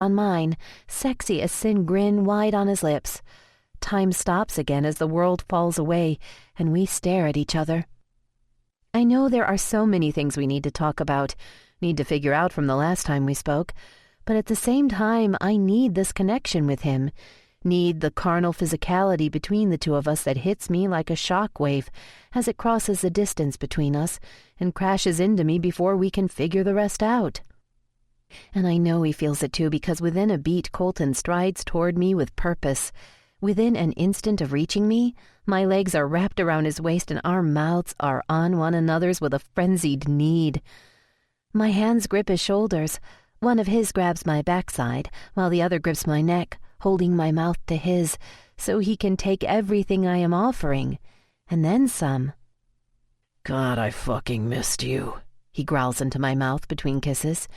on mine, sexy as sin grin wide on his lips. Time stops again as the world falls away, and we stare at each other. I know there are so many things we need to talk about, need to figure out from the last time we spoke, but at the same time, I need this connection with him, need the carnal physicality between the two of us that hits me like a shock wave as it crosses the distance between us and crashes into me before we can figure the rest out. And I know he feels it too, because within a beat Colton strides toward me with purpose. Within an instant of reaching me, my legs are wrapped around his waist and our mouths are on one another's with a frenzied need. My hands grip his shoulders. One of his grabs my backside, while the other grips my neck, holding my mouth to his, so he can take everything I am offering, and then some. God, I fucking missed you, he growls into my mouth between kisses.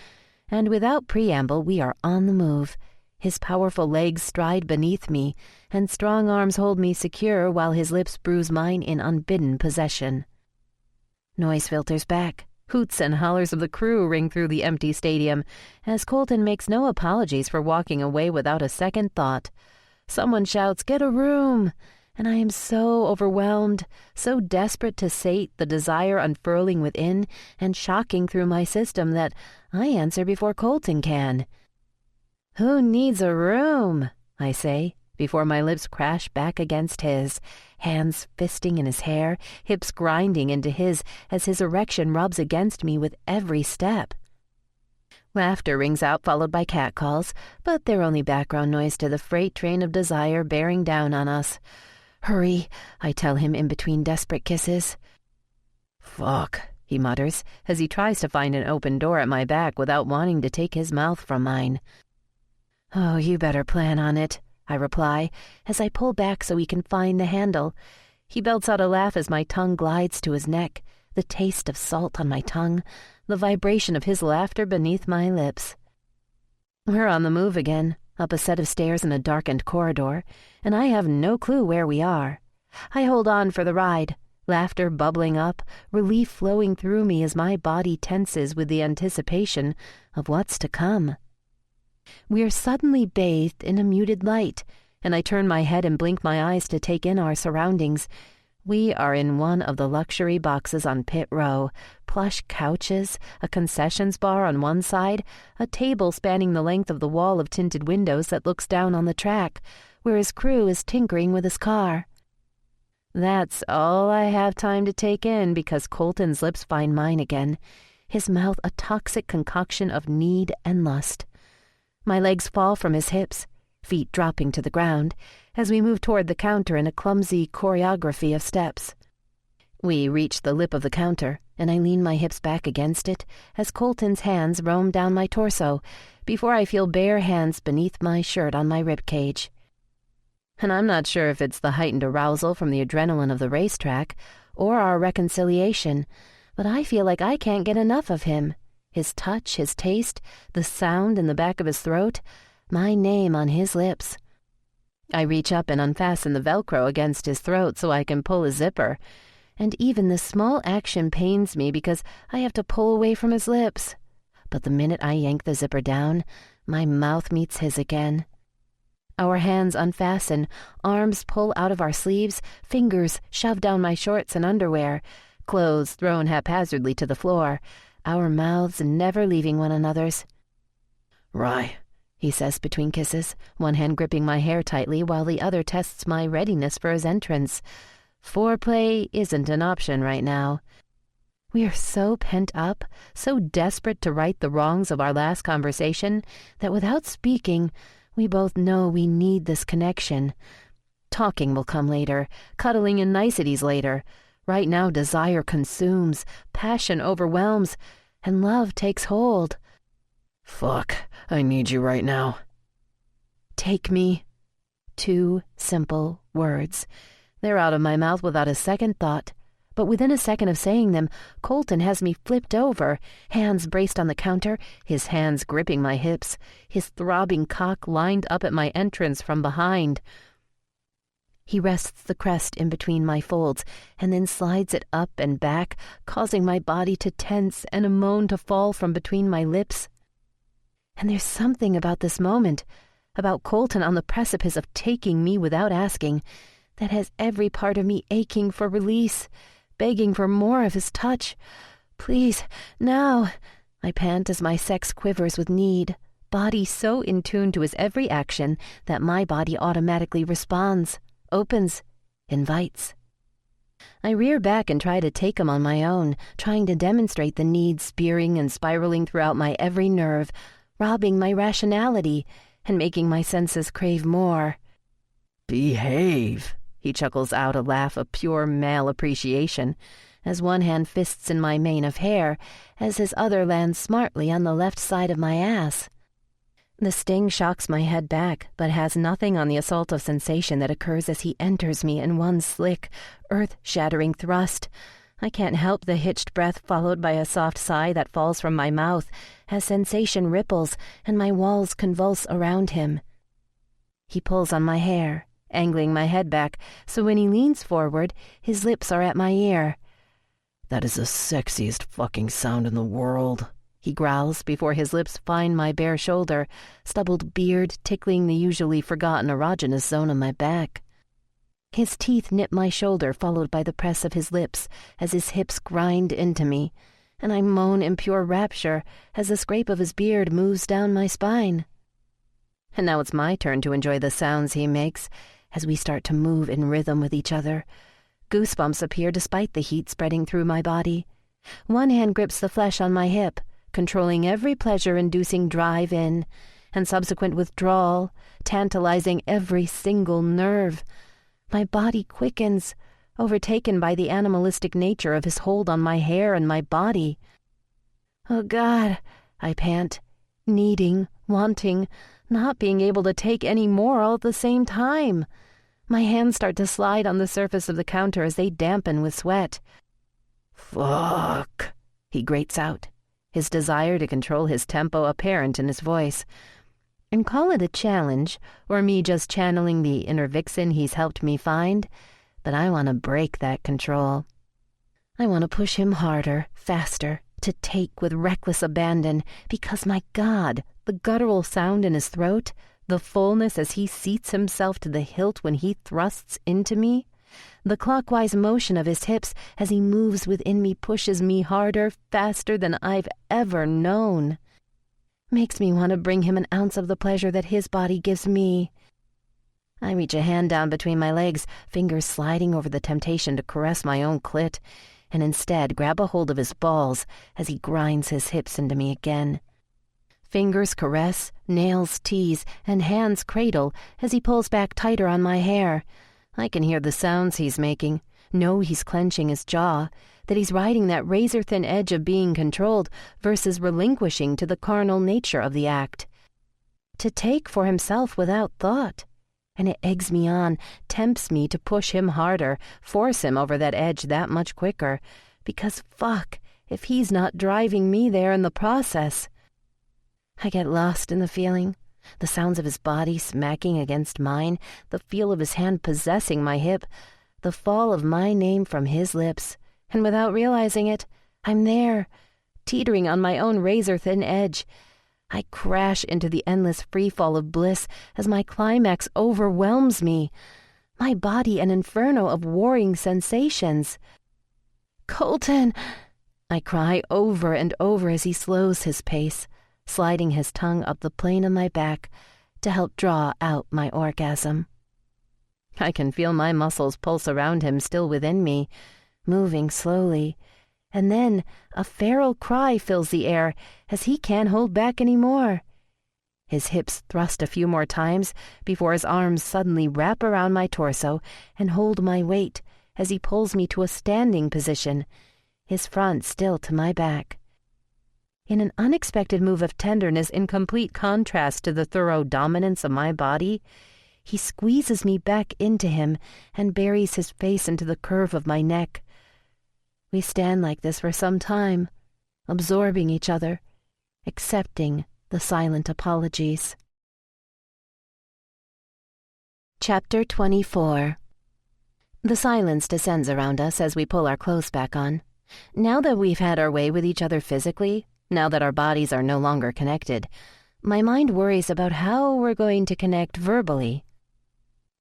And without preamble, we are on the move. His powerful legs stride beneath me, and strong arms hold me secure while his lips bruise mine in unbidden possession. Noise filters back. Hoots and hollers of the crew ring through the empty stadium, as Colton makes no apologies for walking away without a second thought. Someone shouts, "Get a room!" And I am so overwhelmed, so desperate to sate the desire unfurling within and shocking through my system that I answer before Colton can. "Who needs a room?" I say, before my lips crash back against his, hands fisting in his hair, hips grinding into his as his erection rubs against me with every step. Laughter rings out, followed by catcalls, but they're only background noise to the freight train of desire bearing down on us. "Hurry," I tell him in between desperate kisses. "Fuck," he mutters, as he tries to find an open door at my back without wanting to take his mouth from mine. "Oh, you better plan on it," I reply, as I pull back so he can find the handle. He belts out a laugh as my tongue glides to his neck, the taste of salt on my tongue, the vibration of his laughter beneath my lips. We're on the move again, up a set of stairs in a darkened corridor, and I have no clue where we are. I hold on for the ride, laughter bubbling up, relief flowing through me as my body tenses with the anticipation of what's to come. We are suddenly bathed in a muted light, and I turn my head and blink my eyes to take in our surroundings. We are in one of the luxury boxes on Pit Row, plush couches, a concessions bar on one side, a table spanning the length of the wall of tinted windows that looks down on the track, where his crew is tinkering with his car. That's all I have time to take in because Colton's lips find mine again, his mouth a toxic concoction of need and lust. My legs fall from his hips, feet dropping to the ground, as we move toward the counter in a clumsy choreography of steps. We reach the lip of the counter, and I lean my hips back against it as Colton's hands roam down my torso before I feel bare hands beneath my shirt on my ribcage. And I'm not sure if it's the heightened arousal from the adrenaline of the racetrack or our reconciliation, but I feel like I can't get enough of him. His touch, his taste, the sound in the back of his throat, my name on his lips. I reach up and unfasten the Velcro against his throat so I can pull his zipper, and even this small action pains me because I have to pull away from his lips. But the minute I yank the zipper down, my mouth meets his again. Our hands unfasten, arms pull out of our sleeves, fingers shove down my shorts and underwear, clothes thrown haphazardly to the floor, our mouths never leaving one another's. "Rye," he says between kisses, one hand gripping my hair tightly while the other tests my readiness for his entrance. Foreplay isn't an option right now. We are so pent up, so desperate to right the wrongs of our last conversation, that without speaking, we both know we need this connection. Talking will come later, cuddling and niceties later. Right now, desire consumes, passion overwhelms, and love takes hold. "Fuck, I need you right now." "Take me." 2 simple words. They're out of my mouth without a second thought. But within a second of saying them, Colton has me flipped over, hands braced on the counter, his hands gripping my hips, his throbbing cock lined up at my entrance from behind. He rests the crest in between my folds and then slides it up and back, causing my body to tense and a moan to fall from between my lips. And there's something about this moment, about Colton on the precipice of taking me without asking, that has every part of me aching for release, begging for more of his touch. Please, now, I pant as my sex quivers with need, body so in tune to his every action that my body automatically responds, opens, invites. I rear back and try to take him on my own, trying to demonstrate the need spearing and spiraling throughout my every nerve, robbing my rationality and making my senses crave more. Behave, he chuckles out, a laugh of pure male appreciation, as one hand fists in my mane of hair, as his other lands smartly on the left side of my ass. The sting shocks my head back, but has nothing on the assault of sensation that occurs as he enters me in one slick, earth-shattering thrust. I can't help the hitched breath followed by a soft sigh that falls from my mouth as sensation ripples and my walls convulse around him. He pulls on my hair, angling my head back, so when he leans forward, his lips are at my ear. "That is the sexiest fucking sound in the world," he growls before his lips find my bare shoulder, stubbled beard tickling the usually forgotten erogenous zone on my back. His teeth nip my shoulder, followed by the press of his lips as his hips grind into me, and I moan in pure rapture as the scrape of his beard moves down my spine. And now it's my turn to enjoy the sounds he makes as we start to move in rhythm with each other. Goosebumps appear despite the heat spreading through my body. One hand grips the flesh on my hip, controlling every pleasure-inducing drive in, and subsequent withdrawal, tantalizing every single nerve. My body quickens, overtaken by the animalistic nature of his hold on my hair and my body. Oh God, I pant, needing, wanting, not being able to take any more all at the same time. My hands start to slide on the surface of the counter as they dampen with sweat. "Fuck," he grates out, his desire to control his tempo apparent in his voice. And call it a challenge, or me just channeling the inner vixen he's helped me find, but I want to break that control. I want to push him harder, faster, to take with reckless abandon, because my God, the guttural sound in his throat, the fullness as he seats himself to the hilt when he thrusts into me, the clockwise motion of his hips as he moves within me pushes me harder, faster than I've ever known. Makes me want to bring him an ounce of the pleasure that his body gives me. I reach a hand down between my legs, fingers sliding over the temptation to caress my own clit, and instead grab a hold of his balls as he grinds his hips into me again. Fingers caress, nails tease, and hands cradle as he pulls back tighter on my hair. I can hear the sounds he's making, know he's clenching his jaw, that he's riding that razor-thin edge of being controlled versus relinquishing to the carnal nature of the act. To take for himself without thought. And it eggs me on, tempts me to push him harder, force him over that edge that much quicker, because fuck if he's not driving me there in the process. I get lost in the feeling, the sounds of his body smacking against mine, the feel of his hand possessing my hip, the fall of my name from his lips, and without realizing it, I'm there, teetering on my own razor-thin edge. I crash into the endless free-fall of bliss as my climax overwhelms me, my body an inferno of warring sensations. "Colton!" I cry over and over as he slows his pace, sliding his tongue up the plane of my back to help draw out my orgasm. I can feel my muscles pulse around him still within me, moving slowly, and then a feral cry fills the air as he can't hold back any more. His hips thrust a few more times before his arms suddenly wrap around my torso and hold my weight as he pulls me to a standing position, his front still to my back. In an unexpected move of tenderness in complete contrast to the thorough dominance of my body, he squeezes me back into him and buries his face into the curve of my neck. We stand like this for some time, absorbing each other, accepting the silent apologies. Chapter 24. The silence descends around us as we pull our clothes back on. Now that we've had our way with each other physically, now that our bodies are no longer connected, My mind worries about how we're going to connect verbally.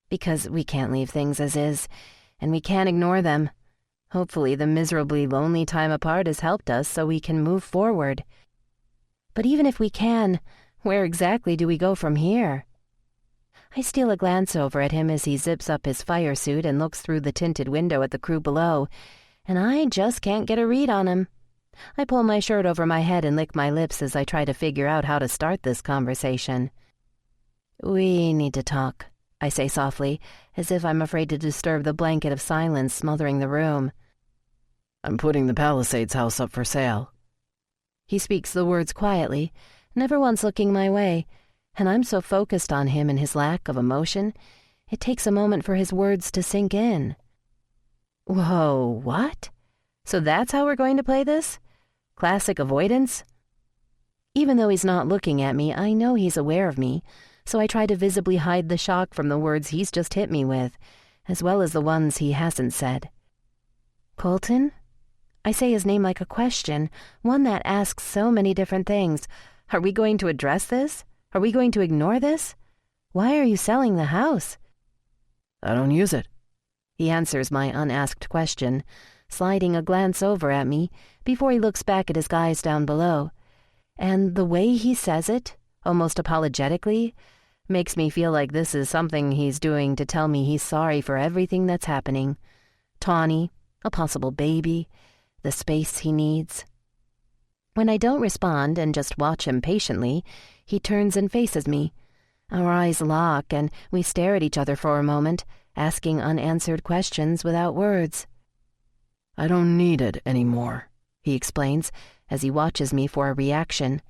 Because we can't leave things as is, and we can't ignore them. Hopefully the miserably lonely time apart has helped us so we can move forward. But even if we can, where exactly do we go from here? I steal a glance over at him as he zips up his fire suit and looks through the tinted window at the crew below, and I just can't get a read on him. I pull my shirt over my head and lick my lips as I try to figure out how to start this conversation. "We need to talk," I say softly, as if I'm afraid to disturb the blanket of silence smothering the room. "I'm putting the Palisades house up for sale." He speaks the words quietly, never once looking my way, and I'm so focused on him and his lack of emotion, it takes a moment for his words to sink in. Whoa, what? So that's how we're going to play this? Classic avoidance? Even though he's not looking at me, I know he's aware of me, so I try to visibly hide the shock from the words he's just hit me with, as well as the ones he hasn't said. "Colton?" I say his name like a question, one that asks so many different things. Are we going to address this? Are we going to ignore this? Why are you selling the house? "I don't use it." He answers my unasked question, sliding a glance over at me before he looks back at his guys down below. And the way he says it, almost apologetically, makes me feel like this is something he's doing to tell me he's sorry for everything that's happening. Tawny, a possible baby, the space he needs. When I don't respond and just watch him patiently, he turns and faces me. Our eyes lock and we stare at each other for a moment, asking unanswered questions without words. "I don't need it anymore," he explains as he watches me for a reaction.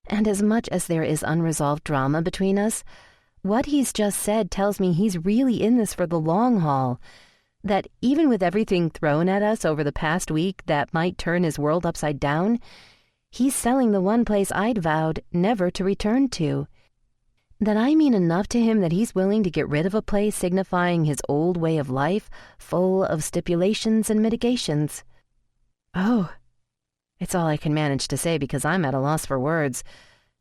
And as much as there is unresolved drama between us, what he's just said tells me he's really in this for the long haul, that even with everything thrown at us over the past week that might turn his world upside down, he's selling the one place I'd vowed never to return to. That I mean enough to him that he's willing to get rid of a place signifying his old way of life, full of stipulations and mitigations. Oh, it's all I can manage to say because I'm at a loss for words,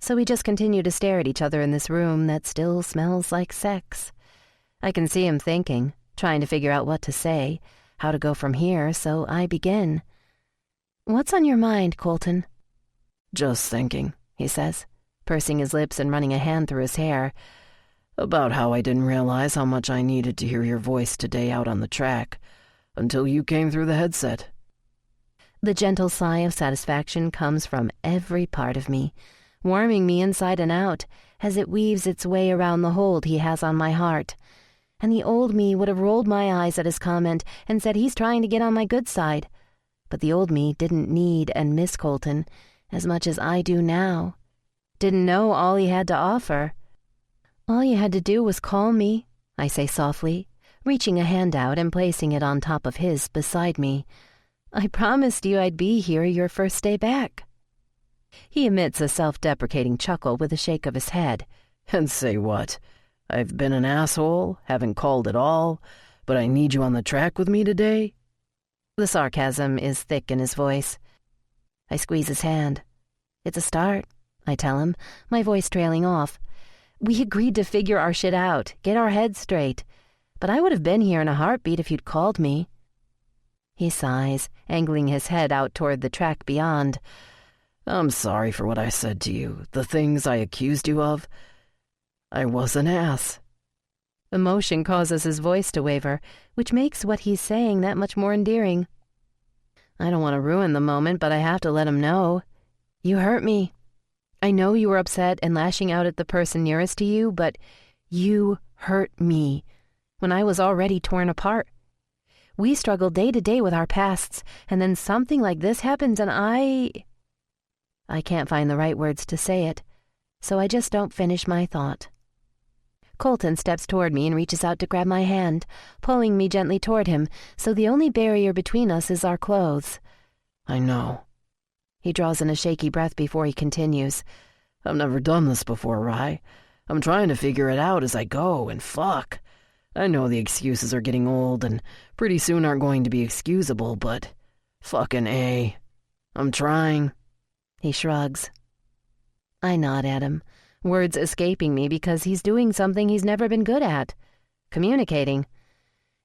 so we just continue to stare at each other in this room that still smells like sex. I can see him thinking, trying to figure out what to say, how to go from here, so I begin. "What's on your mind, Colton?" "Just thinking," he says, pursing his lips and running a hand through his hair. "About how I didn't realize how much I needed to hear your voice today out on the track, until you came through the headset." The gentle sigh of satisfaction comes from every part of me, warming me inside and out as it weaves its way around the hold he has on my heart. And the old me would have rolled my eyes at his comment and said he's trying to get on my good side. But the old me didn't need and miss Colton as much as I do now. Didn't know all he had to offer. "All you had to do was call me," I say softly, reaching a hand out and placing it on top of his beside me. "I promised you I'd be here your first day back." He emits a self-deprecating chuckle with a shake of his head. "And say what? I've been an asshole, haven't called at all, but I need you on the track with me today?" The sarcasm is thick in his voice. I squeeze his hand. "It's a start," I tell him, my voice trailing off. "We agreed to figure our shit out, get our heads straight. But I would have been here in a heartbeat if you'd called me." He sighs, angling his head out toward the track beyond. "I'm sorry for what I said to you, the things I accused you of. I was an ass." Emotion causes his voice to waver, which makes what he's saying that much more endearing. I don't want to ruin the moment, but I have to let him know. You hurt me. I know you were upset and lashing out at the person nearest to you, but you hurt me when I was already torn apart. We struggle day to day with our pasts, and then something like this happens and I can't find the right words to say it, so I just don't finish my thought. Colton steps toward me and reaches out to grab my hand, pulling me gently toward him, so the only barrier between us is our clothes. "I know." He draws in a shaky breath before he continues. "I've never done this before, Rye. I'm trying to figure it out as I go, and fuck. I know the excuses are getting old and pretty soon aren't going to be excusable, but fucking A. I'm trying." He shrugs. I nod at him, words escaping me because he's doing something he's never been good at, communicating.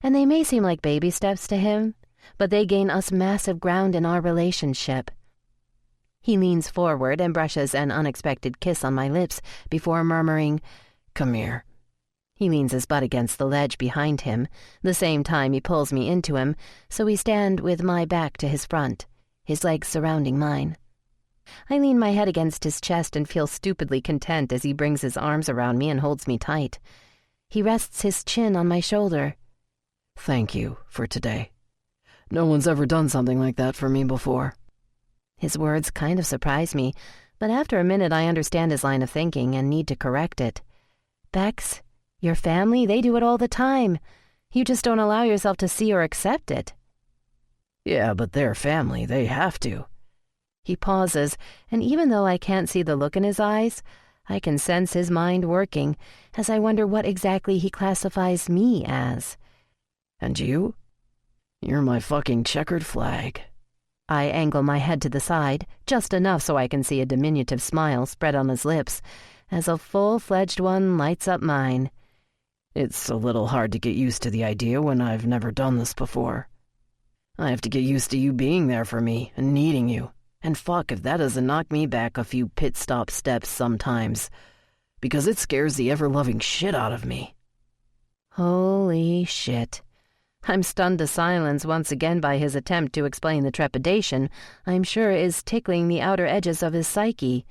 And they may seem like baby steps to him, but they gain us massive ground in our relationship. He leans forward and brushes an unexpected kiss on my lips before murmuring, "Come here." He leans his butt against the ledge behind him, the same time he pulls me into him, so we stand with my back to his front, his legs surrounding mine. I lean my head against his chest and feel stupidly content as he brings his arms around me and holds me tight. He rests his chin on my shoulder. "Thank you for today. No one's ever done something like that for me before." His words kind of surprise me, but after a minute I understand his line of thinking and need to correct it. "Bex, your family, they do it all the time. You just don't allow yourself to see or accept it." "Yeah, but they're family. They have to." He pauses, and even though I can't see the look in his eyes, I can sense his mind working as I wonder what exactly he classifies me as. "And you? You're my fucking checkered flag." I angle my head to the side, just enough so I can see a diminutive smile spread on his lips, as a full-fledged one lights up mine. "It's a little hard to get used to the idea when I've never done this before. I have to get used to you being there for me and needing you. And fuck if that doesn't knock me back a few pit stop steps sometimes, because it scares the ever-loving shit out of me." Holy shit. I'm stunned to silence once again by his attempt to explain the trepidation I'm sure is tickling the outer edges of his psyche.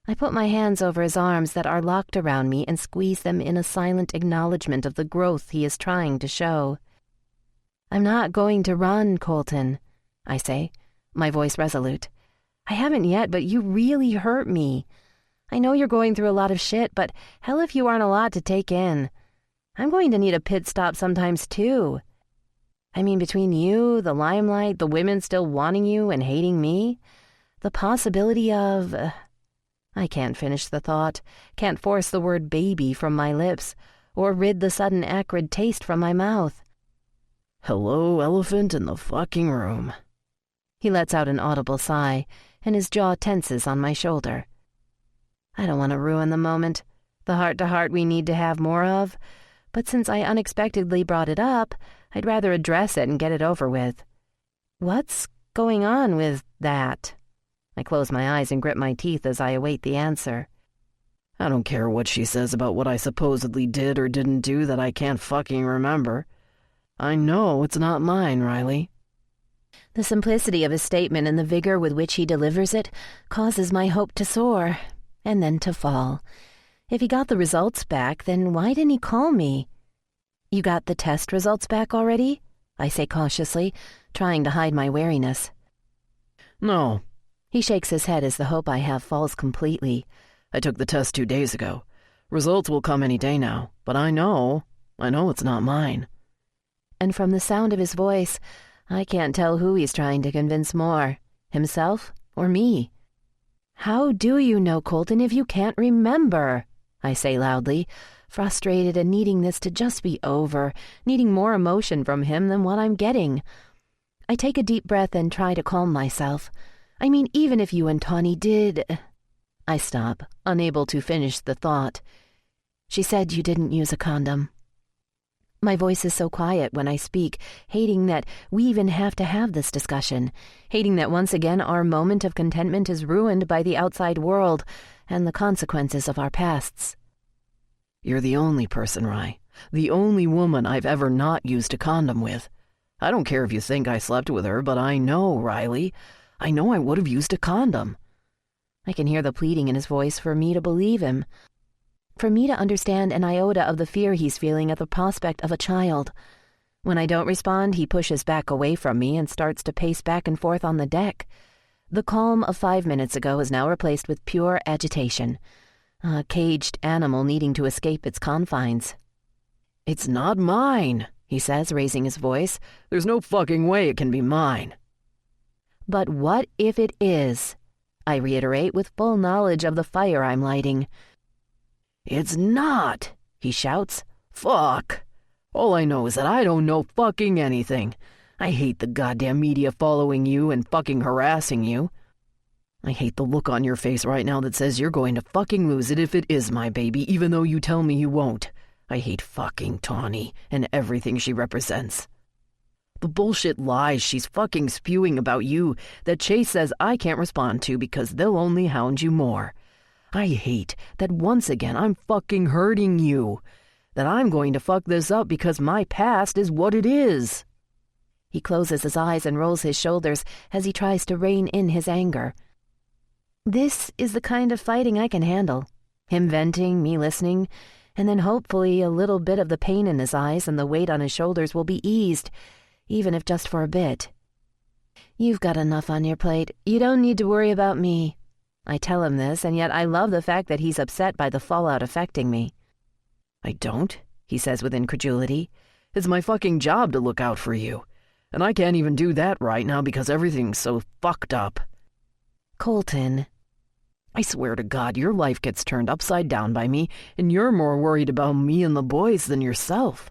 I put my hands over his arms that are locked around me and squeeze them in a silent acknowledgement of the growth he is trying to show. "I'm not going to run, Colton," I say, my voice resolute. "I haven't yet, but you really hurt me. I know you're going through a lot of shit, but hell if you aren't a lot to take in. I'm going to need a pit stop sometimes too. I mean, between you, the limelight, the women still wanting you and hating me, the possibility of..." I can't finish the thought, can't force the word baby from my lips, or rid the sudden acrid taste from my mouth. "Hello, elephant in the fucking room." He lets out an audible sigh, and his jaw tenses on my shoulder. I don't want to ruin the moment, the heart-to-heart we need to have more of, but since I unexpectedly brought it up, I'd rather address it and get it over with. What's going on with that? I close my eyes and grip my teeth as I await the answer. "I don't care what she says about what I supposedly did or didn't do that I can't fucking remember. I know it's not mine, Riley." The simplicity of his statement and the vigor with which he delivers it causes my hope to soar, and then to fall. If he got the results back, then why didn't he call me? "You got the test results back already?" I say cautiously, trying to hide my wariness. "No." He shakes his head as the hope I have falls completely. "I took the test 2 days ago. Results will come any day now, but I know it's not mine." And from the sound of his voice, I can't tell who he's trying to convince more, himself or me. "How do you know, Colton, if you can't remember?" I say loudly, frustrated and needing this to just be over, needing more emotion from him than what I'm getting. I take a deep breath and try to calm myself. I mean, even if you and Tawny did... I stop, unable to finish the thought. "She said you didn't use a condom." My voice is so quiet when I speak, hating that we even have to have this discussion, hating that once again our moment of contentment is ruined by the outside world and the consequences of our pasts. "You're the only person, Rye. The only woman I've ever not used a condom with. I don't care if you think I slept with her, but I know, Riley. I know I would have used a condom." I can hear the pleading in his voice for me to believe him, for me to understand an iota of the fear he's feeling at the prospect of a child. When I don't respond, he pushes back away from me and starts to pace back and forth on the deck. The calm of 5 minutes ago is now replaced with pure agitation, a caged animal needing to escape its confines. "It's not mine," he says, raising his voice. "There's no fucking way it can be mine." "But what if it is?" I reiterate with full knowledge of the fire I'm lighting. "It's not," he shouts. "Fuck. All I know is that I don't know fucking anything. I hate the goddamn media following you and fucking harassing you." I hate the look on your face right now that says you're going to fucking lose it if it is my baby, even though you tell me you won't. I hate fucking Tawny and everything she represents. The bullshit lies she's fucking spewing about you that Chase says I can't respond to because they'll only hound you more. I hate that once again I'm fucking hurting you. That I'm going to fuck this up because my past is what it is. He closes his eyes and rolls his shoulders as he tries to rein in his anger. This is the kind of fighting I can handle. Him venting, me listening, and then hopefully a little bit of the pain in his eyes and the weight on his shoulders will be eased, even if just for a bit. You've got enough on your plate. You don't need to worry about me. I tell him this, and yet I love the fact that he's upset by the fallout affecting me. I don't, he says with incredulity. It's my fucking job to look out for you. And I can't even do that right now because everything's so fucked up. Colton, I swear to God, your life gets turned upside down by me, and you're more worried about me and the boys than yourself.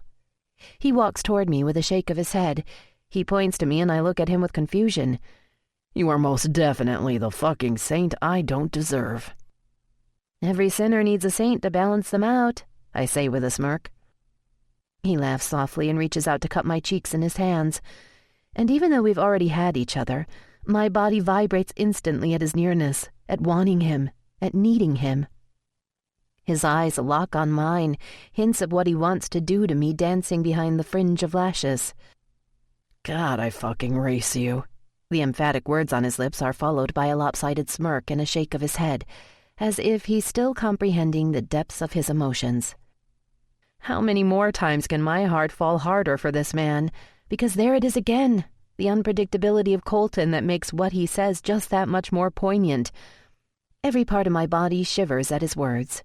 He walks toward me with a shake of his head. He points to me and I look at him with confusion. You are most definitely the fucking saint I don't deserve. Every sinner needs a saint to balance them out, I say with a smirk. He laughs softly and reaches out to cup my cheeks in his hands. And even though we've already had each other, my body vibrates instantly at his nearness, at wanting him, at needing him. His eyes lock on mine, hints of what he wants to do to me dancing behind the fringe of lashes. God, I fucking race you. The emphatic words on his lips are followed by a lopsided smirk and a shake of his head, as if he's still comprehending the depths of his emotions. How many more times can my heart fall harder for this man? Because there it is again, the unpredictability of Colton that makes what he says just that much more poignant. Every part of my body shivers at his words.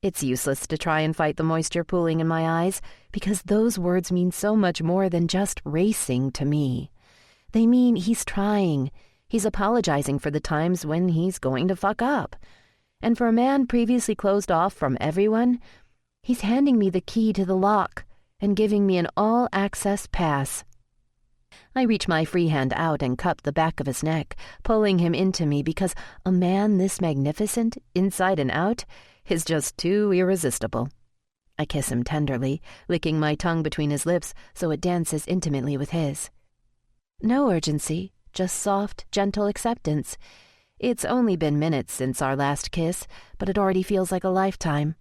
It's useless to try and fight the moisture pooling in my eyes, because those words mean so much more than just racing to me. They mean he's trying. He's apologizing for the times when he's going to fuck up. And for a man previously closed off from everyone, he's handing me the key to the lock and giving me an all-access pass. I reach my free hand out and cup the back of his neck, pulling him into me because a man this magnificent, inside and out, is just too irresistible. I kiss him tenderly, licking my tongue between his lips so it dances intimately with his. No urgency, just soft, gentle acceptance. It's only been minutes since our last kiss, but it already feels like a lifetime.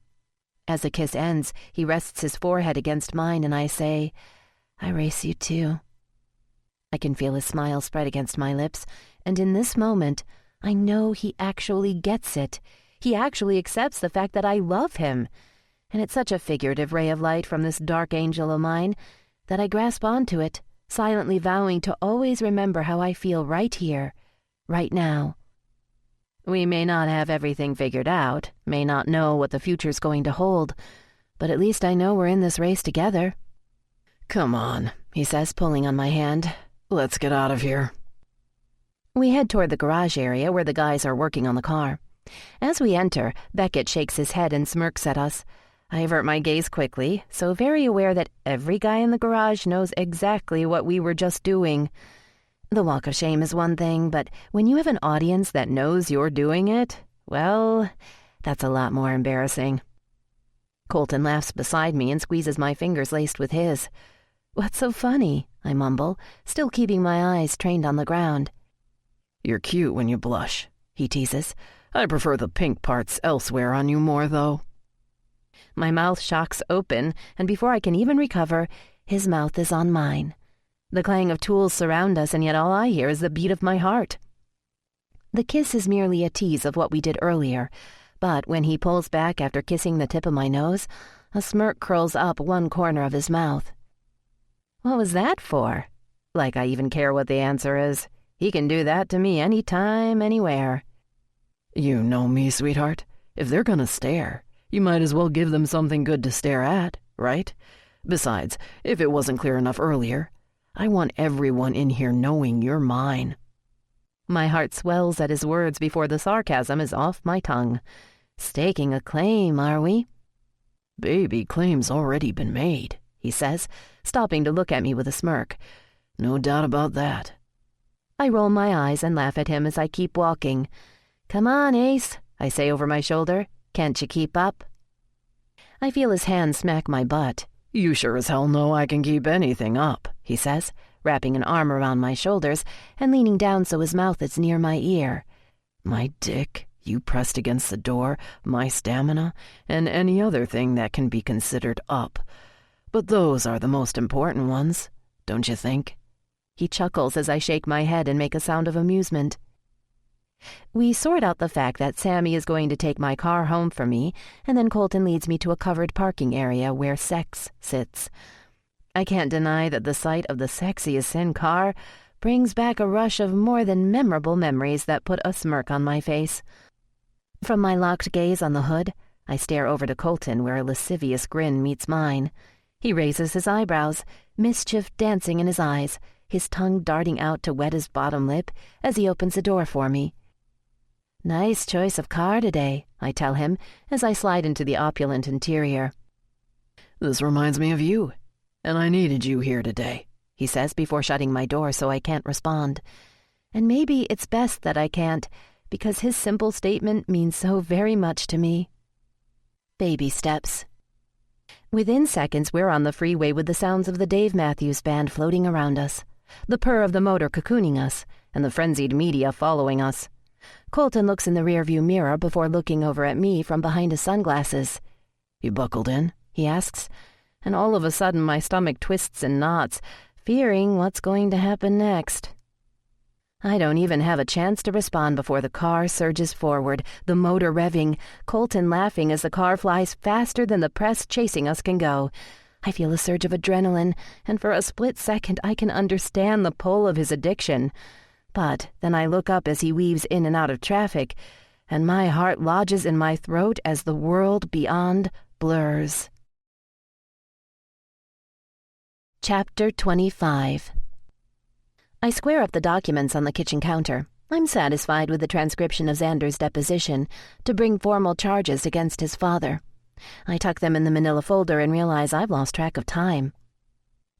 As the kiss ends, he rests his forehead against mine and I say, I race you too. I can feel his smile spread against my lips, and in this moment, I know he actually gets it. He actually accepts the fact that I love him. And it's such a figurative ray of light from this dark angel of mine that I grasp onto it, silently vowing to always remember how I feel right here, right now. We may not have everything figured out, may not know what the future's going to hold, but at least I know we're in this race together. Come on, he says, pulling on my hand. Let's get out of here. We head toward the garage area where the guys are working on the car. As we enter, Beckett shakes his head and smirks at us. I avert my gaze quickly, so very aware that every guy in the garage knows exactly what we were just doing. The walk of shame is one thing, but when you have an audience that knows you're doing it, well, that's a lot more embarrassing. Colton laughs beside me and squeezes my fingers laced with his. What's so funny? I mumble, still keeping my eyes trained on the ground. You're cute when you blush, he teases. I prefer the pink parts elsewhere on you more, though. My mouth shocks open, and before I can even recover, his mouth is on mine. The clang of tools surround us, and yet all I hear is the beat of my heart. The kiss is merely a tease of what we did earlier, but when he pulls back after kissing the tip of my nose, a smirk curls up one corner of his mouth. What was that for? Like I even care what the answer is. He can do that to me anytime, anywhere. You know me, sweetheart. If they're gonna stare, you might as well give them something good to stare at, right? Besides, if it wasn't clear enough earlier, I want everyone in here knowing you're mine. My heart swells at his words before the sarcasm is off my tongue. Staking a claim, are we? Baby, claim's already been made, he says, stopping to look at me with a smirk. No doubt about that. I roll my eyes and laugh at him as I keep walking. "Come on, Ace," I say over my shoulder. "Can't you keep up?" I feel his hand smack my butt. "You sure as hell know I can keep anything up," he says, wrapping an arm around my shoulders and leaning down so his mouth is near my ear. My dick, you pressed against the door, my stamina, and any other thing that can be considered up. But those are the most important ones, don't you think? He chuckles as I shake my head and make a sound of amusement. We sort out the fact that Sammy is going to take my car home for me, and then Colton leads me to a covered parking area where Sex sits. I can't deny that the sight of the sexiest sin car brings back a rush of more than memorable memories that put a smirk on my face. From my locked gaze on the hood, I stare over to Colton where a lascivious grin meets mine. He raises his eyebrows, mischief dancing in his eyes, his tongue darting out to wet his bottom lip as he opens the door for me. "Nice choice of car today," I tell him as I slide into the opulent interior. "This reminds me of you, and I needed you here today," he says before shutting my door so I can't respond. And maybe it's best that I can't, because his simple statement means so very much to me. Baby steps. Within seconds, we're on the freeway with the sounds of the Dave Matthews Band floating around us, the purr of the motor cocooning us, and the frenzied media following us. Colton looks in the rearview mirror before looking over at me from behind his sunglasses. "You buckled in?" he asks, and all of a sudden my stomach twists in knots, fearing what's going to happen next. I don't even have a chance to respond before the car surges forward, the motor revving, Colton laughing as the car flies faster than the press chasing us can go. I feel a surge of adrenaline, and for a split second I can understand the pull of his addiction. But then I look up as he weaves in and out of traffic, and my heart lodges in my throat as the world beyond blurs. Chapter 25. I square up the documents on the kitchen counter. I'm satisfied with the transcription of Xander's deposition to bring formal charges against his father. I tuck them in the manila folder and realize I've lost track of time.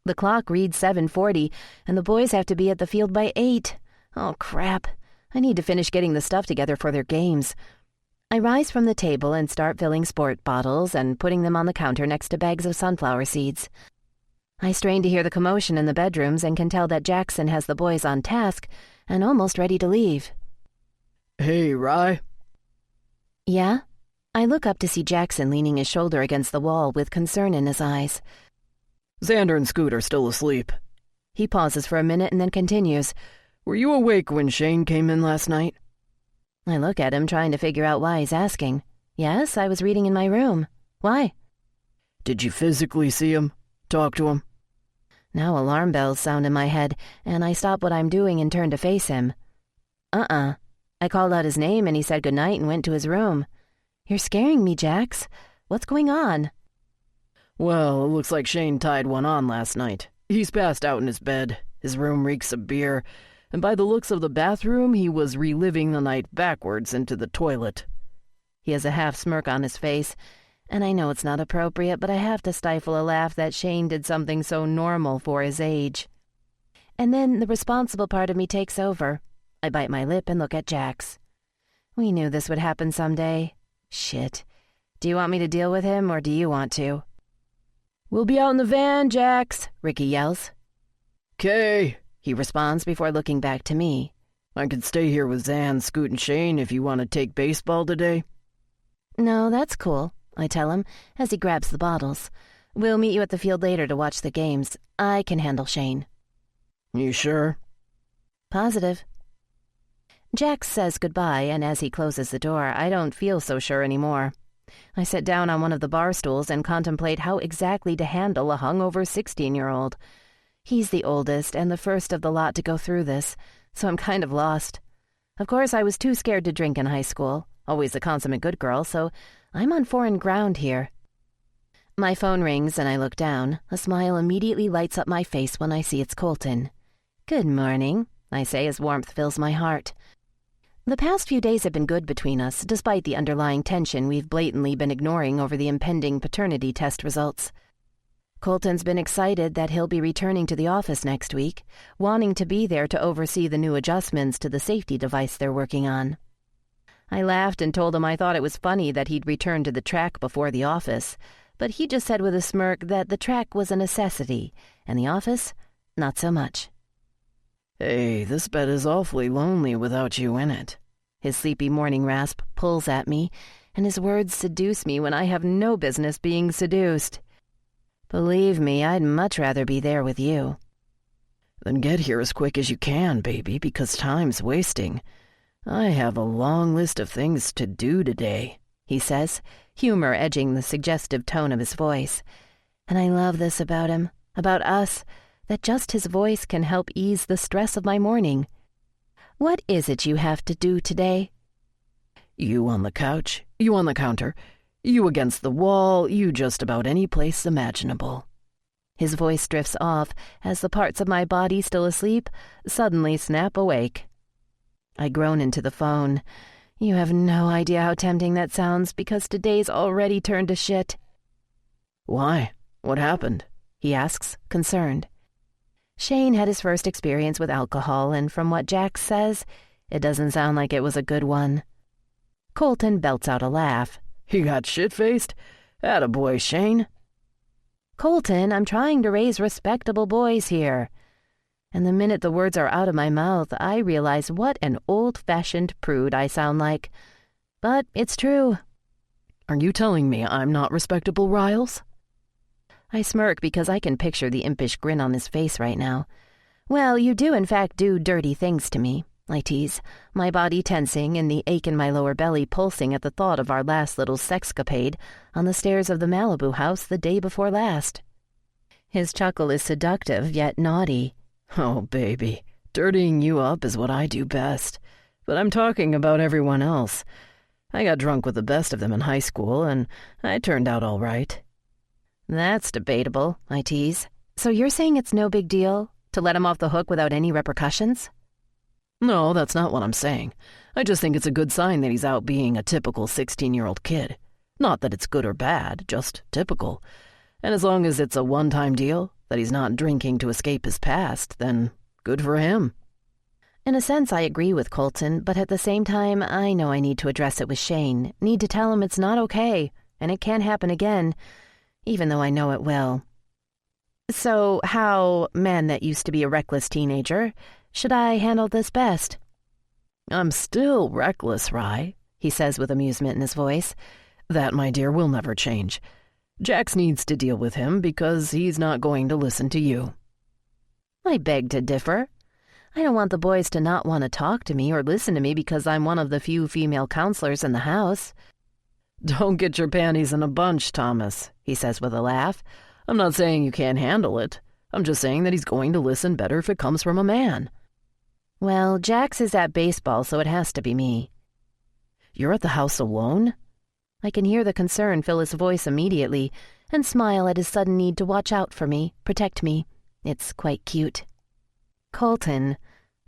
The clock reads 7:40, and the boys have to be at the field by 8. Oh, crap. I need to finish getting the stuff together for their games. I rise from the table and start filling sport bottles and putting them on the counter next to bags of sunflower seeds. I strain to hear the commotion in the bedrooms and can tell that Jackson has the boys on task and almost ready to leave. "Hey, Rye." "Yeah?" I look up to see Jackson leaning his shoulder against the wall with concern in his eyes. "Xander and Scoot are still asleep." He pauses for a minute and then continues. "Were you awake when Shane came in last night?" I look at him, trying to figure out why he's asking. "Yes, I was reading in my room. Why?" "Did you physically see him? Talk to him?" Now alarm bells sound in my head, and I stop what I'm doing and turn to face him. I called out his name and he said goodnight and went to his room. You're scaring me, Jax. What's going on? "Well, it looks like Shane tied one on last night. He's passed out in his bed. His room reeks of beer, and by the looks of the bathroom, he was reliving the night backwards into the toilet." He has a half smirk on his face, and I know it's not appropriate, but I have to stifle a laugh that Shane did something so normal for his age. And then the responsible part of me takes over. I bite my lip and look at Jax. We knew this would happen someday. Shit. Do you want me to deal with him, or do you want to? "We'll be out in the van, Jax," Ricky yells. "'Kay," he responds before looking back to me. "I can stay here with Zan, Scoot, and Shane if you want to take baseball today." "No, that's cool," I tell him as he grabs the bottles. "We'll meet you at the field later to watch the games. I can handle Shane." "You sure?" "Positive." Jax says goodbye, and as he closes the door, I don't feel so sure anymore. I sit down on one of the bar stools and contemplate how exactly to handle a hungover 16-year-old. He's the oldest and the first of the lot to go through this, so I'm kind of lost. Of course, I was too scared to drink in high school, always a consummate good girl, so I'm on foreign ground here. My phone rings and I look down. A smile immediately lights up my face when I see it's Colton. "Good morning," I say as warmth fills my heart. The past few days have been good between us, despite the underlying tension we've blatantly been ignoring over the impending paternity test results. Colton's been excited that he'll be returning to the office next week, wanting to be there to oversee the new adjustments to the safety device they're working on. I laughed and told him I thought it was funny that he'd return to the track before the office, but he just said with a smirk that the track was a necessity, and the office, not so much. Hey, this bed is awfully lonely without you in it. His sleepy morning rasp pulls at me, and his words seduce me when I have no business being seduced. Believe me, I'd much rather be there with you. Then get here as quick as you can, baby, because time's wasting. I have a long list of things to do today, he says, humor edging the suggestive tone of his voice. And I love this about him, about us, that just his voice can help ease the stress of my morning. What is it you have to do today? You on the couch, you on the counter, you against the wall, you just about any place imaginable. His voice drifts off as the parts of my body still asleep suddenly snap awake. I groan into the phone. You have no idea how tempting that sounds because today's already turned to shit. Why? What happened? He asks, concerned. Shane had his first experience with alcohol, and from what Jax says, it doesn't sound like it was a good one. Colton belts out a laugh. He got shit-faced? Attaboy, Shane. Colton, I'm trying to raise respectable boys here. And the minute the words are out of my mouth, I realize what an old-fashioned prude I sound like. But it's true. Are you telling me I'm not respectable, Riles? I smirk because I can picture the impish grin on his face right now. Well, you do in fact do dirty things to me, I tease, my body tensing and the ache in my lower belly pulsing at the thought of our last little sexcapade on the stairs of the Malibu house the day before last. His chuckle is seductive yet naughty. Oh, baby, dirtying you up is what I do best. But I'm talking about everyone else. I got drunk with the best of them in high school, and I turned out all right. That's debatable, I tease. So you're saying it's no big deal to let him off the hook without any repercussions? No, that's not what I'm saying. I just think it's a good sign that he's out being a typical 16-year-old kid. Not that it's good or bad, just typical. And as long as it's a one-time deal, that he's not drinking to escape his past, then good for him. In a sense, I agree with Colton, but at the same time, I know I need to address it with Shane, need to tell him it's not okay, and it can't happen again, even though I know it will. So how, man that used to be a reckless teenager, should I handle this best? I'm still reckless, Rye, he says with amusement in his voice. That, my dear, will never change. Jax needs to deal with him because he's not going to listen to you. I beg to differ. I don't want the boys to not want to talk to me or listen to me because I'm one of the few female counselors in the house. Don't get your panties in a bunch, Thomas, he says with a laugh. I'm not saying you can't handle it. I'm just saying that he's going to listen better if it comes from a man. Well, Jax is at baseball, so it has to be me. You're at the house alone? I can hear the concern fill his voice immediately and smile at his sudden need to watch out for me, protect me. It's quite cute. Colton,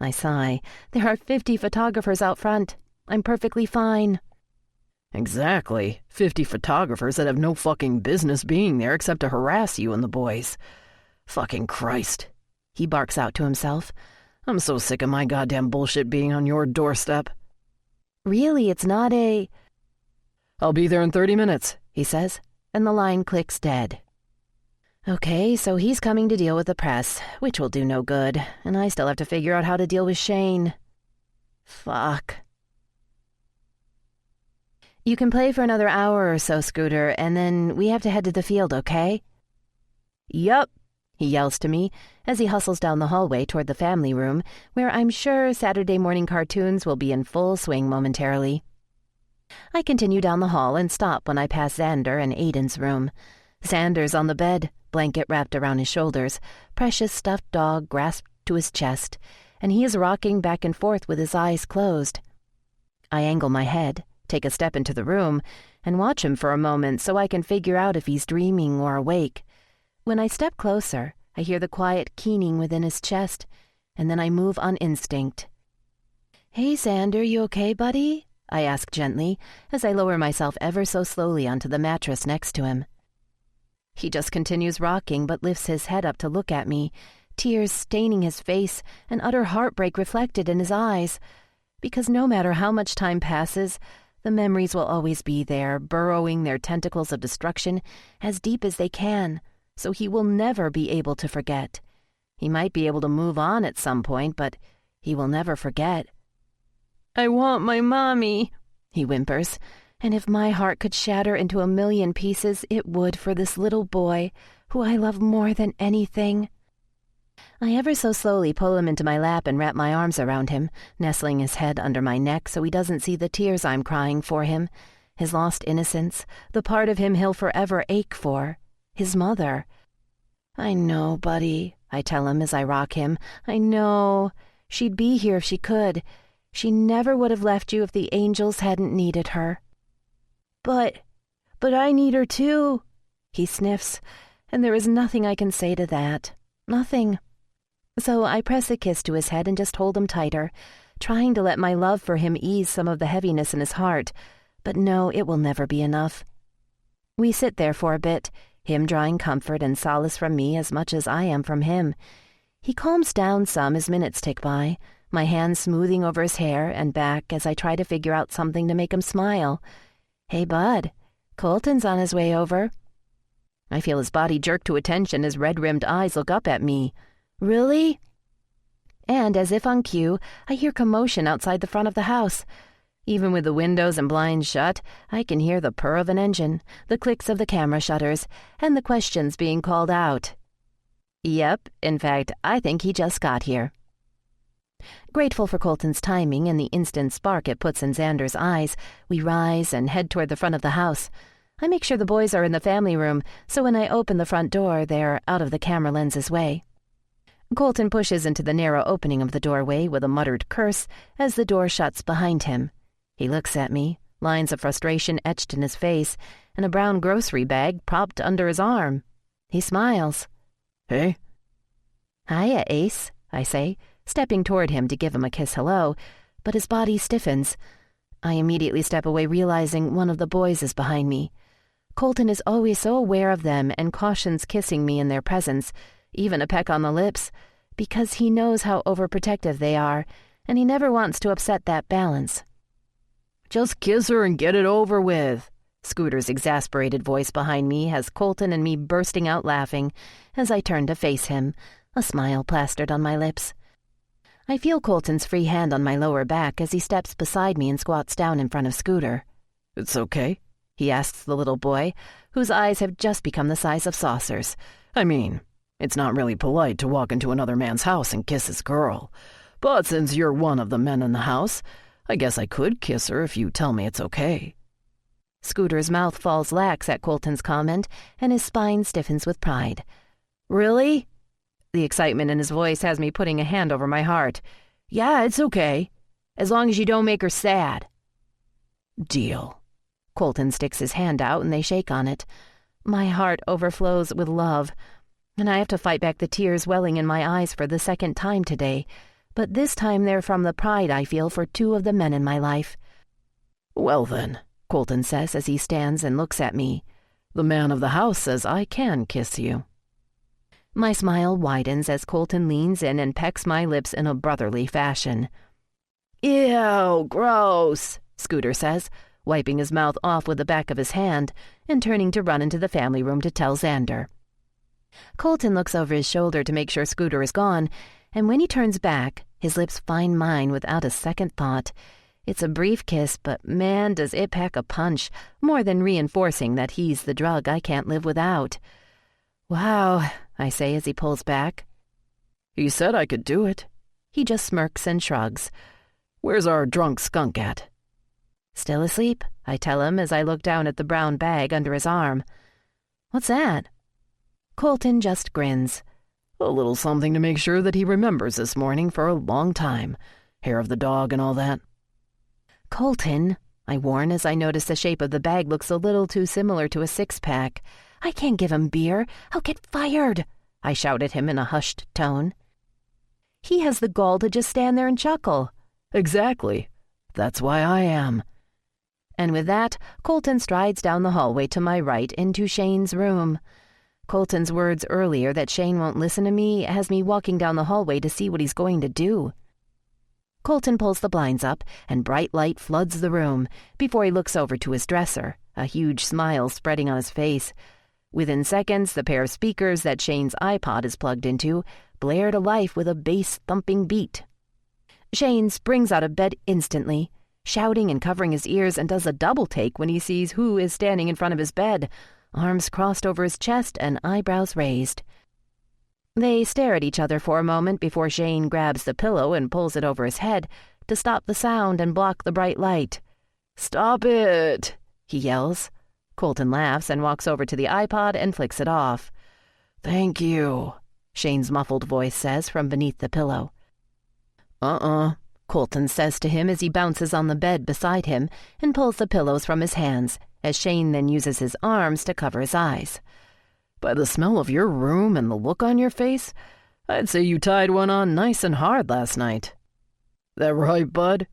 I sigh, there are 50 photographers out front. I'm perfectly fine. Exactly. 50 photographers that have no fucking business being there except to harass you and the boys. Fucking Christ. He barks out to himself. I'm so sick of my goddamn bullshit being on your doorstep. Really, it's not a... I'll be there in 30 minutes, he says, and the line clicks dead. Okay, so he's coming to deal with the press, which will do no good, and I still have to figure out how to deal with Shane. Fuck. You can play for another hour or so, Scooter, and then we have to head to the field, okay? Yup, he yells to me as he hustles down the hallway toward the family room, where I'm sure Saturday morning cartoons will be in full swing momentarily. I continue down the hall and stop when I pass Xander and Aiden's room. Xander's on the bed, blanket wrapped around his shoulders, precious stuffed dog grasped to his chest, and he is rocking back and forth with his eyes closed. I angle my head, take a step into the room, and watch him for a moment so I can figure out if he's dreaming or awake. When I step closer, I hear the quiet keening within his chest, and then I move on instinct. Hey, Xander, you okay, buddy? I ask gently as I lower myself ever so slowly onto the mattress next to him. He just continues rocking but lifts his head up to look at me, tears staining his face and utter heartbreak reflected in his eyes. Because no matter how much time passes, the memories will always be there, burrowing their tentacles of destruction as deep as they can, so he will never be able to forget. He might be able to move on at some point, but he will never forget. "I want my mommy," he whimpers, and if my heart could shatter into a million pieces, it would for this little boy, who I love more than anything. I ever so slowly pull him into my lap and wrap my arms around him, nestling his head under my neck so he doesn't see the tears I'm crying for him, his lost innocence, the part of him he'll forever ache for, his mother. "I know, buddy," I tell him as I rock him. "I know. She'd be here if she could. She never would have left you if the angels hadn't needed her." But I need her too," he sniffs, and there is nothing I can say to that. Nothing. So I press a kiss to his head and just hold him tighter, trying to let my love for him ease some of the heaviness in his heart. But no, it will never be enough. We sit there for a bit, him drawing comfort and solace from me as much as I am from him. He calms down some as minutes tick by, my hand smoothing over his hair and back as I try to figure out something to make him smile. "Hey, bud, Colton's on his way over." I feel his body jerk to attention as red-rimmed eyes look up at me. "Really?" And as if on cue, I hear commotion outside the front of the house. Even with the windows and blinds shut, I can hear the purr of an engine, the clicks of the camera shutters, and the questions being called out. Yep, in fact, I think he just got here. Grateful for Colton's timing and the instant spark it puts in Xander's eyes, we rise and head toward the front of the house. I make sure the boys are in the family room, so when I open the front door, they're out of the camera lens's way. Colton pushes into the narrow opening of the doorway with a muttered curse as the door shuts behind him. He looks at me, lines of frustration etched in his face, and a brown grocery bag propped under his arm. He smiles. "Hey?" "Hiya, Ace," I say, stepping toward him to give him a kiss hello, but his body stiffens. I immediately step away, realizing one of the boys is behind me. Colton is always so aware of them and cautions kissing me in their presence, even a peck on the lips, because he knows how overprotective they are, and he never wants to upset that balance. "Just kiss her and get it over with." Scooter's exasperated voice behind me has Colton and me bursting out laughing as I turn to face him, a smile plastered on my lips. I feel Colton's free hand on my lower back as he steps beside me and squats down in front of Scooter. "It's okay?" he asks the little boy, whose eyes have just become the size of saucers. "I mean, it's not really polite to walk into another man's house and kiss his girl. But since you're one of the men in the house, I guess I could kiss her if you tell me it's okay." Scooter's mouth falls lax at Colton's comment, and his spine stiffens with pride. "Really?" The excitement in his voice has me putting a hand over my heart. "Yeah, it's okay. As long as you don't make her sad." "Deal." Colton sticks his hand out and they shake on it. My heart overflows with love, and I have to fight back the tears welling in my eyes for the second time today. But this time they're from the pride I feel for two of the men in my life. "Well then," Colton says as he stands and looks at me, "the man of the house says I can kiss you." My smile widens as Colton leans in and pecks my lips in a brotherly fashion. "Ew, gross," Scooter says, wiping his mouth off with the back of his hand and turning to run into the family room to tell Xander. Colton looks over his shoulder to make sure Scooter is gone, and when he turns back, his lips find mine without a second thought. It's a brief kiss, but man, does it pack a punch, more than reinforcing that he's the drug I can't live without. "Wow," I say as he pulls back. "He said I could do it." He just smirks and shrugs. "Where's our drunk skunk at?" "Still asleep," I tell him as I look down at the brown bag under his arm. "What's that?" Colton just grins. "A little something to make sure that he remembers this morning for a long time. Hair of the dog and all that." "Colton," I warn as I notice the shape of the bag looks a little too similar to a six-pack. "I can't give him beer. I'll get fired," I shout at him in a hushed tone. He has the gall to just stand there and chuckle. "Exactly. That's why I am." And with that, Colton strides down the hallway to my right into Shane's room. Colton's words earlier that Shane won't listen to me has me walking down the hallway to see what he's going to do. Colton pulls the blinds up, and bright light floods the room before he looks over to his dresser, a huge smile spreading on his face. Within seconds, the pair of speakers that Shane's iPod is plugged into blare to life with a bass-thumping beat. Shane springs out of bed instantly, shouting and covering his ears, and does a double take when he sees who is standing in front of his bed, arms crossed over his chest and eyebrows raised. They stare at each other for a moment before Shane grabs the pillow and pulls it over his head to stop the sound and block the bright light. "Stop it!" he yells. Colton laughs and walks over to the iPod and flicks it off. "Thank you," Shane's muffled voice says from beneath the pillow. Colton says to him as he bounces on the bed beside him and pulls the pillows from his hands, as Shane then uses his arms to cover his eyes. "By the smell of your room and the look on your face, I'd say you tied one on nice and hard last night. That right, bud?"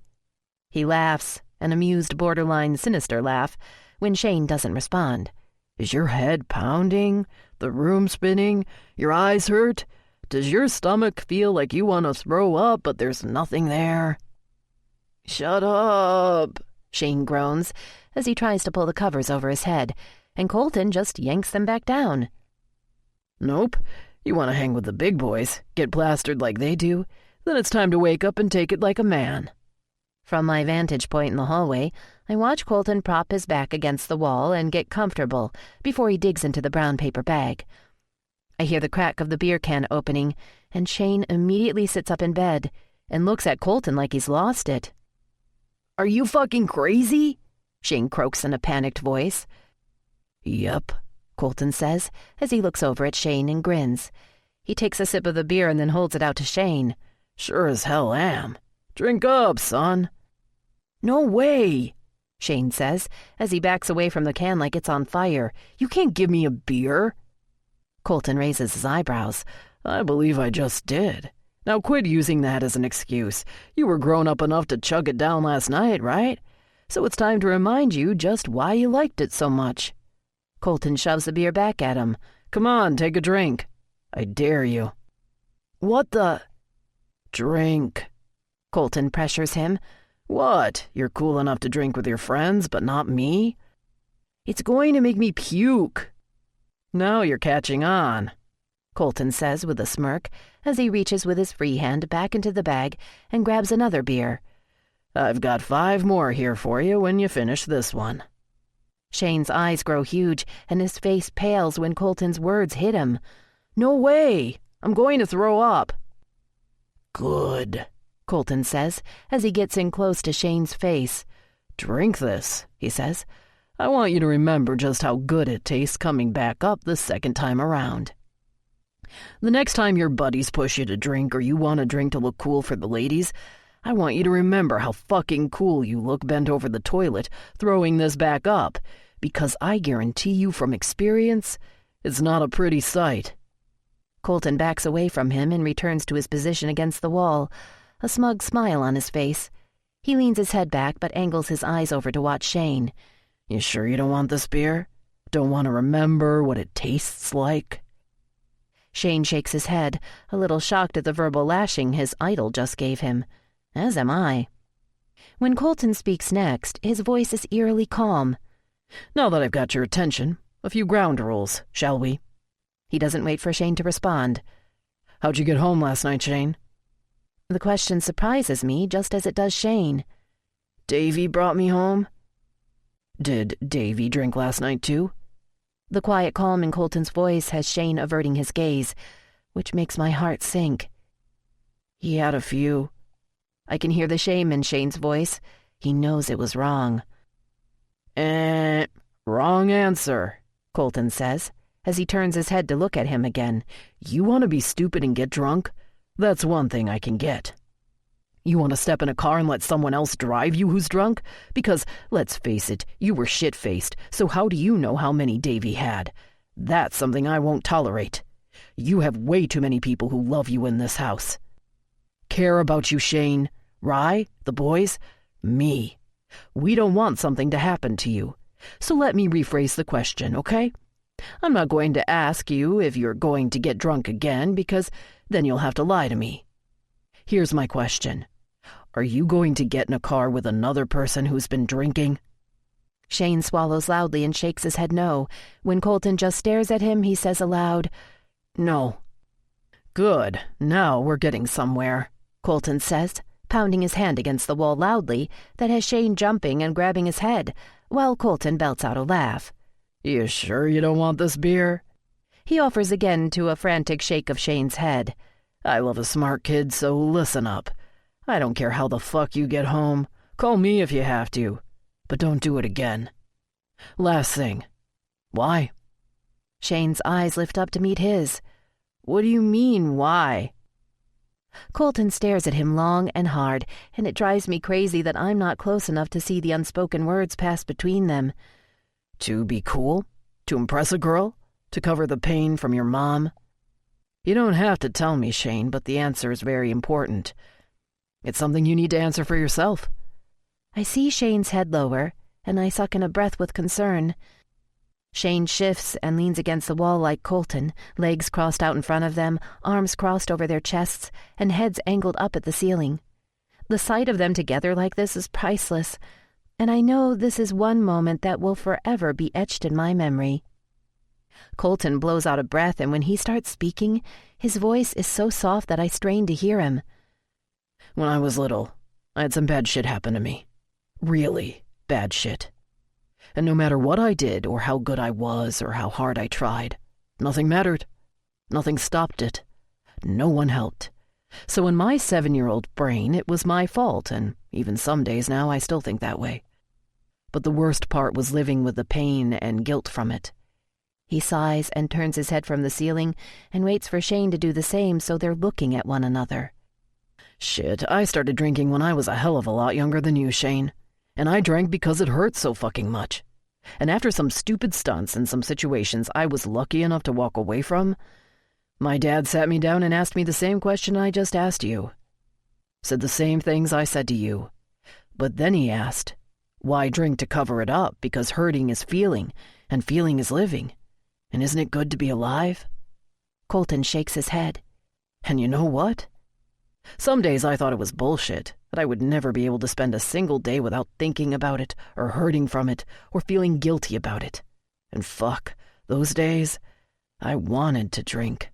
He laughs, an amused, borderline sinister laugh, when Shane doesn't respond. "Is your head pounding? The room spinning? Your eyes hurt? Does your stomach feel like you want to throw up, but there's nothing there?" "Shut up," Shane groans as he tries to pull the covers over his head, and Colton just yanks them back down. "Nope. You want to hang with the big boys, get plastered like they do, then it's time to wake up and take it like a man." From my vantage point in the hallway, I watch Colton prop his back against the wall and get comfortable before he digs into the brown paper bag. I hear the crack of the beer can opening, and Shane immediately sits up in bed and looks at Colton like he's lost it. "Are you fucking crazy?" Shane croaks in a panicked voice. "Yep," Colton says as he looks over at Shane and grins. He takes a sip of the beer and then holds it out to Shane. "Sure as hell am. Drink up, son." "No way," Shane says as he backs away from the can like it's on fire. "You can't give me a beer." Colton raises his eyebrows. "I believe I just did. Now quit using that as an excuse. You were grown up enough to chug it down last night, right? So it's time to remind you just why you liked it so much." Colton shoves the beer back at him. "Come on, take a drink. I dare you." "What the—" "Drink." Colton pressures him. "What? You're cool enough to drink with your friends, but not me?" "It's going to make me puke." "Now you're catching on," Colton says with a smirk as he reaches with his free hand back into the bag and grabs another beer. "I've got 5 more here for you when you finish this one." Shane's eyes grow huge and his face pales when Colton's words hit him. "No way! I'm going to throw up." "Good," Colton says as he gets in close to Shane's face. "Drink this," he says. "I want you to remember just how good it tastes coming back up the second time around. The next time your buddies push you to drink or you want a drink to look cool for the ladies, I want you to remember how fucking cool you look bent over the toilet throwing this back up, because I guarantee you from experience, it's not a pretty sight." Colton backs away from him and returns to his position against the wall, a smug smile on his face. He leans his head back but angles his eyes over to watch Shane. "You sure you don't want this beer? Don't want to remember what it tastes like?" Shane shakes his head, a little shocked at the verbal lashing his idol just gave him. As am I. When Colton speaks next, his voice is eerily calm. "Now that I've got your attention, a few ground rules, shall we?" He doesn't wait for Shane to respond. "How'd you get home last night, Shane?" The question surprises me just as it does Shane. "Davy brought me home." "Did Davy drink last night too?" The quiet calm in Colton's voice has Shane averting his gaze, which makes my heart sink. "He had a few." I can hear the shame in Shane's voice. He knows it was wrong. Wrong answer," Colton says, as he turns his head to look at him again. "You want to be stupid and get drunk? That's one thing I can get. You want to step in a car and let someone else drive you who's drunk? Because, let's face it, you were shit-faced, so how do you know how many Davy had? That's something I won't tolerate. You have way too many people who love you in this house. Care about you, Shane. Rye, the boys, me. We don't want something to happen to you. So let me rephrase the question, okay? I'm not going to ask you if you're going to get drunk again, because then you'll have to lie to me. Here's my question. Are you going to get in a car with another person who's been drinking? Shane swallows loudly and shakes his head no. When Colton just stares at him, he says aloud, No. Good. Now we're getting somewhere, Colton says, pounding his hand against the wall loudly, that has Shane jumping and grabbing his head, while Colton belts out a laugh. You sure you don't want this beer? He offers again to a frantic shake of Shane's head. I love a smart kid, so listen up. I don't care how the fuck you get home. Call me if you have to, but don't do it again. Last thing. Why? Shane's eyes lift up to meet his. What do you mean, why? Colton stares at him long and hard, and it drives me crazy that I'm not close enough to see the unspoken words pass between them. To be cool? To impress a girl? To cover the pain from your mom? You don't have to tell me, Shane, but the answer is very important. It's something you need to answer for yourself. I see Shane's head lower, and I suck in a breath with concern. Shane shifts and leans against the wall like Colton, legs crossed out in front of them, arms crossed over their chests, and heads angled up at the ceiling. The sight of them together like this is priceless, and I know this is one moment that will forever be etched in my memory. Colton blows out a breath, and when he starts speaking, his voice is so soft that I strain to hear him. When I was little, I had some bad shit happen to me. Really bad shit. And no matter what I did, or how good I was, or how hard I tried, nothing mattered. Nothing stopped it. No one helped. So in my 7-year-old brain, it was my fault, and even some days now I still think that way. But the worst part was living with the pain and guilt from it. He sighs and turns his head from the ceiling and waits for Shane to do the same, so they're looking at one another. Shit, I started drinking when I was a hell of a lot younger than you, Shane. And I drank because it hurt so fucking much. And after some stupid stunts and some situations I was lucky enough to walk away from, my dad sat me down and asked me the same question I just asked you. Said the same things I said to you. But then he asked, why drink to cover it up? Because hurting is feeling, and feeling is living. And isn't it good to be alive? Colton shakes his head. And you know what? Some days I thought it was bullshit, that I would never be able to spend a single day without thinking about it, or hurting from it, or feeling guilty about it. And fuck, those days, I wanted to drink.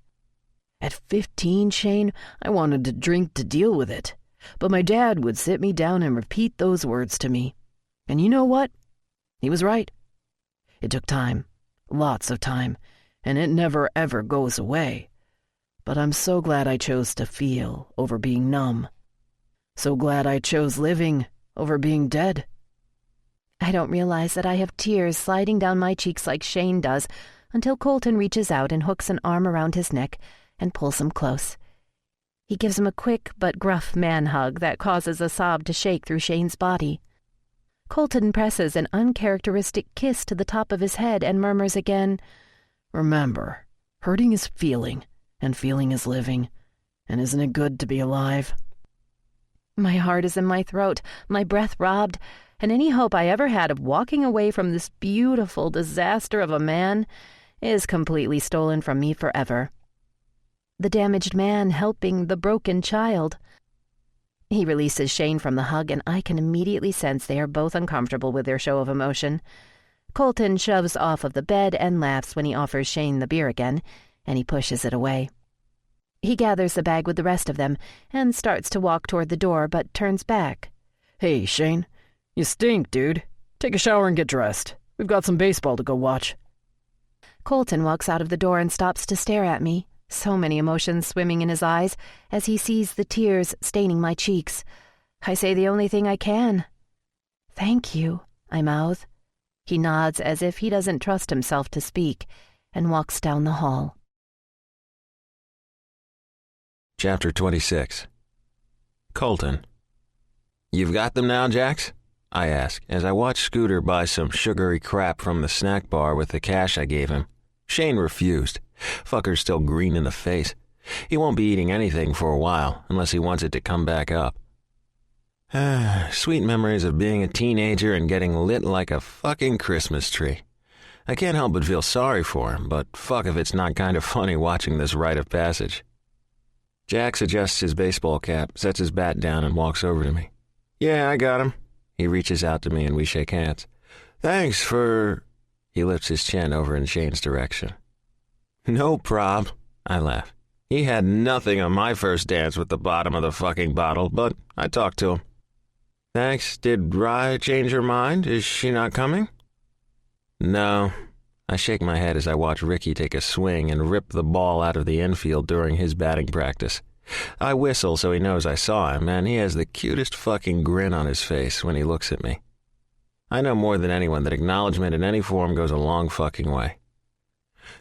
At 15, Shane, I wanted to drink to deal with it. But my dad would sit me down and repeat those words to me. And you know what? He was right. It took time, lots of time, and it never ever goes away. But I'm so glad I chose to feel over being numb. So glad I chose living over being dead. I don't realize that I have tears sliding down my cheeks like Shane does until Colton reaches out and hooks an arm around his neck and pulls him close. He gives him a quick but gruff man hug that causes a sob to shake through Shane's body. Colton presses an uncharacteristic kiss to the top of his head and murmurs again, Remember, hurting is feeling, and feeling is living. And isn't it good to be alive? My heart is in my throat, my breath robbed, and any hope I ever had of walking away from this beautiful disaster of a man is completely stolen from me forever. The damaged man helping the broken child. He releases Shane from the hug, and I can immediately sense they are both uncomfortable with their show of emotion. Colton shoves off of the bed and laughs when he offers Shane the beer again, and he pushes it away. He gathers the bag with the rest of them and starts to walk toward the door, but turns back. Hey, Shane, you stink, dude. Take a shower and get dressed. We've got some baseball to go watch. Colton walks out of the door and stops to stare at me, so many emotions swimming in his eyes as he sees the tears staining my cheeks. I say the only thing I can. Thank you, I mouth. He nods as if he doesn't trust himself to speak and walks down the hall. Chapter 26. Colton. You've got them now, Jax? I ask, as I watch Scooter buy some sugary crap from the snack bar with the cash I gave him. Shane refused. Fucker's still green in the face. He won't be eating anything for a while, unless he wants it to come back up. Sweet memories of being a teenager and getting lit like a fucking Christmas tree. I can't help but feel sorry for him, but fuck if it's not kind of funny watching this rite of passage. Jax adjusts his baseball cap, sets his bat down, and walks over to me. Yeah, I got him. He reaches out to me and we shake hands. Thanks for... He lifts his chin over in Shane's direction. No prob, I laugh. He had nothing on my first dance with the bottom of the fucking bottle, but I talked to him. Thanks. Did Rye change her mind? Is she not coming? No. I shake my head as I watch Ricky take a swing and rip the ball out of the infield during his batting practice. I whistle so he knows I saw him, and he has the cutest fucking grin on his face when he looks at me. I know more than anyone that acknowledgement in any form goes a long fucking way.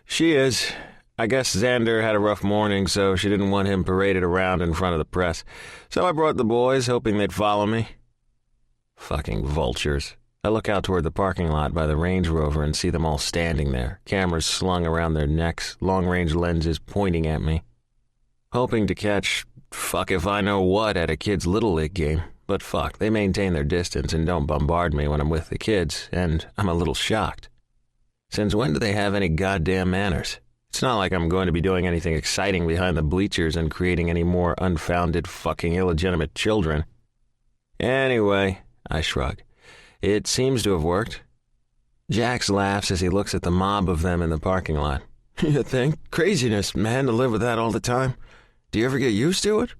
She is. I guess Xander had a rough morning, so she didn't want him paraded around in front of the press. So I brought the boys, hoping they'd follow me. Fucking vultures. I look out toward the parking lot by the Range Rover and see them all standing there, cameras slung around their necks, long-range lenses pointing at me. Hoping to catch fuck if I know what at a kid's Little League game. But fuck, they maintain their distance and don't bombard me when I'm with the kids, and I'm a little shocked. Since when do they have any goddamn manners? It's not like I'm going to be doing anything exciting behind the bleachers and creating any more unfounded fucking illegitimate children. Anyway, I shrug. It seems to have worked. Jax laughs as he looks at the mob of them in the parking lot. You think? Craziness, man, to live with that all the time. Do you ever get used to it?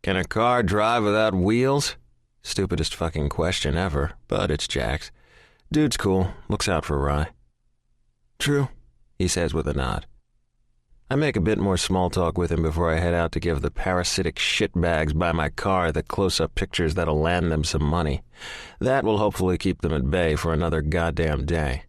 Can a car drive without wheels? Stupidest fucking question ever, but it's Jax. Dude's cool, looks out for Rye. True, he says with a nod. I make a bit more small talk with him before I head out to give the parasitic shitbags by my car the close-up pictures that'll land them some money. That will hopefully keep them at bay for another goddamn day.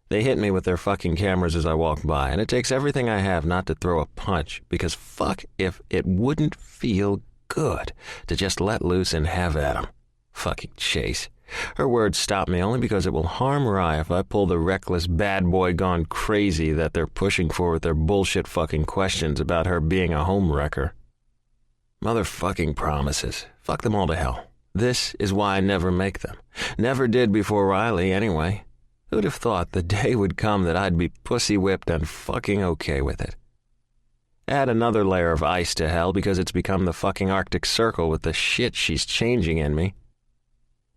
They hit me with their fucking cameras as I walk by, and it takes everything I have not to throw a punch, because fuck if it wouldn't feel good to just let loose and have at 'em. Fucking Chase. Her words stop me only because it will harm Rye if I pull the reckless bad boy gone crazy that they're pushing for with their bullshit fucking questions about her being a home wrecker. Motherfucking promises. Fuck them all to hell. This is why I never make them. Never did before Riley, anyway. Who'd have thought the day would come that I'd be pussy-whipped and fucking okay with it? Add another layer of ice to hell because it's become the fucking Arctic Circle with the shit she's changing in me.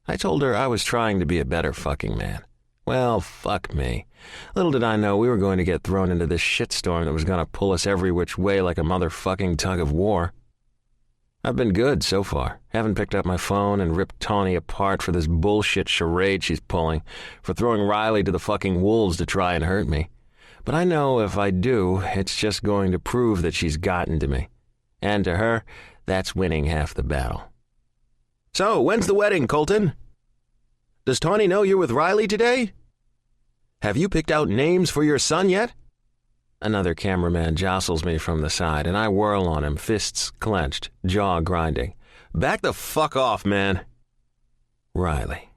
I told her I was trying to be a better fucking man. Well, fuck me. Little did I know we were going to get thrown into this shitstorm that was going to pull us every which way like a motherfucking tug of war. I've been good so far. Haven't picked up my phone and ripped Tawny apart for this bullshit charade she's pulling, for throwing Riley to the fucking wolves to try and hurt me. But I know if I do, it's just going to prove that she's gotten to me. And to her, that's winning half the battle. So, when's the wedding, Colton? Does Tawny know you're with Riley today? Have you picked out names for your son yet? Another cameraman jostles me from the side, and I whirl on him, fists clenched, jaw grinding. Back the fuck off, man. Riley.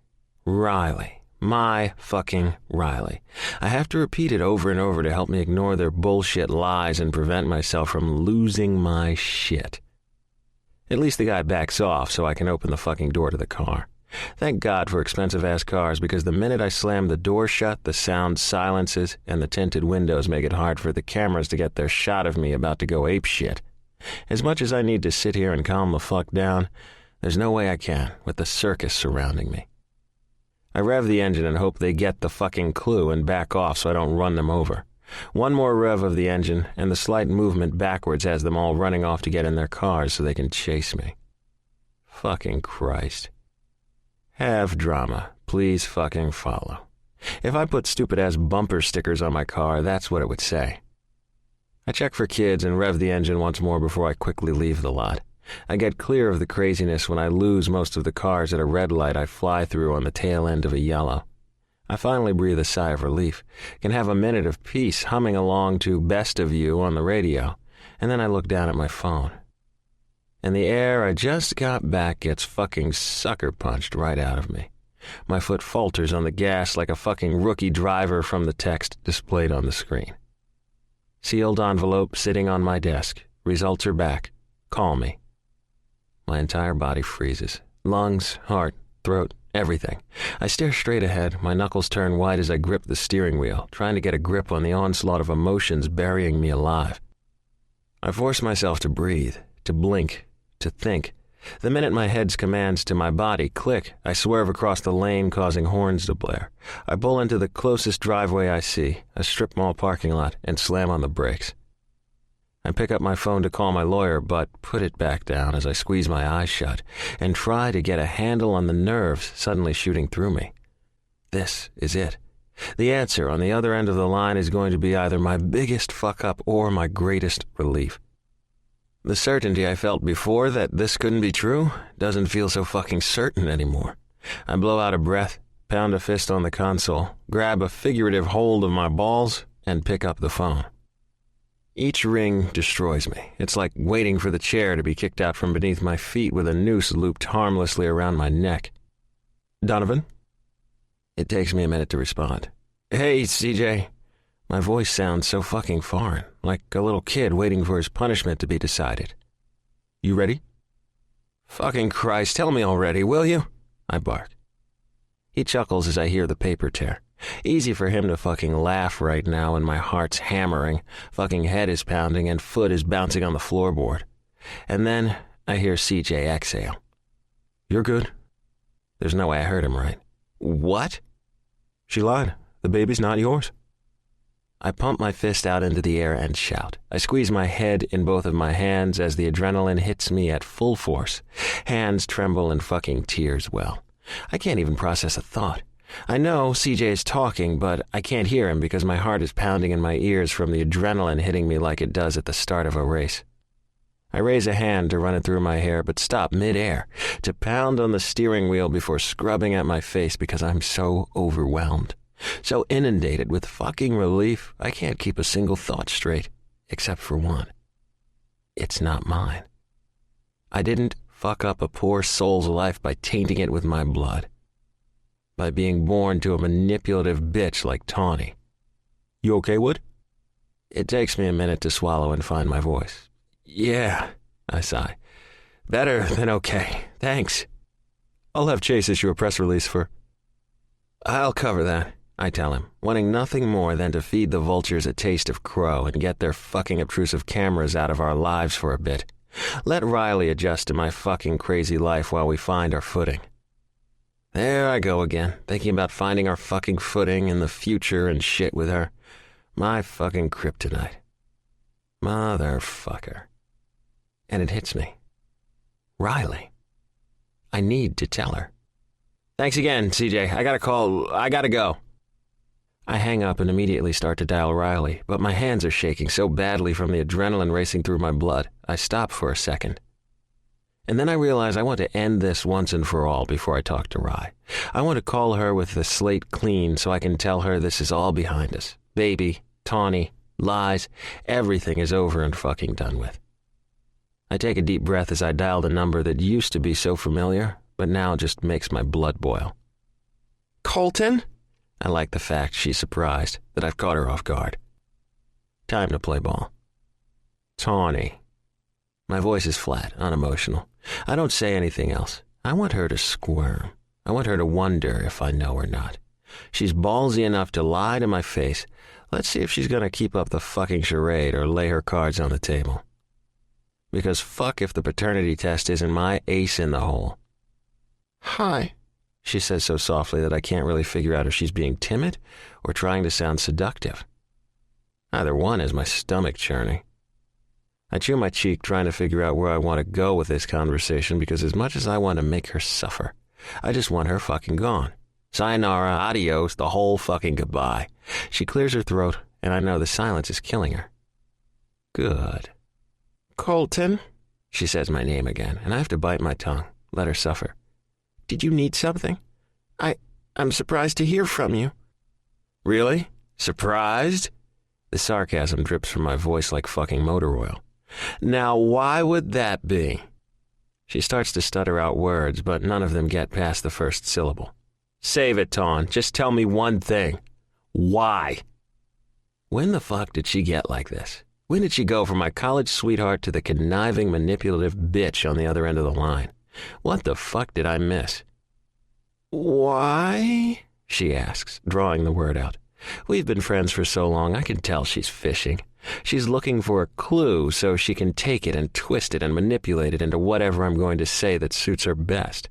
My fucking Riley. I have to repeat it over and over to help me ignore their bullshit lies and prevent myself from losing my shit. At least the guy backs off so I can open the fucking door to the car. Thank God for expensive-ass cars, because the minute I slam the door shut, the sound silences, and the tinted windows make it hard for the cameras to get their shot of me about to go apeshit. As much as I need to sit here and calm the fuck down, there's no way I can, with the circus surrounding me. I rev the engine and hope they get the fucking clue and back off so I don't run them over. One more rev of the engine, and the slight movement backwards has them all running off to get in their cars so they can chase me. Fucking Christ. Have drama. Please fucking follow. If I put stupid-ass bumper stickers on my car, that's what it would say. I check for kids and rev the engine once more before I quickly leave the lot. I get clear of the craziness when I lose most of the cars at a red light I fly through on the tail end of a yellow. I finally breathe a sigh of relief, can have a minute of peace humming along to Best of You on the radio, and then I look down at my phone. And the air I just got back gets fucking sucker punched right out of me. My foot falters on the gas like a fucking rookie driver from the text displayed on the screen. Sealed envelope sitting on my desk. Results are back. Call me. My entire body freezes. Lungs, heart, throat, Everything. I stare straight ahead, my knuckles turn white as I grip the steering wheel, trying to get a grip on the onslaught of emotions burying me alive. I force myself to breathe, to blink, to think. The minute my head's commands to my body click, I swerve across the lane, causing horns to blare. I pull into the closest driveway I see, a strip mall parking lot, and slam on the brakes. I pick up my phone to call my lawyer, but put it back down as I squeeze my eyes shut and try to get a handle on the nerves suddenly shooting through me. This is it. The answer on the other end of the line is going to be either my biggest fuck-up or my greatest relief. The certainty I felt before that this couldn't be true doesn't feel so fucking certain anymore. I blow out a breath, pound a fist on the console, grab a figurative hold of my balls, and pick up the phone. Each ring destroys me. It's like waiting for the chair to be kicked out from beneath my feet with a noose looped harmlessly around my neck. Donovan? It takes me a minute to respond. Hey, CJ. My voice sounds so fucking foreign, like a little kid waiting for his punishment to be decided. You ready? Fucking Christ, tell me already, will you? I bark. He chuckles as I hear the paper tear. Easy for him to fucking laugh right now when my heart's hammering, fucking head is pounding, and foot is bouncing on the floorboard. And then I hear CJ exhale. You're good. There's no way I heard him right. What? She lied. The baby's not yours. I pump my fist out into the air and shout. I squeeze my head in both of my hands as the adrenaline hits me at full force. Hands tremble and fucking tears well. I can't even process a thought. I know CJ is talking, but I can't hear him because my heart is pounding in my ears from the adrenaline hitting me like it does at the start of a race. I raise a hand to run it through my hair, but stop mid-air to pound on the steering wheel before scrubbing at my face because I'm so overwhelmed. So inundated with fucking relief, I can't keep a single thought straight, except for one. It's not mine. I didn't fuck up a poor soul's life by tainting it with my blood. By being born to a manipulative bitch like Tawny. You okay, Wood? It takes me a minute to swallow and find my voice. Yeah, I sigh. Better than okay, thanks. I'll have Chase issue a press release for... I'll cover that, I tell him, wanting nothing more than to feed the vultures a taste of crow and get their fucking obtrusive cameras out of our lives for a bit. Let Riley adjust to my fucking crazy life while we find our footing. There I go again, thinking about finding our fucking footing in the future and shit with her. My fucking kryptonite. Motherfucker. And it hits me. Riley. I need to tell her. Thanks again, CJ. I gotta go. I hang up and immediately start to dial Riley, but my hands are shaking so badly from the adrenaline racing through my blood, I stop for a second. And then I realize I want to end this once and for all before I talk to Rye. I want to call her with the slate clean so I can tell her this is all behind us. Baby, Tawny, lies, everything is over and fucking done with. I take a deep breath as I dial the number that used to be so familiar, but now just makes my blood boil. Colton? I like the fact she's surprised that I've caught her off guard. Time to play ball. Tawny. My voice is flat, unemotional. I don't say anything else. I want her to squirm. I want her to wonder if I know or not. She's ballsy enough to lie to my face. Let's see if she's gonna keep up the fucking charade or lay her cards on the table. Because fuck if the paternity test isn't my ace in the hole. Hi, she says so softly that I can't really figure out if she's being timid or trying to sound seductive. Either one has my stomach churning. I chew my cheek trying to figure out where I want to go with this conversation because as much as I want to make her suffer, I just want her fucking gone. Sayonara, adios, the whole fucking goodbye. She clears her throat, and I know the silence is killing her. Good. Colton, she says my name again, and I have to bite my tongue, let her suffer. Did you need something? I'm surprised to hear from you. Really? Surprised? The sarcasm drips from my voice like fucking motor oil. Now, why would that be? She starts to stutter out words, but none of them get past the first syllable. Save it, Tawn. Just tell me one thing. Why? When the fuck did she get like this? When did she go from my college sweetheart to the conniving, manipulative bitch on the other end of the line? What the fuck did I miss? Why? She asks, drawing the word out. We've been friends for so long, I can tell she's fishing. She's looking for a clue so she can take it and twist it and manipulate it into whatever I'm going to say that suits her best.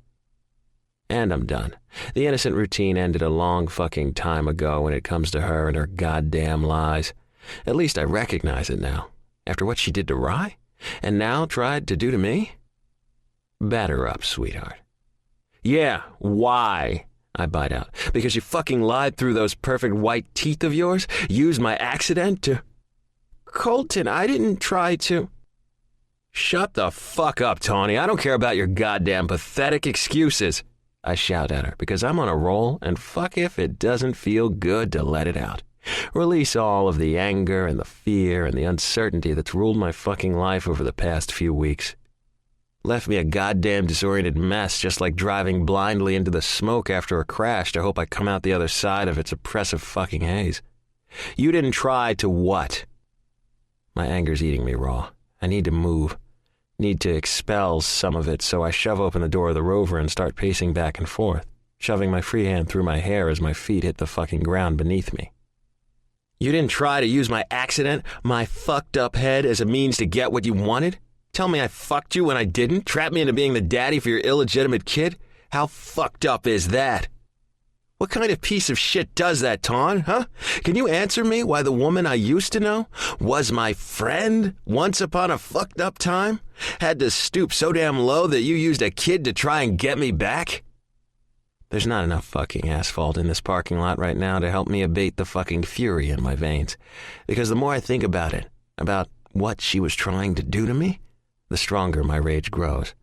And I'm done. The innocent routine ended a long fucking time ago when it comes to her and her goddamn lies. At least I recognize it now. After what she did to Rye? And now tried to do to me? Batter up, sweetheart. Yeah, why? I bite out. Because you fucking lied through those perfect white teeth of yours? Used my accident to... Colton, I didn't try to... Shut the fuck up, Tawny. I don't care about your goddamn pathetic excuses. I shout at her because I'm on a roll, and fuck if it doesn't feel good to let it out. Release all of the anger and the fear and the uncertainty that's ruled my fucking life over the past few weeks. Left me a goddamn disoriented mess, just like driving blindly into the smoke after a crash to hope I come out the other side of its oppressive fucking haze. You didn't try to what? My anger's eating me raw. I need to move. Need to expel some of it, so I shove open the door of the Rover and start pacing back and forth, shoving my free hand through my hair as my feet hit the fucking ground beneath me. You didn't try to use my accident, my fucked up head, as a means to get what you wanted? Tell me I fucked you when I didn't? Trap me into being the daddy for your illegitimate kid? How fucked up is that? What kind of piece of shit does that, Tawn, huh? Can you answer me why the woman I used to know was my friend once upon a fucked up time? Had to stoop so damn low that you used a kid to try and get me back? There's not enough fucking asphalt in this parking lot right now to help me abate the fucking fury in my veins. Because the more I think about it, about what she was trying to do to me, the stronger my rage grows.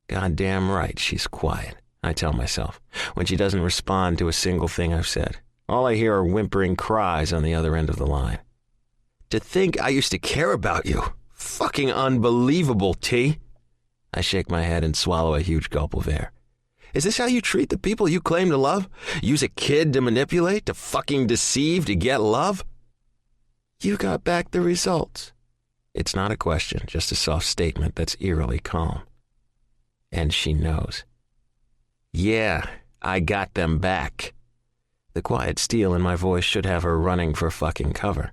Goddamn right, she's quiet, I tell myself, when she doesn't respond to a single thing I've said. All I hear are whimpering cries on the other end of the line. To think I used to care about you. Fucking unbelievable, T. I shake my head and swallow a huge gulp of air. Is this how you treat the people you claim to love? Use a kid to manipulate, to fucking deceive, to get love? You got back the results. It's not a question, just a soft statement that's eerily calm. And she knows. Yeah, I got them back. The quiet steel in my voice should have her running for fucking cover.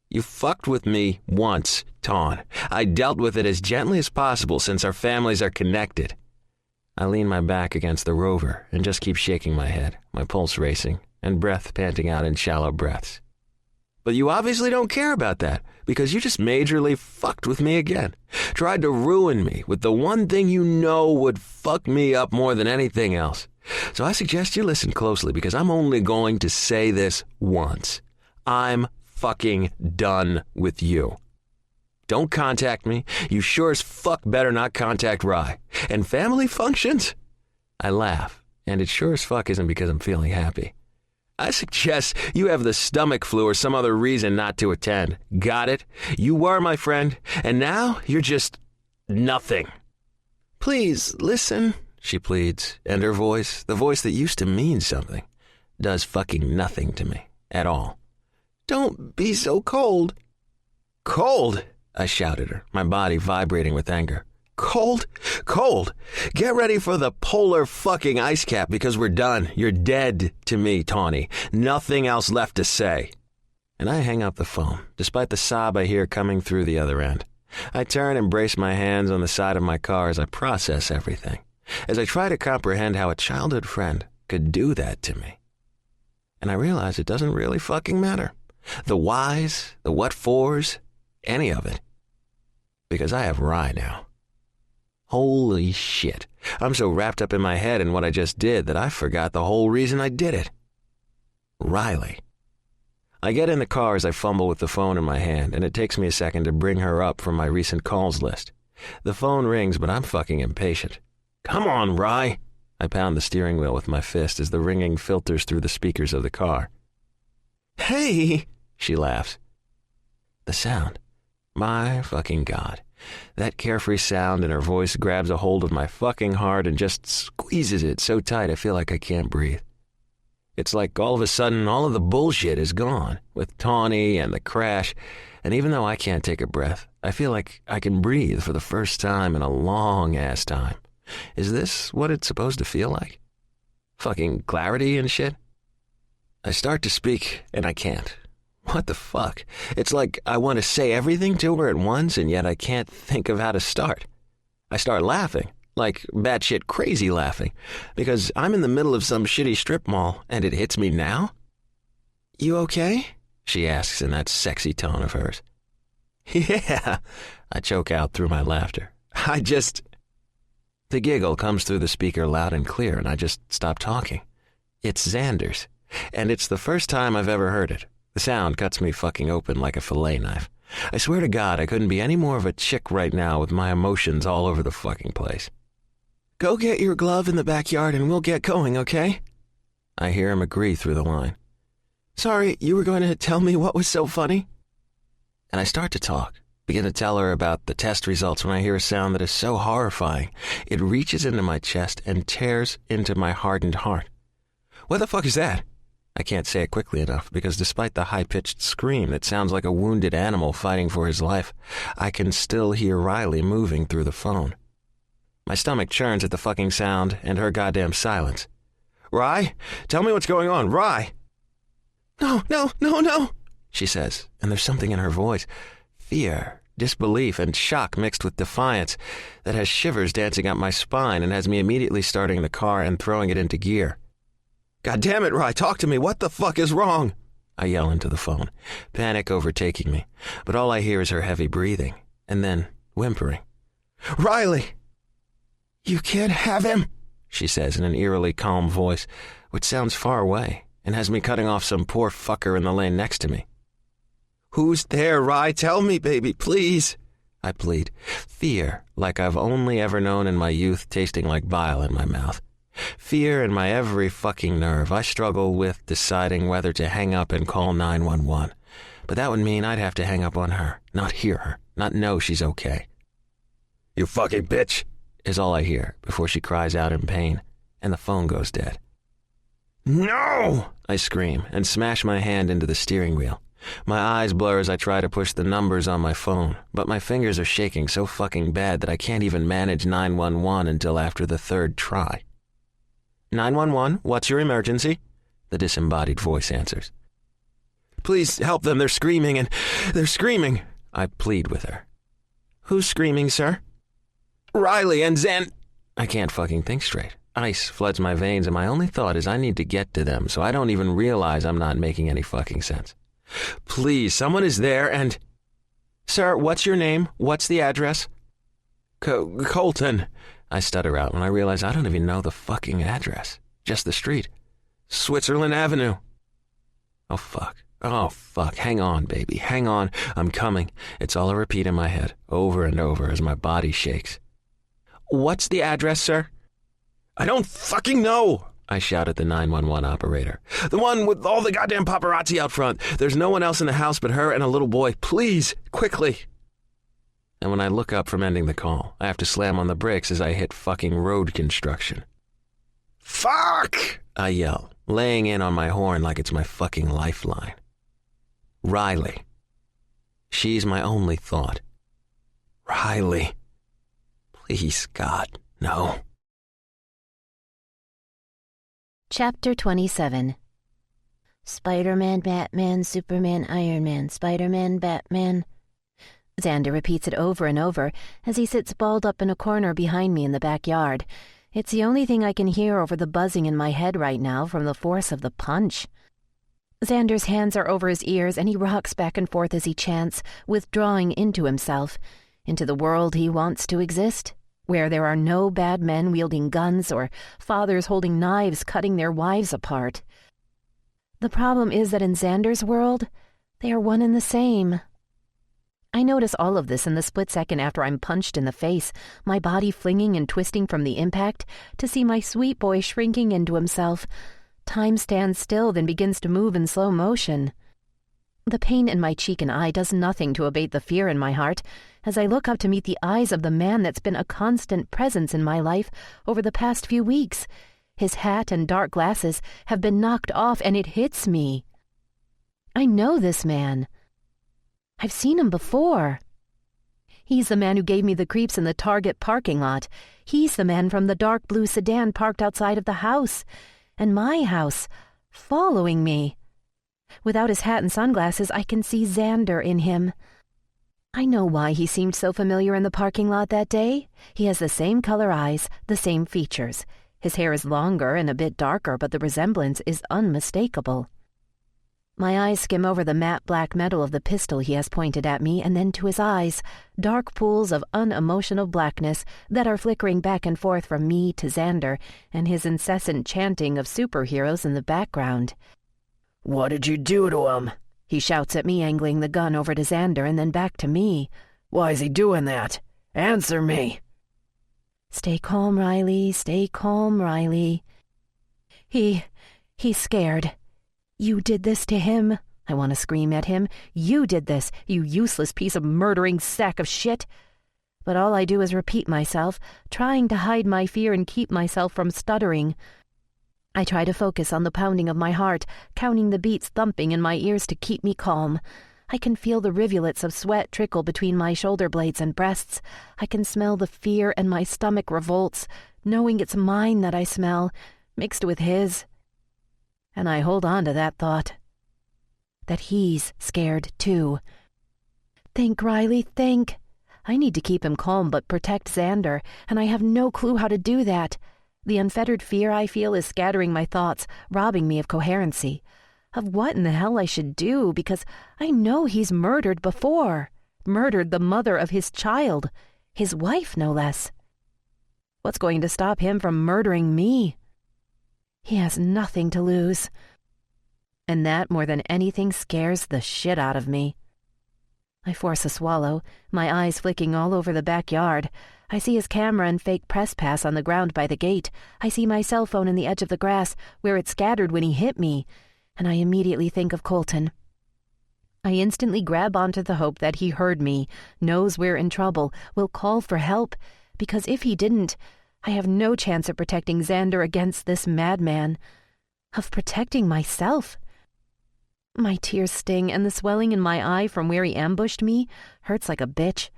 You fucked with me once, Tawn. I dealt with it as gently as possible since our families are connected. I lean my back against the Rover and just keep shaking my head, my pulse racing, and breath panting out in shallow breaths. But you obviously don't care about that, because you just majorly fucked with me again. Tried to ruin me with the one thing you know would fuck me up more than anything else. So I suggest you listen closely, because I'm only going to say this once. I'm fucking done with you. Don't contact me. You sure as fuck better not contact Rye. And family functions? I laugh, and it sure as fuck isn't because I'm feeling happy. I suggest you have the stomach flu or some other reason not to attend. Got it? You were my friend, and now you're just nothing. Please, listen, she pleads, and her voice, the voice that used to mean something, does fucking nothing to me at all. Don't be so cold. Cold? I shout at her, my body vibrating with anger. Cold? Cold. Get ready for the polar fucking ice cap because we're done. You're dead to me, Tawny. Nothing else left to say. And I hang up the phone, despite the sob I hear coming through the other end. I turn and brace my hands on the side of my car as I process everything, as I try to comprehend how a childhood friend could do that to me. And I realize it doesn't really fucking matter. The whys, the what-fors, any of it. Because I have Rye now. Holy shit. I'm so wrapped up in my head in what I just did that I forgot the whole reason I did it. Riley. I get in the car as I fumble with the phone in my hand, and it takes me a second to bring her up from my recent calls list. The phone rings, but I'm fucking impatient. Come on, Rye. I pound the steering wheel with my fist as the ringing filters through the speakers of the car. Hey, she laughs. The sound. My fucking God. That carefree sound in her voice grabs a hold of my fucking heart and just squeezes it so tight I feel like I can't breathe. It's like all of a sudden all of the bullshit is gone, with Tawny and the crash, and even though I can't take a breath, I feel like I can breathe for the first time in a long-ass time. Is this what it's supposed to feel like? Fucking clarity and shit. I start to speak, and I can't. What the fuck? It's like I want to say everything to her at once, and yet I can't think of how to start. I start laughing, like batshit crazy laughing, because I'm in the middle of some shitty strip mall, and it hits me now. "You okay?" she asks in that sexy tone of hers. "Yeah," I choke out through my laughter. The giggle comes through the speaker loud and clear, and I just stop talking. It's Xander's, and it's the first time I've ever heard it. The sound cuts me fucking open like a fillet knife. I swear to God, I couldn't be any more of a chick right now with my emotions all over the fucking place. "Go get your glove in the backyard and we'll get going, okay?" I hear him agree through the line. "Sorry, you were going to tell me what was so funny?" And I start to talk, begin to tell her about the test results when I hear a sound that is so horrifying, it reaches into my chest and tears into my hardened heart. "What the fuck is that?" I can't say it quickly enough because despite the high-pitched scream that sounds like a wounded animal fighting for his life, I can still hear Riley moving through the phone. My stomach churns at the fucking sound and her goddamn silence. "Rye, tell me what's going on, Rye!" No, she says, and there's something in her voice. Fear, disbelief, and shock mixed with defiance that has shivers dancing up my spine and has me immediately starting the car and throwing it into gear. "God damn it, Rye, talk to me. What the fuck is wrong?" I yell into the phone, panic overtaking me, but all I hear is her heavy breathing, and then whimpering. "Riley!" "You can't have him," she says in an eerily calm voice, which sounds far away, and has me cutting off some poor fucker in the lane next to me. "Who's there, Rye? Tell me, baby, please," I plead, fear like I've only ever known in my youth tasting like bile in my mouth. Fear in my every fucking nerve. I struggle with deciding whether to hang up and call 911. But that would mean I'd have to hang up on her, not hear her, not know she's okay. "You fucking bitch," is all I hear before she cries out in pain, and the phone goes dead. "No!" I scream and smash my hand into the steering wheel. My eyes blur as I try to push the numbers on my phone, but my fingers are shaking so fucking bad that I can't even manage 911 until after the third try. 911, what's your emergency?" the disembodied voice answers. "Please help them, they're screaming, I plead with her. "Who's screaming, sir?" "Riley and Zen." I can't fucking think straight. Ice floods my veins, and my only thought is I need to get to them so I don't even realize I'm not making any fucking sense. "Please, someone is there and—" "Sir, what's your name? What's the address?" Colton," I stutter out when I realize I don't even know the fucking address. Just the street. Switzerland Avenue. Oh, fuck. Hang on, baby. Hang on. I'm coming. It's all a repeat in my head, over and over as my body shakes. "What's the address, sir?" "I don't fucking know," I shout at the 911 operator. "The one with all the goddamn paparazzi out front. There's no one else in the house but her and a little boy. Please, quickly." And when I look up from ending the call, I have to slam on the brakes as I hit fucking road construction. "Fuck!" I yell, laying in on my horn like it's my fucking lifeline. Riley. She's my only thought. Riley. Please, God, no. Chapter 27. Spider-Man, Batman, Superman, Iron Man, Spider-Man, Batman. Xander repeats it over and over as he sits balled up in a corner behind me in the backyard. It's the only thing I can hear over the buzzing in my head right now from the force of the punch. Xander's hands are over his ears and he rocks back and forth as he chants, withdrawing into himself, into the world he wants to exist, where there are no bad men wielding guns or fathers holding knives cutting their wives apart. The problem is that in Xander's world, they are one and the same. I notice all of this in the split second after I'm punched in the face, my body flinging and twisting from the impact to see my sweet boy shrinking into himself. Time stands still, then begins to move in slow motion. The pain in my cheek and eye does nothing to abate the fear in my heart as I look up to meet the eyes of the man that's been a constant presence in my life over the past few weeks. His hat and dark glasses have been knocked off and it hits me. I know this man. I've seen him before. He's the man who gave me the creeps in the Target parking lot. He's the man from the dark blue sedan parked outside of the house. and my house, following me. Without his hat and sunglasses, I can see Xander in him. I know why he seemed so familiar in the parking lot that day. He has the same color eyes, the same features. His hair is longer and a bit darker, but the resemblance is unmistakable. My eyes skim over the matte black metal of the pistol he has pointed at me, and then to his eyes, dark pools of unemotional blackness that are flickering back and forth from me to Xander, and his incessant chanting of superheroes in the background. "What did you do to him?" He shouts at me, angling the gun over to Xander and then back to me. "Why is he doing that? Answer me." Stay calm, Riley. Stay calm, Riley. He's scared. You did this to him. I want to scream at him. You did this, you useless piece of murdering sack of shit. But all I do is repeat myself, trying to hide my fear and keep myself from stuttering. I try to focus on the pounding of my heart, counting the beats thumping in my ears to keep me calm. I can feel the rivulets of sweat trickle between my shoulder blades and breasts. I can smell the fear, and my stomach revolts, knowing it's mine that I smell, mixed with his. And I hold on to that thought. That he's scared too. Think, Riley, think. I need to keep him calm but protect Xander, and I have no clue how to do that. The unfettered fear I feel is scattering my thoughts, robbing me of coherency, of what in the hell I should do, because I know he's murdered before, murdered the mother of his child, his wife no less. What's going to stop him from murdering me? He has nothing to lose. And that, more than anything, scares the shit out of me. I force a swallow, my eyes flicking all over the backyard. I see his camera and fake press pass on the ground by the gate. I see my cell phone in the edge of the grass, where it scattered when he hit me, and I immediately think of Colton. I instantly grab onto the hope that he heard me, knows we're in trouble, will call for help, because if he didn't, I have no chance of protecting Xander against this madman, of protecting myself. My tears sting, and the swelling in my eye from where he ambushed me hurts like a bitch.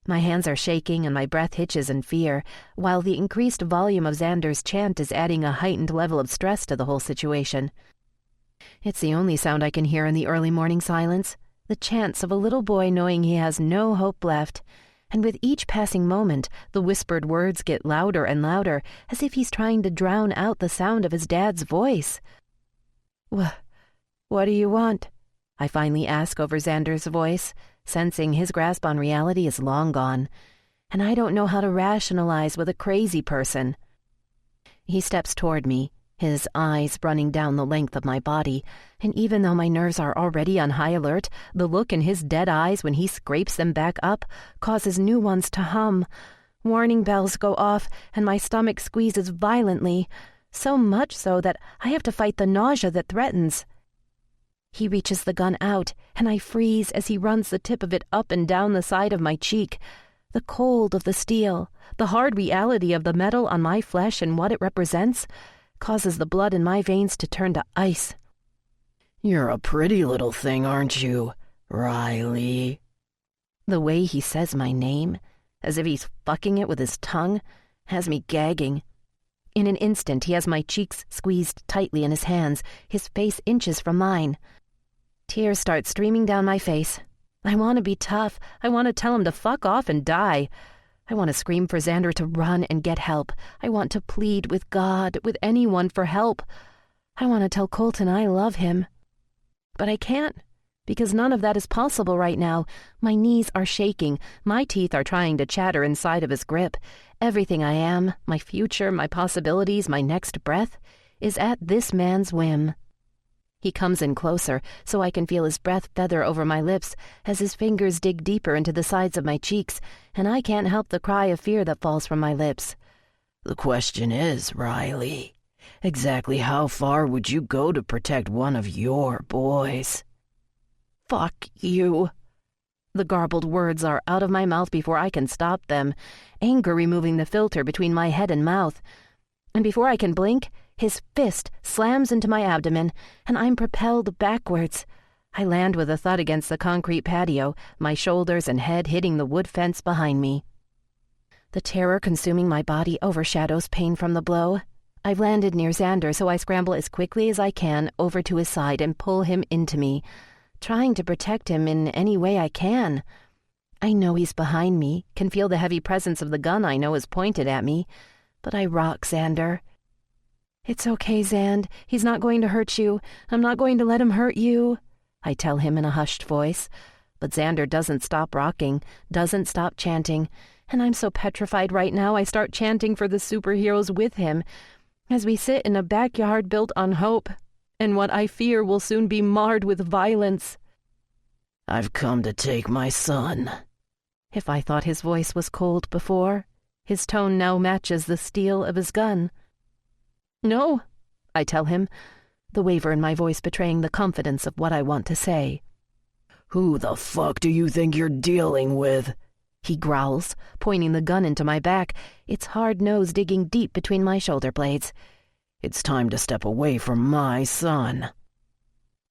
My hands are shaking and my breath hitches in fear, while the increased volume of Xander's chant is adding a heightened level of stress to the whole situation. It's the only sound I can hear in the early morning silence, the chants of a little boy knowing he has no hope left, and with each passing moment, the whispered words get louder and louder, as if he's trying to drown out the sound of his dad's voice. What do you want?" I finally ask over Xander's voice, sensing his grasp on reality is long gone, and I don't know how to rationalize with a crazy person. He steps toward me, his eyes running down the length of my body, and even though my nerves are already on high alert, the look in his dead eyes when he scrapes them back up causes new ones to hum. Warning bells go off, and my stomach squeezes violently, so much so that I have to fight the nausea that threatens. He reaches the gun out, and I freeze as he runs the tip of it up and down the side of my cheek. The cold of the steel, the hard reality of the metal on my flesh and what it represents, causes the blood in my veins to turn to ice. "You're a pretty little thing, aren't you, Riley?" The way he says my name, as if he's fucking it with his tongue, has me gagging. In an instant, he has my cheeks squeezed tightly in his hands, his face inches from mine. Tears start streaming down my face. I want to be tough. I want to tell him to fuck off and die. I want to scream for Xander to run and get help. I want to plead with God, with anyone for help. I want to tell Colton I love him. But I can't, because none of that is possible right now. My knees are shaking. My teeth are trying to chatter inside of his grip. Everything I am, my future, my possibilities, my next breath, is at this man's whim. He comes in closer, so I can feel his breath feather over my lips as his fingers dig deeper into the sides of my cheeks, and I can't help the cry of fear that falls from my lips. "The question is, Riley, exactly how far would you go to protect one of your boys?" "Fuck you." The garbled words are out of my mouth before I can stop them, anger removing the filter between my head and mouth. And before I can blink, his fist slams into my abdomen, and I'm propelled backwards. I land with a thud against the concrete patio, my shoulders and head hitting the wood fence behind me. The terror consuming my body overshadows pain from the blow. I've landed near Xander, so I scramble as quickly as I can over to his side and pull him into me, trying to protect him in any way I can. I know he's behind me, can feel the heavy presence of the gun I know is pointed at me, but I rock Xander. "It's okay, Xand. He's not going to hurt you. I'm not going to let him hurt you," I tell him in a hushed voice. But Xander doesn't stop rocking, doesn't stop chanting, and I'm so petrified right now I start chanting for the superheroes with him as we sit in a backyard built on hope, and what I fear will soon be marred with violence. "I've come to take my son." If I thought his voice was cold before, his tone now matches the steel of his gun. "No," I tell him, the waver in my voice betraying the confidence of what I want to say. "Who the fuck do you think you're dealing with?" he growls, pointing the gun into my back, its hard nose digging deep between my shoulder blades. "It's time to step away from my son."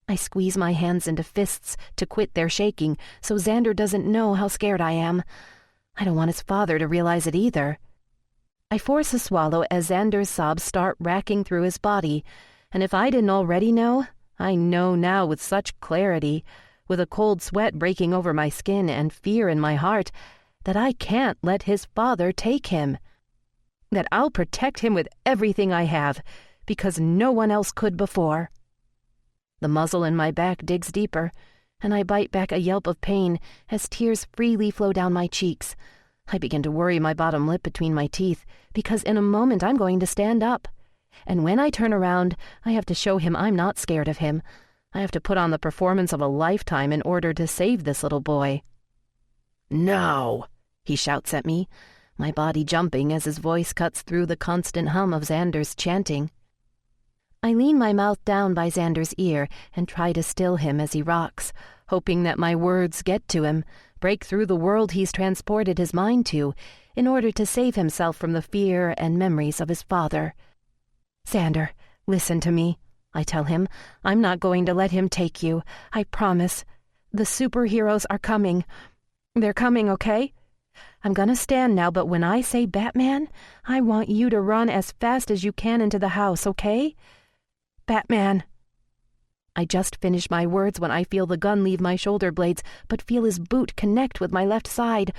I squeeze my hands into fists to quit their shaking so Xander doesn't know how scared I am. I don't want his father to realize it either. I force a swallow as Xander's sobs start racking through his body, and if I didn't already know, I know now with such clarity, with a cold sweat breaking over my skin and fear in my heart, that I can't let his father take him. That I'll protect him with everything I have, because no one else could before. The muzzle in my back digs deeper, and I bite back a yelp of pain as tears freely flow down my cheeks. I begin to worry my bottom lip between my teeth, because in a moment I'm going to stand up. And when I turn around, I have to show him I'm not scared of him. I have to put on the performance of a lifetime in order to save this little boy. "Now!" he shouts at me, my body jumping as his voice cuts through the constant hum of Xander's chanting. I lean my mouth down by Xander's ear and try to still him as he rocks, hoping that my words get to him, break through the world he's transported his mind to, in order to save himself from the fear and memories of his father. "Xander, listen to me," I tell him. "I'm not going to let him take you. I promise. The superheroes are coming. They're coming, okay? I'm gonna stand now, but when I say Batman, I want you to run as fast as you can into the house, okay? Batman." I just finish my words when I feel the gun leave my shoulder blades, but feel his boot connect with my left side.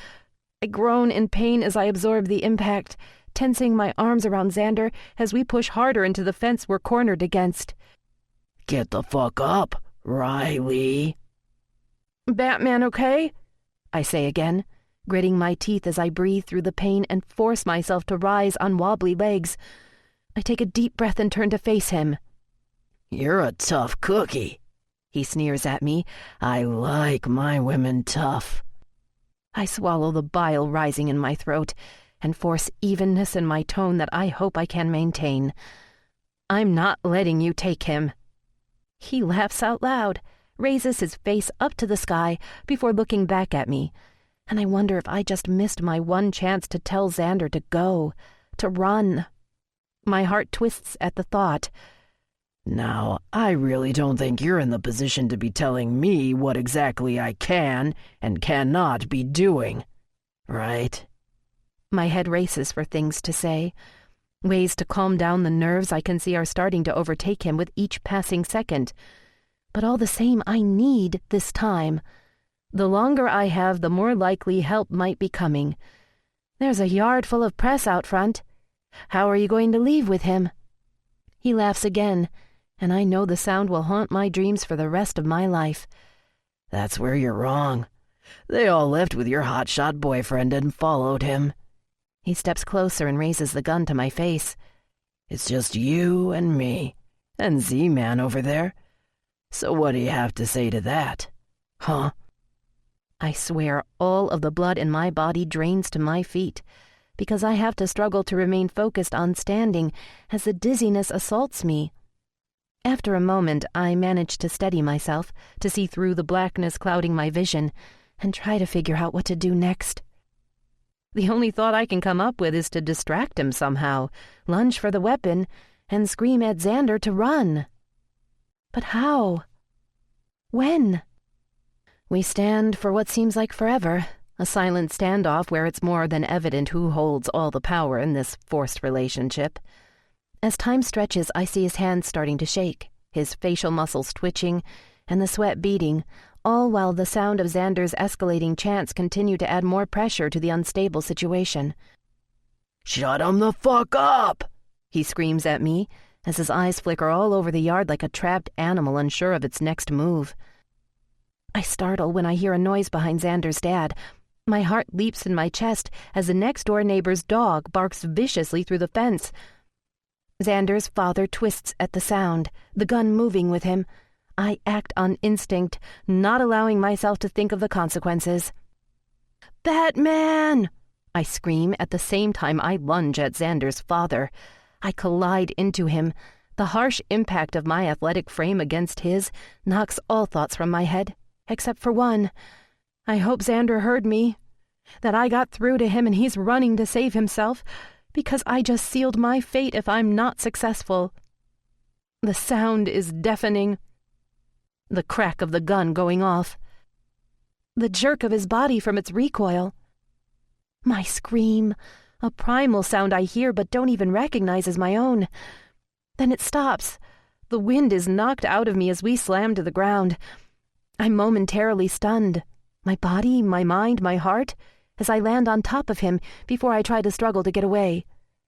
I groan in pain as I absorb the impact, tensing my arms around Xander as we push harder into the fence we're cornered against. "Get the fuck up, Riley." "Batman, okay?" I say again, gritting my teeth as I breathe through the pain and force myself to rise on wobbly legs. I take a deep breath and turn to face him. "You're a tough cookie," he sneers at me. "I like my women tough." I swallow the bile rising in my throat and force evenness in my tone that I hope I can maintain. "I'm not letting you take him." He laughs out loud, raises his face up to the sky before looking back at me, and I wonder if I just missed my one chance to tell Xander to go, to run. My heart twists at the thought. "Now, I really don't think you're in the position to be telling me what exactly I can and cannot be doing, right?" My head races for things to say, ways to calm down the nerves I can see are starting to overtake him with each passing second. But all the same, I need this time. The longer I have, the more likely help might be coming. There's a yard full of press out front. How are you going to leave with him? He laughs again, and I know the sound will haunt my dreams for the rest of my life. "That's where you're wrong. They all left with your hotshot boyfriend and followed him." He steps closer and raises the gun to my face. "It's just you and me, and Z-Man over there. So what do you have to say to that? Huh?" I swear all of the blood in my body drains to my feet, because I have to struggle to remain focused on standing as the dizziness assaults me. After a moment, I manage to steady myself, to see through the blackness clouding my vision, and try to figure out what to do next. The only thought I can come up with is to distract him somehow, lunge for the weapon, and scream at Xander to run. But how? When? We stand for what seems like forever, a silent standoff where it's more than evident who holds all the power in this forced relationship. As time stretches, I see his hands starting to shake, his facial muscles twitching, and the sweat beading, all while the sound of Xander's escalating chants continue to add more pressure to the unstable situation. "Shut him the fuck up!" he screams at me, as his eyes flicker all over the yard like a trapped animal unsure of its next move. I startle when I hear a noise behind Xander's dad. My heart leaps in my chest as the next-door neighbor's dog barks viciously through the fence. Xander's father twists at the sound, the gun moving with him. I act on instinct, not allowing myself to think of the consequences. "Batman!" I scream at the same time I lunge at Xander's father. I collide into him. The harsh impact of my athletic frame against his knocks all thoughts from my head, except for one. I hope Xander heard me, that I got through to him and he's running to save himself, because I just sealed my fate if I'm not successful. The sound is deafening. The crack of the gun going off. The jerk of his body from its recoil. My scream, a primal sound I hear but don't even recognize as my own. Then it stops. The wind is knocked out of me as we slam to the ground. I'm momentarily stunned. My body, my mind, my heart, as I land on top of him before I try to struggle to get away.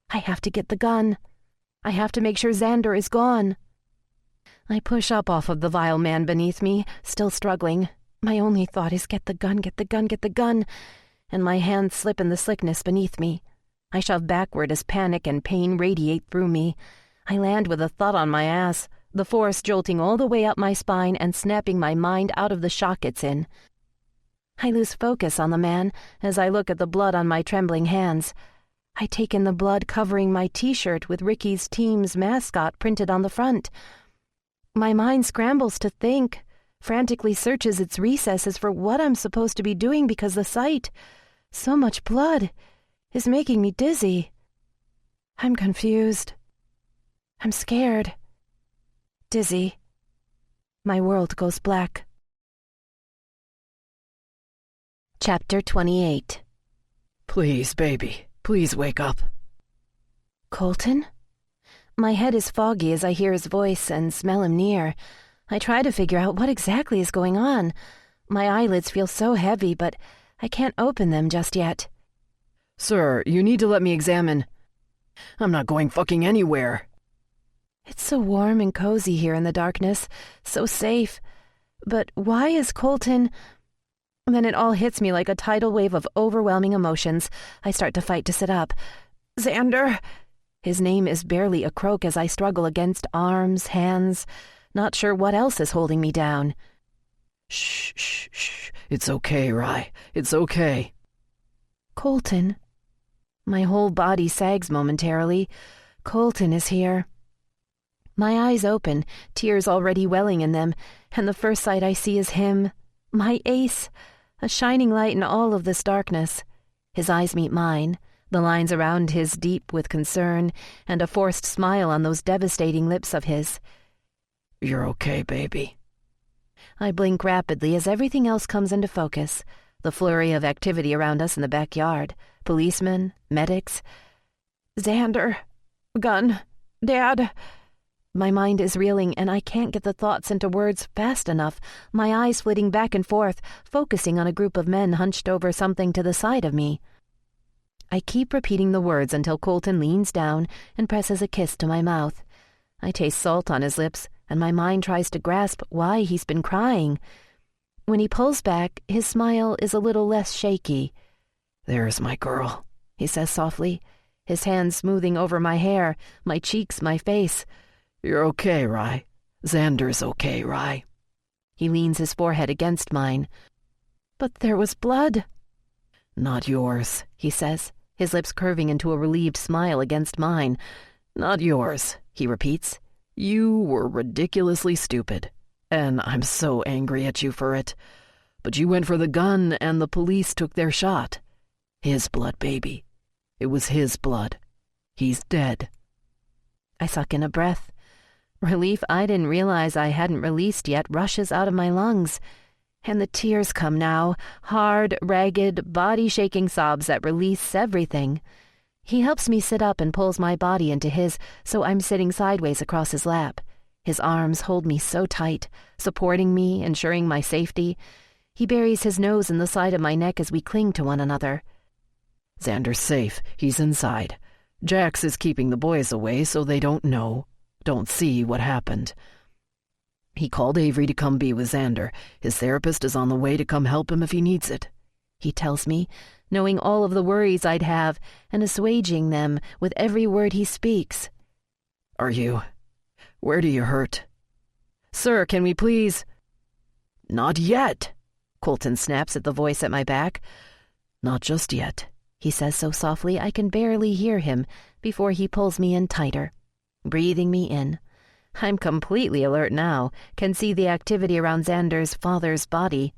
I have to get the gun. I have to make sure Xander is gone. I push up off of the vile man beneath me, still struggling. My only thought is get the gun, get the gun, get the gun, and my hands slip in the slickness beneath me. I shove backward as panic and pain radiate through me. I land with a thud on my ass, the force jolting all the way up my spine and snapping my mind out of the shock it's in. I lose focus on the man as I look at the blood on my trembling hands. I take in the blood covering my T-shirt with Ricky's team's mascot printed on the front. My mind scrambles to think, frantically searches its recesses for what I'm supposed to be doing because the sight, so much blood, is making me dizzy. I'm confused. I'm scared. Dizzy. My world goes black. Chapter 28. "Please, baby, please wake up." Colton? My head is foggy as I hear his voice and smell him near. I try to figure out what exactly is going on. My eyelids feel so heavy, but I can't open them just yet. "Sir, you need to let me examine. I'm not going fucking anywhere." It's so warm and cozy here in the darkness, so safe. But why is Colton... Then it all hits me like a tidal wave of overwhelming emotions. I start to fight to sit up. Xander! His name is barely a croak as I struggle against arms, hands, not sure what else is holding me down. Shh, shh, shh. It's okay, Rye. It's okay. Colton. My whole body sags momentarily. Colton is here. My eyes open, tears already welling in them, and the first sight I see is him, my ace, a shining light in all of this darkness. His eyes meet mine, the lines around his deep with concern, and a forced smile on those devastating lips of his. "You're okay, baby." I blink rapidly as everything else comes into focus. The flurry of activity around us in the backyard. Policemen, medics. Xander. Gun. Dad. My mind is reeling, and I can't get the thoughts into words fast enough, my eyes flitting back and forth, focusing on a group of men hunched over something to the side of me. I keep repeating the words until Colton leans down and presses a kiss to my mouth. I taste salt on his lips, and my mind tries to grasp why he's been crying. When he pulls back, his smile is a little less shaky. "There's my girl," he says softly, his hands smoothing over my hair, my cheeks, my face. "You're okay, Rye. Xander's okay, Rye." He leans his forehead against mine. "But there was blood." "Not yours," he says, his lips curving into a relieved smile against mine. "Not yours," he repeats. "You were ridiculously stupid, and I'm so angry at you for it. But you went for the gun, and the police took their shot. His blood, baby. It was his blood. He's dead." I suck in a breath. Relief I didn't realize I hadn't released yet rushes out of my lungs. And the tears come now, hard, ragged, body-shaking sobs that release everything. He helps me sit up and pulls my body into his, so I'm sitting sideways across his lap. His arms hold me so tight, supporting me, ensuring my safety. He buries his nose in the side of my neck as we cling to one another. Xander's safe. He's inside. Jax is keeping the boys away so they don't see what happened. He called Avery to come be with Xander. His therapist is on the way to come help him if he needs it. He tells me, knowing all of the worries I'd have and assuaging them with every word he speaks. Where do you hurt? Sir, can we please? Not yet, Colton snaps at the voice at my back. Not just yet, he says so softly I can barely hear him before he pulls me in tighter, breathing me in. I'm completely alert now, can see the activity around Xander's father's body.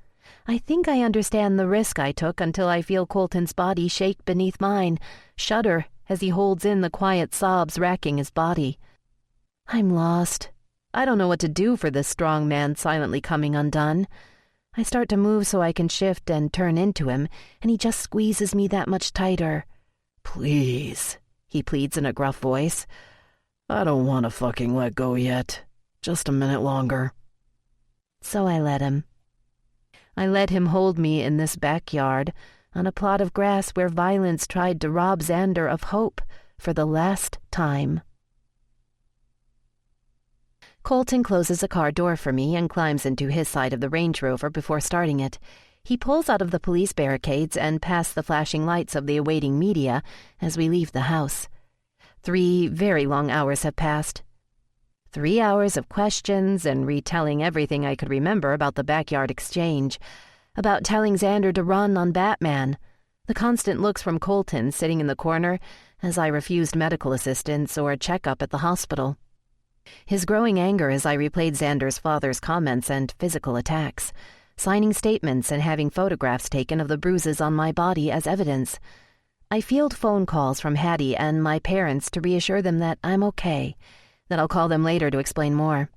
I think I understand the risk I took until I feel Colton's body shake beneath mine, shudder as he holds in the quiet sobs racking his body. I'm lost. I don't know what to do for this strong man silently coming undone. I start to move so I can shift and turn into him, and he just squeezes me that much tighter. Please, he pleads in a gruff voice. I don't want to fucking let go yet. Just a minute longer. So I let him. I let him hold me in this backyard, on a plot of grass where violence tried to rob Xander of hope for the last time. Colton closes a car door for me and climbs into his side of the Range Rover before starting it. He pulls out of the police barricades and past the flashing lights of the awaiting media as we leave the house. 3 very long hours have passed. 3 hours of questions and retelling everything I could remember about the backyard exchange, about telling Xander to run on Batman, the constant looks from Colton sitting in the corner as I refused medical assistance or a checkup at the hospital. His growing anger as I replayed Xander's father's comments and physical attacks, signing statements and having photographs taken of the bruises on my body as evidence. I field phone calls from Hattie and my parents to reassure them that I'm okay, that I'll call them later to explain more.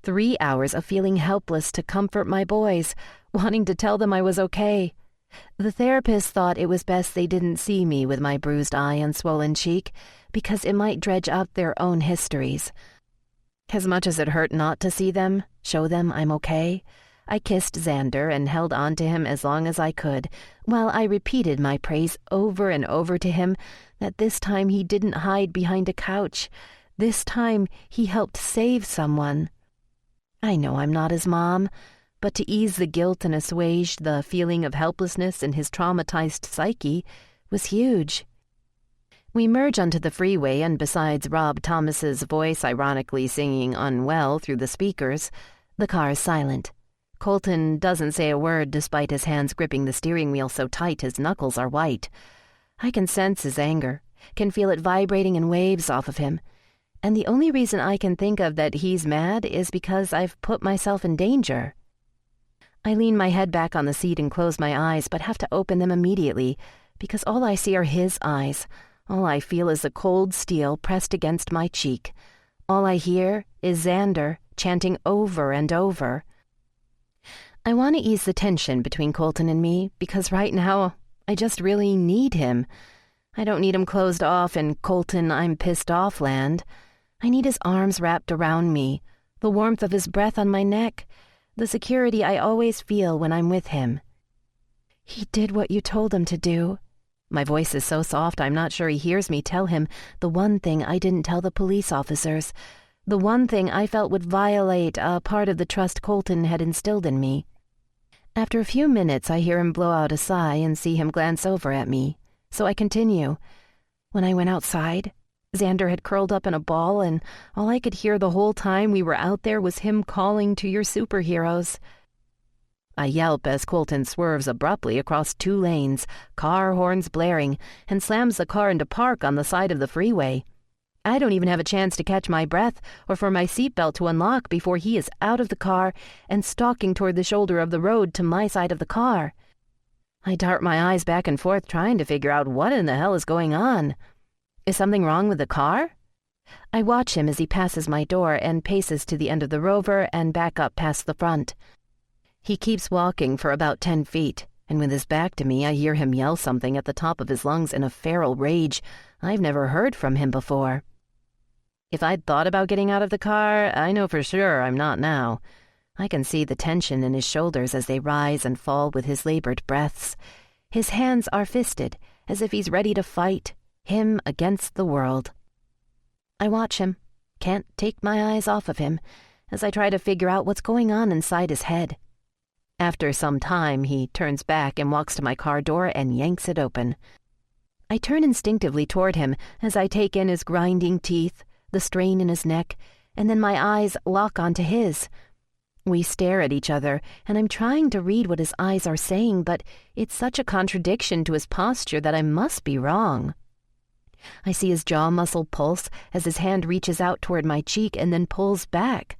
3 hours of feeling helpless to comfort my boys, wanting to tell them I was okay. The therapist thought it was best they didn't see me with my bruised eye and swollen cheek, because it might dredge up their own histories. As much as it hurt not to see them, show them I'm okay, I kissed Xander and held on to him as long as I could, while I repeated my praise over and over to him that this time he didn't hide behind a couch. This time he helped save someone. I know I'm not his mom, but to ease the guilt and assuage the feeling of helplessness in his traumatized psyche was huge. We merge onto the freeway, and besides Rob Thomas's voice ironically singing Unwell through the speakers, the car is silent. Colton doesn't say a word despite his hands gripping the steering wheel so tight his knuckles are white. I can sense his anger, can feel it vibrating in waves off of him, and the only reason I can think of that he's mad is because I've put myself in danger. I lean my head back on the seat and close my eyes, but have to open them immediately, because all I see are his eyes. All I feel is the cold steel pressed against my cheek. All I hear is Xander chanting over and over. I want to ease the tension between Colton and me, because right now I just really need him. I don't need him closed off in Colton I'm pissed off land. I need his arms wrapped around me, the warmth of his breath on my neck, the security I always feel when I'm with him. He did what you told him to do. My voice is so soft I'm not sure he hears me tell him the one thing I didn't tell the police officers, the one thing I felt would violate a part of the trust Colton had instilled in me. After a few minutes, I hear him blow out a sigh and see him glance over at me, so I continue. When I went outside, Xander had curled up in a ball, and all I could hear the whole time we were out there was him calling to your superheroes. I yelp as Colton swerves abruptly across 2 lanes, car horns blaring, and slams the car into park on the side of the freeway. I don't even have a chance to catch my breath or for my seatbelt to unlock before he is out of the car and stalking toward the shoulder of the road to my side of the car. I dart my eyes back and forth trying to figure out what in the hell is going on. Is something wrong with the car? I watch him as he passes my door and paces to the end of the Rover and back up past the front. He keeps walking for about 10 feet, and with his back to me, I hear him yell something at the top of his lungs in a feral rage I've never heard from him before. If I'd thought about getting out of the car, I know for sure I'm not now. I can see the tension in his shoulders as they rise and fall with his labored breaths. His hands are fisted, as if he's ready to fight, him against the world. I watch him, can't take my eyes off of him, as I try to figure out what's going on inside his head. After some time, he turns back and walks to my car door and yanks it open. I turn instinctively toward him as I take in his grinding teeth, the strain in his neck, and then my eyes lock onto his. We stare at each other, and I'm trying to read what his eyes are saying, but it's such a contradiction to his posture that I must be wrong. I see his jaw muscle pulse as his hand reaches out toward my cheek and then pulls back.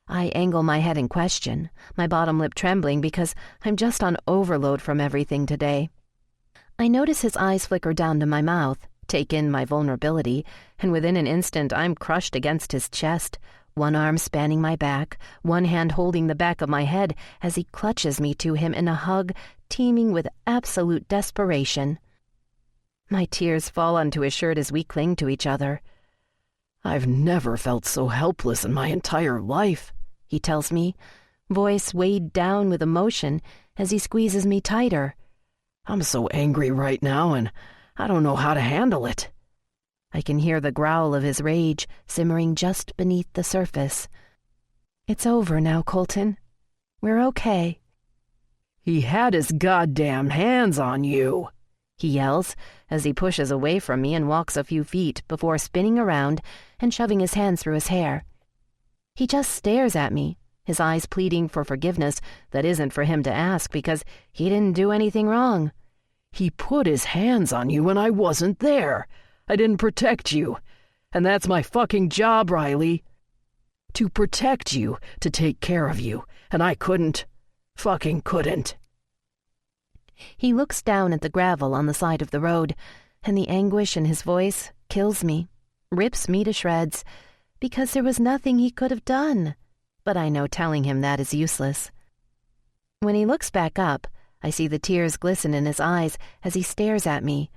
I angle my head in question, my bottom lip trembling because I'm just on overload from everything today. I notice his eyes flicker down to my mouth, take in my vulnerability, and within an instant I'm crushed against his chest, one arm spanning my back, one hand holding the back of my head as he clutches me to him in a hug teeming with absolute desperation. My tears fall onto his shirt as we cling to each other. "I've never felt so helpless in my entire life," he tells me, voice weighed down with emotion as he squeezes me tighter. "I'm so angry right now, and I don't know how to handle it." I can hear the growl of his rage simmering just beneath the surface. "It's over now, Colton. We're okay." "He had his goddamn hands on you," he yells as he pushes away from me and walks a few feet before spinning around and shoving his hands through his hair. He just stares at me, his eyes pleading for forgiveness that isn't for him to ask because he didn't do anything wrong. "He put his hands on you when I wasn't there. I didn't protect you. And that's my fucking job, Riley. To protect you, to take care of you. And I couldn't. Fucking couldn't." He looks down at the gravel on the side of the road, and the anguish in his voice kills me, rips me to shreds, because there was nothing he could have done. But I know telling him that is useless. When he looks back up, I see the tears glisten in his eyes as he stares at me.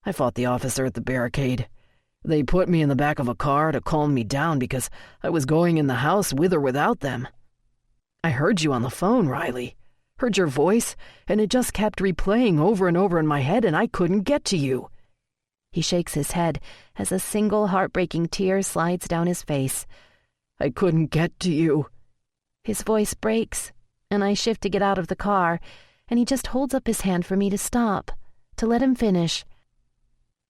"I fought the officer at the barricade. They put me in the back of a car to calm me down because I was going in the house with or without them. I heard you on the phone, Riley. Heard your voice, and it just kept replaying over and over in my head, and I couldn't get to you." He shakes his head as a single heartbreaking tear slides down his face. "I couldn't get to you." His voice breaks, and I shift to get out of the car, and he just holds up his hand for me to stop, to let him finish.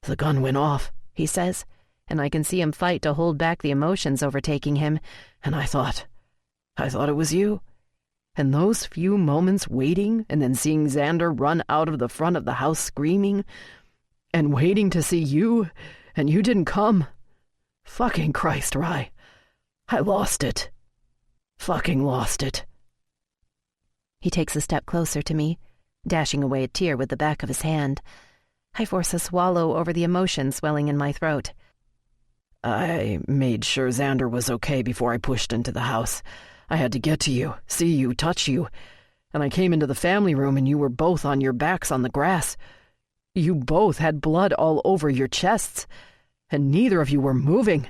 "The gun went off," he says, and I can see him fight to hold back the emotions overtaking him. "And I thought it was you. And those few moments waiting and then seeing Xander run out of the front of the house screaming, and waiting to see you, and you didn't come. Fucking Christ, Rye. I lost it. Fucking lost it." He takes a step closer to me, dashing away a tear with the back of his hand. I force a swallow over the emotion swelling in my throat. "I made sure Xander was okay before I pushed into the house. I had to get to you, see you, touch you. And I came into the family room and you were both on your backs on the grass. You both had blood all over your chests, and neither of you were moving."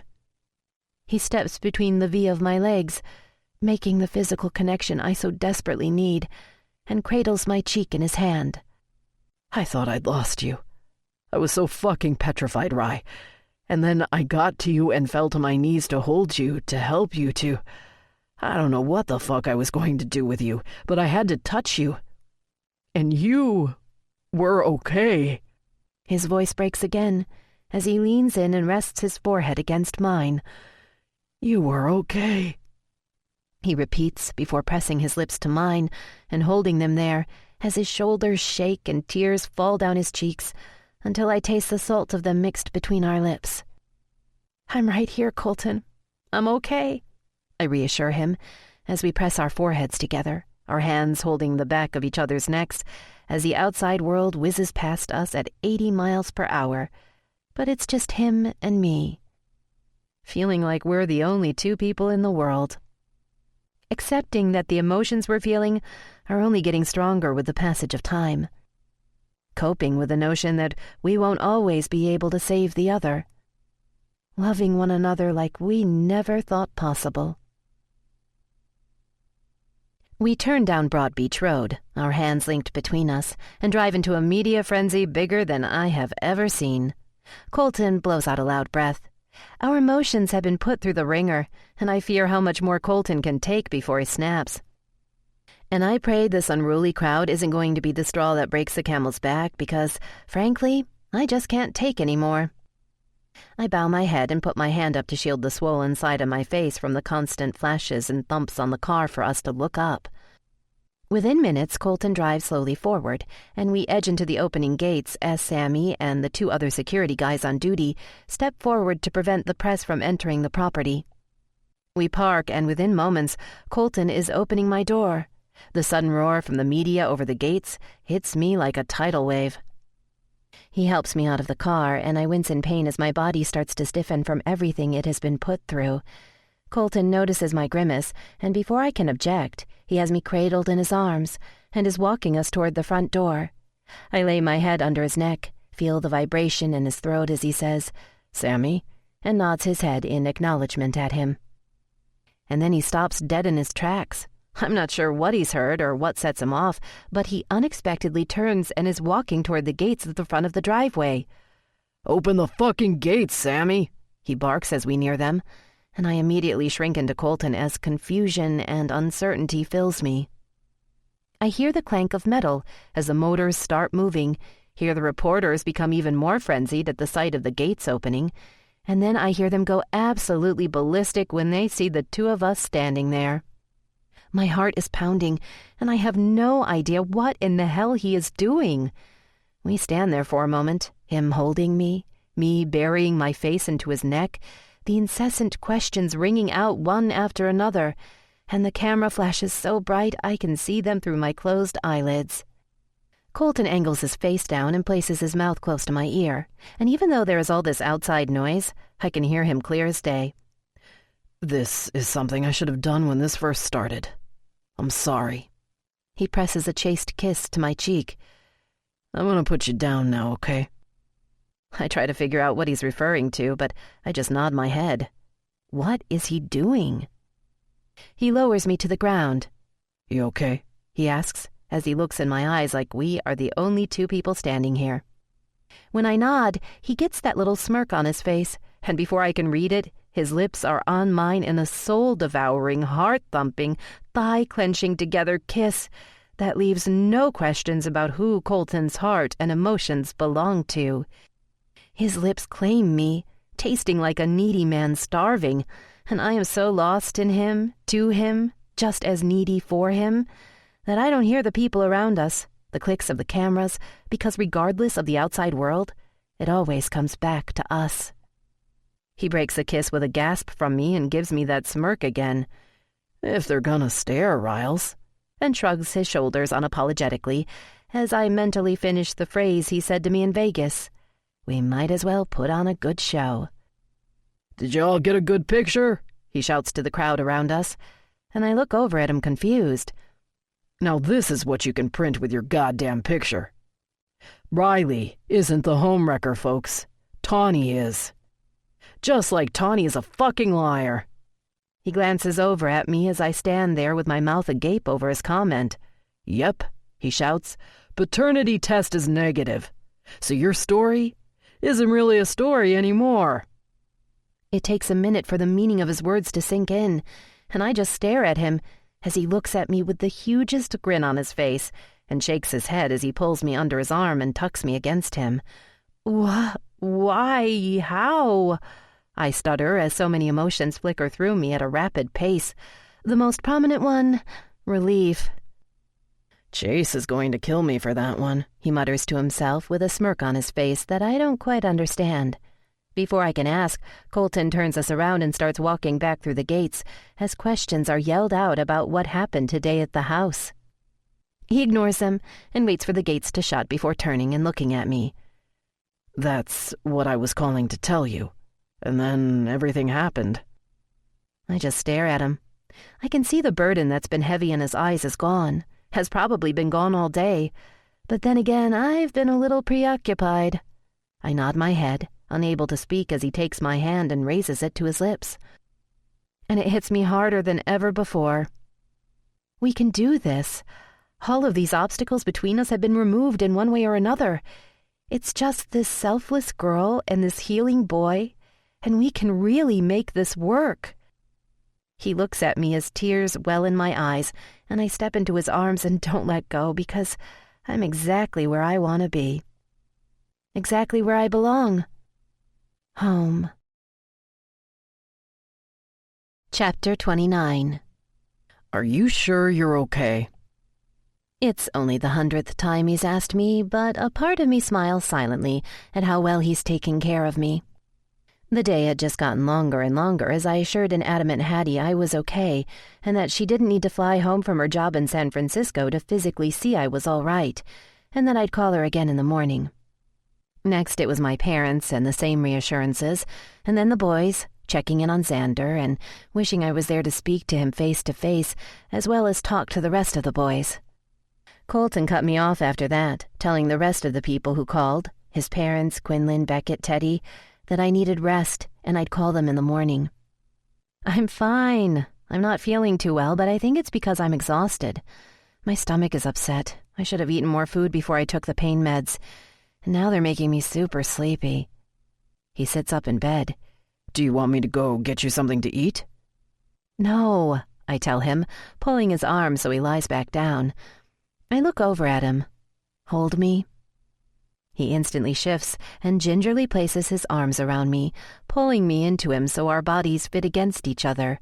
He steps between the V of my legs, making the physical connection I so desperately need, and cradles my cheek in his hand. "I thought I'd lost you. I was so fucking petrified, Rye. And then I got to you and fell to my knees to hold you, to help you, to... I don't know what the fuck I was going to do with you, but I had to touch you. And you were okay." His voice breaks again as he leans in and rests his forehead against mine. "You were okay," he repeats before pressing his lips to mine and holding them there as his shoulders shake and tears fall down his cheeks until I taste the salt of them mixed between our lips. "I'm right here, Colton. I'm okay," I reassure him as we press our foreheads together, our hands holding the back of each other's necks as the outside world whizzes past us at 80 miles per hour. But it's just him and me, feeling like we're the only two people in the world. Accepting that the emotions we're feeling are only getting stronger with the passage of time. Coping with the notion that we won't always be able to save the other. Loving one another like we never thought possible. We turn down Broad Beach Road, our hands linked between us, and drive into a media frenzy bigger than I have ever seen. Colton blows out a loud breath. Our emotions have been put through the ringer, and I fear how much more Colton can take before he snaps. And I pray this unruly crowd isn't going to be the straw that breaks the camel's back because, frankly, I just can't take any more. I bow my head and put my hand up to shield the swollen side of my face from the constant flashes and thumps on the car for us to look up. Within minutes, Colton drives slowly forward, and we edge into the opening gates as Sammy and the 2 other security guys on duty step forward to prevent the press from entering the property. We park, and within moments, Colton is opening my door. The sudden roar from the media over the gates hits me like a tidal wave. He helps me out of the car, and I wince in pain as my body starts to stiffen from everything it has been put through. Colton notices my grimace, and before I can object, he has me cradled in his arms and is walking us toward the front door. I lay my head under his neck, feel the vibration in his throat as he says, "Sammy," and nods his head in acknowledgement at him. And then he stops dead in his tracks. I'm not sure what he's heard or what sets him off, but he unexpectedly turns and is walking toward the gates at the front of the driveway. "Open the fucking gates, Sammy," he barks as we near them, and I immediately shrink into Colton as confusion and uncertainty fills me. I hear the clank of metal as the motors start moving, hear the reporters become even more frenzied at the sight of the gates opening, and then I hear them go absolutely ballistic when they see the 2 of us standing there. My heart is pounding, and I have no idea what in the hell he is doing. We stand there for a moment, him holding me burying my face into his neck, the incessant questions ringing out one after another, and the camera flashes so bright I can see them through my closed eyelids. Colton angles his face down and places his mouth close to my ear, and even though there is all this outside noise, I can hear him clear as day. "This is something I should have done when this first started. I'm sorry." He presses a chaste kiss to my cheek. "I'm gonna put you down now, okay?" I try to figure out what he's referring to, but I just nod my head. What is he doing? He lowers me to the ground. "You okay?" he asks, as he looks in my eyes like we are the only 2 people standing here. When I nod, he gets that little smirk on his face, and before I can read it, his lips are on mine in a soul-devouring, heart-thumping, thigh-clenching together kiss that leaves no questions about who Colton's heart and emotions belong to. His lips claim me, tasting like a needy man starving, and I am so lost in him, to him, just as needy for him, that I don't hear the people around us, the clicks of the cameras, because regardless of the outside world, it always comes back to us. He breaks a kiss with a gasp from me and gives me that smirk again. "If they're gonna stare, Riles," and shrugs his shoulders unapologetically as I mentally finish the phrase he said to me in Vegas. We might as well put on a good show. "Did y'all get a good picture?" he shouts to the crowd around us, and I look over at him confused. "Now this is what you can print with your goddamn picture. Riley isn't the homewrecker, folks. Tawny is. Just like Tawny is a fucking liar." He glances over at me as I stand there with my mouth agape over his comment. "Yep," he shouts, "paternity test is negative. So your story isn't really a story anymore." It takes a minute for the meaning of his words to sink in, and I just stare at him as he looks at me with the hugest grin on his face and shakes his head as he pulls me under his arm and tucks me against him. Why? How? I stutter as so many emotions flicker through me at a rapid pace. The most prominent one, relief. "Chase is going to kill me for that one," he mutters to himself with a smirk on his face that I don't quite understand. Before I can ask, Colton turns us around and starts walking back through the gates as questions are yelled out about what happened today at the house. He ignores them and waits for the gates to shut before turning and looking at me. "That's what I was calling to tell you. And then everything happened." I just stare at him. I can see the burden that's been heavy in his eyes is gone. has probably been gone all day. But then again, I've been a little preoccupied. I nod my head, unable to speak as he takes my hand and raises it to his lips. And it hits me harder than ever before. We can do this. All of these obstacles between us have been removed in one way or another. It's just this selfless girl and this healing boy, and we can really make this work. He looks at me as tears well in my eyes, and I step into his arms and don't let go because I'm exactly where I want to be. Exactly where I belong. Home. Chapter 29. Are you sure you're okay? It's only the 100th time he's asked me, but a part of me smiles silently at how well he's taking care of me. The day had just gotten longer and longer as I assured an adamant Hattie I was okay and that she didn't need to fly home from her job in San Francisco to physically see I was all right, and that I'd call her again in the morning. Next, it was my parents and the same reassurances, and then the boys, checking in on Xander and wishing I was there to speak to him face to face, as well as talk to the rest of the boys. Colton cut me off after that, telling the rest of the people who called, his parents, Quinlan, Beckett, Teddy, that I needed rest and I'd call them in the morning. I'm fine. I'm not feeling too well, but I think it's because I'm exhausted. My stomach is upset. I should have eaten more food before I took the pain meds, and now they're making me super sleepy. He sits up in bed. Do you want me to go get you something to eat? No, I tell him, pulling his arm so he lies back down. I look over at him. Hold me. He instantly shifts and gingerly places his arms around me, pulling me into him so our bodies fit against each other.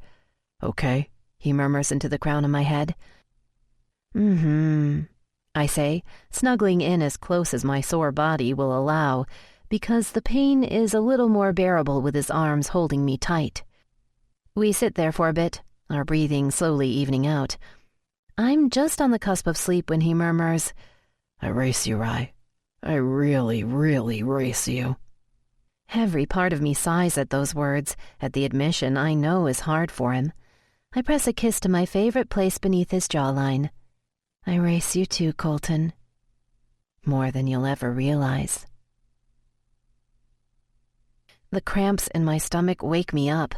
Okay, he murmurs into the crown of my head. I say, snuggling in as close as my sore body will allow, because the pain is a little more bearable with his arms holding me tight. We sit there for a bit, our breathing slowly evening out. I'm just on the cusp of sleep when he murmurs, I race you, Rye. I really, really race you. Every part of me sighs at those words, at the admission I know is hard for him. I press a kiss to my favorite place beneath his jawline. I race you too, Colton. More than you'll ever realize. The cramps in my stomach wake me up.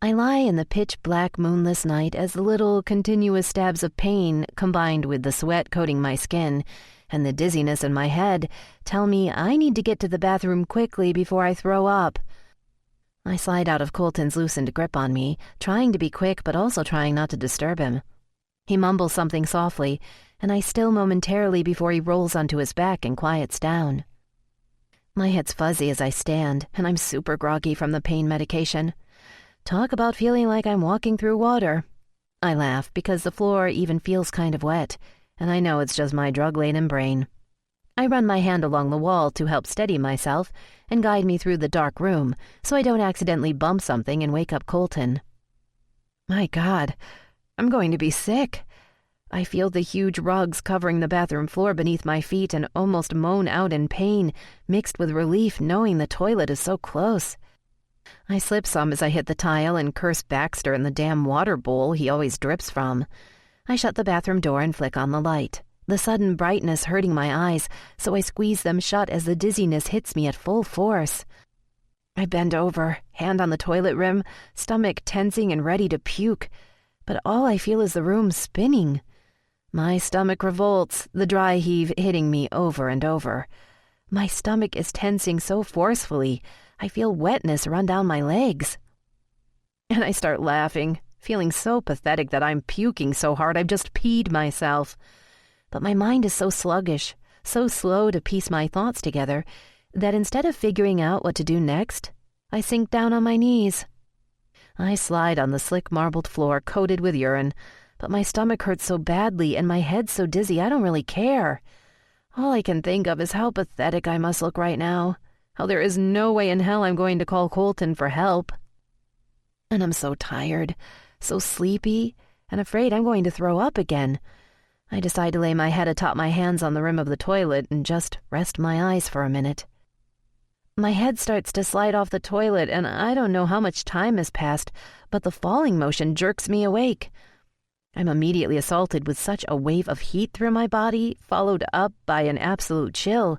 I lie in the pitch-black moonless night as the little continuous stabs of pain, combined with the sweat coating my skin, and the dizziness in my head, tell me I need to get to the bathroom quickly before I throw up. I slide out of Colton's loosened grip on me, trying to be quick but also trying not to disturb him. He mumbles something softly, and I still momentarily before he rolls onto his back and quiets down. My head's fuzzy as I stand, and I'm super groggy from the pain medication. Talk about feeling like I'm walking through water. I laugh because the floor even feels kind of wet, and I know it's just my drug-laden brain. I run my hand along the wall to help steady myself and guide me through the dark room so I don't accidentally bump something and wake up Colton. My God, I'm going to be sick. I feel the huge rugs covering the bathroom floor beneath my feet and almost moan out in pain, mixed with relief knowing the toilet is so close. I slip some as I hit the tile and curse Baxter in the damn water bowl he always drips from. I shut the bathroom door and flick on the light, the sudden brightness hurting my eyes, so I squeeze them shut as the dizziness hits me at full force. I bend over, hand on the toilet rim, stomach tensing and ready to puke, but all I feel is the room spinning. My stomach revolts, the dry heave hitting me over and over. My stomach is tensing so forcefully, I feel wetness run down my legs. And I start laughing, feeling so pathetic that I'm puking so hard I've just peed myself. But my mind is so sluggish, so slow to piece my thoughts together, that instead of figuring out what to do next, I sink down on my knees. I slide on the slick marbled floor coated with urine, but my stomach hurts so badly and my head's so dizzy I don't really care. All I can think of is how pathetic I must look right now, how there is no way in hell I'm going to call Colton for help. And I'm so tired, so sleepy, and afraid I'm going to throw up again. I decide to lay my head atop my hands on the rim of the toilet and just rest my eyes for a minute. My head starts to slide off the toilet, and I don't know how much time has passed, but the falling motion jerks me awake. I'm immediately assaulted with such a wave of heat through my body, followed up by an absolute chill,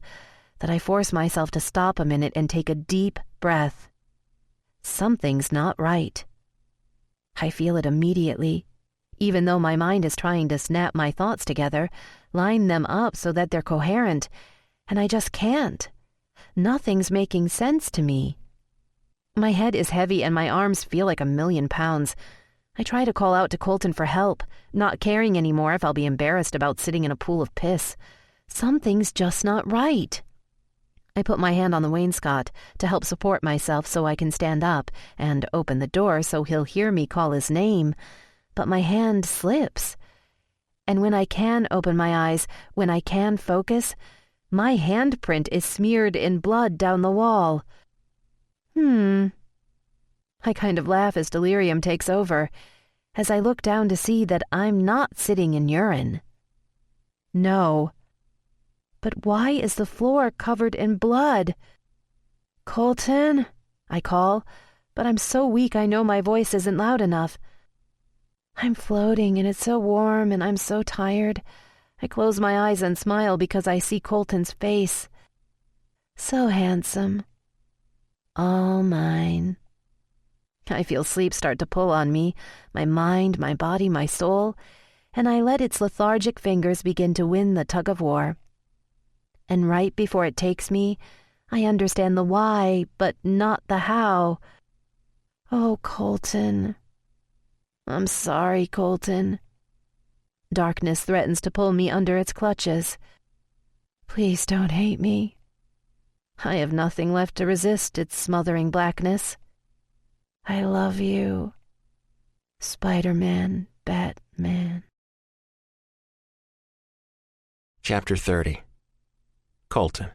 that I force myself to stop a minute and take a deep breath. Something's not right. I feel it immediately, even though my mind is trying to snap my thoughts together, line them up so that they're coherent, and I just can't. Nothing's making sense to me. My head is heavy and my arms feel like 1,000,000 pounds. I try to call out to Colton for help, not caring anymore if I'll be embarrassed about sitting in a pool of piss. Something's just not right. I put my hand on the wainscot to help support myself so I can stand up and open the door so he'll hear me call his name, but my hand slips. And when I can open my eyes, when I can focus, my handprint is smeared in blood down the wall. I kind of laugh as delirium takes over, as I look down to see that I'm not sitting in urine. No. But why is the floor covered in blood? Colton, I call, but I'm so weak I know my voice isn't loud enough. I'm floating and it's so warm and I'm so tired. I close my eyes and smile because I see Colton's face. So handsome. All mine. I feel sleep start to pull on me, my mind, my body, my soul, and I let its lethargic fingers begin to win the tug of war. And right before it takes me, I understand the why, but not the how. Oh, Colton. I'm sorry, Colton. Darkness threatens to pull me under its clutches. Please don't hate me. I have nothing left to resist its smothering blackness. I love you. Spider-Man, Batman. Chapter 30. Colton.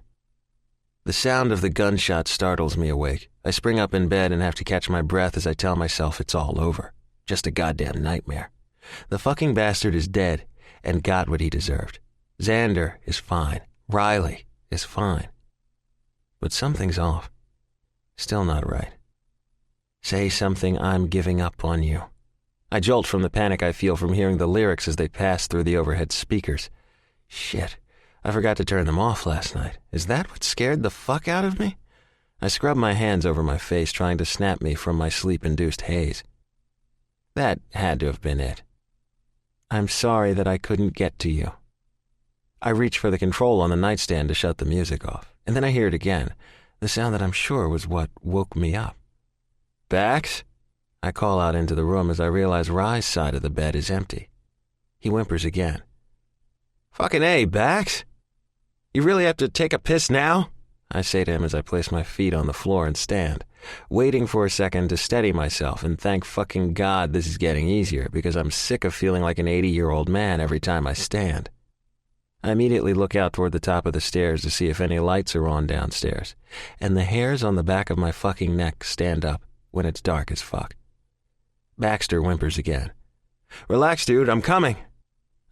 The sound of the gunshot startles me awake. I spring up in bed and have to catch my breath as I tell myself it's all over. Just a goddamn nightmare. The fucking bastard is dead and got what he deserved. Xander is fine. Riley is fine. But something's off. Still not right. Say something, I'm giving up on you. I jolt from the panic I feel from hearing the lyrics as they pass through the overhead speakers. Shit, I forgot to turn them off last night. Is that what scared the fuck out of me? I scrub my hands over my face, trying to snap me from my sleep-induced haze. That had to have been it. I'm sorry that I couldn't get to you. I reach for the control on the nightstand to shut the music off, and then I hear it again, the sound that I'm sure was what woke me up. Bax? I call out into the room as I realize Rye's side of the bed is empty. He whimpers again. Fucking A, Bax? You really have to take a piss now? I say to him as I place my feet on the floor and stand, waiting for a second to steady myself and thank fucking God this is getting easier because I'm sick of feeling like an 80-year-old man every time I stand. I immediately look out toward the top of the stairs to see if any lights are on downstairs, and the hairs on the back of my fucking neck stand up when it's dark as fuck. Baxter whimpers again. Relax, dude, I'm coming.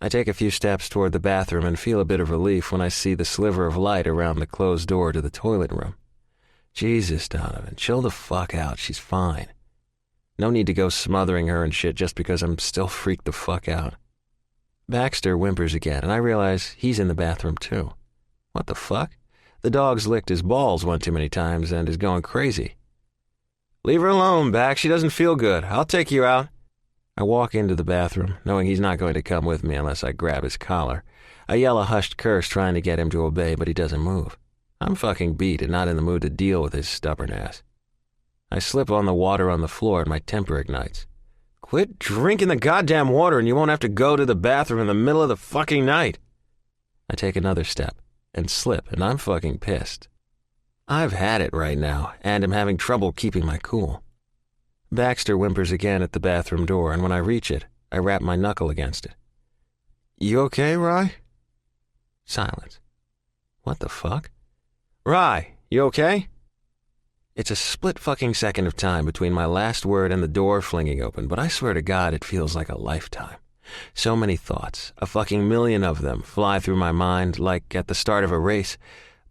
I take a few steps toward the bathroom and feel a bit of relief when I see the sliver of light around the closed door to the toilet room. Jesus, Donovan, chill the fuck out, she's fine. No need to go smothering her and shit just because I'm still freaked the fuck out. Baxter whimpers again, and I realize he's in the bathroom too. What the fuck? The dog's licked his balls one too many times and is going crazy. Leave her alone, Bax, she doesn't feel good. I'll take you out. I walk into the bathroom, knowing he's not going to come with me unless I grab his collar. I yell a hushed curse trying to get him to obey, but he doesn't move. I'm fucking beat and not in the mood to deal with his stubborn ass. I slip on the water on the floor and my temper ignites. Quit drinking the goddamn water and you won't have to go to the bathroom in the middle of the fucking night. I take another step and slip, and I'm fucking pissed. I've had it right now, and am having trouble keeping my cool. Baxter whimpers again at the bathroom door, and when I reach it, I rap my knuckle against it. You okay, Rye? Silence. What the fuck? Rye, you okay? It's a split fucking second of time between my last word and the door flinging open, but I swear to God it feels like a lifetime. So many thoughts, a fucking million of them, fly through my mind like at the start of a race,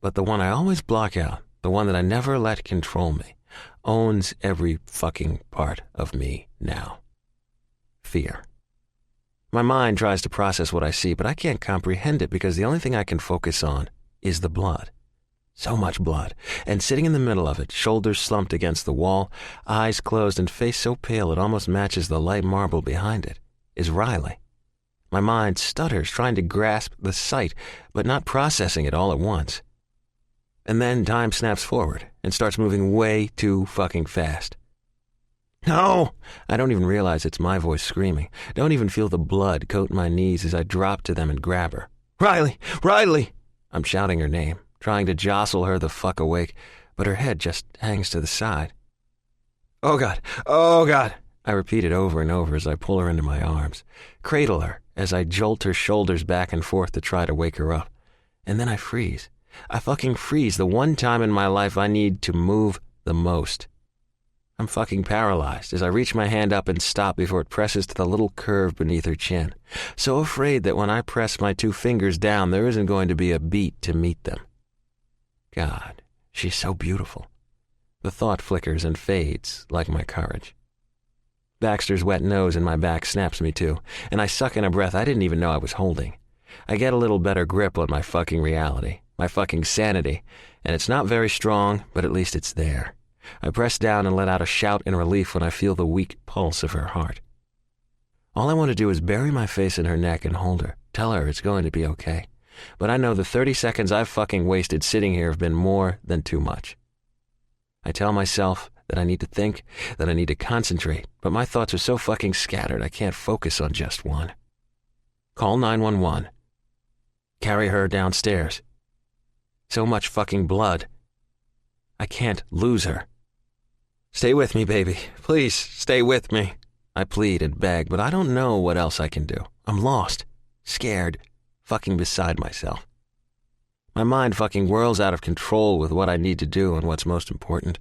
but the one I always block out, the one that I never let control me, owns every fucking part of me now. Fear. My mind tries to process what I see, but I can't comprehend it because the only thing I can focus on is the blood. So much blood, and sitting in the middle of it, shoulders slumped against the wall, eyes closed and face so pale it almost matches the light marble behind it, is Riley. My mind stutters, trying to grasp the sight, but not processing it all at once. And then time snaps forward and starts moving way too fucking fast. No! I don't even realize it's my voice screaming. Don't even feel the blood coat my knees as I drop to them and grab her. Riley! Riley! I'm shouting her name, trying to jostle her the fuck awake, but her head just hangs to the side. Oh God! Oh God! I repeat it over and over as I pull her into my arms, cradle her as I jolt her shoulders back and forth to try to wake her up. And then I freeze. I fucking freeze the one time in my life I need to move the most. I'm fucking paralyzed as I reach my hand up and stop before it presses to the little curve beneath her chin, so afraid that when I press my 2 fingers down, there isn't going to be a beat to meet them. God, she's so beautiful. The thought flickers and fades like my courage. Baxter's wet nose in my back snaps me to, and I suck in a breath I didn't even know I was holding. I get a little better grip on my fucking reality, my fucking sanity, and it's not very strong, but at least it's there. I press down and let out a shout in relief when I feel the weak pulse of her heart. All I want to do is bury my face in her neck and hold her, tell her it's going to be okay. But I know the 30 seconds I've fucking wasted sitting here have been more than too much. I tell myself that I need to think, that I need to concentrate, but my thoughts are so fucking scattered I can't focus on just one. Call 911. Carry her downstairs. So much fucking blood. I can't lose her. Stay with me, baby. Please, stay with me. I plead and beg, but I don't know what else I can do. I'm lost, scared, fucking beside myself. My mind fucking whirls out of control with what I need to do and what's most important.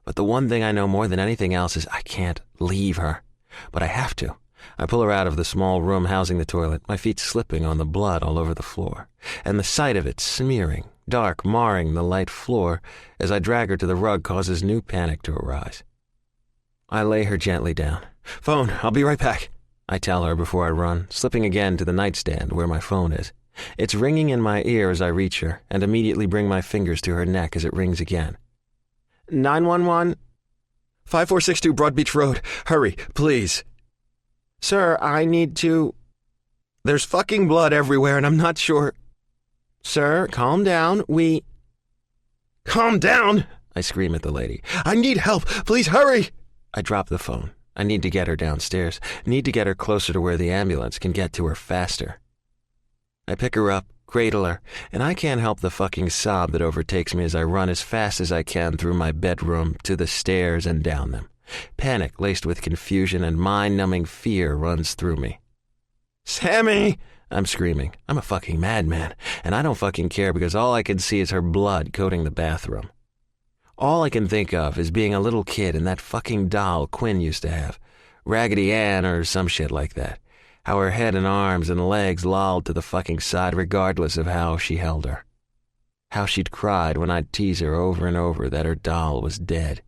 But the one thing I know more than anything else is I can't leave her. But I have to. I pull her out of the small room housing the toilet, my feet slipping on the blood all over the floor, and the sight of it smearing, dark, marring the light floor as I drag her to the rug causes new panic to arise. I lay her gently down. Phone, I'll be right back, I tell her before I run, slipping again to the nightstand where my phone is. It's ringing in my ear as I reach her, and immediately bring my fingers to her neck as it rings again. 911? 5462 Broad Beach Road. Hurry, please. Sir, I need to... There's fucking blood everywhere and I'm not sure... Sir, calm down. Calm down! I scream at the lady. I need help. Please hurry! I drop the phone. I need to get her downstairs. Need to get her closer to where the ambulance can get to her faster. I pick her up, cradle her, and I can't help the fucking sob that overtakes me as I run as fast as I can through my bedroom to the stairs and down them. Panic laced with confusion and mind-numbing fear runs through me. Sammy! I'm screaming. I'm a fucking madman, and I don't fucking care because all I can see is her blood coating the bathroom. All I can think of is being a little kid and that fucking doll Quinn used to have, Raggedy Ann or some shit like that. How her head and arms and legs lolled to the fucking side regardless of how she held her. How she'd cried when I'd tease her over and over that her doll was dead.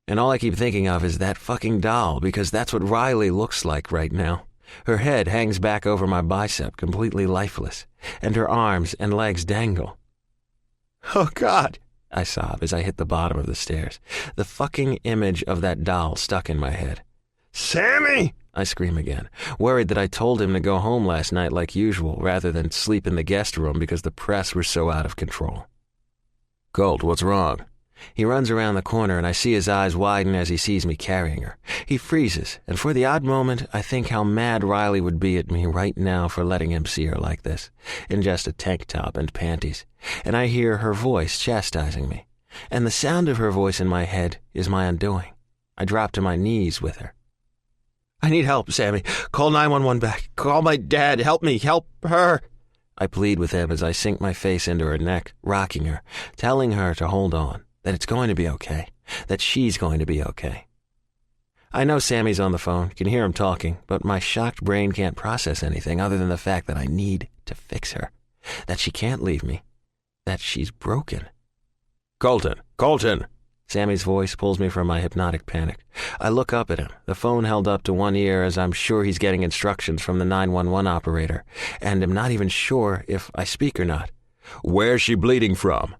And all I keep thinking of is that fucking doll because that's what Riley looks like right now. Her head hangs back over my bicep, completely lifeless, and her arms and legs dangle. Oh, God, I sob as I hit the bottom of the stairs, the fucking image of that doll stuck in my head. Sammy! I scream again, worried that I told him to go home last night like usual rather than sleep in the guest room because the press were so out of control. Colt, what's wrong? He runs around the corner and I see his eyes widen as he sees me carrying her. He freezes, and for the odd moment, I think how mad Riley would be at me right now for letting him see her like this, in just a tank top and panties. And I hear her voice chastising me. And the sound of her voice in my head is my undoing. I drop to my knees with her. I need help, Sammy. Call 911 back. Call my dad. Help me. Help her. I plead with him as I sink my face into her neck, rocking her, telling her to hold on. That it's going to be okay, that she's going to be okay. I know Sammy's on the phone, can hear him talking, but my shocked brain can't process anything other than the fact that I need to fix her, that she can't leave me, that she's broken. Colton! Sammy's voice pulls me from my hypnotic panic. I look up at him, the phone held up to one ear as I'm sure he's getting instructions from the 911 operator, and am not even sure if I speak or not. "Where's she bleeding from?"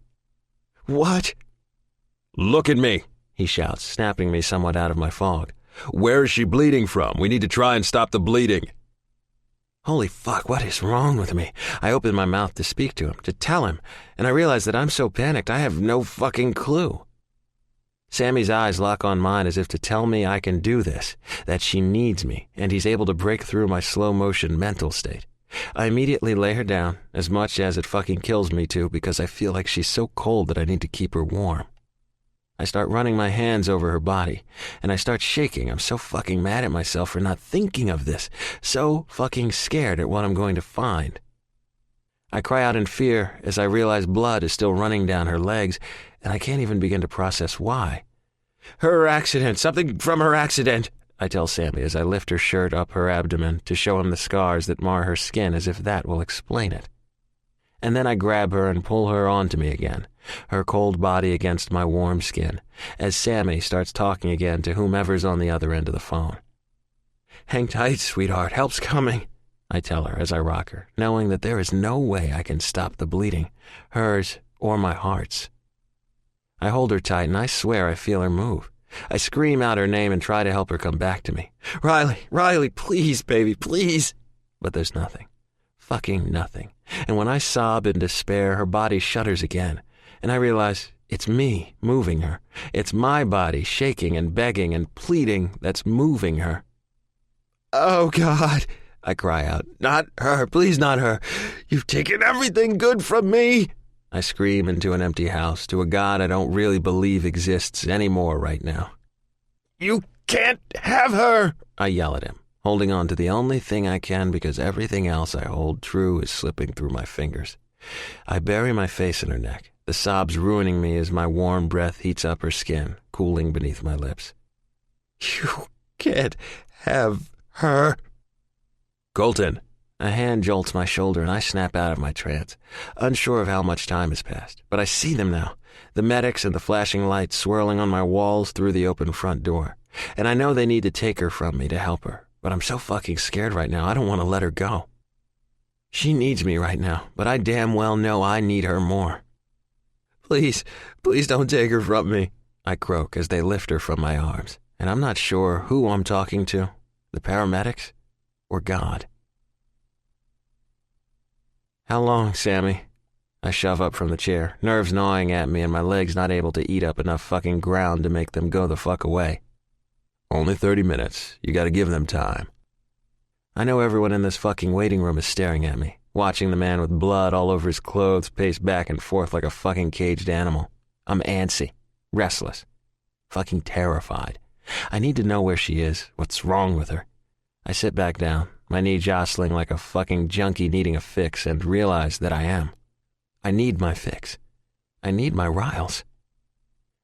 "What?" "Look at me," he shouts, snapping me somewhat out of my fog. "Where is she bleeding from? We need to try and stop the bleeding." Holy fuck, what is wrong with me? I open my mouth to speak to him, to tell him, and I realize that I'm so panicked I have no fucking clue. Sammy's eyes lock on mine as if to tell me I can do this, that she needs me, and he's able to break through my slow-motion mental state. I immediately lay her down, as much as it fucking kills me to, because I feel like she's so cold that I need to keep her warm. I start running my hands over her body, and I start shaking. I'm so fucking mad at myself for not thinking of this, so fucking scared at what I'm going to find. I cry out in fear as I realize blood is still running down her legs, and I can't even begin to process why. "Her accident, something from her accident," I tell Sammy as I lift her shirt up her abdomen to show him the scars that mar her skin, as if that will explain it. And then I grab her and pull her onto me again, her cold body against my warm skin, as Sammy starts talking again to whomever's on the other end of the phone. "Hang tight, sweetheart, help's coming," I tell her as I rock her, knowing that there is no way I can stop the bleeding, hers or my heart's. I hold her tight and I swear I feel her move. I scream out her name and try to help her come back to me. Riley, please, baby, please." But there's nothing. Fucking nothing. And when I sob in despair, her body shudders again, and I realize it's me moving her. It's my body shaking and begging and pleading that's moving her. "Oh, God," I cry out. "Not her, please not her. You've taken everything good from me." I scream into an empty house to a God I don't really believe exists anymore right now. "You can't have her," I yell at him, holding on to the only thing I can because everything else I hold true is slipping through my fingers. I bury my face in her neck, the sobs ruining me as my warm breath heats up her skin, cooling beneath my lips. "You can't have her." "Colton." A hand jolts my shoulder and I snap out of my trance, unsure of how much time has passed. But I see them now, the medics and the flashing lights swirling on my walls through the open front door. And I know they need to take her from me to help her, but I'm so fucking scared right now I don't want to let her go. She needs me right now, but I damn well know I need her more. Please don't take her from me," I croak as they lift her from my arms. And I'm not sure who I'm talking to, the paramedics or God. "How long, Sammy?" I shove up from the chair, nerves gnawing at me and my legs not able to eat up enough fucking ground to make them go the fuck away. "Only 30 minutes. You gotta give them time." I know everyone in this fucking waiting room is staring at me, watching the man with blood all over his clothes pace back and forth like a fucking caged animal. I'm antsy, restless, fucking terrified. I need to know where she is, what's wrong with her. I sit back down, my knee jostling like a fucking junkie needing a fix, and realize that I am. I need my fix. I need my Riles.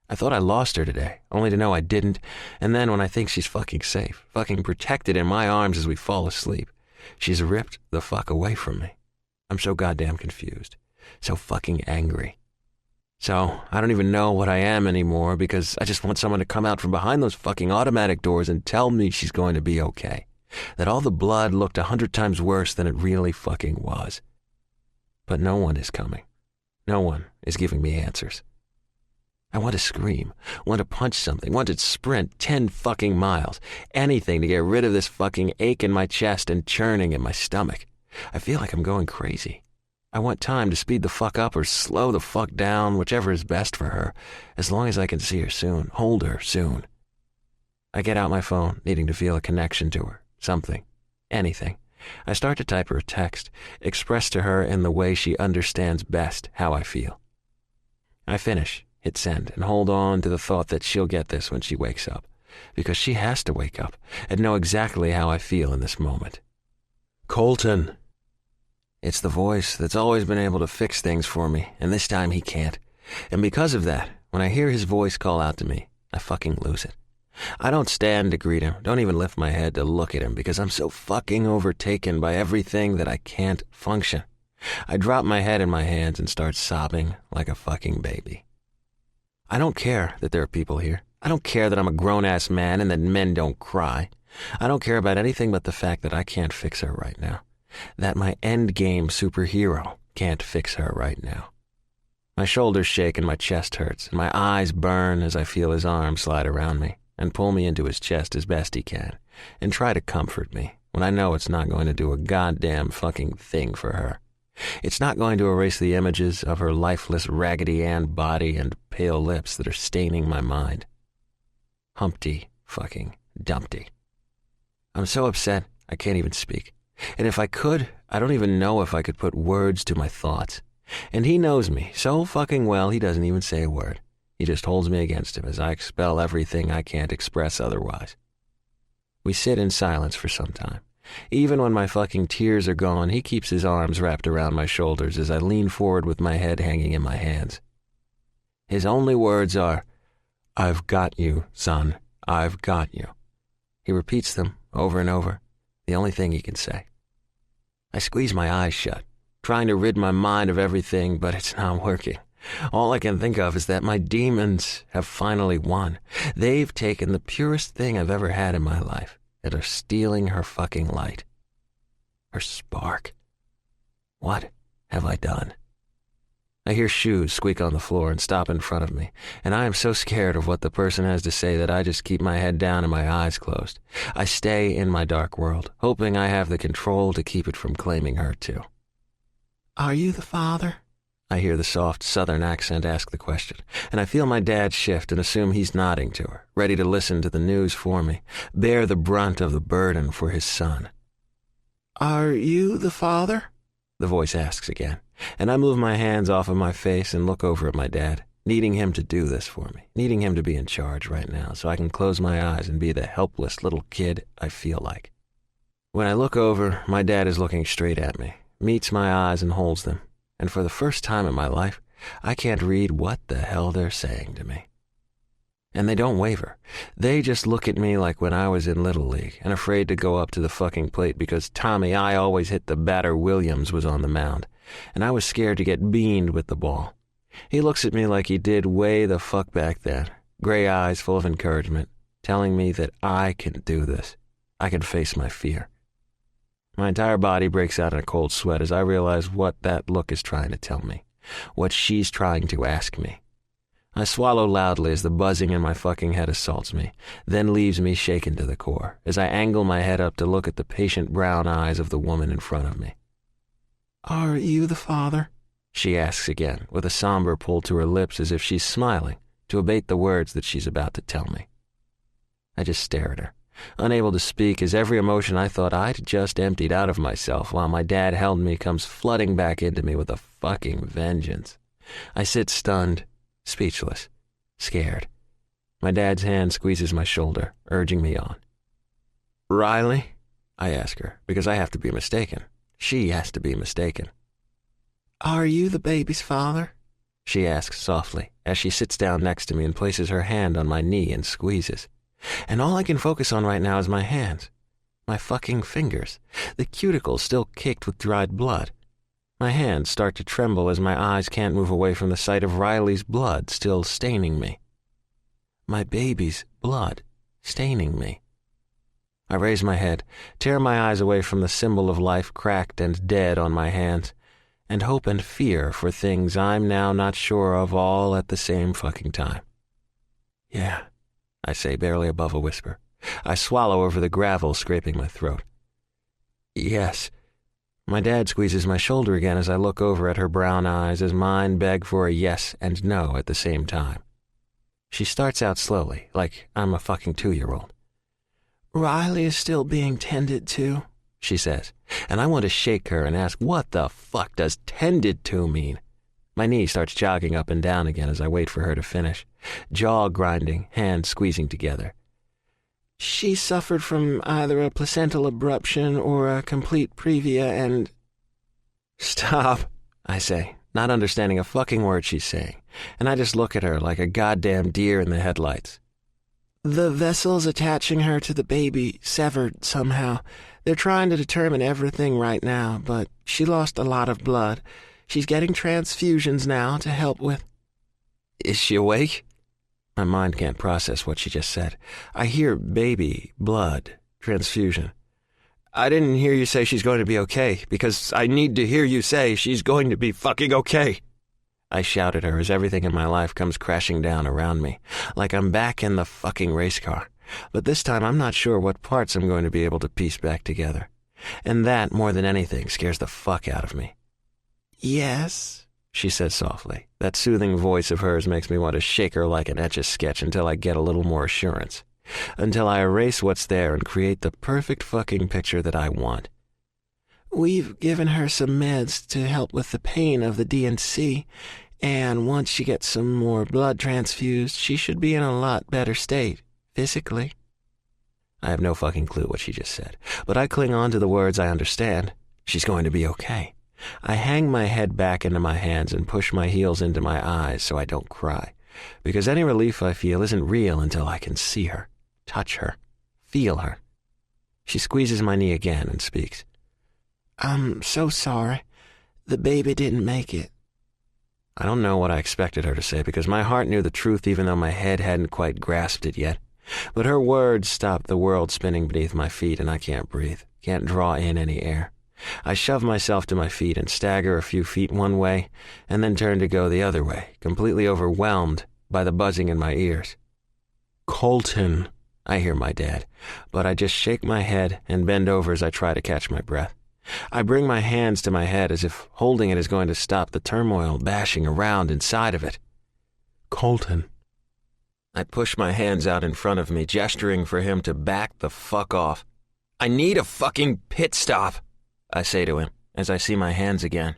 I thought I lost her today, only to know I didn't, and then when I think she's fucking safe, fucking protected in my arms as we fall asleep, she's ripped the fuck away from me. I'm so goddamn confused, so fucking angry. So I don't even know what I am anymore because I just want someone to come out from behind those fucking automatic doors and tell me she's going to be okay. That all the blood looked 100 times worse than it really fucking was. But no one is coming. No one is giving me answers. I want to scream, want to punch something, want to sprint 10 fucking miles, anything to get rid of this fucking ache in my chest and churning in my stomach. I feel like I'm going crazy. I want time to speed the fuck up or slow the fuck down, whichever is best for her, as long as I can see her soon, hold her soon. I get out my phone, needing to feel a connection to her, something, anything. I start to type her a text, express to her in the way she understands best how I feel. I finish, hit send, and hold on to the thought that she'll get this when she wakes up, because she has to wake up and know exactly how I feel in this moment. "Colton." It's the voice that's always been able to fix things for me, and this time he can't. And because of that, when I hear his voice call out to me, I fucking lose it. I don't stand to greet him, don't even lift my head to look at him because I'm so fucking overtaken by everything that I can't function. I drop my head in my hands and start sobbing like a fucking baby. I don't care that there are people here. I don't care that I'm a grown-ass man and that men don't cry. I don't care about anything but the fact that I can't fix her right now. That my endgame superhero can't fix her right now. My shoulders shake and my chest hurts, and my eyes burn as I feel his arm slide around me and pull me into his chest as best he can and try to comfort me when I know it's not going to do a goddamn fucking thing for her. It's not going to erase the images of her lifeless Raggedy Ann body and pale lips that are staining my mind. Humpty fucking Dumpty. I'm so upset I can't even speak. And if I could, I don't even know if I could put words to my thoughts. And he knows me so fucking well he doesn't even say a word. He just holds me against him as I expel everything I can't express otherwise. We sit in silence for some time. Even when my fucking tears are gone, he keeps his arms wrapped around my shoulders as I lean forward with my head hanging in my hands. His only words are, "I've got you, son. I've got you." He repeats them over and over, the only thing he can say. I squeeze my eyes shut, trying to rid my mind of everything, but it's not working. All I can think of is that my demons have finally won. They've taken the purest thing I've ever had in my life and are stealing her fucking light. Her spark. What have I done? I hear shoes squeak on the floor and stop in front of me, and I am so scared of what the person has to say that I just keep my head down and my eyes closed. I stay in my dark world, hoping I have the control to keep it from claiming her too. "Are you the father?" I hear the soft southern accent ask the question, and I feel my dad shift and assume he's nodding to her, ready to listen to the news for me, bear the brunt of the burden for his son. "Are you the father?" the voice asks again, and I move my hands off of my face and look over at my dad, needing him to do this for me, needing him to be in charge right now so I can close my eyes and be the helpless little kid I feel like. When I look over, my dad is looking straight at me, meets my eyes and holds them, and for the first time in my life, I can't read what the hell they're saying to me. And they don't waver. They just look at me like when I was in Little League and afraid to go up to the fucking plate because Tommy I always hit the batter Williams was on the mound, and I was scared to get beaned with the ball. He looks at me like he did way the fuck back then, gray eyes full of encouragement, telling me that I can do this. I can face my fear. My entire body breaks out in a cold sweat as I realize what that look is trying to tell me, what she's trying to ask me. I swallow loudly as the buzzing in my fucking head assaults me, then leaves me shaken to the core as I angle my head up to look at the patient brown eyes of the woman in front of me. "Are you the father?" she asks again, with a somber pull to her lips as if she's smiling to abate the words that she's about to tell me. I just stare at her, unable to speak as every emotion I thought I'd just emptied out of myself while my dad held me comes flooding back into me with a fucking vengeance. I sit stunned, speechless, scared. My dad's hand squeezes my shoulder, urging me on. "Riley?" I ask her, because I have to be mistaken. She has to be mistaken. "Are you the baby's father?" she asks softly as she sits down next to me and places her hand on my knee and squeezes. And all I can focus on right now is my hands. My fucking fingers. The cuticles still kicked with dried blood. My hands start to tremble as my eyes can't move away from the sight of Riley's blood still staining me. My baby's blood staining me. I raise my head, tear my eyes away from the symbol of life cracked and dead on my hands, and hope and fear for things I'm now not sure of all at the same fucking time. "Yeah," I say barely above a whisper. I swallow over the gravel scraping my throat. "Yes." My dad squeezes my shoulder again as I look over at her brown eyes as mine beg for a yes and no at the same time. She starts out slowly, like I'm a fucking 2-year-old. "Riley is still being tended to," she says, and I want to shake her and ask what the fuck does tended to mean? My knee starts jogging up and down again as I wait for her to finish, jaw grinding, hands squeezing together. "She suffered from either a placental abruption or a complete previa and—" "Stop," I say, not understanding a fucking word she's saying, and I just look at her like a goddamn deer in the headlights. "The vessels attaching her to the baby severed somehow. They're trying to determine everything right now, but she lost a lot of blood. She's getting transfusions now to help with—" "Is she awake?" My mind can't process what she just said. I hear baby, blood, transfusion. I didn't hear you say she's going to be okay, because I need to hear you say she's going to be fucking okay. I shout at her as everything in my life comes crashing down around me, like I'm back in the fucking race car. But this time I'm not sure what parts I'm going to be able to piece back together. And that, more than anything, scares the fuck out of me. Yes, she said softly. That soothing voice of hers makes me want to shake her like an Etch-a-Sketch until I get a little more assurance. Until I erase what's there and create the perfect fucking picture that I want. We've given her some meds to help with the pain of the D&C, and once she gets some more blood transfused, she should be in a lot better state, physically. I have no fucking clue what she just said, but I cling on to the words I understand. She's going to be okay. I hang my head back into my hands and push my heels into my eyes so I don't cry, because any relief I feel isn't real until I can see her, touch her, feel her. She squeezes my knee again and speaks. I'm so sorry. The baby didn't make it. I don't know what I expected her to say because my heart knew the truth even though my head hadn't quite grasped it yet. But her words stopped the world spinning beneath my feet and I can't breathe, can't draw in any air. I shove myself to my feet and stagger a few feet one way and then turn to go the other way, completely overwhelmed by the buzzing in my ears. Colton, I hear my dad, but I just shake my head and bend over as I try to catch my breath. I bring my hands to my head as if holding it is going to stop the turmoil bashing around inside of it. Colton. I push my hands out in front of me, gesturing for him to back the fuck off. I need a fucking pit stop, I say to him as I see my hands again.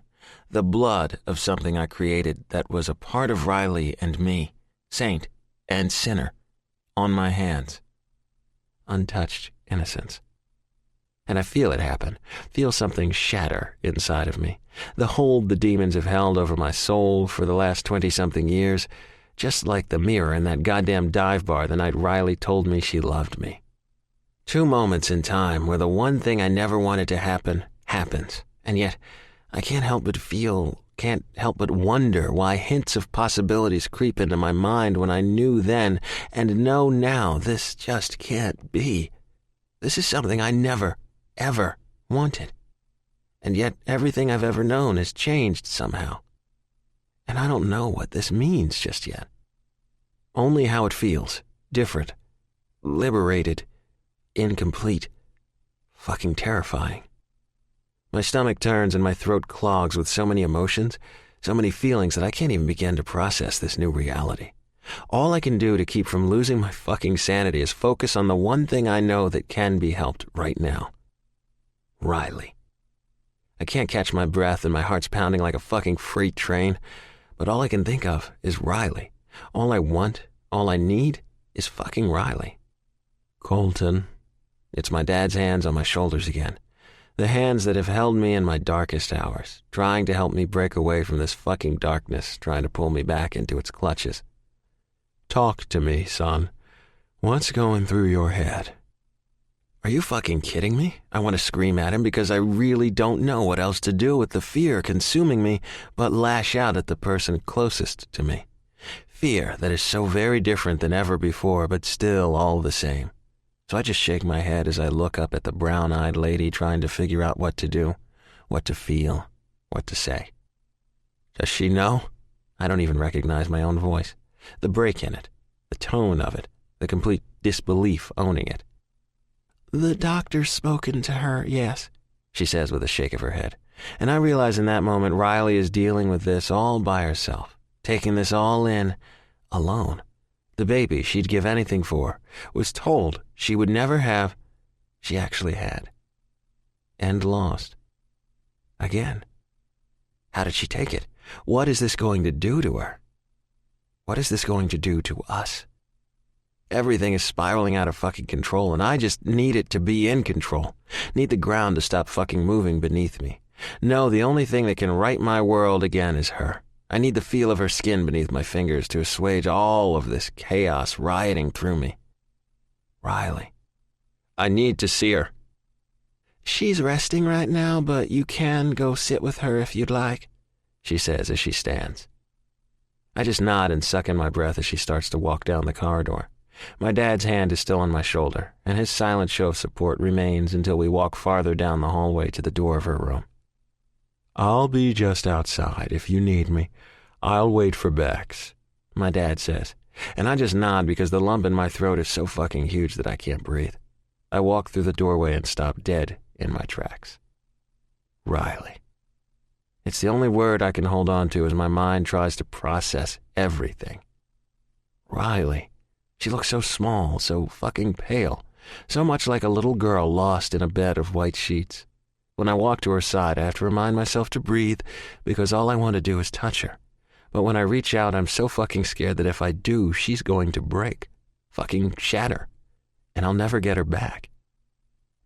The blood of something I created that was a part of Riley and me, saint and sinner, on my hands. Untouched innocence. And I feel it happen, feel something shatter inside of me. The hold the demons have held over my soul for the last 20-something years, just like the mirror in that goddamn dive bar the night Riley told me she loved me. 2 moments in time where the one thing I never wanted to happen, happens. And yet, I can't help but wonder why hints of possibilities creep into my mind when I knew then and know now this just can't be. This is something I never, ever wanted. And yet everything I've ever known has changed somehow. And I don't know what this means just yet. Only how it feels, different, liberated, incomplete, fucking terrifying. My stomach turns and my throat clogs with so many emotions, so many feelings that I can't even begin to process this new reality. All I can do to keep from losing my fucking sanity is focus on the one thing I know that can be helped right now. Riley. I can't catch my breath and my heart's pounding like a fucking freight train, but all I can think of is Riley. All I want, all I need is fucking Riley. Colton. It's my dad's hands on my shoulders again. The hands that have held me in my darkest hours, trying to help me break away from this fucking darkness, trying to pull me back into its clutches. Talk to me, son. What's going through your head? Are you fucking kidding me? I want to scream at him because I really don't know what else to do with the fear consuming me but lash out at the person closest to me. Fear that is so very different than ever before but still all the same. So I just shake my head as I look up at the brown-eyed lady trying to figure out what to do, what to feel, what to say. Does she know? I don't even recognize my own voice. The break in it, the tone of it, the complete disbelief owning it. The doctor's spoken to her, yes, she says with a shake of her head. And I realize in that moment Riley is dealing with this all by herself, taking this all in alone. The baby she'd give anything for was told she would never have, she actually had. And lost. Again. How did she take it? What is this going to do to her? What is this going to do to us? Everything is spiraling out of fucking control, and I just need it to be in control. Need the ground to stop fucking moving beneath me. No, the only thing that can right my world again is her. I need the feel of her skin beneath my fingers to assuage all of this chaos rioting through me. Riley. I need to see her. She's resting right now, but you can go sit with her if you'd like, she says as she stands. I just nod and suck in my breath as she starts to walk down the corridor. My dad's hand is still on my shoulder, and his silent show of support remains until we walk farther down the hallway to the door of her room. "I'll be just outside if you need me. I'll wait for Bex," my dad says, and I just nod because the lump in my throat is so fucking huge that I can't breathe. I walk through the doorway and stop dead in my tracks. Riley. It's the only word I can hold on to as my mind tries to process everything. Riley. She looks so small, so fucking pale, so much like a little girl lost in a bed of white sheets. When I walk to her side, I have to remind myself to breathe because all I want to do is touch her. But when I reach out, I'm so fucking scared that if I do, she's going to break, fucking shatter, and I'll never get her back.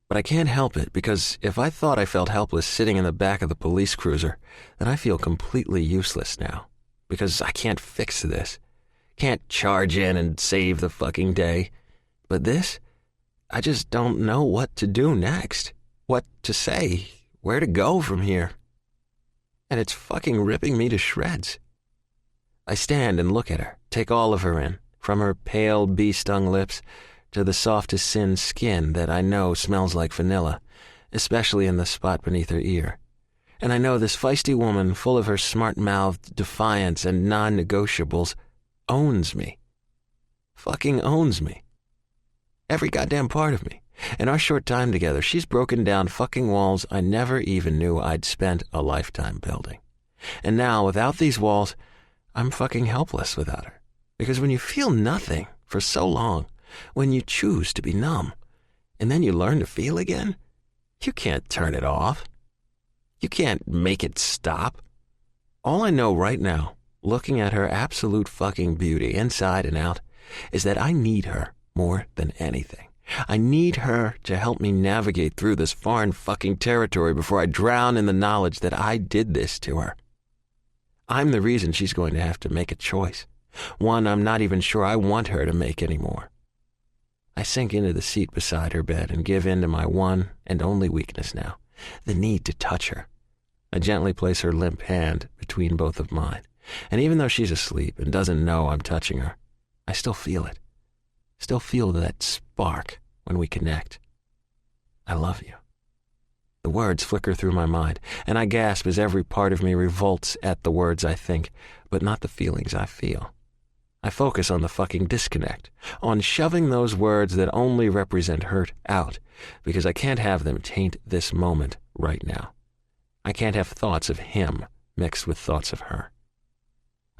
But I can't help it because if I thought I felt helpless sitting in the back of the police cruiser, then I feel completely useless now because I can't fix this. Can't charge in and save the fucking day. But this, I just don't know what to do next. What to say, where to go from here. And it's fucking ripping me to shreds. I stand and look at her, take all of her in, from her pale bee-stung lips to the softest sin skin that I know smells like vanilla, especially in the spot beneath her ear. And I know this feisty woman, full of her smart-mouthed defiance and non-negotiables, owns me. Fucking owns me. Every goddamn part of me. In our short time together, she's broken down fucking walls I never even knew I'd spent a lifetime building. And now, without these walls, I'm fucking helpless without her. Because when you feel nothing for so long, when you choose to be numb, and then you learn to feel again, you can't turn it off. You can't make it stop. All I know right now, looking at her absolute fucking beauty inside and out, is that I need her more than anything. I need her to help me navigate through this foreign fucking territory before I drown in the knowledge that I did this to her. I'm the reason she's going to have to make a choice, one I'm not even sure I want her to make anymore. I sink into the seat beside her bed and give in to my one and only weakness now, the need to touch her. I gently place her limp hand between both of mine, and even though she's asleep and doesn't know I'm touching her, I still feel it. Still feel that spark when we connect. I love you. The words flicker through my mind, and I gasp as every part of me revolts at the words I think, but not the feelings I feel. I focus on the fucking disconnect, on shoving those words that only represent hurt out, because I can't have them taint this moment right now. I can't have thoughts of him mixed with thoughts of her.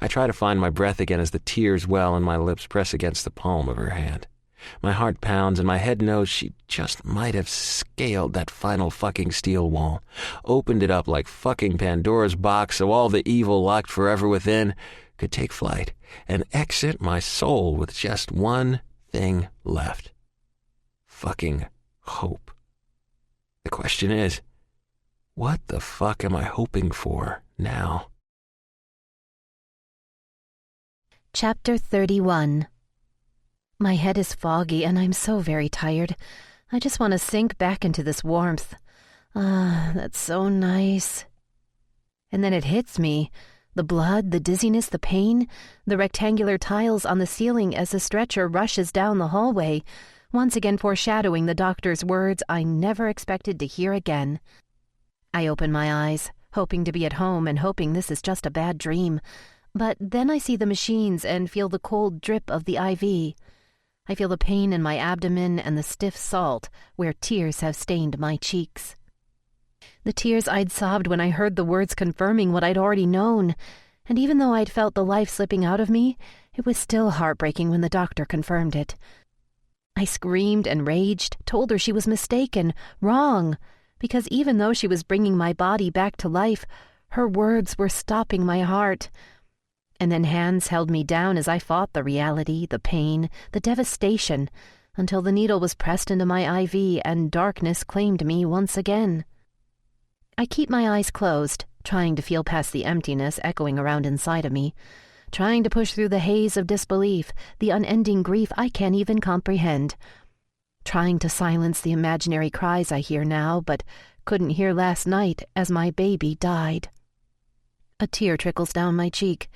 I try to find my breath again as the tears well and my lips press against the palm of her hand. My heart pounds and my head knows she just might have scaled that final fucking steel wall, opened it up like fucking Pandora's box so all the evil locked forever within could take flight and exit my soul with just one thing left. Fucking hope. The question is, what the fuck am I hoping for now? Chapter 31. My head is foggy and I'm so very tired. I just want to sink back into this warmth. Ah, that's so nice. And then it hits me. The blood, the dizziness, the pain, the rectangular tiles on the ceiling as the stretcher rushes down the hallway, once again foreshadowing the doctor's words I never expected to hear again. I open my eyes, hoping to be at home and hoping this is just a bad dream. But then I see the machines and feel the cold drip of the IV. I feel the pain in my abdomen and the stiff salt where tears have stained my cheeks. The tears I'd sobbed when I heard the words confirming what I'd already known, and even though I'd felt the life slipping out of me, it was still heartbreaking when the doctor confirmed it. I screamed and raged, told her she was mistaken, wrong, because even though she was bringing my body back to life, her words were stopping my heart. And then hands held me down as I fought the reality, the pain, the devastation, until the needle was pressed into my IV and darkness claimed me once again. I keep my eyes closed, trying to feel past the emptiness echoing around inside of me, trying to push through the haze of disbelief, the unending grief I can't even comprehend, trying to silence the imaginary cries I hear now but couldn't hear last night as my baby died. A tear trickles down my cheek.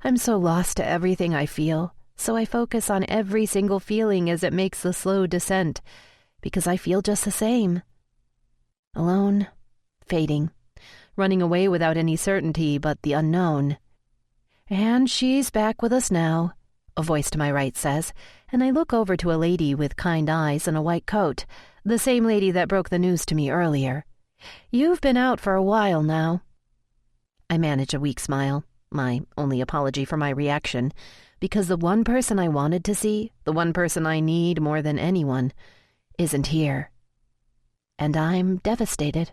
I'm so lost to everything I feel, so I focus on every single feeling as it makes the slow descent, because I feel just the same. Alone, fading, running away without any certainty but the unknown. And she's back with us now, a voice to my right says, and I look over to a lady with kind eyes and a white coat, the same lady that broke the news to me earlier. You've been out for a while now. I manage a weak smile, my only apology for my reaction, because the one person I wanted to see, the one person I need more than anyone, isn't here. And I'm devastated.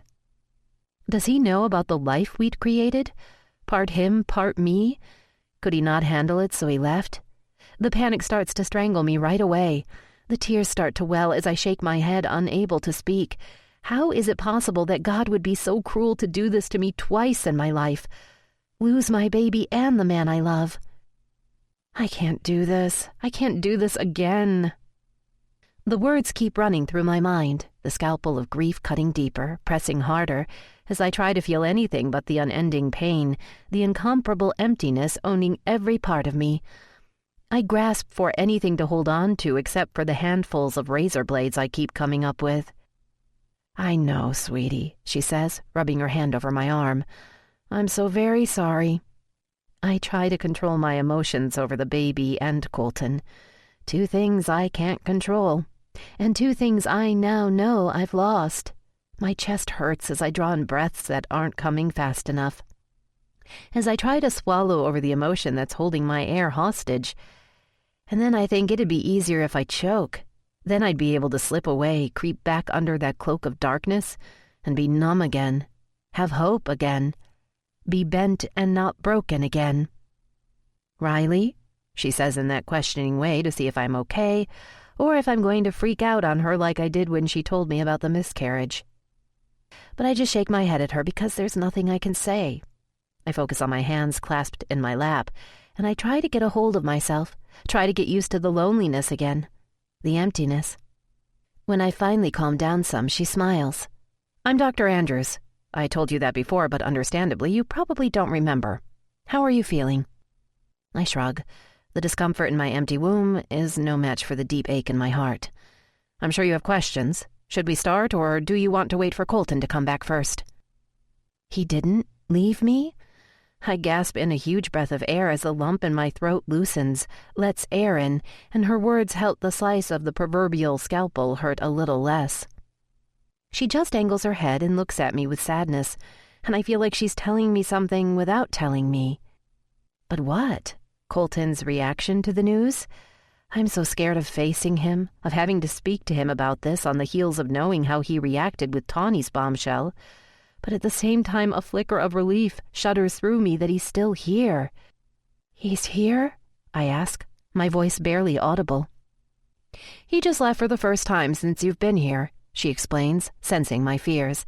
Does he know about the life we'd created? Part him, part me? Could he not handle it, so he left? The panic starts to strangle me right away. The tears start to well as I shake my head, unable to speak. How is it possible that God would be so cruel to do this to me twice in my life? Lose my baby and the man I love. I can't do this. I can't do this again. The words keep running through my mind, the scalpel of grief cutting deeper, pressing harder, as I try to feel anything but the unending pain, the incomparable emptiness owning every part of me. I grasp for anything to hold on to except for the handfuls of razor blades I keep coming up with. I know, sweetie, she says, rubbing her hand over my arm. I'm so very sorry. I try to control my emotions over the baby and Colton. Two things I can't control, and two things I now know I've lost. My chest hurts as I draw in breaths that aren't coming fast enough. As I try to swallow over the emotion that's holding my air hostage, and then I think it'd be easier if I choke. Then I'd be able to slip away, creep back under that cloak of darkness, and be numb again, have hope again, be bent and not broken again. Riley, she says in that questioning way to see if I'm okay, or if I'm going to freak out on her like I did when she told me about the miscarriage. But I just shake my head at her because there's nothing I can say. I focus on my hands clasped in my lap, and I try to get a hold of myself, try to get used to the loneliness again, the emptiness. When I finally calm down some, she smiles. I'm Dr. Andrews. I told you that before, but understandably, you probably don't remember. How are you feeling? I shrug. The discomfort in my empty womb is no match for the deep ache in my heart. I'm sure you have questions. Should we start, or do you want to wait for Colton to come back first? He didn't leave me? I gasp in a huge breath of air as the lump in my throat loosens, lets air in, and her words help the slice of the proverbial scalpel hurt a little less. She just angles her head and looks at me with sadness, and I feel like she's telling me something without telling me. But what? Colton's reaction to the news? I'm so scared of facing him, of having to speak to him about this on the heels of knowing how he reacted with Tawny's bombshell. But at the same time, a flicker of relief shudders through me that he's still here. He's here? I ask, my voice barely audible. He just left for the first time since you've been here, she explains, sensing my fears.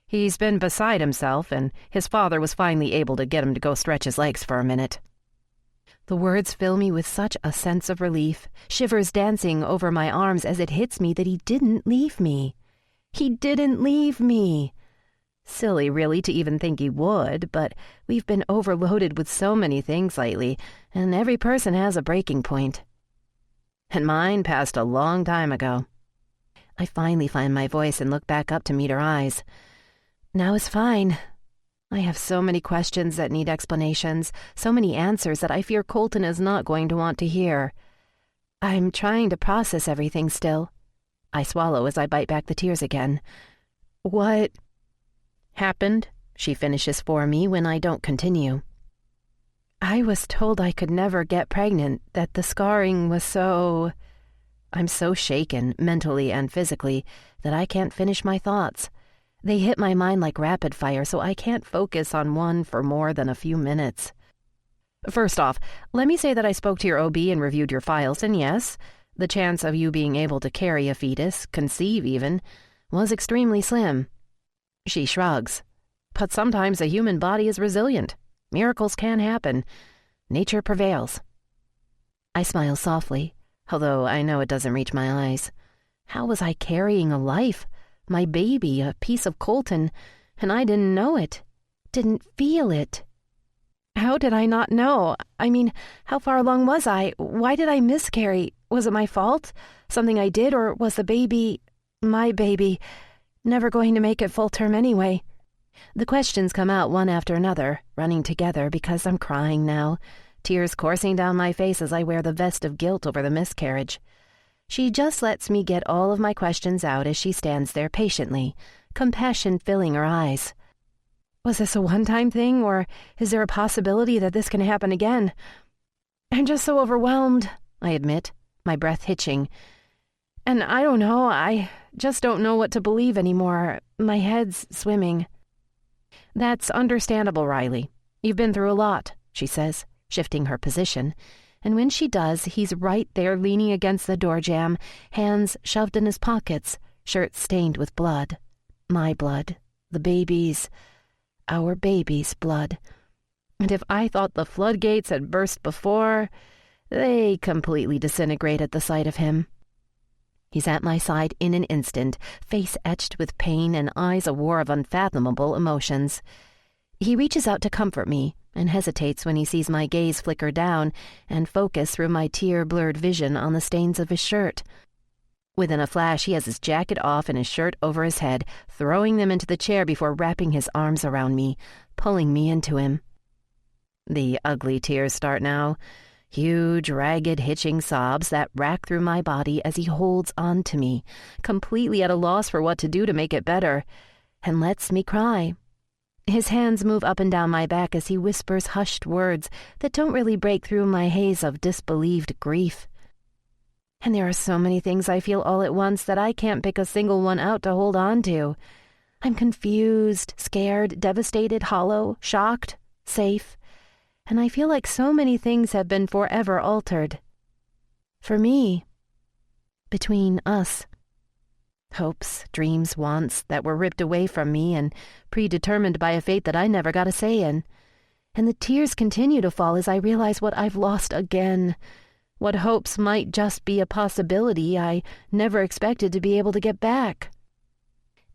He's been beside himself, and his father was finally able to get him to go stretch his legs for a minute. The words fill me with such a sense of relief, shivers dancing over my arms as it hits me that he didn't leave me. He didn't leave me. Silly, really, to even think he would, but we've been overloaded with so many things lately, and every person has a breaking point. And mine passed a long time ago. I finally find my voice and look back up to meet her eyes. Now it's fine. I have so many questions that need explanations, so many answers that I fear Colton is not going to want to hear. I'm trying to process everything still. I swallow as I bite back the tears again. What happened? She finishes for me when I don't continue. I was told I could never get pregnant, that the scarring was so... I'm so shaken, mentally and physically, that I can't finish my thoughts. They hit my mind like rapid fire, so I can't focus on one for more than a few minutes. First off, let me say that I spoke to your OB and reviewed your files, and yes, the chance of you being able to carry a fetus, conceive even, was extremely slim. She shrugs. But sometimes a human body is resilient. Miracles can happen. Nature prevails. I smile softly, although I know it doesn't reach my eyes. How was I carrying a life? My baby, a piece of Colton, and I didn't know it, didn't feel it. How did I not know? I mean, how far along was I? Why did I miscarry? Was it my fault? Something I did, or was the baby, my baby, never going to make it full term anyway? The questions come out one after another, running together because I'm crying now, tears coursing down my face as I wear the vest of guilt over the miscarriage. She just lets me get all of my questions out as she stands there patiently, compassion filling her eyes. Was this a one-time thing, or is there a possibility that this can happen again? I'm just so overwhelmed, I admit, my breath hitching. And I don't know, I just don't know what to believe anymore. My head's swimming. That's understandable, Riley. You've been through a lot, she says, shifting her position. And when she does, he's right there leaning against the door jamb, hands shoved in his pockets, shirt stained with blood. My blood. The baby's. Our baby's blood. And if I thought the floodgates had burst before, they completely disintegrate at the sight of him. He's at my side in an instant, face etched with pain and eyes a war of unfathomable emotions. He reaches out to comfort me and hesitates when he sees my gaze flicker down and focus through my tear-blurred vision on the stains of his shirt. Within a flash, he has his jacket off and his shirt over his head, throwing them into the chair before wrapping his arms around me, pulling me into him. The ugly tears start now, huge, ragged, hitching sobs that rack through my body as he holds on to me, completely at a loss for what to do to make it better, and lets me cry. His hands move up and down my back as he whispers hushed words that don't really break through my haze of disbelieved grief. And there are so many things I feel all at once that I can't pick a single one out to hold on to. I'm confused, scared, devastated, hollow, shocked, safe, and I feel like so many things have been forever altered. For me. Between us. Hopes, dreams, wants that were ripped away from me and predetermined by a fate that I never got a say in. And the tears continue to fall as I realize what I've lost again. What hopes might just be a possibility I never expected to be able to get back.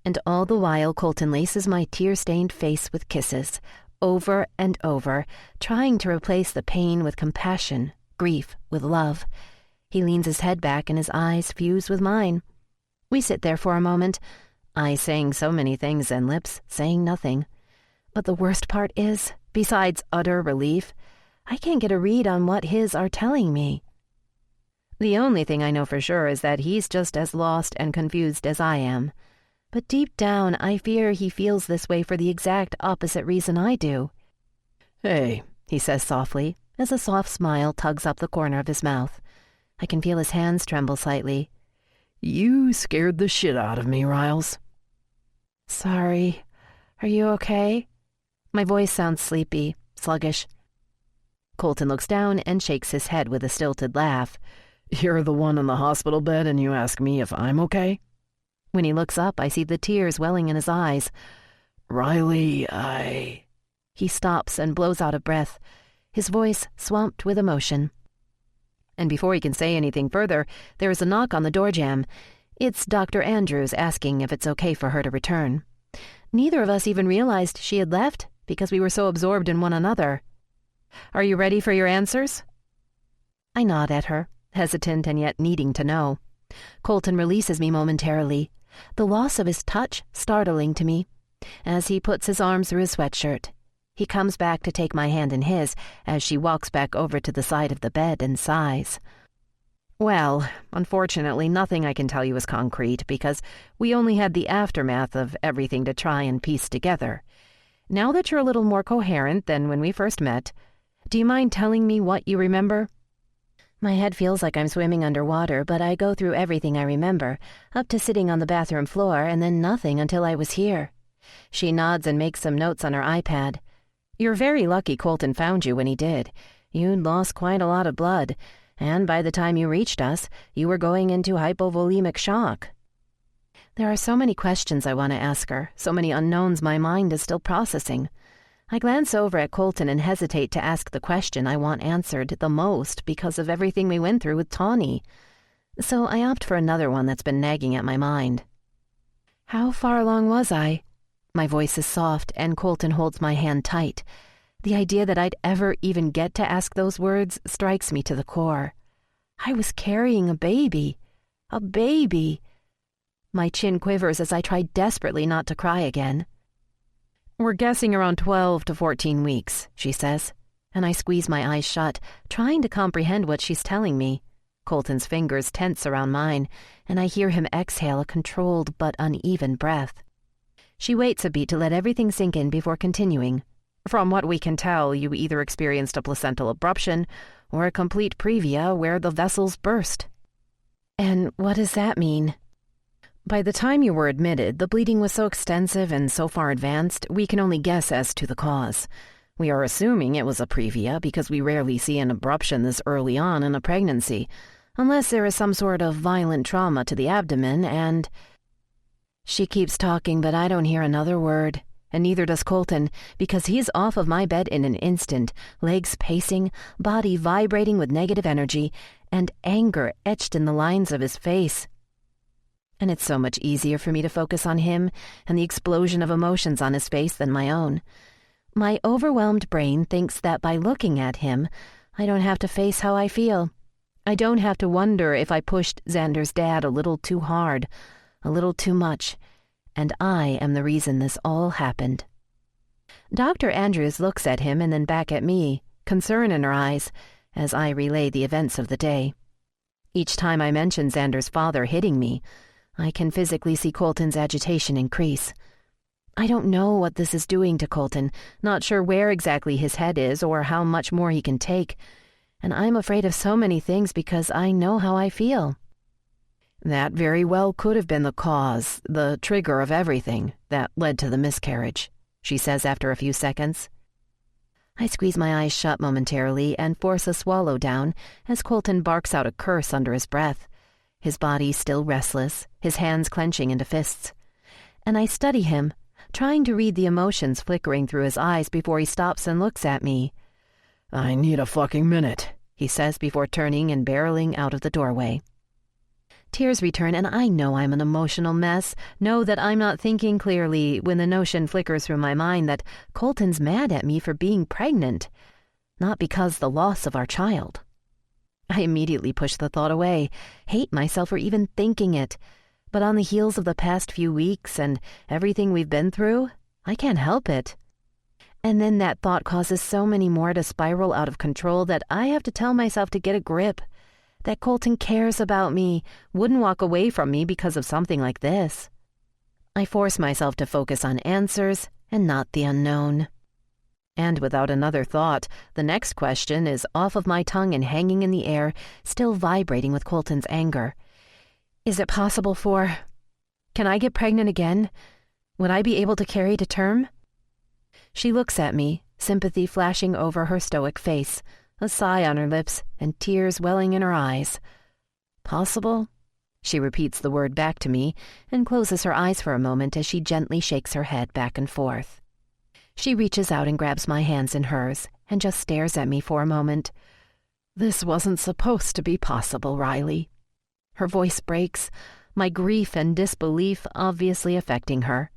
And all the while Colton laces my tear-stained face with kisses, over and over, trying to replace the pain with compassion, grief with love. He leans his head back and his eyes fuse with mine. We sit there for a moment, I saying so many things and lips saying nothing. But the worst part is, besides utter relief, I can't get a read on what his are telling me. The only thing I know for sure is that he's just as lost and confused as I am. But deep down, I fear he feels this way for the exact opposite reason I do. Hey, he says softly, as a soft smile tugs up the corner of his mouth. I can feel his hands tremble slightly. You scared the shit out of me, Riles. Sorry. Are you okay? My voice sounds sleepy, sluggish. Colton looks down and shakes his head with a stilted laugh. You're the one in the hospital bed and you ask me if I'm okay? When he looks up, I see the tears welling in his eyes. Riley, He stops and blows out a breath, his voice swamped with emotion. And before he can say anything further, there is a knock on the door jamb. It's Dr. Andrews asking if it's okay for her to return. Neither of us even realized she had left because we were so absorbed in one another. Are you ready for your answers? I nod at her, hesitant and yet needing to know. Colton releases me momentarily, the loss of his touch startling to me, as he puts his arms through his sweatshirt. He comes back to take my hand in his as she walks back over to the side of the bed and sighs. Well, unfortunately, nothing I can tell you is concrete because we only had the aftermath of everything to try and piece together. Now that you're a little more coherent than when we first met, do you mind telling me what you remember? My head feels like I'm swimming underwater, but I go through everything I remember, up to sitting on the bathroom floor and then nothing until I was here. She nods and makes some notes on her iPad. You're very lucky Colton found you when he did. You'd lost quite a lot of blood, and by the time you reached us, you were going into hypovolemic shock. There are so many questions I want to ask her, so many unknowns my mind is still processing. I glance over at Colton and hesitate to ask the question I want answered the most because of everything we went through with Tawny. So I opt for another one that's been nagging at my mind. How far along was I? My voice is soft and Colton holds my hand tight. The idea that I'd ever even get to ask those words strikes me to the core. I was carrying a baby. A baby. My chin quivers as I try desperately not to cry again. "We're guessing around 12 to 14 weeks, she says, and I squeeze my eyes shut, trying to comprehend what she's telling me. Colton's fingers tense around mine, and I hear him exhale a controlled but uneven breath. She waits a beat to let everything sink in before continuing. "From what we can tell, you either experienced a placental abruption or a complete previa where the vessels burst." "And what does that mean?" "By the time you were admitted, the bleeding was so extensive and so far advanced, we can only guess as to the cause. We are assuming it was a previa because we rarely see an abruption this early on in a pregnancy, unless there is some sort of violent trauma to the abdomen and—" She keeps talking, but I don't hear another word, and neither does Colton, because he's off of my bed in an instant, legs pacing, body vibrating with negative energy, and anger etched in the lines of his face. And it's so much easier for me to focus on him and the explosion of emotions on his face than my own. My overwhelmed brain thinks that by looking at him, I don't have to face how I feel. I don't have to wonder if I pushed Xander's dad a little too hard, a little too much, and I am the reason this all happened. Dr. Andrews looks at him and then back at me, concern in her eyes, as I relay the events of the day. Each time I mention Xander's father hitting me, I can physically see Colton's agitation increase. I don't know what this is doing to Colton, not sure where exactly his head is or how much more he can take, and I'm afraid of so many things because I know how I feel. That very well could have been the cause, the trigger of everything that led to the miscarriage, she says after a few seconds. I squeeze my eyes shut momentarily and force a swallow down as Colton barks out a curse under his breath, his body still restless, his hands clenching into fists. And I study him, trying to read the emotions flickering through his eyes before he stops and looks at me. "I need a fucking minute," he says before turning and barreling out of the doorway. Tears return, and I know I'm an emotional mess, know that I'm not thinking clearly when the notion flickers through my mind that Colton's mad at me for being pregnant, not because the loss of our child. I immediately push the thought away, hate myself for even thinking it, but on the heels of the past few weeks and everything we've been through, I can't help it. And then that thought causes so many more to spiral out of control that I have to tell myself to get a grip, that Colton cares about me, wouldn't walk away from me because of something like this. I force myself to focus on answers and not the unknown. And without another thought, the next question is off of my tongue and hanging in the air, still vibrating with Colton's anger. Is it possible for... Can I get pregnant again? Would I be able to carry to term? She looks at me, sympathy flashing over her stoic face, a sigh on her lips and tears welling in her eyes. Possible? She repeats the word back to me and closes her eyes for a moment as she gently shakes her head back and forth. She reaches out and grabs my hands in hers and just stares at me for a moment. This wasn't supposed to be possible, Riley. Her voice breaks, my grief and disbelief obviously affecting her.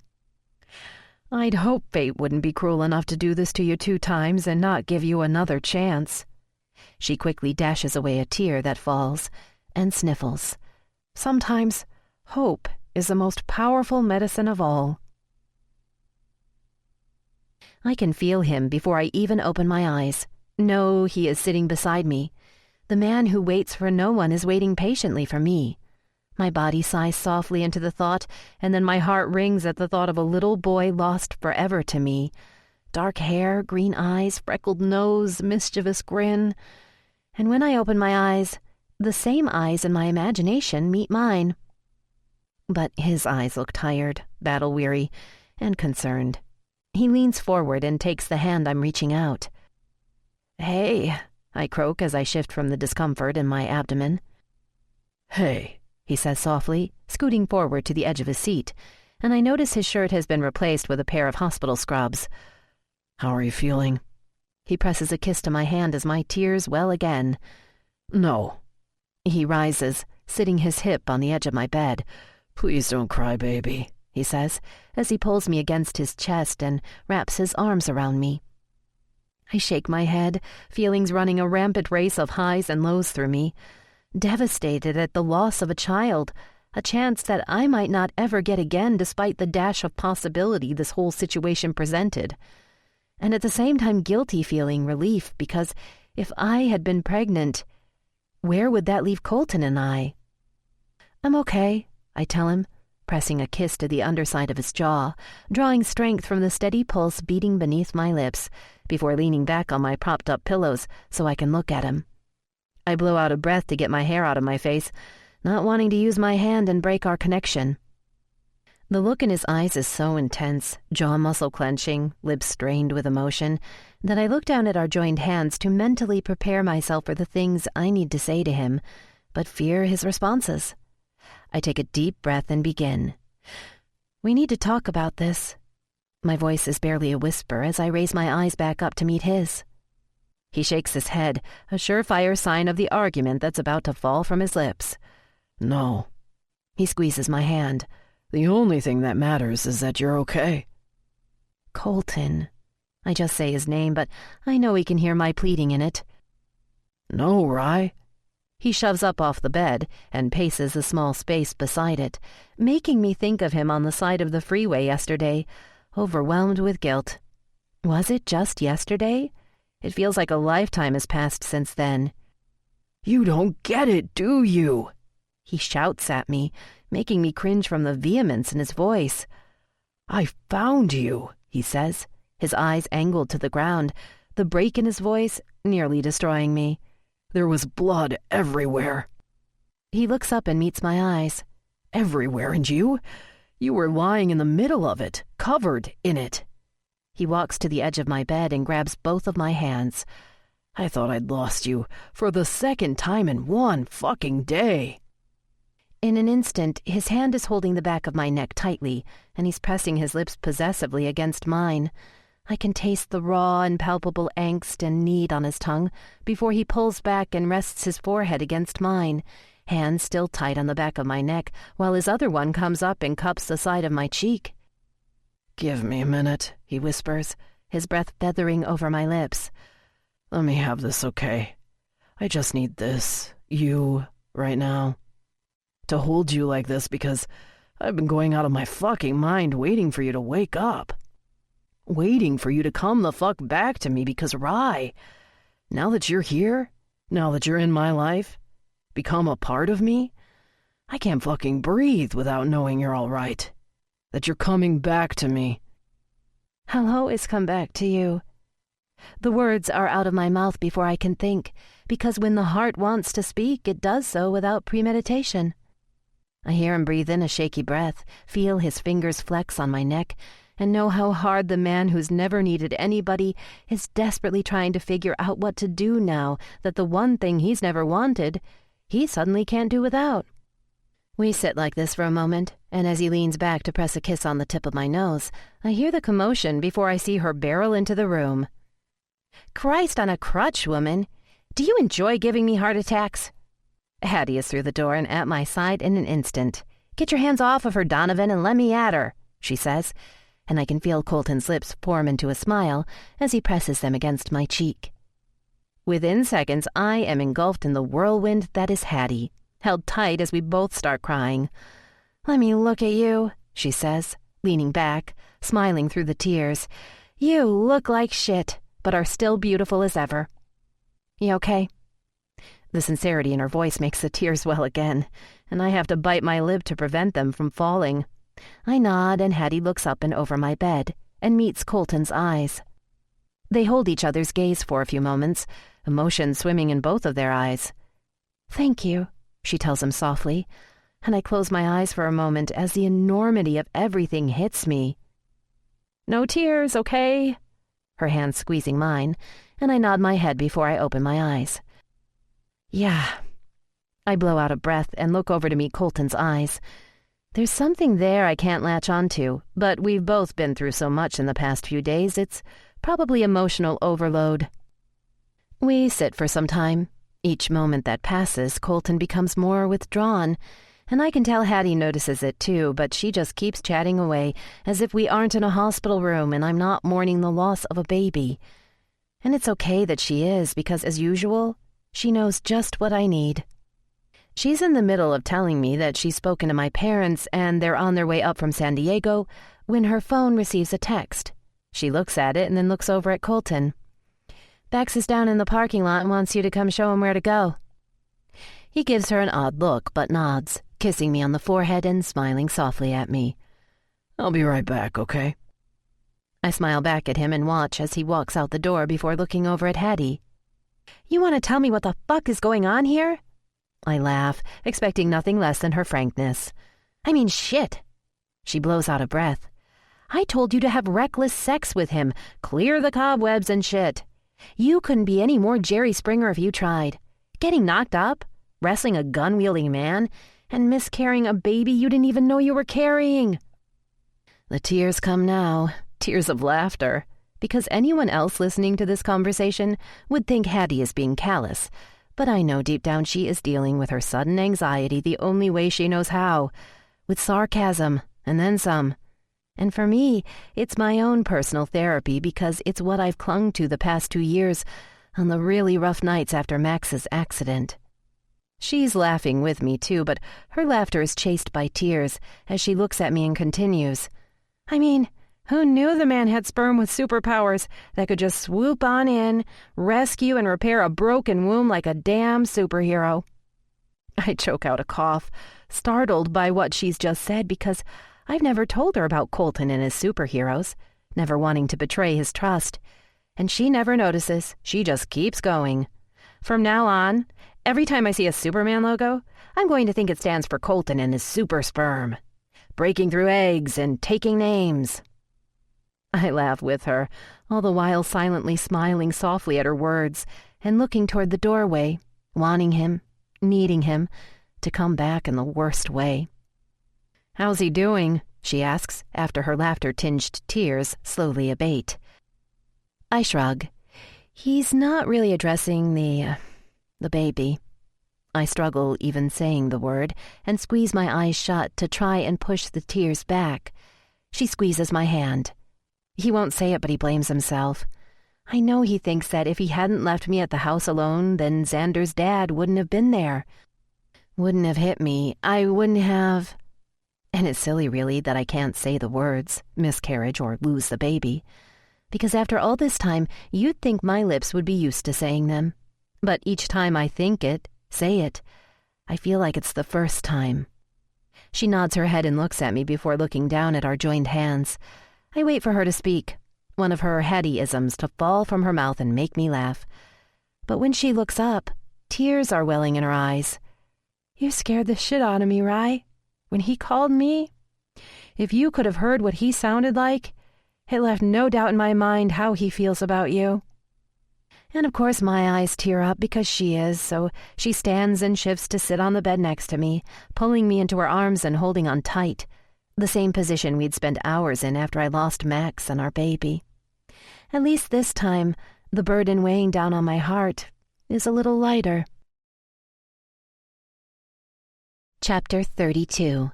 I'd hope fate wouldn't be cruel enough to do this to you 2 times and not give you another chance. She quickly dashes away a tear that falls and sniffles. Sometimes hope is the most powerful medicine of all. I can feel him before I even open my eyes. No, he is sitting beside me. The man who waits for no one is waiting patiently for me. My body sighs softly into the thought, and then my heart rings at the thought of a little boy lost forever to me. Dark hair, green eyes, freckled nose, mischievous grin. And when I open my eyes, the same eyes in my imagination meet mine. But his eyes look tired, battle-weary, and concerned. He leans forward and takes the hand I'm reaching out. "Hey," I croak as I shift from the discomfort in my abdomen. "Hey," he says softly, scooting forward to the edge of his seat, and I notice his shirt has been replaced with a pair of hospital scrubs. "How are you feeling?" He presses a kiss to my hand as my tears well again. "No." He rises, sitting his hip on the edge of my bed. "Please don't cry, baby," he says, as he pulls me against his chest and wraps his arms around me. I shake my head, feelings running a rampant race of highs and lows through me. Devastated at the loss of a child, a chance that I might not ever get again despite the dash of possibility this whole situation presented. And at the same time guilty, feeling relief, because if I had been pregnant, where would that leave Colton and I? I'm okay, I tell him, pressing a kiss to the underside of his jaw, drawing strength from the steady pulse beating beneath my lips, before leaning back on my propped-up pillows so I can look at him. I blow out a breath to get my hair out of my face, not wanting to use my hand and break our connection. The look in his eyes is so intense, jaw muscle clenching, lips strained with emotion, that I look down at our joined hands to mentally prepare myself for the things I need to say to him, but fear his responses. I take a deep breath and begin. We need to talk about this. My voice is barely a whisper as I raise my eyes back up to meet his. He shakes his head, a surefire sign of the argument that's about to fall from his lips. No. He squeezes my hand. The only thing that matters is that you're okay. Colton. I just say his name, but I know he can hear my pleading in it. No, Rye. He shoves up off the bed and paces the small space beside it, making me think of him on the side of the freeway yesterday, overwhelmed with guilt. Was it just yesterday? It feels like a lifetime has passed since then. You don't get it, do you? He shouts at me, making me cringe from the vehemence in his voice. I found you, he says, his eyes angled to the ground, the break in his voice nearly destroying me. There was blood everywhere. He looks up and meets my eyes. Everywhere, and you were lying in the middle of it, covered in it. He walks to the edge of my bed and grabs both of my hands. I thought I'd lost you for the second time in one fucking day. In an instant, his hand is holding the back of my neck tightly, and he's pressing his lips possessively against mine. I can taste the raw and palpable angst and need on his tongue before he pulls back and rests his forehead against mine, hand still tight on the back of my neck, while his other one comes up and cups the side of my cheek. Give me a minute, he whispers, his breath feathering over my lips. Let me have this, okay? I just need this, you, right now. To hold you like this because I've been going out of my fucking mind waiting for you to wake up. Waiting for you to come the fuck back to me because, Rye, now that you're here, now that you're in my life, become a part of me, I can't fucking breathe without knowing you're all right. That you're coming back to me. I'll always come back to you. The words are out of my mouth before I can think, because when the heart wants to speak, it does so without premeditation. I hear him breathe in a shaky breath, feel his fingers flex on my neck, and know how hard the man who's never needed anybody is desperately trying to figure out what to do now that the one thing he's never wanted, he suddenly can't do without. We sit like this for a moment, and as he leans back to press a kiss on the tip of my nose, I hear the commotion before I see her barrel into the room. Christ on a crutch, woman! Do you enjoy giving me heart attacks? Hattie is through the door and at my side in an instant. Get your hands off of her, Donovan, and let me at her, she says, and I can feel Colton's lips form into a smile as he presses them against my cheek. Within seconds, I am engulfed in the whirlwind that is Hattie, held tight as we both start crying. Let me look at you, she says, leaning back, smiling through the tears. You look like shit, but are still beautiful as ever. You okay? The sincerity in her voice makes the tears well again, and I have to bite my lip to prevent them from falling. I nod, and Hattie looks up and over my bed and meets Colton's eyes. They hold each other's gaze for a few moments, emotion swimming in both of their eyes. Thank you, she tells him softly, and I close my eyes for a moment as the enormity of everything hits me. No tears, okay? Her hand squeezing mine, and I nod my head before I open my eyes. Yeah. I blow out a breath and look over to meet Colton's eyes. There's something there I can't latch onto, but we've both been through so much in the past few days, it's probably emotional overload. We sit for some time. Each moment that passes, Colton becomes more withdrawn, and I can tell Hattie notices it too, but she just keeps chatting away as if we aren't in a hospital room and I'm not mourning the loss of a baby. And it's okay that she is, because as usual, she knows just what I need. She's in the middle of telling me that she's spoken to my parents and they're on their way up from San Diego when her phone receives a text. She looks at it and then looks over at Colton. "Bex is down in the parking lot and wants you to come show him where to go." He gives her an odd look but nods, kissing me on the forehead and smiling softly at me. "I'll be right back, okay?" I smile back at him and watch as he walks out the door before looking over at Hattie. "You want to tell me what the fuck is going on here?" I laugh, expecting nothing less than her frankness. "I mean, shit." She blows out a breath. "I told you to have reckless sex with him, clear the cobwebs and shit. You couldn't be any more Jerry Springer if you tried. Getting knocked up, wrestling a gun-wielding man, and miscarrying a baby you didn't even know you were carrying." The tears come now, tears of laughter, because anyone else listening to this conversation would think Hattie is being callous, but I know deep down she is dealing with her sudden anxiety the only way she knows how, with sarcasm and then some. And for me, it's my own personal therapy because it's what I've clung to the past 2 years on the really rough nights after Max's accident. She's laughing with me too, but her laughter is chased by tears as she looks at me and continues. "I mean, who knew the man had sperm with superpowers that could just swoop on in, rescue and repair a broken womb like a damn superhero?" I choke out a cough, startled by what she's just said because I've never told her about Colton and his superheroes, never wanting to betray his trust. And she never notices. She just keeps going. "From now on, every time I see a Superman logo, I'm going to think it stands for Colton and his super sperm. Breaking through eggs and taking names." I laugh with her, all the while silently smiling softly at her words and looking toward the doorway, wanting him, needing him, to come back in the worst way. "How's he doing?" she asks, after her laughter-tinged tears slowly abate. I shrug. "He's not really addressing the baby." I struggle even saying the word and squeeze my eyes shut to try and push the tears back. She squeezes my hand. He won't say it, but he blames himself. I know he thinks that if he hadn't left me at the house alone, then Xander's dad wouldn't have been there. Wouldn't have hit me. I wouldn't have... And it's silly, really, that I can't say the words, miscarriage or lose the baby. Because after all this time, you'd think my lips would be used to saying them. But each time I think it, say it, I feel like it's the first time. She nods her head and looks at me before looking down at our joined hands. I wait for her to speak, one of her Hattie-isms to fall from her mouth and make me laugh. But when she looks up, tears are welling in her eyes. "You scared the shit out of me, Rye. When he called me, if you could have heard what he sounded like, it left no doubt in my mind how he feels about you." And of course my eyes tear up because she is, so she stands and shifts to sit on the bed next to me, pulling me into her arms and holding on tight, the same position we'd spent hours in after I lost Max and our baby. At least this time, the burden weighing down on my heart is a little lighter. Chapter 32.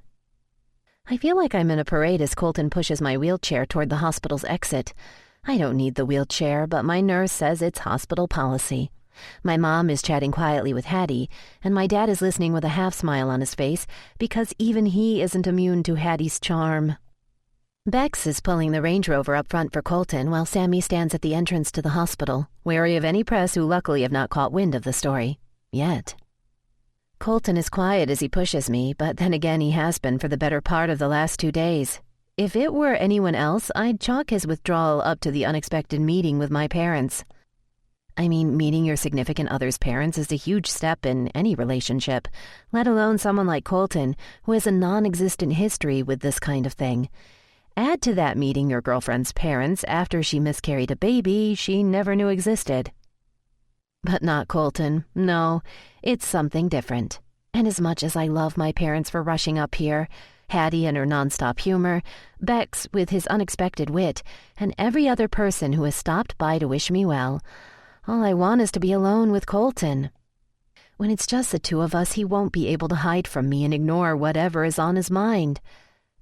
I feel like I'm in a parade as Colton pushes my wheelchair toward the hospital's exit. I don't need the wheelchair, but my nurse says it's hospital policy. My mom is chatting quietly with Hattie, and my dad is listening with a half smile on his face because even he isn't immune to Hattie's charm. Bex is pulling the Range Rover up front for Colton while Sammy stands at the entrance to the hospital, wary of any press who luckily have not caught wind of the story. Yet. Colton is quiet as he pushes me, but then again he has been for the better part of the last 2 days. If it were anyone else, I'd chalk his withdrawal up to the unexpected meeting with my parents. I mean, meeting your significant other's parents is a huge step in any relationship, let alone someone like Colton, who has a non-existent history with this kind of thing. Add to that meeting your girlfriend's parents after she miscarried a baby she never knew existed. But not Colton. No, it's something different. And as much as I love my parents for rushing up here, Hattie and her nonstop humor, Bex with his unexpected wit, and every other person who has stopped by to wish me well, all I want is to be alone with Colton. When it's just the two of us, he won't be able to hide from me and ignore whatever is on his mind.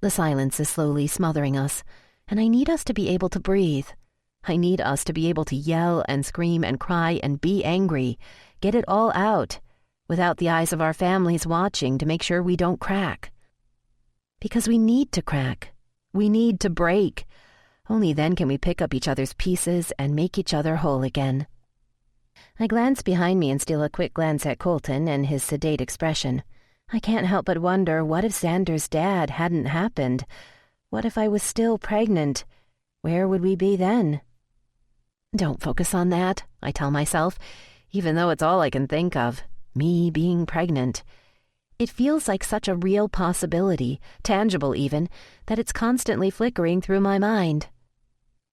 The silence is slowly smothering us, and I need us to be able to breathe. I need us to be able to yell and scream and cry and be angry, get it all out, without the eyes of our families watching to make sure we don't crack. Because we need to crack. We need to break. Only then can we pick up each other's pieces and make each other whole again. I glance behind me and steal a quick glance at Colton and his sedate expression. I can't help but wonder, what if Xander's dad hadn't happened? What if I was still pregnant? Where would we be then? Don't focus on that, I tell myself, even though it's all I can think of, me being pregnant. It feels like such a real possibility, tangible even, that it's constantly flickering through my mind.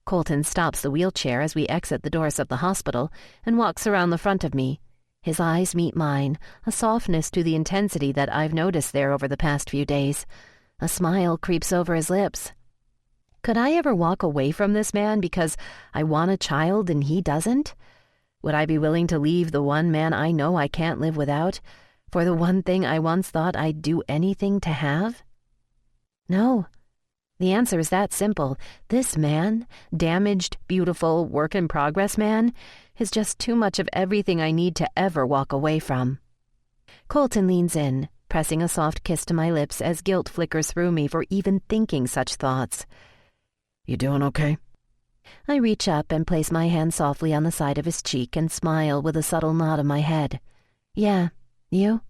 Colton stops the wheelchair as we exit the doors of the hospital and walks around the front of me. His eyes meet mine, a softness to the intensity that I've noticed there over the past few days. A smile creeps over his lips. Could I ever walk away from this man because I want a child and he doesn't? Would I be willing to leave the one man I know I can't live without for the one thing I once thought I'd do anything to have? No. The answer is that simple. This man, damaged, beautiful, work-in-progress man, is just too much of everything I need to ever walk away from. Colton leans in, pressing a soft kiss to my lips as guilt flickers through me for even thinking such thoughts. You doing okay? I reach up and place my hand softly on the side of his cheek and smile with a subtle nod of my head. Yeah, you?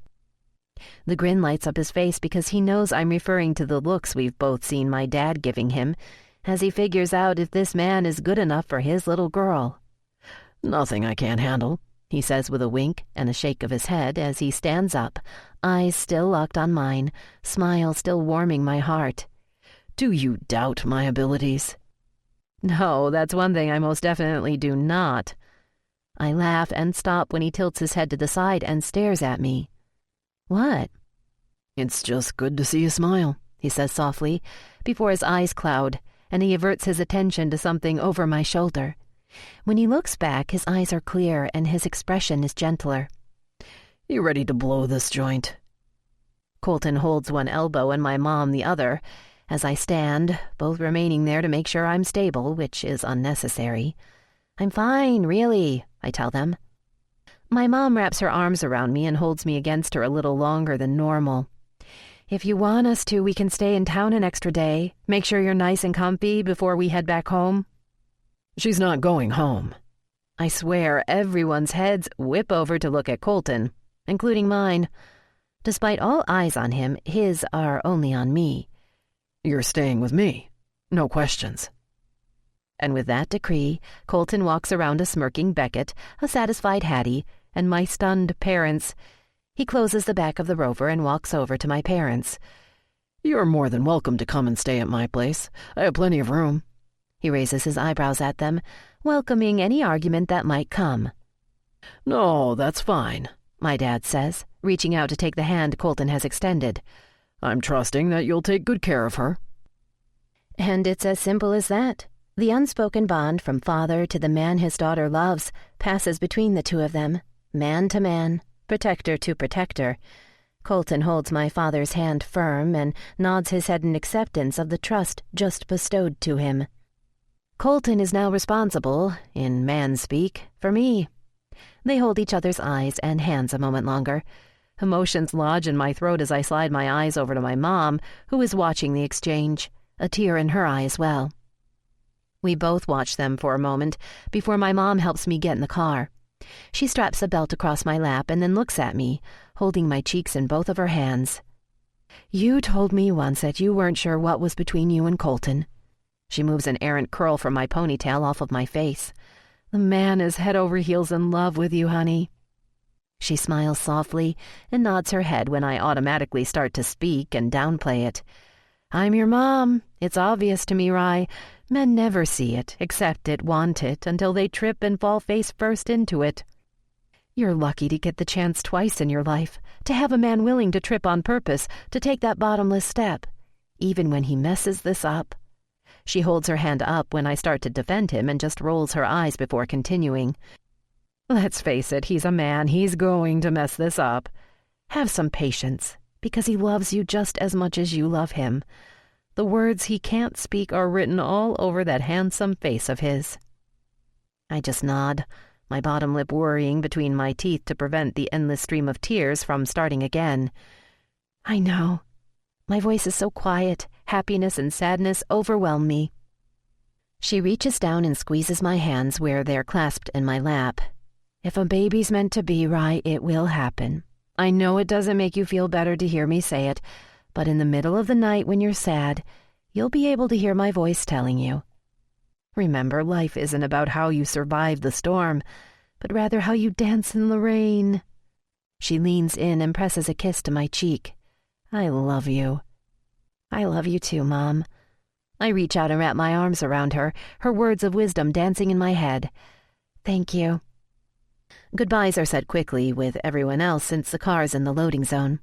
The grin lights up his face because he knows I'm referring to the looks we've both seen my dad giving him as he figures out if this man is good enough for his little girl. Nothing I can't handle, he says with a wink and a shake of his head as he stands up, eyes still locked on mine, smile still warming my heart. Do you doubt my abilities? No, that's one thing I most definitely do not. I laugh and stop when he tilts his head to the side and stares at me. What? It's just good to see you smile, he says softly, before his eyes cloud, and he averts his attention to something over my shoulder. When he looks back, his eyes are clear and his expression is gentler. You ready to blow this joint? Colton holds one elbow and my mom the other, as I stand, both remaining there to make sure I'm stable, which is unnecessary. I'm fine, really, I tell them. My mom wraps her arms around me and holds me against her a little longer than normal. If you want us to, we can stay in town an extra day. Make sure you're nice and comfy before we head back home. She's not going home. I swear everyone's heads whip over to look at Colton, including mine. Despite all eyes on him, his are only on me. You're staying with me. No questions. And with that decree, Colton walks around a smirking Beckett, a satisfied Hattie, and my stunned parents. He closes the back of the Rover and walks over to my parents. You're more than welcome to come and stay at my place. I have plenty of room. He raises his eyebrows at them, welcoming any argument that might come. No, that's fine, my dad says, reaching out to take the hand Colton has extended. I'm trusting that you'll take good care of her. And it's as simple as that. The unspoken bond from father to the man his daughter loves passes between the two of them, man to man, protector to protector. Colton holds my father's hand firm and nods his head in acceptance of the trust just bestowed to him. Colton is now responsible, in man-speak, for me. They hold each other's eyes and hands a moment longer. Emotions lodge in my throat as I slide my eyes over to my mom, who is watching the exchange, a tear in her eye as well. We both watch them for a moment before my mom helps me get in the car. She straps a belt across my lap and then looks at me, holding my cheeks in both of her hands. You told me once that you weren't sure what was between you and Colton. She moves an errant curl from my ponytail off of my face. The man is head over heels in love with you, honey. She smiles softly and nods her head when I automatically start to speak and downplay it. I'm your mom. It's obvious to me, Rye. Men never see it, accept it, want it, until they trip and fall face first into it. You're lucky to get the chance twice in your life, to have a man willing to trip on purpose, to take that bottomless step, even when he messes this up. She holds her hand up when I start to defend him and just rolls her eyes before continuing. Let's face it, he's a man. He's going to mess this up. Have some patience, because he loves you just as much as you love him. The words he can't speak are written all over that handsome face of his. I just nod, my bottom lip worrying between my teeth to prevent the endless stream of tears from starting again. I know. My voice is so quiet, happiness and sadness overwhelm me. She reaches down and squeezes my hands where they're clasped in my lap. If a baby's meant to be, Rye, it will happen. I know it doesn't make you feel better to hear me say it, but in the middle of the night when you're sad, you'll be able to hear my voice telling you. Remember, life isn't about how you survive the storm, but rather how you dance in the rain. She leans in and presses a kiss to my cheek. I love you. I love you too, Mom. I reach out and wrap my arms around her, her words of wisdom dancing in my head. Thank you. Goodbyes are said quickly with everyone else since the car's in the loading zone.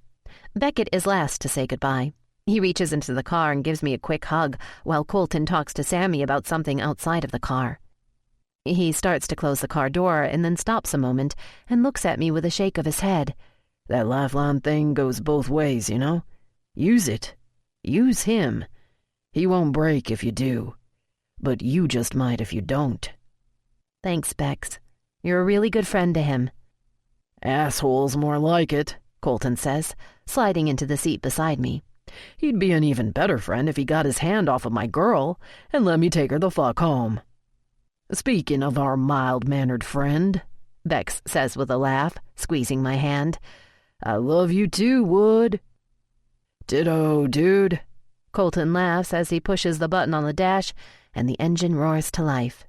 Beckett is last to say goodbye. He reaches into the car and gives me a quick hug while Colton talks to Sammy about something outside of the car. He starts to close the car door and then stops a moment and looks at me with a shake of his head. That lifeline thing goes both ways, you know? Use it. Use him. He won't break if you do. But you just might if you don't. Thanks, Bex. You're a really good friend to him. Asshole's more like it, Colton says, sliding into the seat beside me. He'd be an even better friend if he got his hand off of my girl and let me take her the fuck home. Speaking of our mild-mannered friend, Bex says with a laugh, squeezing my hand, I love you too, Wood. Ditto, dude. Colton laughs as he pushes the button on the dash and the engine roars to life.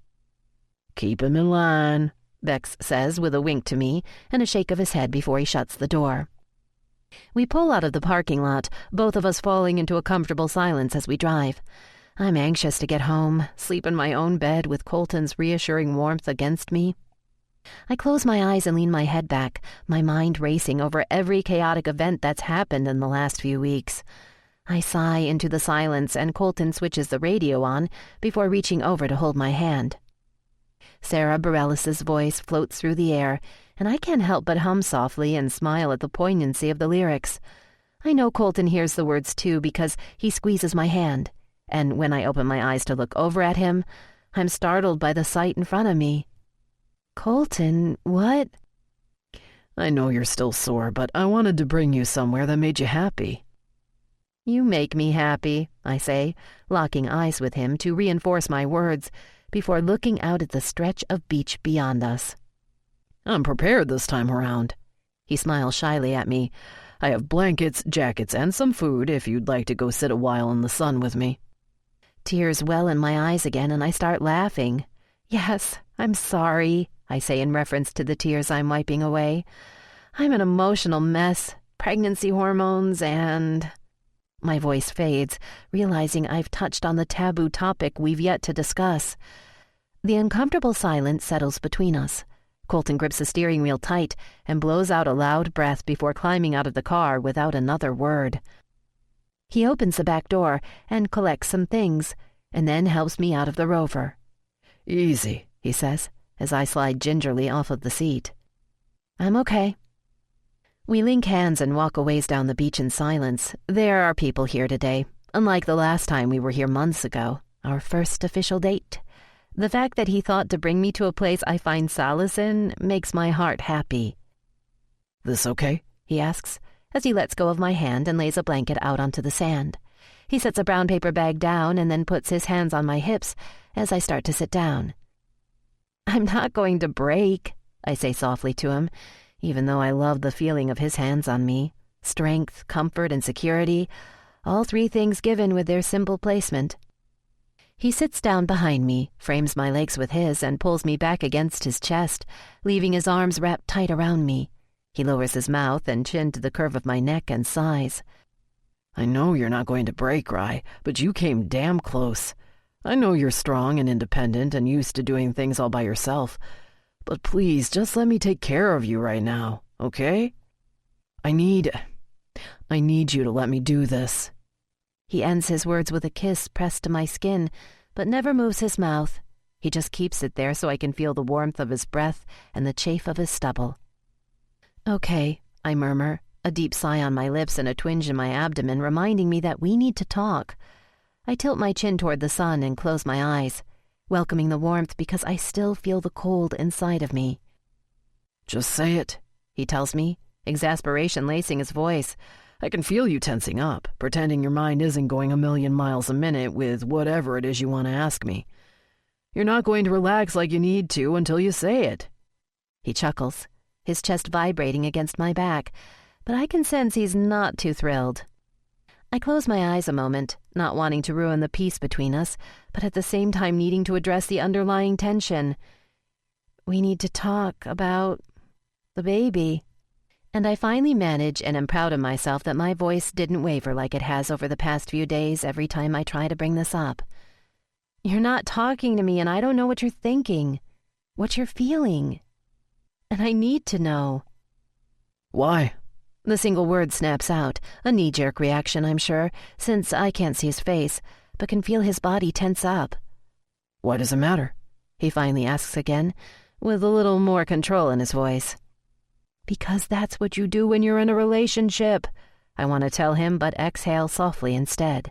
Keep him in line, Bex says with a wink to me and a shake of his head before he shuts the door. We pull out of the parking lot, both of us falling into a comfortable silence as we drive. I'm anxious to get home, sleep in my own bed with Colton's reassuring warmth against me. I close my eyes and lean my head back, my mind racing over every chaotic event that's happened in the last few weeks. I sigh into the silence and Colton switches the radio on before reaching over to hold my hand. Sarah Bareilles' voice floats through the air, and I can't help but hum softly and smile at the poignancy of the lyrics. I know Colton hears the words too because he squeezes my hand, and when I open my eyes to look over at him, I'm startled by the sight in front of me. Colton, what? I know you're still sore, but I wanted to bring you somewhere that made you happy. You make me happy, I say, locking eyes with him to reinforce my words before looking out at the stretch of beach beyond us. I'm prepared this time around. He smiles shyly at me. I have blankets, jackets, and some food if you'd like to go sit a while in the sun with me. Tears well in my eyes again and I start laughing. Yes, I'm sorry, I say in reference to the tears I'm wiping away. I'm an emotional mess, pregnancy hormones and... My voice fades, realizing I've touched on the taboo topic we've yet to discuss. The uncomfortable silence settles between us. Colton grips the steering wheel tight and blows out a loud breath before climbing out of the car without another word. He opens the back door and collects some things, and then helps me out of the Rover. Easy, he says, as I slide gingerly off of the seat. I'm okay. We link hands and walk a ways down the beach in silence. There are people here today, unlike the last time we were here months ago, our first official date. The fact that he thought to bring me to a place I find solace in makes my heart happy. This okay? He asks, as he lets go of my hand and lays a blanket out onto the sand. He sets a brown paper bag down and then puts his hands on my hips as I start to sit down. I'm not going to break, I say softly to him, even though I love the feeling of his hands on me. Strength, comfort, and security, all three things given with their simple placement. He sits down behind me, frames my legs with his, and pulls me back against his chest, leaving his arms wrapped tight around me. He lowers his mouth and chin to the curve of my neck and sighs. I know you're not going to break, Rye, but you came damn close. I know you're strong and independent and used to doing things all by yourself, but please just let me take care of you right now, okay? I need you to let me do this. He ends his words with a kiss pressed to my skin, but never moves his mouth. He just keeps it there so I can feel the warmth of his breath and the chafe of his stubble. Okay, I murmur, a deep sigh on my lips and a twinge in my abdomen reminding me that we need to talk. I tilt my chin toward the sun and close my eyes. welcoming the warmth because I still feel the cold inside of me. Just say it, he tells me, exasperation lacing his voice. I can feel you tensing up, pretending your mind isn't going 1,000,000 miles a minute with whatever it is you want to ask me. You're not going to relax like you need to until you say it. He chuckles, his chest vibrating against my back, but I can sense he's not too thrilled. I close my eyes a moment, not wanting to ruin the peace between us, but at the same time needing to address the underlying tension. We need to talk about the baby. And I finally manage and am proud of myself that my voice didn't waver like it has over the past few days every time I try to bring this up. You're not talking to me, and I don't know what you're thinking, what you're feeling. And I need to know. Why? The single word snaps out, a knee-jerk reaction, I'm sure, since I can't see his face, but can feel his body tense up. Why does it matter? He finally asks again, with a little more control in his voice. Because that's what you do when you're in a relationship, I want to tell him, but exhale softly instead.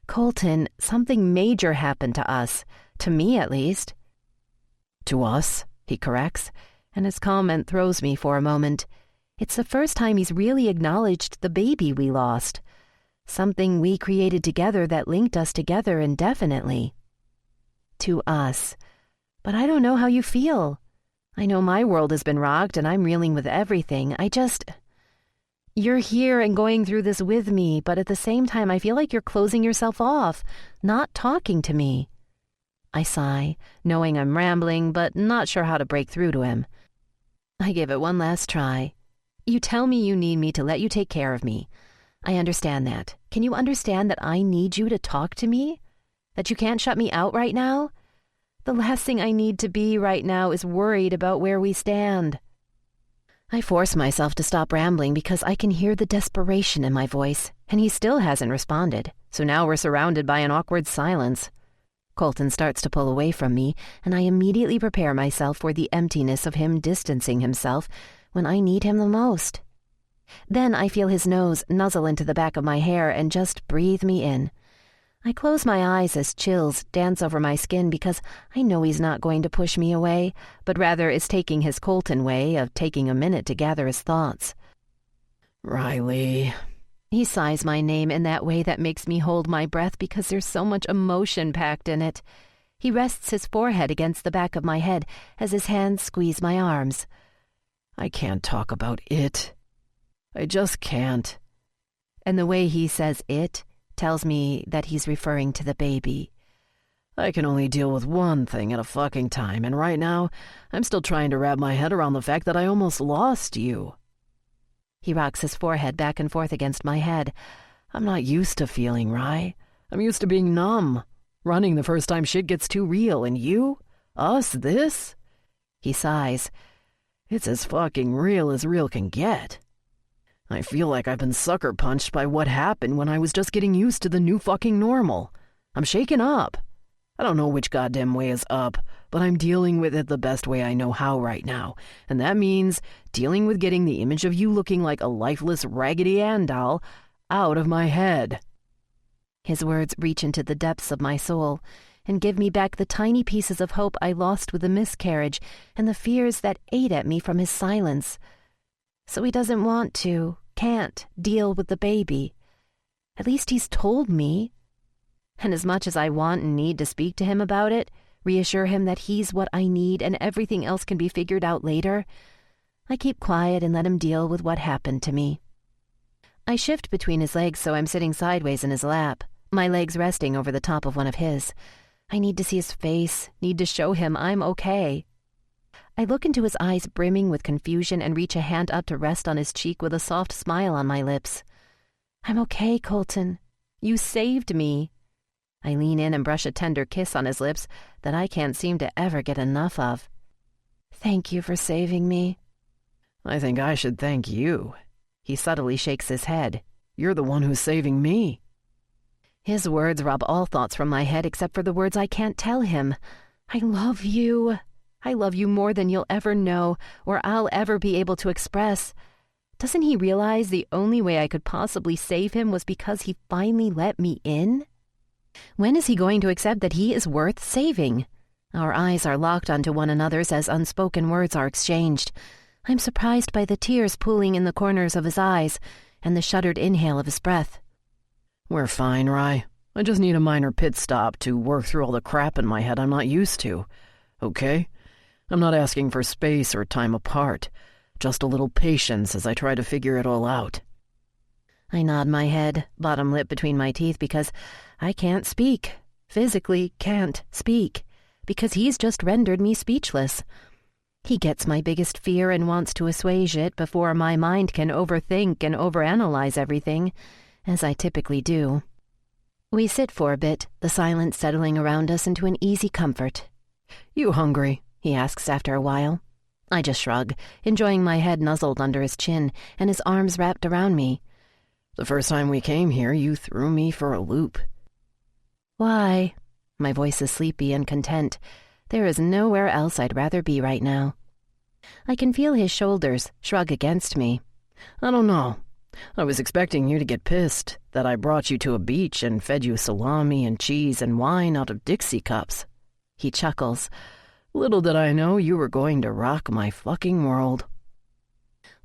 Colton, something major happened to us, to me at least. To us, he corrects, and his comment throws me for a moment. It's the first time he's really acknowledged the baby we lost. Something we created together that linked us together indefinitely. To us. But I don't know how you feel. I know my world has been rocked and I'm reeling with everything. You're here and going through this with me, but at the same time I feel like you're closing yourself off, not talking to me. I sigh, knowing I'm rambling, but not sure how to break through to him. I give it one last try. You tell me you need me to let you take care of me. I understand that. Can you understand that I need you to talk to me? That you can't shut me out right now? The last thing I need to be right now is worried about where we stand. I force myself to stop rambling because I can hear the desperation in my voice, and he still hasn't responded, so now we're surrounded by an awkward silence. Colton starts to pull away from me, and I immediately prepare myself for the emptiness of him distancing himself when I need him the most. Then I feel his nose nuzzle into the back of my hair and just breathe me in. I close my eyes as chills dance over my skin because I know he's not going to push me away, but rather is taking his Colton way of taking a minute to gather his thoughts. Riley. He sighs my name in that way that makes me hold my breath because there's so much emotion packed in it. He rests his forehead against the back of my head as his hands squeeze my arms. I can't talk about it. I just can't. And the way he says it tells me that he's referring to the baby. I can only deal with one thing at a fucking time, and right now, I'm still trying to wrap my head around the fact that I almost lost you. He rocks his forehead back and forth against my head. I'm not used to feeling, Rye. I'm used to being numb, running the first time shit gets too real, and you? Us, this? He sighs. It's as fucking real can get. I feel like I've been sucker punched by what happened when I was just getting used to the new fucking normal. I'm shaken up. I don't know which goddamn way is up, but I'm dealing with it the best way I know how right now, and that means dealing with getting the image of you looking like a lifeless Raggedy Ann doll out of my head. His words reach into the depths of my soul and give me back the tiny pieces of hope I lost with the miscarriage and the fears that ate at me from his silence. So he doesn't want to, can't deal with the baby. At least he's told me. And as much as I want and need to speak to him about it, reassure him that he's what I need and everything else can be figured out later, I keep quiet and let him deal with what happened to me. I shift between his legs so I'm sitting sideways in his lap, my legs resting over the top of one of his. I need to see his face, need to show him I'm okay. I look into his eyes brimming with confusion and reach a hand up to rest on his cheek with a soft smile on my lips. I'm okay, Colton. You saved me. I lean in and brush a tender kiss on his lips that I can't seem to ever get enough of. Thank you for saving me. I think I should thank you. He subtly shakes his head. You're the one who's saving me. His words rob all thoughts from my head except for the words I can't tell him. I love you. I love you more than you'll ever know or I'll ever be able to express. Doesn't he realize the only way I could possibly save him was because he finally let me in? When is he going to accept that he is worth saving? Our eyes are locked onto one another's as unspoken words are exchanged. I'm surprised by the tears pooling in the corners of his eyes and the shuddered inhale of his breath. We're fine, Rye. I just need a minor pit stop to work through all the crap in my head I'm not used to. Okay? I'm not asking for space or time apart. Just a little patience as I try to figure it all out. I nod my head, bottom lip between my teeth, because I can't speak. Physically can't speak. Because he's just rendered me speechless. He gets my biggest fear and wants to assuage it before my mind can overthink and overanalyze everything, as I typically do. We sit for a bit, the silence settling around us into an easy comfort. You hungry? He asks after a while. I just shrug, enjoying my head nuzzled under his chin and his arms wrapped around me. The first time we came here, you threw me for a loop. Why? My voice is sleepy and content. There is nowhere else I'd rather be right now. I can feel his shoulders shrug against me. I don't know. I was expecting you to get pissed that I brought you to a beach and fed you salami and cheese and wine out of Dixie cups. He chuckles. Little did I know you were going to rock my fucking world.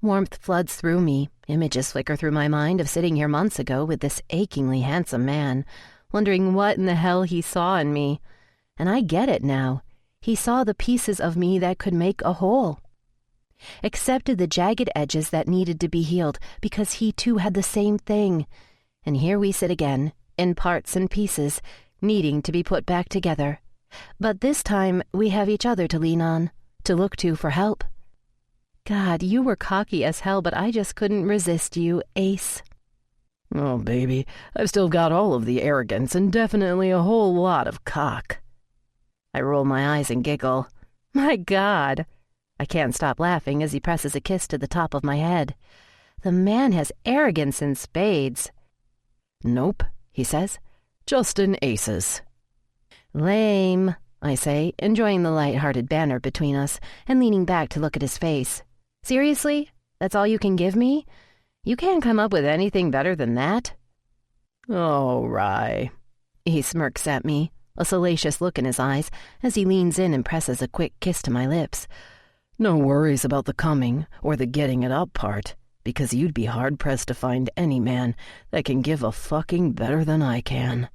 Warmth floods through me. Images flicker through my mind of sitting here months ago with this achingly handsome man, wondering what in the hell he saw in me. And I get it now. He saw the pieces of me that could make a whole. Accepted the jagged edges that needed to be healed because he too had the same thing. And here we sit again, in parts and pieces, needing to be put back together. But this time we have each other to lean on, to look to for help. God, you were cocky as hell, but I just couldn't resist you, Ace. Oh, baby, I've still got all of the arrogance and definitely a whole lot of cock. I roll my eyes and giggle. My God! I can't stop laughing as he presses a kiss to the top of my head. The man has arrogance in spades. Nope, he says. Just in aces. Lame, I say, enjoying the light-hearted banter between us and leaning back to look at his face. Seriously? That's all you can give me? You can't come up with anything better than that? Oh, Rye. He smirks at me, a salacious look in his eyes as he leans in and presses a quick kiss to my lips. No worries about the coming or the getting it up part, because you'd be hard-pressed to find any man that can give a fucking better than I can.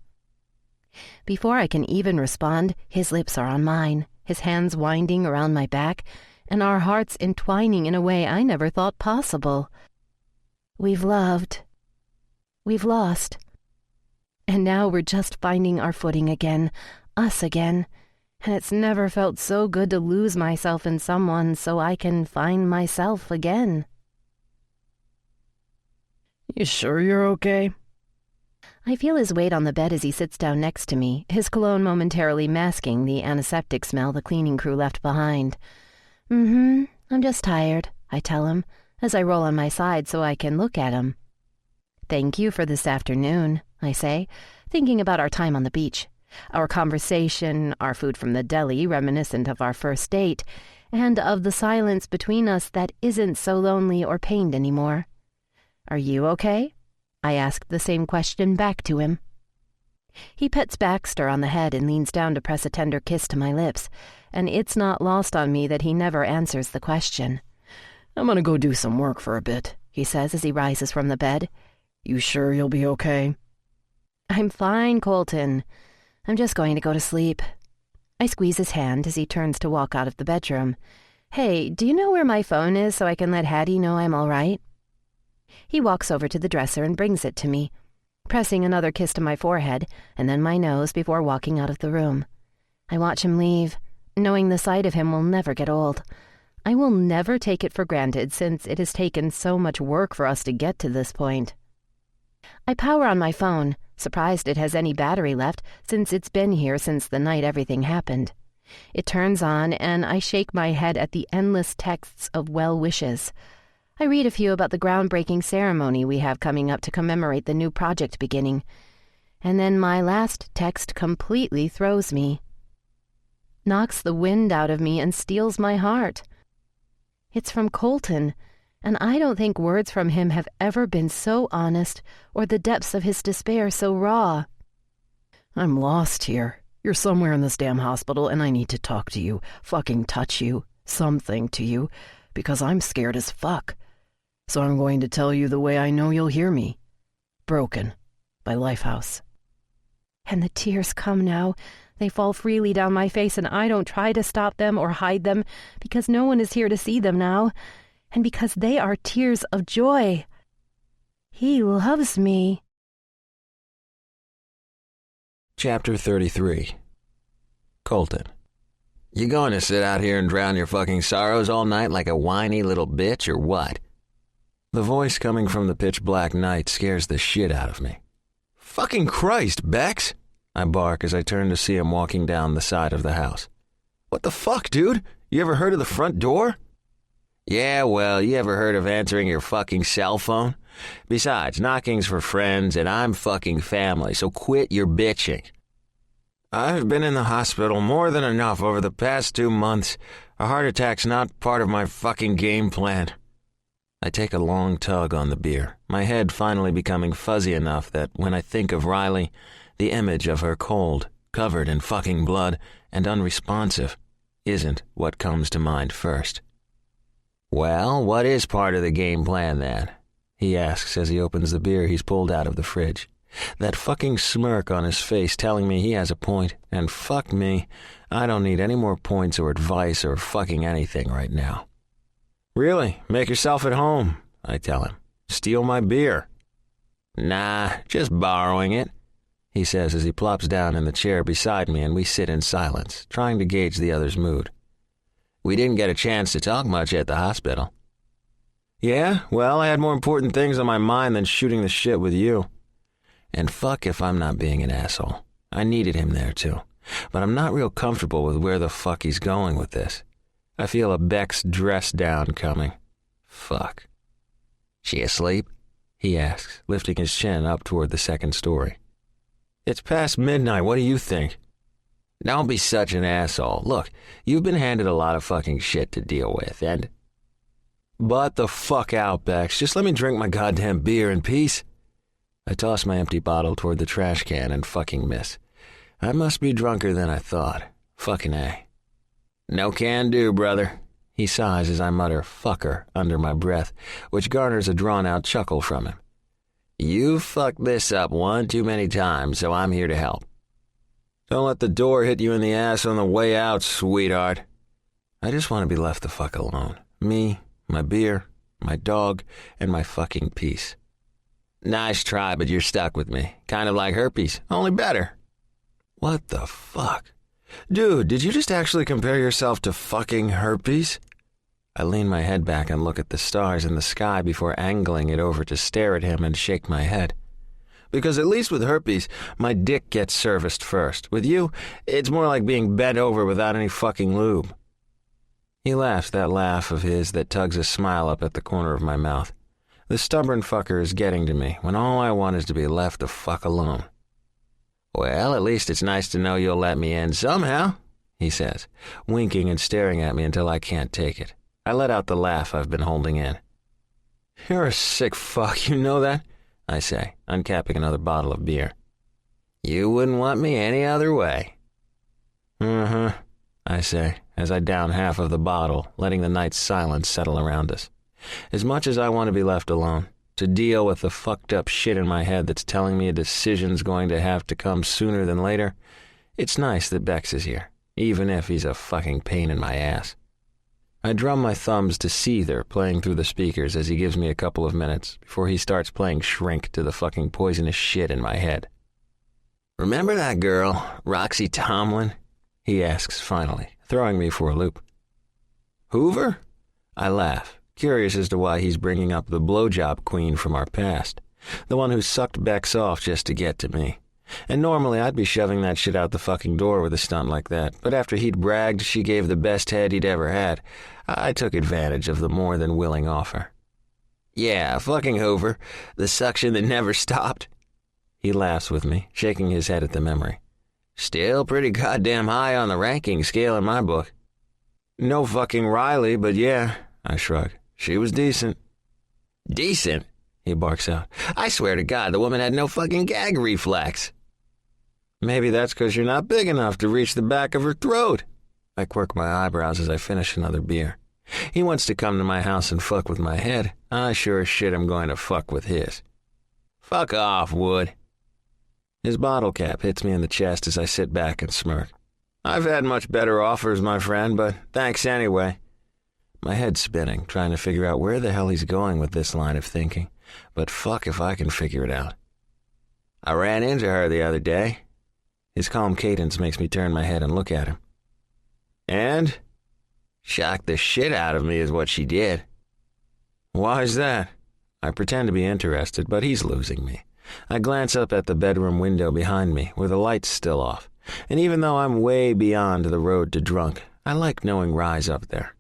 Before I can even respond, his lips are on mine, his hands winding around my back, and our hearts entwining in a way I never thought possible. We've loved. We've lost. And now we're just finding our footing again, us again. And it's never felt so good to lose myself in someone so I can find myself again. You sure you're okay? I feel his weight on the bed as he sits down next to me, his cologne momentarily masking the antiseptic smell the cleaning crew left behind. I'm just tired, I tell him, as I roll on my side so I can look at him. Thank you for this afternoon, I say, thinking about our time on the beach. Our conversation, our food from the deli reminiscent of our first date, and of the silence between us that isn't so lonely or pained anymore. Are you okay? I asked the same question back to him. He pets Baxter on the head and leans down to press a tender kiss to my lips, and it's not lost on me that he never answers the question. I'm gonna go do some work for a bit, he says as he rises from the bed. You sure you'll be okay? I'm fine, Colton. I'm just going to go to sleep. I squeeze his hand as he turns to walk out of the bedroom. Hey, do you know where my phone is so I can let Hattie know I'm all right? He walks over to the dresser and brings it to me, pressing another kiss to my forehead and then my nose before walking out of the room. I watch him leave, knowing the sight of him will never get old. I will never take it for granted since it has taken so much work for us to get to this point. I power on my phone, surprised it has any battery left since it's been here since the night everything happened. It turns on and I shake my head at the endless texts of well wishes. I read a few about the groundbreaking ceremony we have coming up to commemorate the new project beginning. And then my last text completely throws me. Knocks the wind out of me and steals my heart. It's from Colton, and I don't think words from him have ever been so honest or the depths of his despair so raw. I'm lost here, You're somewhere in this damn hospital, and I need to talk to you, fucking touch you, something to you, because I'm scared as fuck. So I'm going to tell you the way I know you'll hear me. Broken by Lifehouse. And the tears come now. They fall freely down my face, and I don't try to stop them or hide them, because no one is here to see them now, and because they are tears of joy. He loves me. Chapter 33. Colton. You going to sit out here and drown your fucking sorrows all night like a whiny little bitch, or what? The voice coming from the pitch-black night scares the shit out of me. Fucking Christ, Bex! I bark as I turn to see him walking down the side of the house. What the fuck, dude? You ever heard of the front door? Yeah, well, you ever heard of answering your fucking cell phone? Besides, knocking's for friends, and I'm fucking family, so quit your bitching. I've been in the hospital more than enough over the past 2 months. A heart attack's not part of my fucking game plan. I take a long tug on the beer, my head finally becoming fuzzy enough that when I think of Riley, the image of her cold, covered in fucking blood, and unresponsive isn't what comes to mind first. Well, what is part of the game plan, then? He asks as he opens the beer he's pulled out of the fridge. That fucking smirk on his face telling me he has a point, and fuck me, I don't need any more points or advice or fucking anything right now. Really, make yourself at home, I tell him. Steal my beer. Nah, just borrowing it, he says as he plops down in the chair beside me and we sit in silence, trying to gauge the other's mood. We didn't get a chance to talk much at the hospital. Yeah, well, I had more important things on my mind than shooting the shit with you. And fuck if I'm not being an asshole. I needed him there too. But I'm not real comfortable with where the fuck he's going with this. I feel a Beck's dress down coming. Fuck. She asleep? He asks, lifting his chin up toward the second story. It's past midnight, what do you think? Don't be such an asshole. Look, you've been handed a lot of fucking shit to deal with, and... Butt the fuck out, Bex. Just let me drink my goddamn beer in peace. I toss my empty bottle toward the trash can and fucking miss. I must be drunker than I thought. Fucking A. No can do, brother. He sighs as I mutter fucker under my breath, which garners a drawn-out chuckle from him. You've fucked this up one too many times, so I'm here to help. Don't let the door hit you in the ass on the way out, sweetheart. I just want to be left the fuck alone. Me, my beer, my dog, and my fucking peace. Nice try, but you're stuck with me. Kind of like herpes, only better. What the fuck? Dude, did you just actually compare yourself to fucking herpes? I lean my head back and look at the stars in the sky before angling it over to stare at him and shake my head. Because at least with herpes, my dick gets serviced first. With you, it's more like being bent over without any fucking lube. He laughs that laugh of his that tugs a smile up at the corner of my mouth. The stubborn fucker is getting to me when all I want is to be left the fuck alone. Well, at least it's nice to know you'll let me in somehow, he says, winking and staring at me until I can't take it. I let out the laugh I've been holding in. You're a sick fuck, you know that? I say, uncapping another bottle of beer. You wouldn't want me any other way. Uh-huh, I say, as I down half of the bottle, letting the night's silence settle around us. As much as I want to be left alone, to deal with the fucked up shit in my head that's telling me a decision's going to have to come sooner than later, it's nice that Bex is here, even if he's a fucking pain in my ass. I drum my thumbs to Seether playing through the speakers as he gives me a couple of minutes before he starts playing Shrink to the fucking poisonous shit in my head. Remember that girl, Roxy Tomlin? He asks finally, throwing me for a loop. Hoover? I laugh, curious as to why he's bringing up the blowjob queen from our past, the one who sucked Bex off just to get to me. And normally I'd be shoving that shit out the fucking door with a stunt like that, but after he'd bragged she gave the best head he'd ever had, I took advantage of the more than willing offer. Yeah, fucking Hoover, the suction that never stopped. He laughs with me, shaking his head at the memory. Still pretty goddamn high on the ranking scale in my book. No fucking Riley, but yeah, I shrug. She was decent. Decent? He barks out. I swear to God, the woman had no fucking gag reflex. Maybe that's 'cause you're not big enough to reach the back of her throat. I quirk my eyebrows as I finish another beer. He wants to come to my house and fuck with my head. I sure as shit am going to fuck with his. Fuck off, Wood. His bottle cap hits me in the chest as I sit back and smirk. I've had much better offers, my friend, but thanks anyway. My head's spinning, trying to figure out where the hell he's going with this line of thinking, but fuck if I can figure it out. I ran into her the other day. His calm cadence makes me turn my head and look at him. And? Shocked the shit out of me is what she did. Why's that? I pretend to be interested, but he's losing me. I glance up at the bedroom window behind me, where the light's still off, and even though I'm way beyond the road to drunk, I like knowing Rye's up there.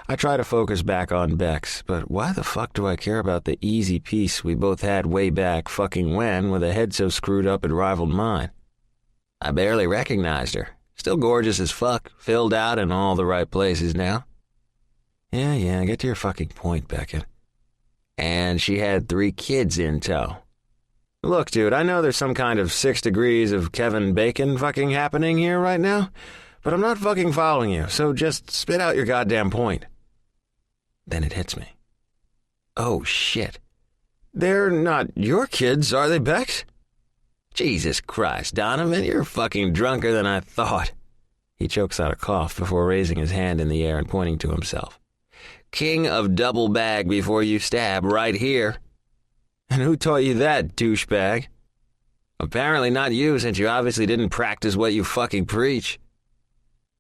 I try to focus back on Bex, but why the fuck do I care about the easy peace we both had way back fucking when, with a head so screwed up it rivaled mine? I barely recognized her. Still gorgeous as fuck, filled out in all the right places now. Yeah, get to your fucking point, Beckett. And she had 3 kids in tow. Look, dude, I know there's some kind of 6 degrees of Kevin Bacon fucking happening here right now, but I'm not fucking following you, so just spit out your goddamn point. Then it hits me. Oh, shit. They're not your kids, are they, Bex? Jesus Christ, Donovan, you're fucking drunker than I thought. He chokes out a cough before raising his hand in the air and pointing to himself. King of double bag before you stab right here. And who taught you that, douchebag? Apparently not you, since you obviously didn't practice what you fucking preach.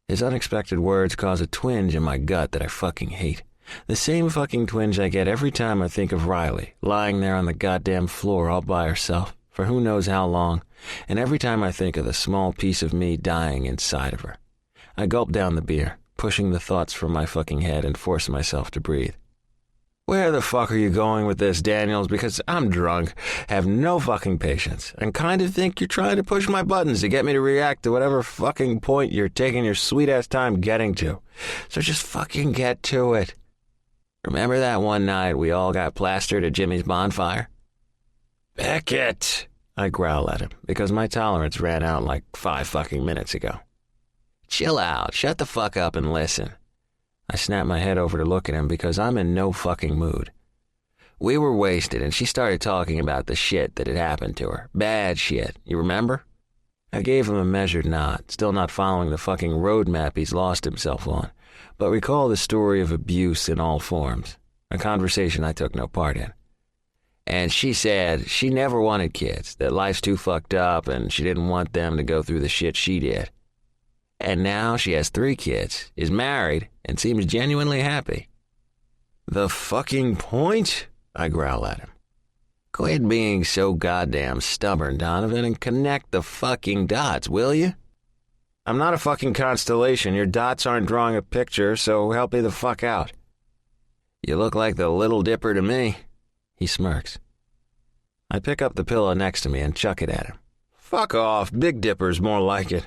His unexpected words cause a twinge in my gut that I fucking hate. The same fucking twinge I get every time I think of Riley, lying there on the goddamn floor all by herself, for who knows how long, and every time I think of the small piece of me dying inside of her. I gulp down the beer, pushing the thoughts from my fucking head and force myself to breathe. Where the fuck are you going with this, Daniels? Because I'm drunk, have no fucking patience, and kind of think you're trying to push my buttons to get me to react to whatever fucking point you're taking your sweet-ass time getting to. So just fucking get to it. Remember that one night we all got plastered at Jimmy's bonfire? Beckett! I growl at him, because my tolerance ran out like 5 fucking minutes ago. Chill out, shut the fuck up and listen. I snap my head over to look at him because I'm in no fucking mood. We were wasted and she started talking about the shit that had happened to her. Bad shit, you remember? I gave him a measured nod, still not following the fucking roadmap he's lost himself on, but recall the story of abuse in all forms, a conversation I took no part in. And she said she never wanted kids, that life's too fucked up and she didn't want them to go through the shit she did. And now she has 3 kids, is married, and seems genuinely happy. The fucking point? I growl at him. Quit being so goddamn stubborn, Donovan, and connect the fucking dots, will you? I'm not a fucking constellation. Your dots aren't drawing a picture, so help me the fuck out. You look like the Little Dipper to me. He smirks. I pick up the pillow next to me and chuck it at him. Fuck off. Big Dipper's more like it.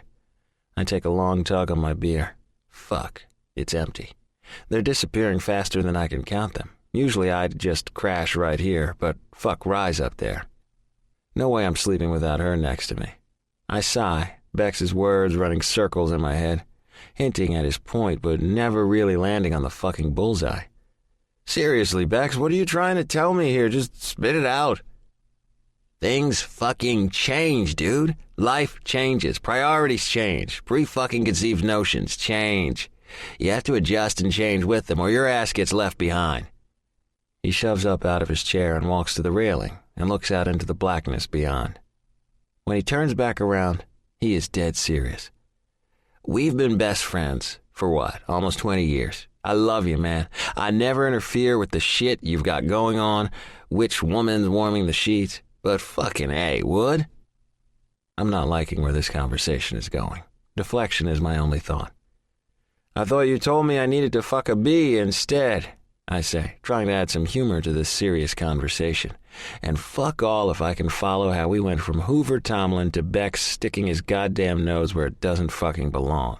I take a long tug on my beer. Fuck. It's empty. They're disappearing faster than I can count them. Usually I'd just crash right here, but fuck Rye's up there. No way I'm sleeping without her next to me. I sigh, Bex's words running circles in my head, hinting at his point but never really landing on the fucking bullseye. Seriously, Bex, what are you trying to tell me here? Just spit it out. Things fucking change, dude. Life changes. Priorities change. Pre-fucking conceived notions change. You have to adjust and change with them, or your ass gets left behind. He shoves up out of his chair and walks to the railing and looks out into the blackness beyond. When he turns back around, he is dead serious. We've been best friends for what, almost 20 years. I love you, man. I never interfere with the shit you've got going on, which woman's warming the sheets. But fucking A, Wood? I'm not liking where this conversation is going. Deflection is my only thought. I thought you told me I needed to fuck a bee instead, I say, trying to add some humor to this serious conversation. And fuck all if I can follow how we went from Hoover Tomlin to Bex sticking his goddamn nose where it doesn't fucking belong.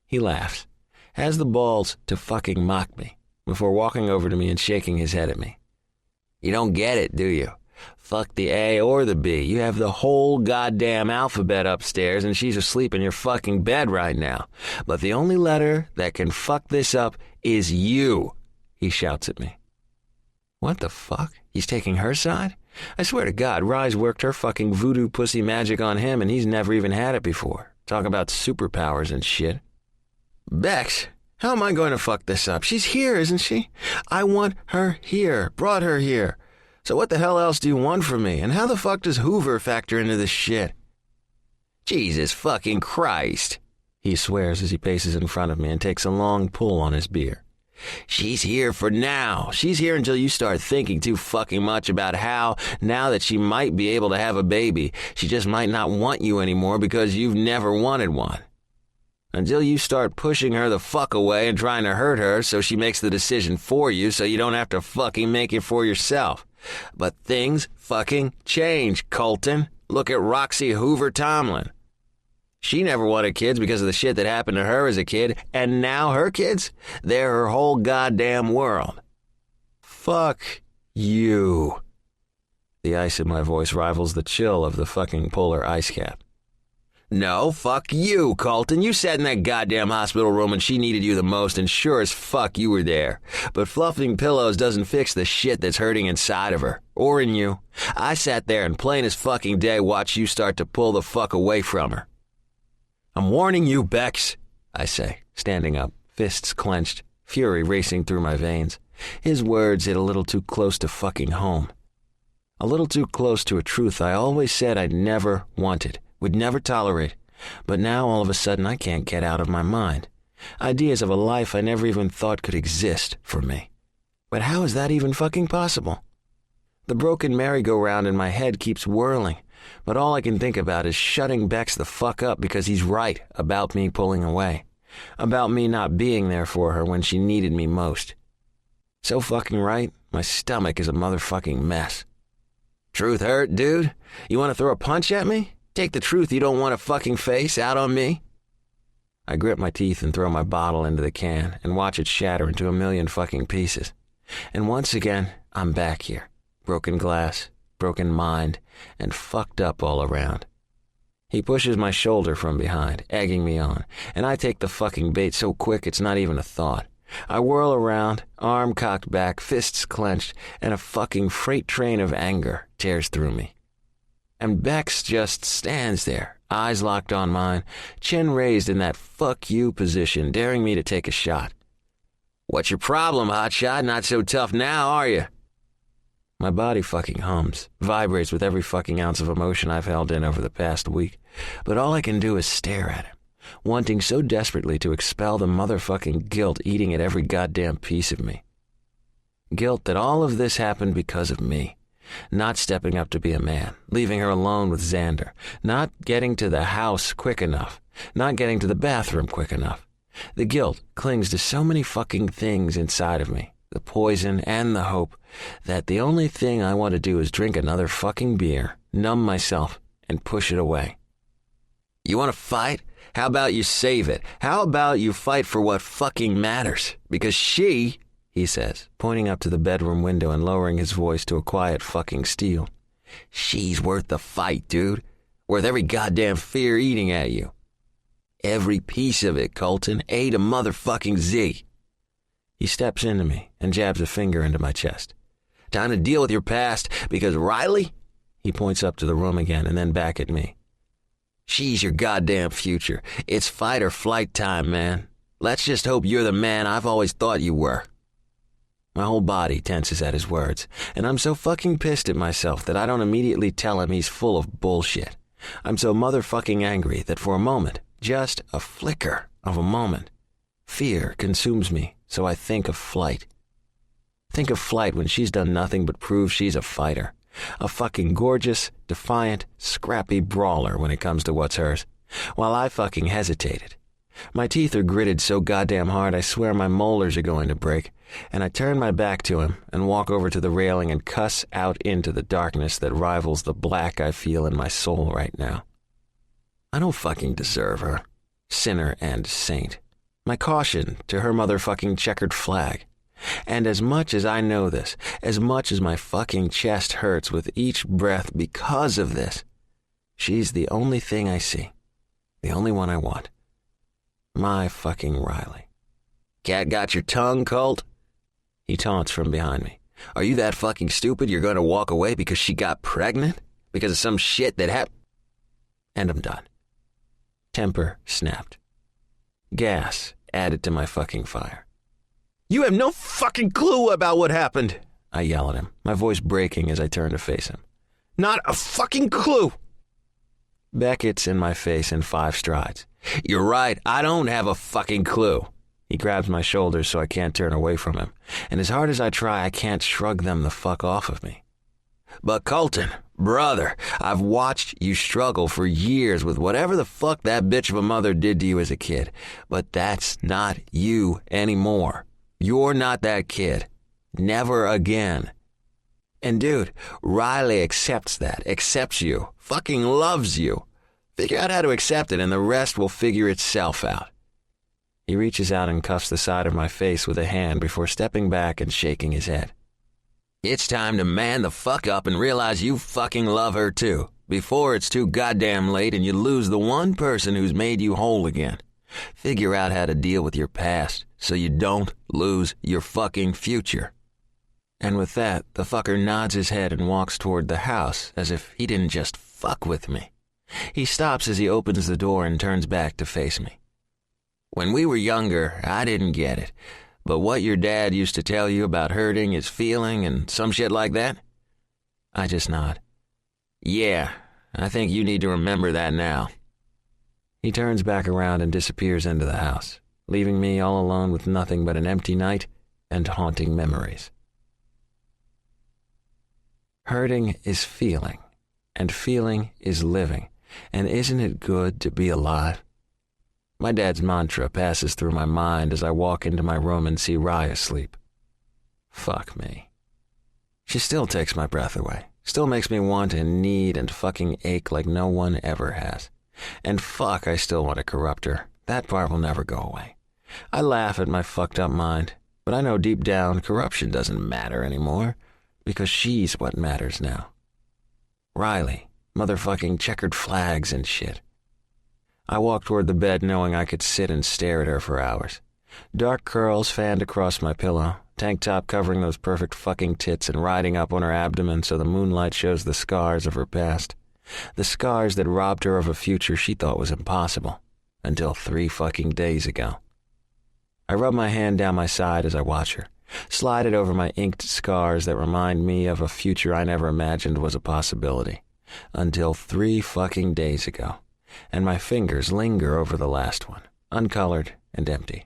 He laughs, has the balls to fucking mock me, before walking over to me and shaking his head at me. You don't get it, do you? Fuck the A or the B. You have the whole goddamn alphabet upstairs, and she's asleep in your fucking bed right now. But the only letter that can fuck this up is you, he shouts at me. What the fuck? He's taking her side? I swear to God, Rise worked her fucking voodoo pussy magic on him, and he's never even had it before. Talk about superpowers and shit. Bex, how am I going to fuck this up? She's here, isn't she? I want her here. Brought her here. So what the hell else do you want from me? And how the fuck does Hoover factor into this shit? Jesus fucking Christ, he swears as he paces in front of me and takes a long pull on his beer. She's here for now. She's here until you start thinking too fucking much about how, now that she might be able to have a baby, she just might not want you anymore because you've never wanted one. Until you start pushing her the fuck away and trying to hurt her so she makes the decision for you so you don't have to fucking make it for yourself. But things fucking change, Colton. Look at Roxy Hoover Tomlin. She never wanted kids because of the shit that happened to her as a kid, and now her kids, they're her whole goddamn world. Fuck you. The ice in my voice rivals the chill of the fucking polar ice cap. No, fuck you, Colton. You sat in that goddamn hospital room when she needed you the most, and sure as fuck you were there. But fluffing pillows doesn't fix the shit that's hurting inside of her, or in you. I sat there and plain as fucking day watched you start to pull the fuck away from her. I'm warning you, Bex, I say, standing up, fists clenched, fury racing through my veins. His words hit a little too close to fucking home. A little too close to a truth I always said I'd never wanted, would never tolerate. But now all of a sudden I can't get out of my mind. Ideas of a life I never even thought could exist for me. But how is that even fucking possible? The broken merry-go-round in my head keeps whirling. But all I can think about is shutting Bex the fuck up because he's right about me pulling away. About me not being there for her when she needed me most. So fucking right, my stomach is a motherfucking mess. Truth hurt, dude? You want to throw a punch at me? Take the truth you don't want to fucking face out on me? I grip my teeth and throw my bottle into the can and watch it shatter into a million fucking pieces. And once again, I'm back here. Broken glass, broken mind, and fucked up all around. He pushes my shoulder from behind, egging me on, and I take the fucking bait so quick it's not even a thought. I whirl around, arm cocked back, fists clenched, and a fucking freight train of anger tears through me. And Bex just stands there, eyes locked on mine, chin raised in that fuck you position, daring me to take a shot. What's your problem, hotshot? Not so tough now, are you? My body fucking hums, vibrates with every fucking ounce of emotion I've held in over the past week, but all I can do is stare at him, wanting so desperately to expel the motherfucking guilt eating at every goddamn piece of me. Guilt that all of this happened because of me, not stepping up to be a man, leaving her alone with Xander, not getting to the house quick enough, not getting to the bathroom quick enough. The guilt clings to so many fucking things inside of me, the poison and the hope, that the only thing I want to do is drink another fucking beer, numb myself, and push it away. You want to fight? How about you save it? How about you fight for what fucking matters? Because she, he says, pointing up to the bedroom window and lowering his voice to a quiet fucking steel. She's worth the fight, dude. Worth every goddamn fear eating at you. Every piece of it, Colton. A to motherfucking Z. He steps into me and jabs a finger into my chest. Time to deal with your past, because Riley, he points up to the room again and then back at me. She's your goddamn future. It's fight or flight time, man. Let's just hope you're the man I've always thought you were. My whole body tenses at his words, and I'm so fucking pissed at myself that I don't immediately tell him he's full of bullshit. I'm so motherfucking angry that for a moment, just a flicker of a moment, fear consumes me, so I think of flight. Think of flight when she's done nothing but prove she's a fighter. A fucking gorgeous, defiant, scrappy brawler when it comes to what's hers, while I fucking hesitated. My teeth are gritted so goddamn hard I swear my molars are going to break, and I turn my back to him and walk over to the railing and cuss out into the darkness that rivals the black I feel in my soul right now. I don't fucking deserve her, sinner and saint. My caution to her motherfucking checkered flag. And as much as I know this, as much as my fucking chest hurts with each breath because of this, she's the only thing I see. The only one I want. My fucking Riley. Cat got your tongue, Colt? He taunts from behind me. Are you that fucking stupid you're going to walk away because she got pregnant? Because of some shit that happened? And I'm done. Temper snapped. Gas added to my fucking fire. You have no fucking clue about what happened, I yell at him, my voice breaking as I turn to face him. Not a fucking clue. Beckett's in my face in 5 strides. You're right, I don't have a fucking clue. He grabs my shoulders so I can't turn away from him, and as hard as I try, I can't shrug them the fuck off of me. But Colton, brother, I've watched you struggle for years with whatever the fuck that bitch of a mother did to you as a kid, but that's not you anymore. You're not that kid. Never again. And dude, Riley accepts that, accepts you, fucking loves you. Figure out how to accept it and the rest will figure itself out. He reaches out and cuffs the side of my face with a hand before stepping back and shaking his head. It's time to man the fuck up and realize you fucking love her too, before it's too goddamn late and you lose the one person who's made you whole again. Figure out how to deal with your past so you don't lose your fucking future. And with that, the fucker nods his head and walks toward the house as if he didn't just fuck with me. He stops as he opens the door and turns back to face me. When we were younger, I didn't get it. But what your dad used to tell you about hurting is feeling and some shit like that? I just nod. Yeah, I think you need to remember that now. He turns back around and disappears into the house, leaving me all alone with nothing but an empty night and haunting memories. Hurting is feeling, and feeling is living, and isn't it good to be alive? My dad's mantra passes through my mind as I walk into my room and see Rye asleep. Fuck me. She still takes my breath away, still makes me want and need and fucking ache like no one ever has. And fuck, I still want to corrupt her. That part will never go away. I laugh at my fucked up mind, but I know deep down corruption doesn't matter anymore, because she's what matters now. Riley, motherfucking checkered flags and shit. I walked toward the bed knowing I could sit and stare at her for hours. Dark curls fanned across my pillow, tank top covering those perfect fucking tits and riding up on her abdomen so the moonlight shows the scars of her past. The scars that robbed her of a future she thought was impossible, until 3 fucking days ago. I rub my hand down my side as I watch her, slide it over my inked scars that remind me of a future I never imagined was a possibility, until 3 fucking days ago. And my fingers linger over the last one, uncolored and empty.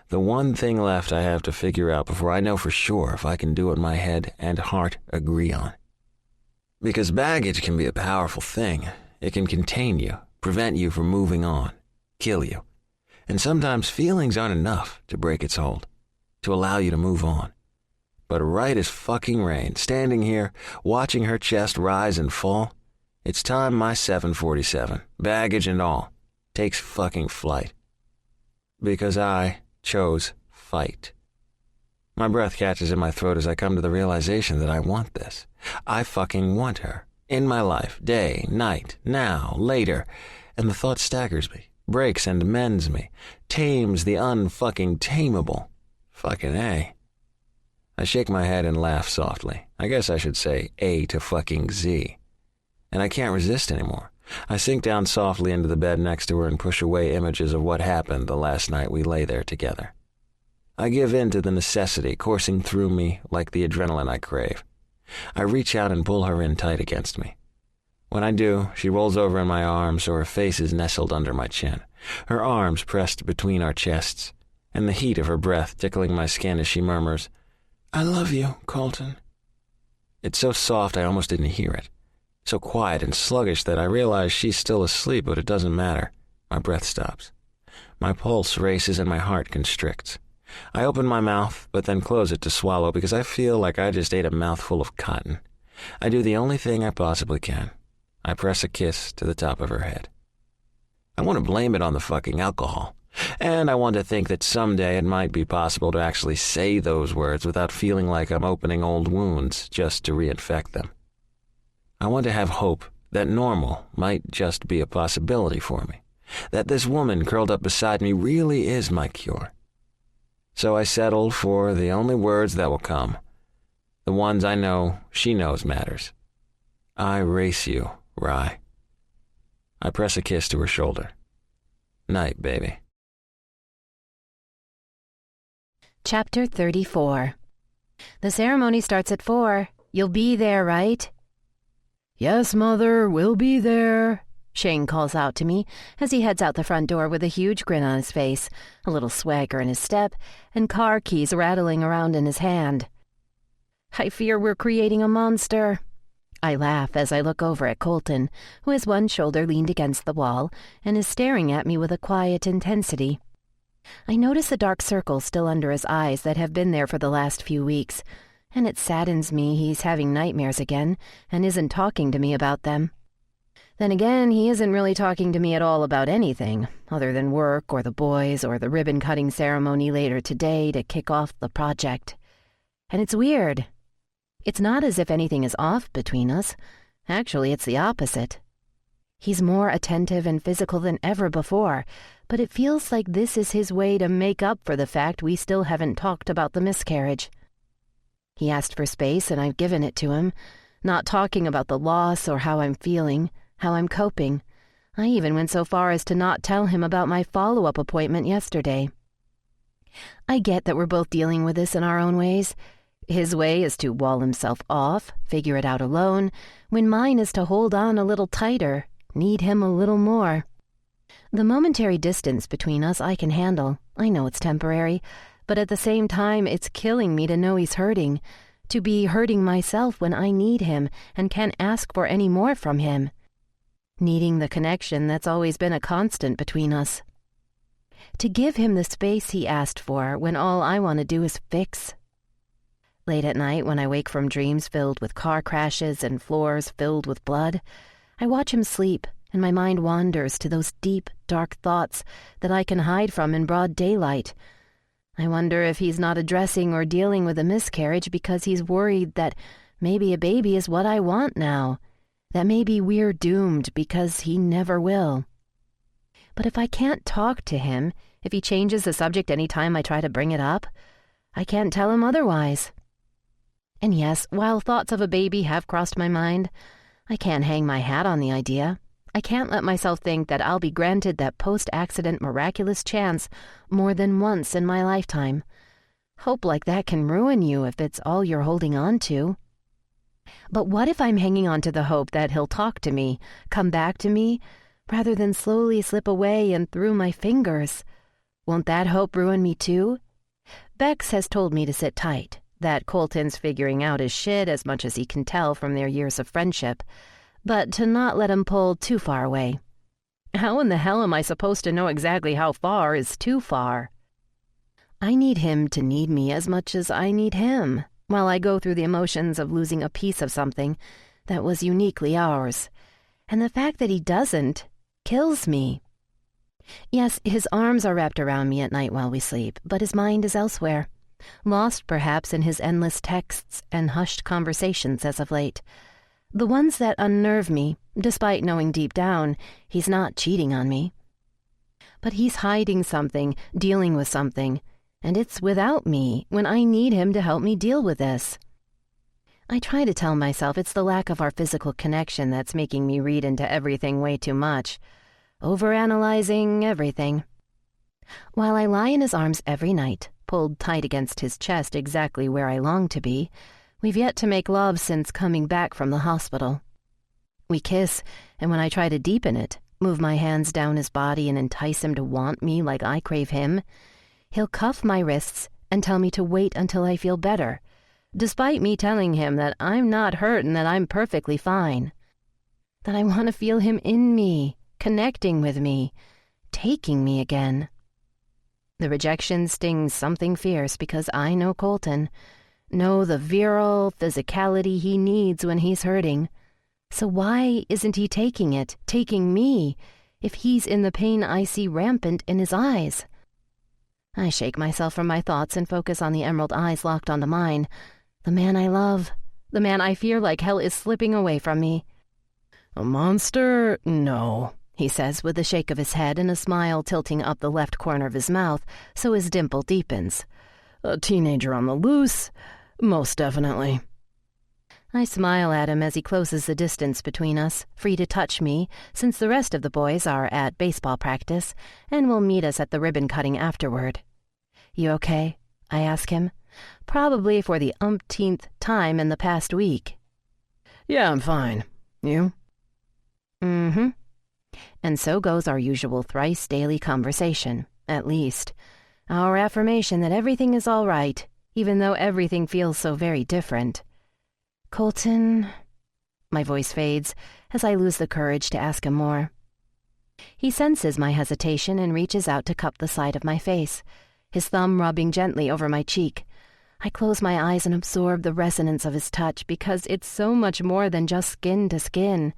The one thing left I have to figure out before I know for sure if I can do what my head and heart agree on. Because baggage can be a powerful thing. It can contain you, prevent you from moving on, kill you. And sometimes feelings aren't enough to break its hold, to allow you to move on. But right as fucking rain, standing here, watching her chest rise and fall, it's time my 747, baggage and all, takes fucking flight. Because I chose fight. My breath catches in my throat as I come to the realization that I want this. I fucking want her. In my life, day, night, now, later. And the thought staggers me, breaks and mends me, tames the unfucking tameable. Fucking A. I shake my head and laugh softly. I guess I should say A to fucking Z. And I can't resist anymore. I sink down softly into the bed next to her and push away images of what happened the last night we lay there together. I give in to the necessity coursing through me like the adrenaline I crave. I reach out and pull her in tight against me. When I do, she rolls over in my arms so her face is nestled under my chin, her arms pressed between our chests, and the heat of her breath tickling my skin as she murmurs, "I love you, Colton." It's so soft I almost didn't hear it. So quiet and sluggish that I realize she's still asleep, but it doesn't matter. My breath stops. My pulse races and my heart constricts. I open my mouth, but then close it to swallow because I feel like I just ate a mouthful of cotton. I do the only thing I possibly can. I press a kiss to the top of her head. I want to blame it on the fucking alcohol. And I want to think that someday it might be possible to actually say those words without feeling like I'm opening old wounds just to reinfect them. I want to have hope that normal might just be a possibility for me, that this woman curled up beside me really is my cure. So I settled for the only words that will come, the ones I know she knows matters. I race you, Rye. I press a kiss to her shoulder. Night, baby. Chapter 34. The ceremony starts at 4. You'll be there, right? Yes, Mother, we'll be there, Shane calls out to me as he heads out the front door with a huge grin on his face, a little swagger in his step, and car keys rattling around in his hand. I fear we're creating a monster. I laugh as I look over at Colton, who has one shoulder leaned against the wall and is staring at me with a quiet intensity. I notice the dark circles still under his eyes that have been there for the last few weeks, and it saddens me he's having nightmares again and isn't talking to me about them. Then again, he isn't really talking to me at all about anything, other than work or the boys or the ribbon-cutting ceremony later today to kick off the project. And it's weird. It's not as if anything is off between us. Actually, it's the opposite. He's more attentive and physical than ever before, but it feels like this is his way to make up for the fact we still haven't talked about the miscarriage. He asked for space, and I've given it to him, not talking about the loss or how I'm feeling, how I'm coping. I even went so far as to not tell him about my follow-up appointment yesterday. I get that we're both dealing with this in our own ways. His way is to wall himself off, figure it out alone, when mine is to hold on a little tighter, need him a little more. The momentary distance between us I can handle. I know it's temporary, but at the same time it's killing me to know he's hurting, to be hurting myself when I need him and can't ask for any more from him. Needing the connection that's always been a constant between us. To give him the space he asked for when all I want to do is fix. Late at night, when I wake from dreams filled with car crashes and floors filled with blood, I watch him sleep, and my mind wanders to those deep, dark thoughts that I can hide from in broad daylight. I wonder if he's not addressing or dealing with a miscarriage because he's worried that maybe a baby is what I want now, that maybe we're doomed because he never will. But if I can't talk to him, if he changes the subject any time I try to bring it up, I can't tell him otherwise. And yes, while thoughts of a baby have crossed my mind, I can't hang my hat on the idea. I can't let myself think that I'll be granted that post-accident miraculous chance more than once in my lifetime. Hope like that can ruin you if it's all you're holding on to. But what if I'm hanging on to the hope that he'll talk to me, come back to me, rather than slowly slip away and through my fingers? Won't that hope ruin me too? Bex has told me to sit tight, that Colton's figuring out his shit as much as he can tell from their years of friendship, but to not let him pull too far away. How in the hell am I supposed to know exactly how far is too far? I need him to need me as much as I need him, while I go through the emotions of losing a piece of something that was uniquely ours. And the fact that he doesn't kills me. Yes, his arms are wrapped around me at night while we sleep, but his mind is elsewhere. Lost perhaps in his endless texts and hushed conversations as of late. The ones that unnerve me, despite knowing deep down he's not cheating on me. But he's hiding something, dealing with something, and it's without me when I need him to help me deal with this. I try to tell myself it's the lack of our physical connection that's making me read into everything way too much, overanalyzing everything. While I lie in his arms every night, pulled tight against his chest exactly where I long to be, we've yet to make love since coming back from the hospital. We kiss, and when I try to deepen it, move my hands down his body and entice him to want me like I crave him, he'll cuff my wrists and tell me to wait until I feel better, despite me telling him that I'm not hurt and that I'm perfectly fine. That I want to feel him in me, connecting with me, taking me again. The rejection stings something fierce because I know Colton, know the virile physicality he needs when he's hurting. So why isn't he taking it, taking me, if he's in the pain I see rampant in his eyes? I shake myself from my thoughts and focus on the emerald eyes locked onto mine. The man I love. The man I fear like hell is slipping away from me. A monster? No, he says with a shake of his head and a smile tilting up the left corner of his mouth so his dimple deepens. A teenager on the loose? Most definitely. I smile at him as he closes the distance between us, free to touch me, since the rest of the boys are at baseball practice, and will meet us at the ribbon cutting afterward. You okay? I ask him, probably for the umpteenth time in the past week. Yeah, I'm fine. You? Mm-hmm. And so goes our usual thrice daily conversation, at least. Our affirmation that everything is all right, even though everything feels so very different. Colton... My voice fades as I lose the courage to ask him more. He senses my hesitation and reaches out to cup the side of my face, his thumb rubbing gently over my cheek. I close my eyes and absorb the resonance of his touch because it's so much more than just skin to skin.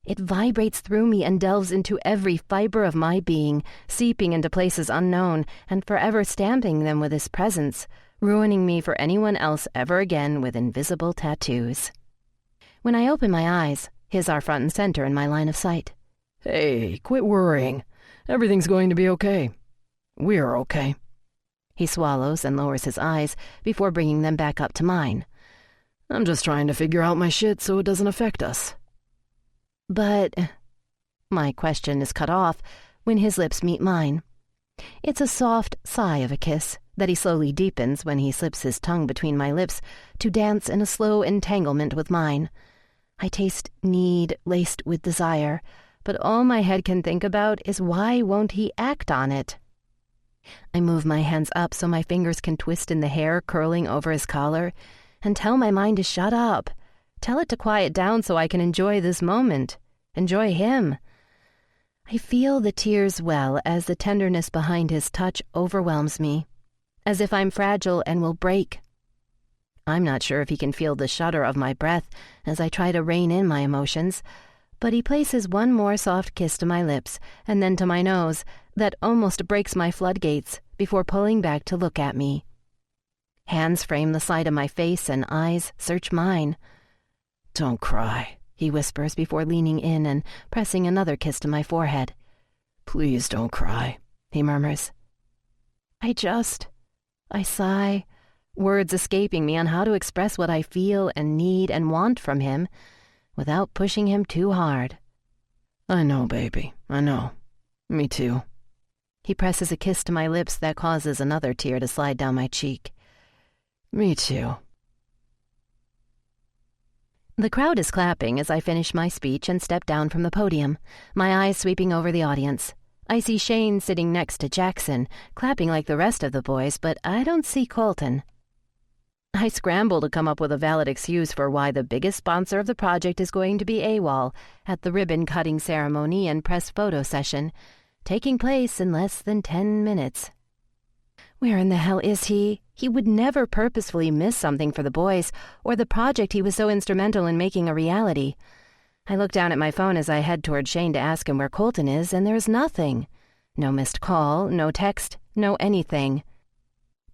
It vibrates through me and delves into every fiber of my being, seeping into places unknown and forever stamping them with his presence, ruining me for anyone else ever again with invisible tattoos. When I open my eyes, his are front and center in my line of sight. Hey, quit worrying. Everything's going to be okay. We're okay. He swallows and lowers his eyes before bringing them back up to mine. I'm just trying to figure out my shit so it doesn't affect us. But... My question is cut off when his lips meet mine. It's a soft sigh of a kiss that he slowly deepens when he slips his tongue between my lips to dance in a slow entanglement with mine. I taste need laced with desire, but all my head can think about is why won't he act on it? I move my hands up so my fingers can twist in the hair curling over his collar and tell my mind to shut up. Tell it to quiet down so I can enjoy this moment. Enjoy him. I feel the tears well as the tenderness behind his touch overwhelms me, as if I'm fragile and will break. I'm not sure if he can feel the shudder of my breath as I try to rein in my emotions, but he places one more soft kiss to my lips and then to my nose that almost breaks my floodgates before pulling back to look at me. Hands frame the side of my face and eyes search mine. Don't cry, he whispers before leaning in and pressing another kiss to my forehead. Please don't cry, he murmurs. I sigh, words escaping me on how to express what I feel and need and want from him without pushing him too hard. I know, baby, I know. Me too. He presses a kiss to my lips that causes another tear to slide down my cheek. Me too. The crowd is clapping as I finish my speech and step down from the podium, my eyes sweeping over the audience. I see Shane sitting next to Jackson, clapping like the rest of the boys, but I don't see Colton. I scramble to come up with a valid excuse for why the biggest sponsor of the project is going to be AWOL at the ribbon-cutting ceremony and press photo session, taking place in less than 10 minutes. Where in the hell is he? He would never purposefully miss something for the boys or the project he was so instrumental in making a reality. I look down at my phone as I head toward Shane to ask him where Colton is, and there's nothing. No missed call, no text, no anything.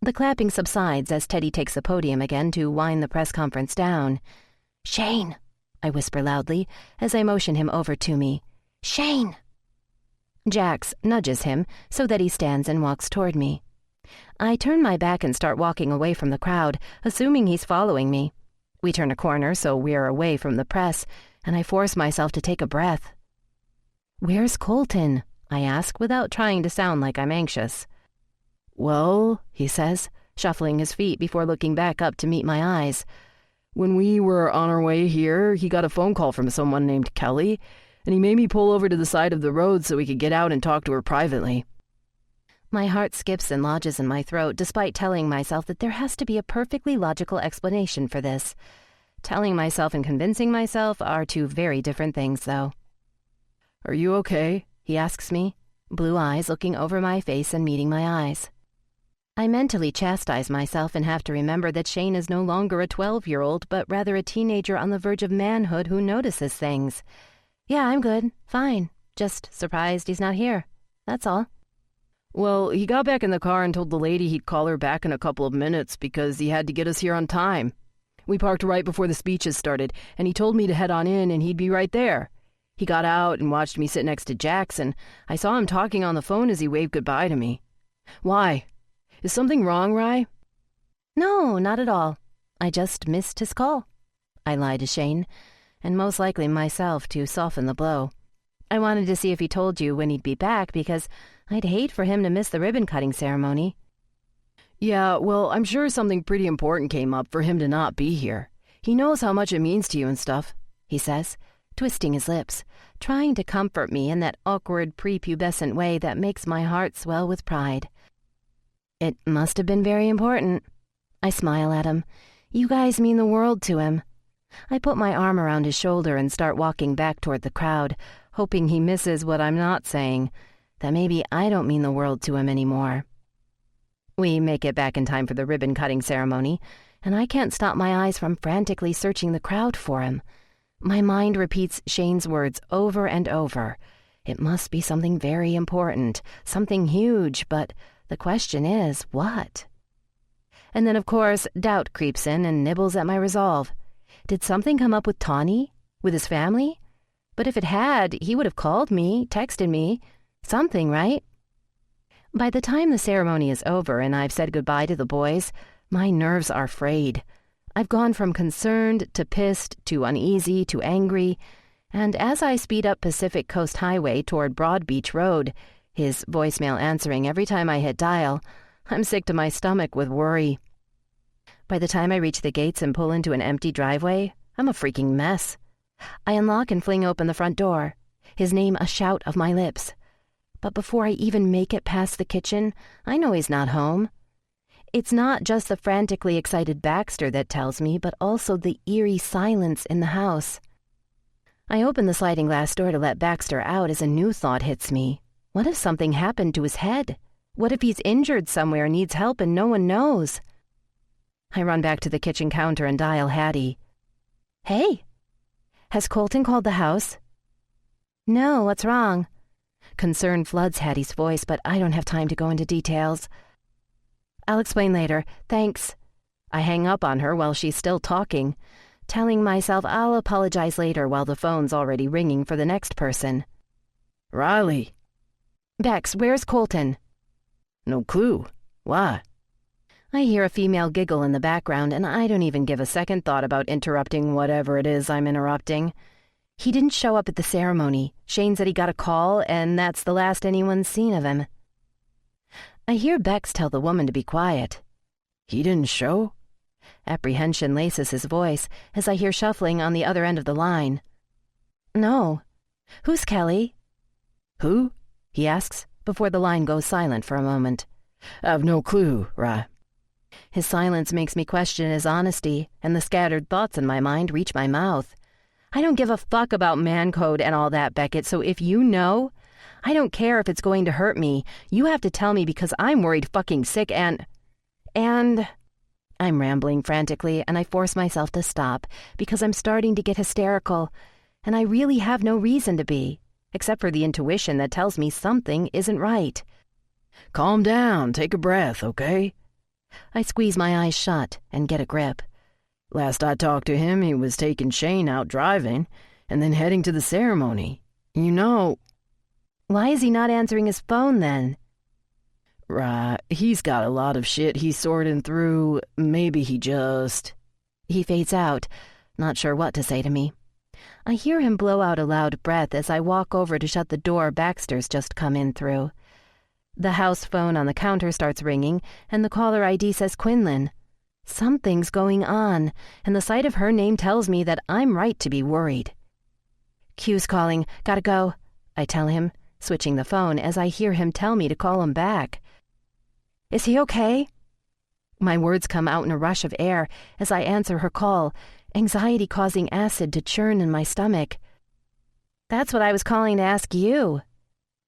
The clapping subsides as Teddy takes the podium again to wind the press conference down. "Shane," I whisper loudly as I motion him over to me. "Shane!" Jax nudges him so that he stands and walks toward me. I turn my back and start walking away from the crowd, assuming he's following me. We turn a corner so we're away from the press, and I force myself to take a breath. "Where's Colton?" I ask without trying to sound like I'm anxious. "Well," he says, shuffling his feet before looking back up to meet my eyes. "When we were on our way here, he got a phone call from someone named Kelly, and he made me pull over to the side of the road so we could get out and talk to her privately." My heart skips and lodges in my throat despite telling myself that there has to be a perfectly logical explanation for this. Telling myself and convincing myself are two very different things, though. "Are you okay?" he asks me, blue eyes looking over my face and meeting my eyes. I mentally chastise myself and have to remember that Shane is no longer a 12-year-old, but rather a teenager on the verge of manhood who notices things. "Yeah, I'm good. Fine. Just surprised he's not here. That's all." Well, he got back in the car and told the lady he'd call her back in a couple of minutes because he had to get us here on time. We parked right before the speeches started, and he told me to head on in and he'd be right there. He got out and watched me sit next to Jackson. I saw him talking on the phone as he waved goodbye to me. Why? Is something wrong, Rye? No, not at all. I just missed his call. I lied to Shane, and most likely myself to soften the blow. I wanted to see if he told you when he'd be back because I'd hate for him to miss the ribbon-cutting ceremony. Yeah, well, I'm sure something pretty important came up for him to not be here. He knows how much it means to you and stuff, he says, twisting his lips, trying to comfort me in that awkward prepubescent way that makes my heart swell with pride. It must have been very important. I smile at him. You guys mean the world to him. I put my arm around his shoulder and start walking back toward the crowd, hoping he misses what I'm not saying, that maybe I don't mean the world to him anymore. We make it back in time for the ribbon-cutting ceremony, and I can't stop my eyes from frantically searching the crowd for him. My mind repeats Shane's words over and over. It must be something very important, something huge, but the question is, what? And then, of course, doubt creeps in and nibbles at my resolve. Did something come up with Tawny? With his family? But if it had, he would have called me, texted me. Something, right? By the time the ceremony is over and I've said goodbye to the boys, my nerves are frayed. I've gone from concerned to pissed to uneasy to angry, and as I speed up Pacific Coast Highway toward Broad Beach Road, his voicemail answering every time I hit dial, I'm sick to my stomach with worry. By the time I reach the gates and pull into an empty driveway, I'm a freaking mess. I unlock and fling open the front door, his name a shout of my lips. But before I even make it past the kitchen, I know he's not home. It's not just the frantically excited Baxter that tells me, but also the eerie silence in the house. I open the sliding glass door to let Baxter out as a new thought hits me. What if something happened to his head? What if he's injured somewhere and needs help and no one knows? I run back to the kitchen counter and dial Hattie. Hey, has Colton called the house? No, what's wrong? Concern floods Hattie's voice, but I don't have time to go into details. I'll explain later. Thanks. I hang up on her while she's still talking, telling myself I'll apologize later while the phone's already ringing for the next person. Riley. Bex, where's Colton? No clue. Why? I hear a female giggle in the background, and I don't even give a second thought about interrupting whatever it is I'm interrupting. He didn't show up at the ceremony. Shane said he got a call, and that's the last anyone's seen of him. I hear Bex tell the woman to be quiet. He didn't show? Apprehension laces his voice as I hear shuffling on the other end of the line. No. Who's Kelly? Who? He asks, before the line goes silent for a moment. I've no clue, Rye. His silence makes me question his honesty, and the scattered thoughts in my mind reach my mouth. I don't give a fuck about man code and all that, Beckett, so if you know, I don't care if it's going to hurt me. You have to tell me because I'm worried fucking sick and... I'm rambling frantically, and I force myself to stop because I'm starting to get hysterical, and I really have no reason to be, except for the intuition that tells me something isn't right. Calm down, take a breath, okay? I squeeze my eyes shut and get a grip. Last I talked to him, he was taking Shane out driving and then heading to the ceremony. You know... Why is he not answering his phone then? Right, he's got a lot of shit he's sorting through. Maybe he just... He fades out, not sure what to say to me. I hear him blow out a loud breath as I walk over to shut the door Baxter's just come in through. The house phone on the counter starts ringing, and the caller ID says Quinlan. Something's going on, and the sight of her name tells me that I'm right to be worried. Q's calling. Gotta go, I tell him, switching the phone as I hear him tell me to call him back. Is he okay? My words come out in a rush of air as I answer her call, anxiety causing acid to churn in my stomach. That's what I was calling to ask you.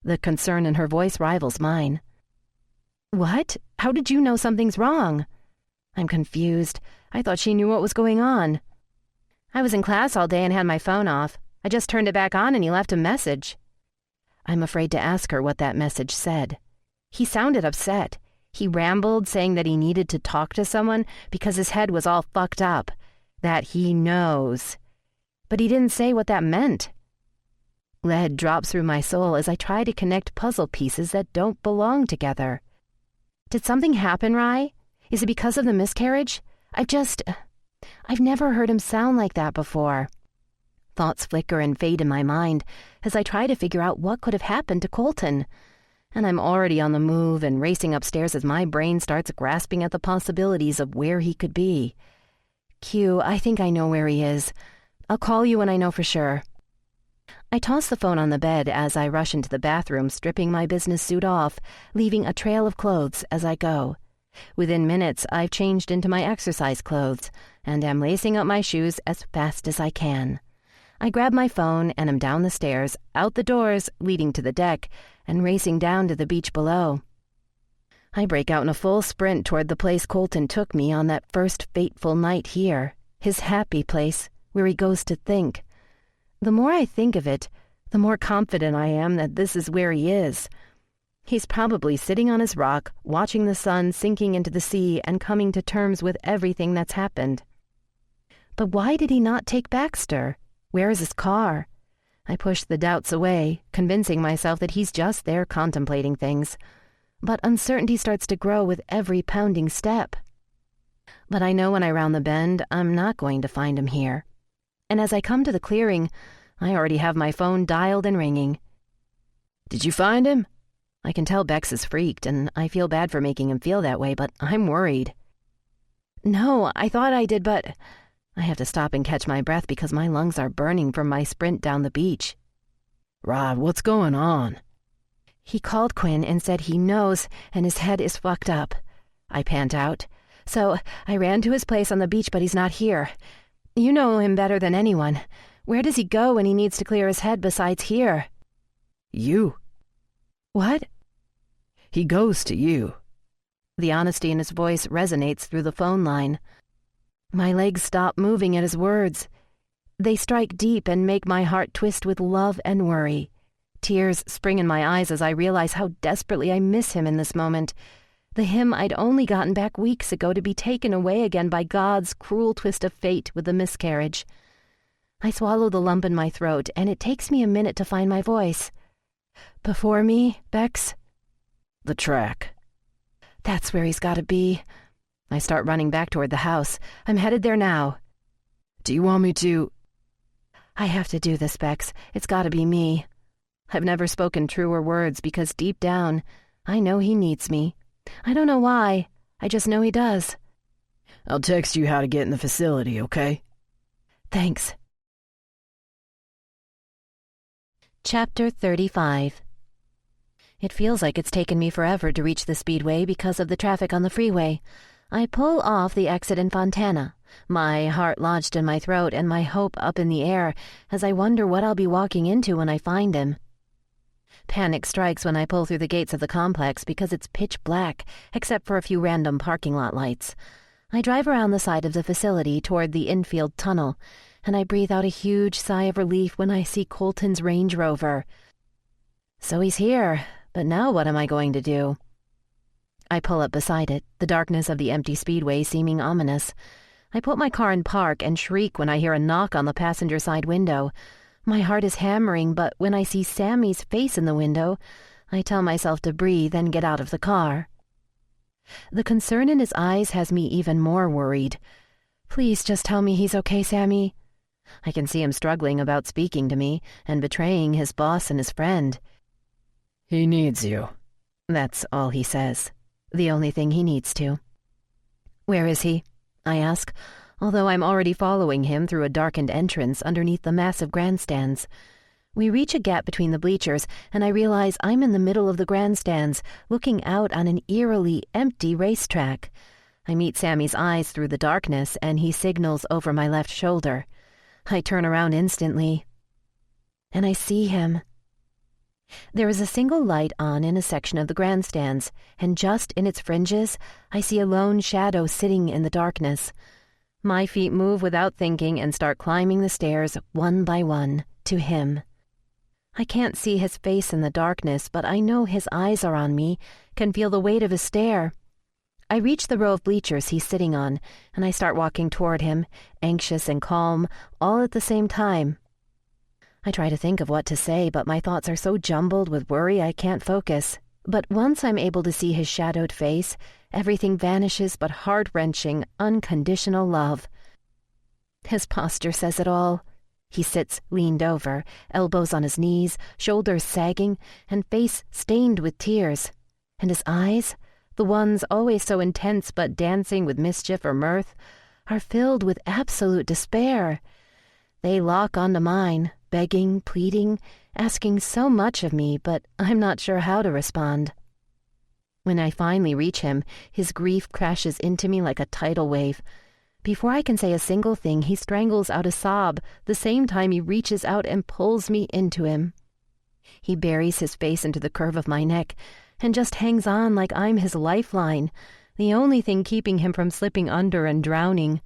The concern in her voice rivals mine. What? How did you know something's wrong? I'm confused. I thought she knew what was going on. I was in class all day and had my phone off. I just turned it back on and he left a message. I'm afraid to ask her what that message said. He sounded upset. He rambled, saying that he needed to talk to someone because his head was all fucked up. That he knows. But he didn't say what that meant. Lead drops through my soul as I try to connect puzzle pieces that don't belong together. Did something happen, Rye? Is it because of the miscarriage? I've never heard him sound like that before. Thoughts flicker and fade in my mind as I try to figure out what could have happened to Colton. And I'm already on the move and racing upstairs as my brain starts grasping at the possibilities of where he could be. Q, I think I know where he is. I'll call you when I know for sure. I toss the phone on the bed as I rush into the bathroom, stripping my business suit off, leaving a trail of clothes as I go. Within minutes, I've changed into my exercise clothes and am lacing up my shoes as fast as I can. I grab my phone and am down the stairs, out the doors leading to the deck, and racing down to the beach below. I break out in a full sprint toward the place Colton took me on that first fateful night here, his happy place, where he goes to think. The more I think of it, the more confident I am that this is where he is. He's probably sitting on his rock, watching the sun sinking into the sea and coming to terms with everything that's happened. But why did he not take Baxter? Where is his car? I push the doubts away, convincing myself that he's just there contemplating things. But uncertainty starts to grow with every pounding step. But I know when I round the bend, I'm not going to find him here. And as I come to the clearing, I already have my phone dialed and ringing. Did you find him? I can tell Bex is freaked, and I feel bad for making him feel that way, but I'm worried. No, I thought I did, but... I have to stop and catch my breath because my lungs are burning from my sprint down the beach. Rod, what's going on? He called Quinn and said he knows, and his head is fucked up. I pant out. So I ran to his place on the beach, but he's not here. You know him better than anyone. Where does he go when he needs to clear his head besides here? You. What? He goes to you. The honesty in his voice resonates through the phone line. My legs stop moving at his words. They strike deep and make my heart twist with love and worry. Tears spring in my eyes as I realize how desperately I miss him in this moment. The him I'd only gotten back weeks ago to be taken away again by God's cruel twist of fate with the miscarriage. I swallow the lump in my throat, and it takes me a minute to find my voice. Before me, Bex? The track. That's where he's got to be. I start running back toward the house. I'm headed there now. Do you want me to... I have to do this, Bex. It's got to be me. I've never spoken truer words because deep down, I know he needs me. I don't know why. I just know he does. I'll text you how to get in the facility, okay? Thanks. Chapter 35. It feels like it's taken me forever to reach the speedway because of the traffic on the freeway. I pull off the exit in Fontana, my heart lodged in my throat and my hope up in the air as I wonder what I'll be walking into when I find him. Panic strikes when I pull through the gates of the complex because it's pitch black, except for a few random parking lot lights. I drive around the side of the facility toward the infield tunnel, and I breathe out a huge sigh of relief when I see Colton's Range Rover. So he's here, but now what am I going to do? I pull up beside it, the darkness of the empty speedway seeming ominous. I put my car in park and shriek when I hear a knock on the passenger side window. My heart is hammering, but when I see Sammy's face in the window, I tell myself to breathe and get out of the car. The concern in his eyes has me even more worried. Please just tell me he's okay, Sammy. I can see him struggling about speaking to me and betraying his boss and his friend. He needs you. That's all he says. The only thing he needs to. Where is he? I ask, although I'm already following him through a darkened entrance underneath the massive grandstands. We reach a gap between the bleachers, and I realize I'm in the middle of the grandstands, looking out on an eerily empty racetrack. I meet Sammy's eyes through the darkness, and he signals over my left shoulder. I turn around instantly, and I see him. There is a single light on in a section of the grandstands, and just in its fringes, I see a lone shadow sitting in the darkness. My feet move without thinking and start climbing the stairs one by one to him. I can't see his face in the darkness, but I know his eyes are on me, can feel the weight of his stare. I reach the row of bleachers he's sitting on, and I start walking toward him, anxious and calm, all at the same time. I try to think of what to say, but my thoughts are so jumbled with worry I can't focus. But once I'm able to see his shadowed face, everything vanishes but heart-wrenching, unconditional love. His posture says it all. He sits leaned over, elbows on his knees, shoulders sagging, and face stained with tears. And his eyes, the ones always so intense but dancing with mischief or mirth, are filled with absolute despair. They lock onto mine, begging, pleading, asking so much of me, but I'm not sure how to respond. When I finally reach him, his grief crashes into me like a tidal wave. Before I can say a single thing, he strangles out a sob, the same time he reaches out and pulls me into him. He buries his face into the curve of my neck and just hangs on like I'm his lifeline, the only thing keeping him from slipping under and drowning.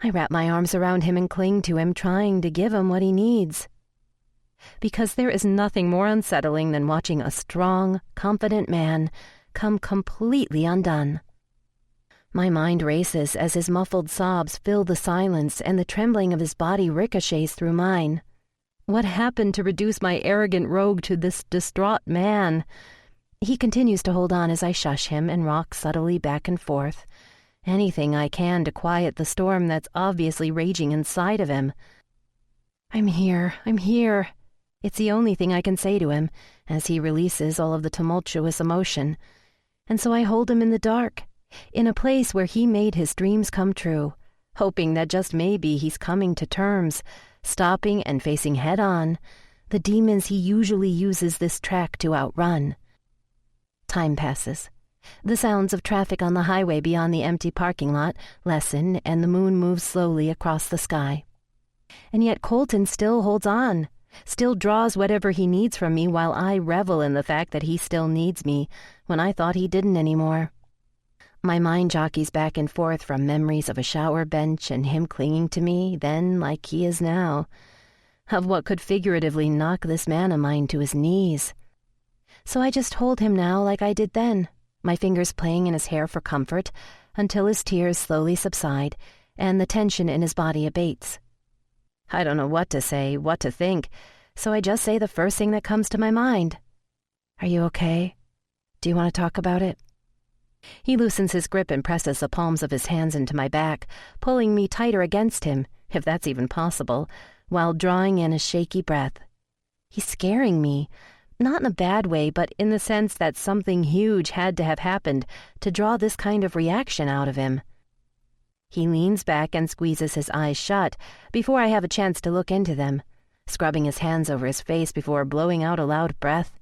I wrap my arms around him and cling to him, trying to give him what he needs. Because there is nothing more unsettling than watching a strong, confident man come completely undone. My mind races as his muffled sobs fill the silence and the trembling of his body ricochets through mine. What happened to reduce my arrogant rogue to this distraught man? He continues to hold on as I shush him and rock subtly back and forth. Anything I can to quiet the storm that's obviously raging inside of him. I'm here. It's the only thing I can say to him as he releases all of the tumultuous emotion. And so I hold him in the dark, in a place where he made his dreams come true, hoping that just maybe he's coming to terms, stopping and facing head-on the demons he usually uses this track to outrun. Time passes. The sounds of traffic on the highway beyond the empty parking lot lessen, and the moon moves slowly across the sky. And yet Colton still holds on, still draws whatever he needs from me, while I revel in the fact that he still needs me when I thought he didn't anymore. My mind jockeys back and forth from memories of a shower bench and him clinging to me then like he is now, of what could figuratively knock this man of mine to his knees. So I just hold him now like I did then, my fingers playing in his hair for comfort, until his tears slowly subside and the tension in his body abates. I don't know what to say, what to think, so I just say the first thing that comes to my mind. Are you okay? Do you want to talk about it? He loosens his grip and presses the palms of his hands into my back, pulling me tighter against him, if that's even possible, while drawing in a shaky breath. He's scaring me, not in a bad way, but in the sense that something huge had to have happened to draw this kind of reaction out of him. He leans back and squeezes his eyes shut before I have a chance to look into them, scrubbing his hands over his face before blowing out a loud breath.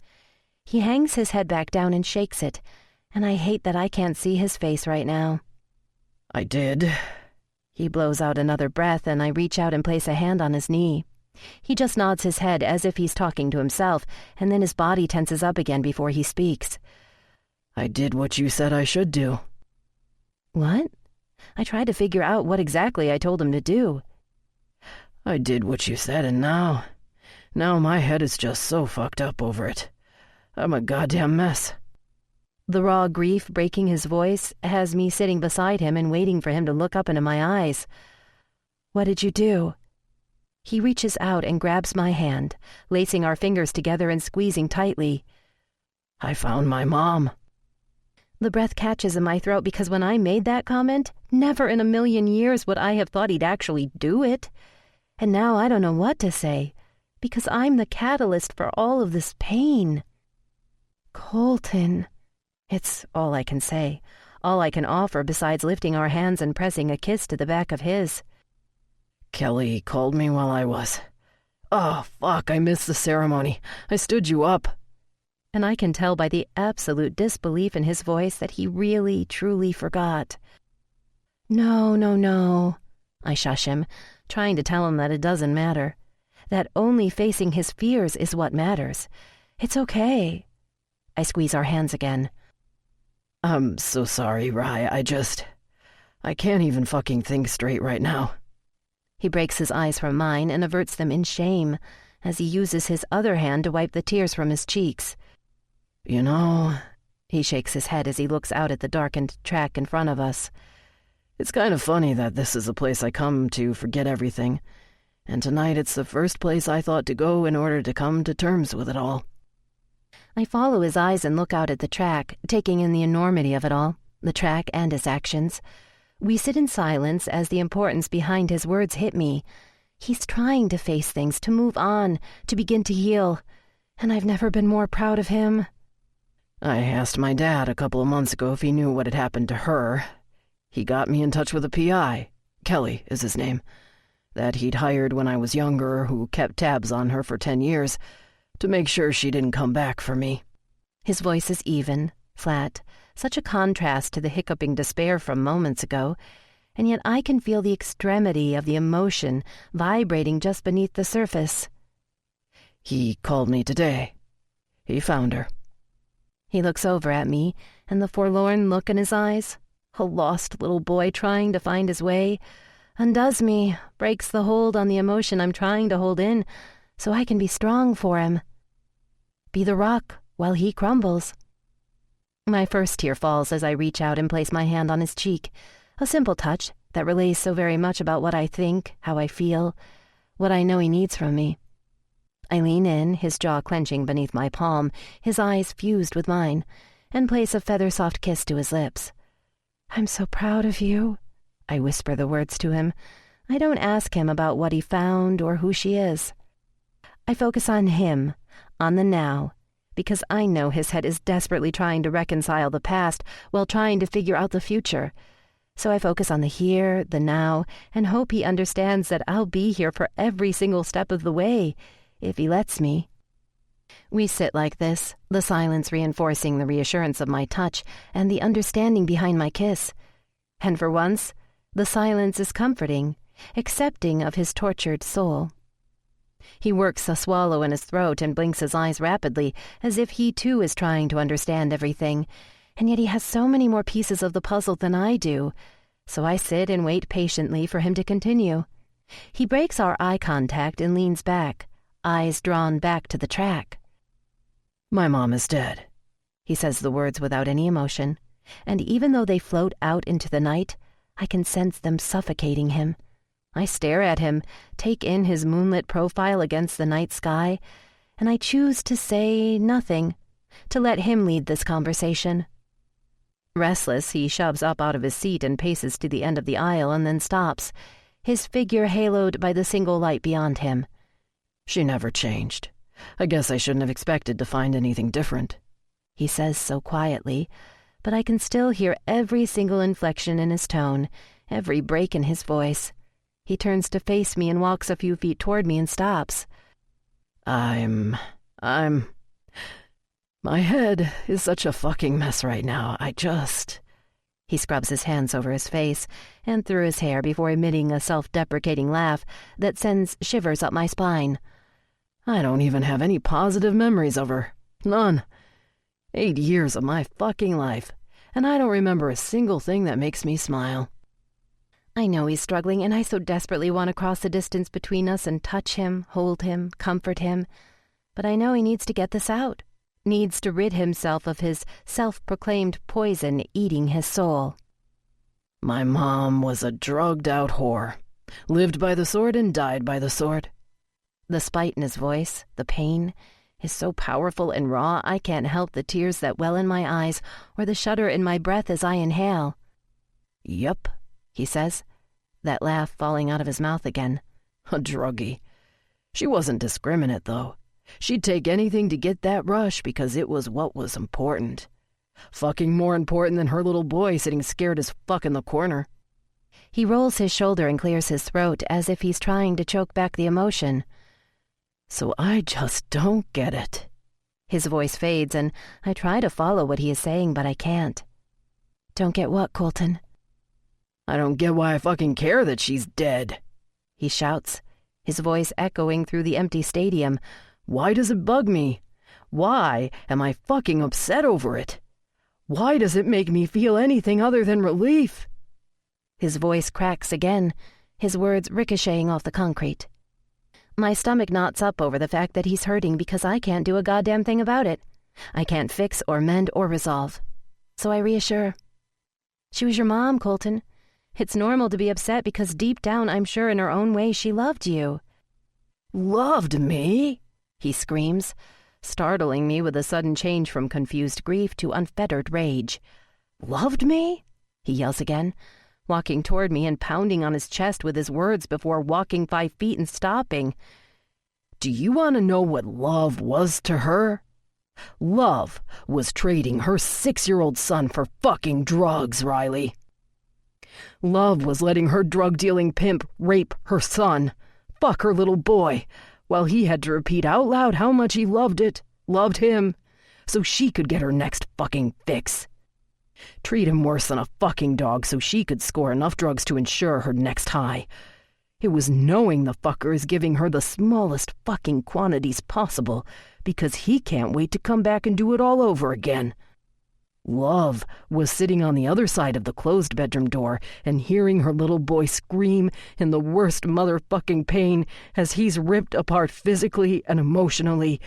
He hangs his head back down and shakes it, and I hate that I can't see his face right now. I did. He blows out another breath, and I reach out and place a hand on his knee. He just nods his head as if he's talking to himself, and then his body tenses up again before he speaks. I did what you said I should do. What? I tried to figure out what exactly I told him to do. I did what you said, and now my head is just so fucked up over it. I'm a goddamn mess. The raw grief breaking his voice has me sitting beside him and waiting for him to look up into my eyes. What did you do? He reaches out and grabs my hand, lacing our fingers together and squeezing tightly. I found my mom. The breath catches in my throat because when I made that comment, never in a million years would I have thought he'd actually do it. And now I don't know what to say, because I'm the catalyst for all of this pain. Colton. It's all I can say, all I can offer besides lifting our hands and pressing a kiss to the back of his. Kelly called me while I was... Oh, fuck, I missed the ceremony. I stood you up. And I can tell by the absolute disbelief in his voice that he really, truly forgot. No. I shush him, trying to tell him that it doesn't matter. That only facing his fears is what matters. It's okay. I squeeze our hands again. I'm so sorry, Rye. I can't even fucking think straight right now. He breaks his eyes from mine and averts them in shame, as he uses his other hand to wipe the tears from his cheeks. You know, he shakes his head as he looks out at the darkened track in front of us. It's kind of funny that this is a place I come to forget everything, and tonight it's the first place I thought to go in order to come to terms with it all. I follow his eyes and look out at the track, taking in the enormity of it all, the track and his actions. We sit in silence as the importance behind his words hit me. He's trying to face things, to move on, to begin to heal, and I've never been more proud of him. I asked my dad a couple of months ago if he knew what had happened to her. He got me in touch with a PI, Kelly is his name, that he'd hired when I was younger, who kept tabs on her for 10 years to make sure she didn't come back for me. His voice is even, flat, such a contrast to the hiccuping despair from moments ago, and yet I can feel the extremity of the emotion vibrating just beneath the surface. He called me today. He found her. He looks over at me, and the forlorn look in his eyes, a lost little boy trying to find his way, undoes me, breaks the hold on the emotion I'm trying to hold in so I can be strong for him. Be the rock while he crumbles. My first tear falls as I reach out and place my hand on his cheek, a simple touch that relays so very much about what I think, how I feel, what I know he needs from me. I lean in, his jaw clenching beneath my palm, his eyes fused with mine, and place a feather-soft kiss to his lips. "I'm so proud of you," I whisper the words to him. I don't ask him about what he found or who she is. I focus on him, on the now, because I know his head is desperately trying to reconcile the past while trying to figure out the future. So I focus on the here, the now, and hope he understands that I'll be here for every single step of the way, if he lets me. We sit like this, the silence reinforcing the reassurance of my touch and the understanding behind my kiss. And for once, the silence is comforting, accepting of his tortured soul. He works a swallow in his throat and blinks his eyes rapidly, as if he too is trying to understand everything, and yet he has so many more pieces of the puzzle than I do, so I sit and wait patiently for him to continue. He breaks our eye contact and leans back, eyes drawn back to the track. "My mom is dead." He says the words without any emotion, and even though they float out into the night, I can sense them suffocating him. I stare at him, take in his moonlit profile against the night sky, and I choose to say nothing, to let him lead this conversation. Restless, he shoves up out of his seat and paces to the end of the aisle and then stops, his figure haloed by the single light beyond him. "She never changed. I guess I shouldn't have expected to find anything different," he says so quietly, but I can still hear every single inflection in his tone, every break in his voice. He turns to face me and walks a few feet toward me and stops. My head is such a fucking mess right now. He scrubs his hands over his face and through his hair before emitting a self-deprecating laugh that sends shivers up my spine. I don't even have any positive memories of her. None. 8 years of my fucking life, and I don't remember a single thing that makes me smile. I know he's struggling, and I so desperately want to cross the distance between us and touch him, hold him, comfort him. But I know he needs to get this out, needs to rid himself of his self-proclaimed poison eating his soul. My mom was a drugged-out whore, lived by the sword and died by the sword. The spite in his voice, the pain, is so powerful and raw I can't help the tears that well in my eyes or the shudder in my breath as I inhale. "Yup," he says, that laugh falling out of his mouth again. "A druggie. She wasn't discriminate, though. She'd take anything to get that rush because it was what was important. Fucking more important than her little boy sitting scared as fuck in the corner." He rolls his shoulder and clears his throat as if he's trying to choke back the emotion. "So I just don't get it." His voice fades, and I try to follow what he is saying, but I can't. "Don't get what, Colton?" "I don't get why I fucking care that she's dead," he shouts, his voice echoing through the empty stadium. "Why does it bug me? Why am I fucking upset over it? Why does it make me feel anything other than relief?" His voice cracks again, his words ricocheting off the concrete. My stomach knots up over the fact that he's hurting because I can't do a goddamn thing about it. I can't fix or mend or resolve. So I reassure. She was your mom, Colton. It's normal to be upset because deep down I'm sure in her own way she loved you. Loved me? He screams, startling me with a sudden change from confused grief to unfettered rage. Loved me? He yells again, walking toward me and pounding on his chest with his words before walking 5 feet and stopping. Do you want to know what love was to her? Love was trading her 6-year-old son for fucking drugs, Riley. Love was letting her drug-dealing pimp rape her son, fuck her little boy, while he had to repeat out loud how much he loved him, so she could get her next fucking fix. Treat him worse than a fucking dog so she could score enough drugs to ensure her next high. It was knowing the fucker is giving her the smallest fucking quantities possible because he can't wait to come back and do it all over again. Love was sitting on the other side of the closed bedroom door and hearing her little boy scream in the worst motherfucking pain as he's ripped apart physically and emotionally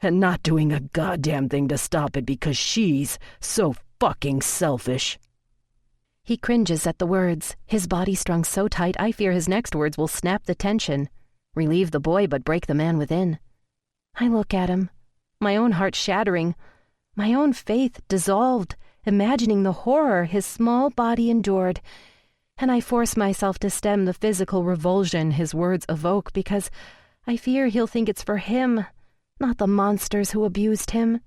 and not doing a goddamn thing to stop it because she's so fucking selfish. He cringes at the words, his body strung so tight I fear his next words will snap the tension, relieve the boy but break the man within. I look at him, my own heart shattering, my own faith dissolved, imagining the horror his small body endured, and I force myself to stem the physical revulsion his words evoke because I fear he'll think it's for him, not the monsters who abused him.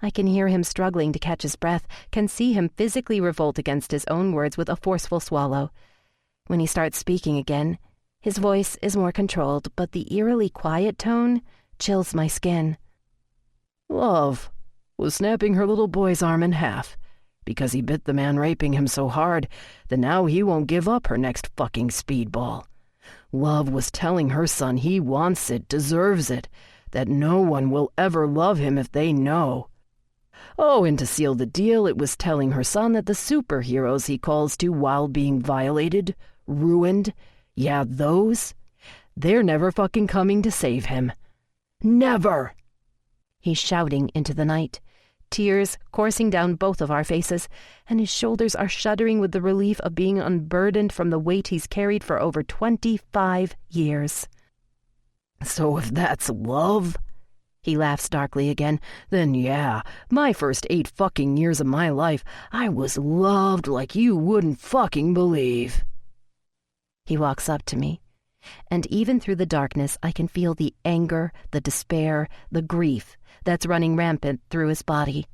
I can hear him struggling to catch his breath, can see him physically revolt against his own words with a forceful swallow. When he starts speaking again, his voice is more controlled, but the eerily quiet tone chills my skin. Love was snapping her little boy's arm in half because he bit the man raping him so hard that now he won't give up her next fucking speedball. Love was telling her son he wants it, deserves it, that no one will ever love him if they know. Oh, and to seal the deal, it was telling her son that the superheroes he calls to while being violated, ruined, yeah, they're never fucking coming to save him. Never! He's shouting into the night, tears coursing down both of our faces, and his shoulders are shuddering with the relief of being unburdened from the weight he's carried for over 25 years. So if that's love, he laughs darkly again, then yeah, my first 8 fucking years of my life, I was loved like you wouldn't fucking believe. He walks up to me, and even through the darkness I can feel the anger, the despair, the grief that's running rampant through his body.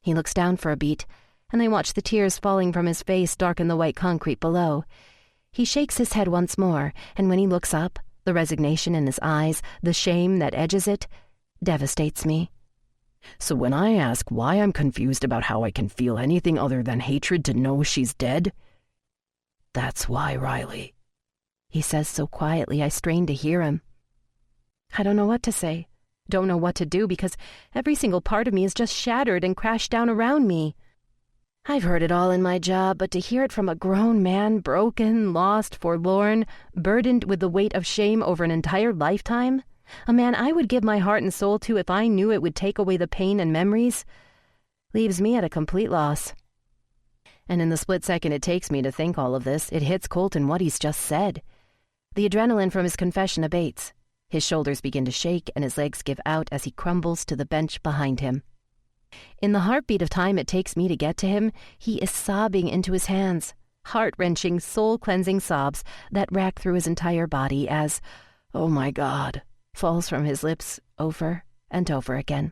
He looks down for a beat, and I watch the tears falling from his face darken the white concrete below. He shakes his head once more, and when he looks up, the resignation in his eyes, the shame that edges it, devastates me. So when I ask why I'm confused about how I can feel anything other than hatred to know she's dead, that's why, Riley. He says so quietly I strain to hear him. I don't know what to say, don't know what to do because every single part of me is just shattered and crashed down around me. I've heard it all in my job, but to hear it from a grown man, broken, lost, forlorn, burdened with the weight of shame over an entire lifetime, a man I would give my heart and soul to if I knew it would take away the pain and memories, leaves me at a complete loss. And in the split second it takes me to think all of this, it hits Colton what he's just said. The adrenaline from his confession abates. His shoulders begin to shake and his legs give out as he crumbles to the bench behind him. In the heartbeat of time it takes me to get to him, he is sobbing into his hands, heart-wrenching, soul-cleansing sobs that rack through his entire body as, oh my God, falls from his lips over and over again.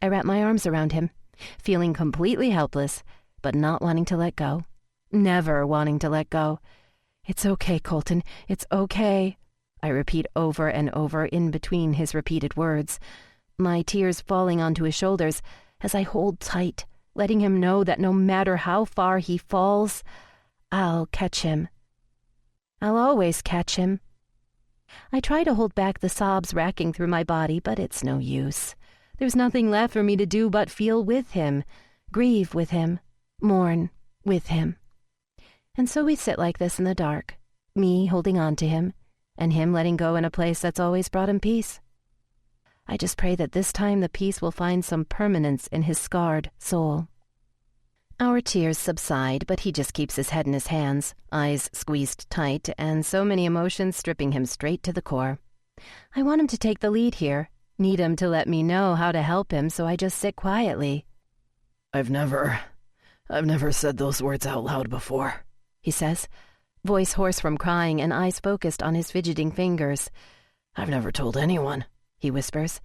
I wrap my arms around him, feeling completely helpless, but not wanting to let go. Never wanting to let go. It's okay, Colton. It's okay. I repeat over and over in between his repeated words, my tears falling onto his shoulders as I hold tight, letting him know that no matter how far he falls, I'll catch him. I'll always catch him. I try to hold back the sobs racking through my body, but it's no use. There's nothing left for me to do but feel with him, grieve with him, mourn with him. And so we sit like this in the dark, me holding on to him, and him letting go in a place that's always brought him peace. I just pray that this time the peace will find some permanence in his scarred soul. Our tears subside, but he just keeps his head in his hands, eyes squeezed tight, and so many emotions stripping him straight to the core. I want him to take the lead here, need him to let me know how to help him, so I just sit quietly. I've never said those words out loud before, he says, voice hoarse from crying and eyes focused on his fidgeting fingers. I've never told anyone, he whispers.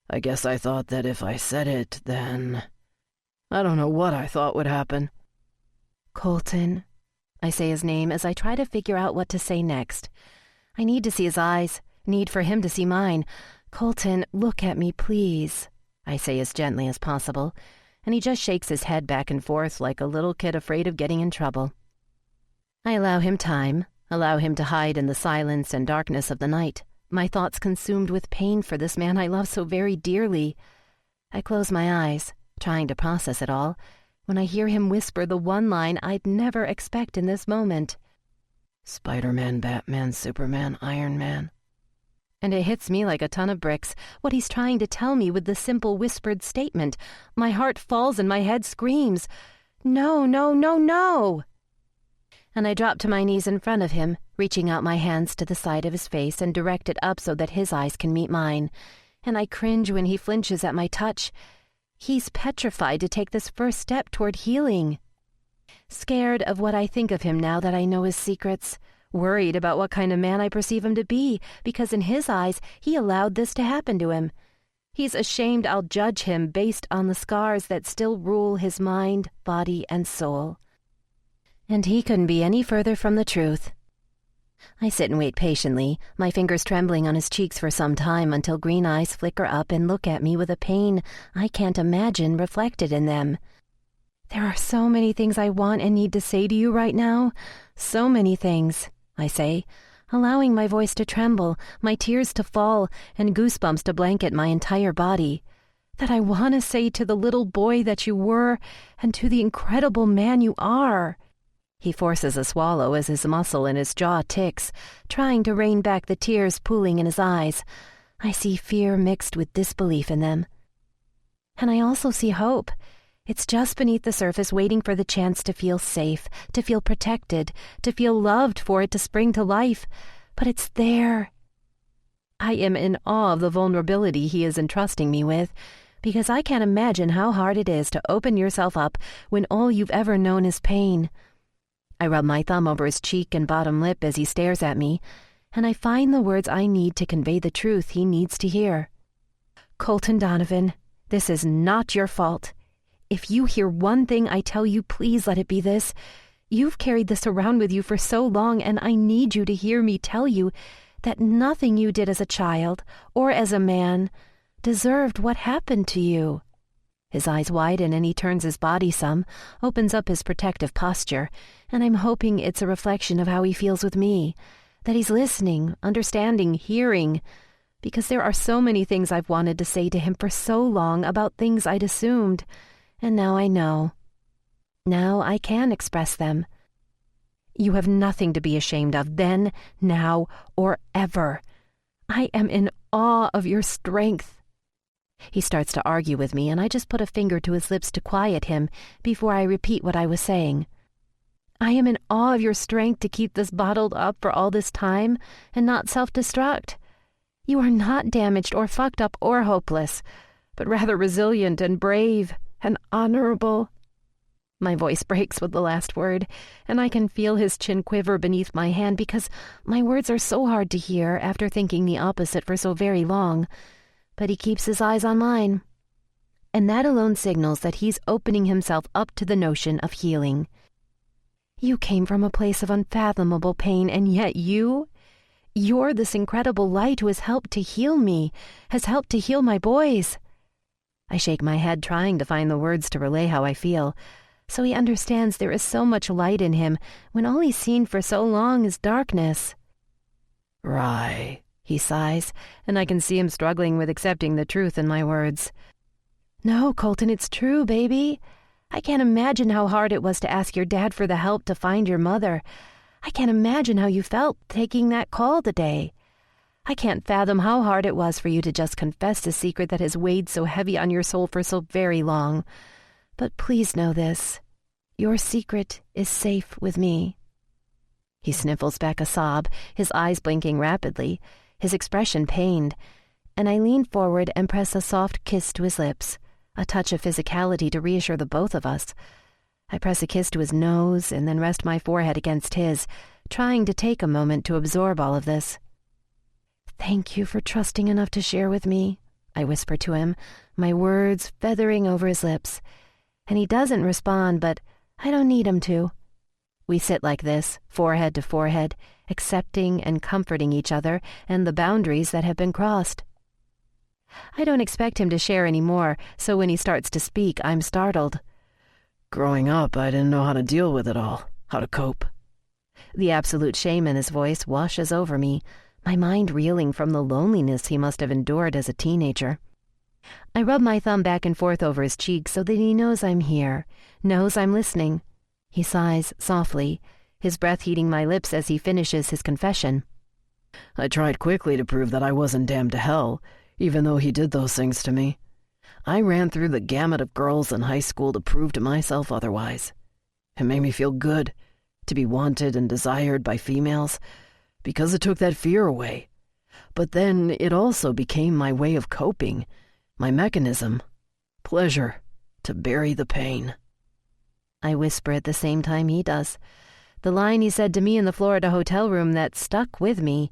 I guess I thought that if I said it, then... I don't know what I thought would happen. Colton. I say his name as I try to figure out what to say next. I need to see his eyes, need for him to see mine. Colton, look at me, please, I say as gently as possible, and he just shakes his head back and forth like a little kid afraid of getting in trouble. I allow him time, allow him to hide in the silence and darkness of the night, my thoughts consumed with pain for this man I love so very dearly. I close my eyes, trying to process it all, when I hear him whisper the one line I'd never expect in this moment. Spider-Man, Batman, Superman, Iron Man. And it hits me like a ton of bricks, what he's trying to tell me with the simple whispered statement. My heart falls and my head screams, "No, no, no, no!" And I drop to my knees in front of him, reaching out my hands to the side of his face and direct it up so that his eyes can meet mine. And I cringe when he flinches at my touch. He's petrified to take this first step toward healing. Scared of what I think of him now that I know his secrets. Worried about what kind of man I perceive him to be, because in his eyes, he allowed this to happen to him. He's ashamed I'll judge him based on the scars that still rule his mind, body, and soul. And he couldn't be any further from the truth. I sit and wait patiently, my fingers trembling on his cheeks for some time until green eyes flicker up and look at me with a pain I can't imagine reflected in them. There are so many things I want and need to say to you right now. So many things, I say, allowing my voice to tremble, my tears to fall, and goosebumps to blanket my entire body. That I want to say to the little boy that you were and to the incredible man you are. He forces a swallow as his muscle in his jaw ticks, trying to rein back the tears pooling in his eyes. I see fear mixed with disbelief in them. And I also see hope. It's just beneath the surface waiting for the chance to feel safe, to feel protected, to feel loved for it to spring to life. But it's there. I am in awe of the vulnerability he is entrusting me with, because I can't imagine how hard it is to open yourself up when all you've ever known is pain. I rub my thumb over his cheek and bottom lip as he stares at me, and I find the words I need to convey the truth he needs to hear. Colton Donovan, this is not your fault. If you hear one thing I tell you, please let it be this. You've carried this around with you for so long, and I need you to hear me tell you that nothing you did as a child or as a man deserved what happened to you. His eyes widen and he turns his body some, opens up his protective posture, and I'm hoping it's a reflection of how he feels with me, that he's listening, understanding, hearing, because there are so many things I've wanted to say to him for so long about things I'd assumed, and now I know. Now I can express them. You have nothing to be ashamed of then, now, or ever. I am in awe of your strength. He starts to argue with me, and I just put a finger to his lips to quiet him before I repeat what I was saying. I am in awe of your strength to keep this bottled up for all this time and not self-destruct. You are not damaged or fucked up or hopeless, but rather resilient and brave and honorable. My voice breaks with the last word, and I can feel his chin quiver beneath my hand because my words are so hard to hear after thinking the opposite for so very long. But he keeps his eyes on mine. And that alone signals that he's opening himself up to the notion of healing. You came from a place of unfathomable pain, and yet you're this incredible light who has helped to heal me, has helped to heal my boys. I shake my head, trying to find the words to relay how I feel, so he understands there is so much light in him when all he's seen for so long is darkness. Right. He sighs, and I can see him struggling with accepting the truth in my words. No, Colton, it's true, baby. I can't imagine how hard it was to ask your dad for the help to find your mother. I can't imagine how you felt taking that call today. I can't fathom how hard it was for you to just confess a secret that has weighed so heavy on your soul for so very long. But please know this. Your secret is safe with me." He sniffles back a sob, his eyes blinking rapidly, his expression pained, and I lean forward and press a soft kiss to his lips, a touch of physicality to reassure the both of us. I press a kiss to his nose and then rest my forehead against his, trying to take a moment to absorb all of this. "Thank you for trusting enough to share with me," I whisper to him, my words feathering over his lips. And he doesn't respond, but I don't need him to. We sit like this, forehead to forehead, accepting and comforting each other and the boundaries that have been crossed. I don't expect him to share any more, so when he starts to speak, I'm startled. "Growing up, I didn't know how to deal with it all, how to cope." The absolute shame in his voice washes over me, my mind reeling from the loneliness he must have endured as a teenager. I rub my thumb back and forth over his cheek so that he knows I'm here, knows I'm listening. He sighs softly, his breath heating my lips as he finishes his confession. "I tried quickly to prove that I wasn't damned to hell, even though he did those things to me. I ran through the gamut of girls in high school to prove to myself otherwise. It made me feel good to be wanted and desired by females, because it took that fear away. But then it also became my way of coping, my mechanism, pleasure, to bury the pain." I whisper at the same time he does. The line he said to me in the Florida hotel room that stuck with me,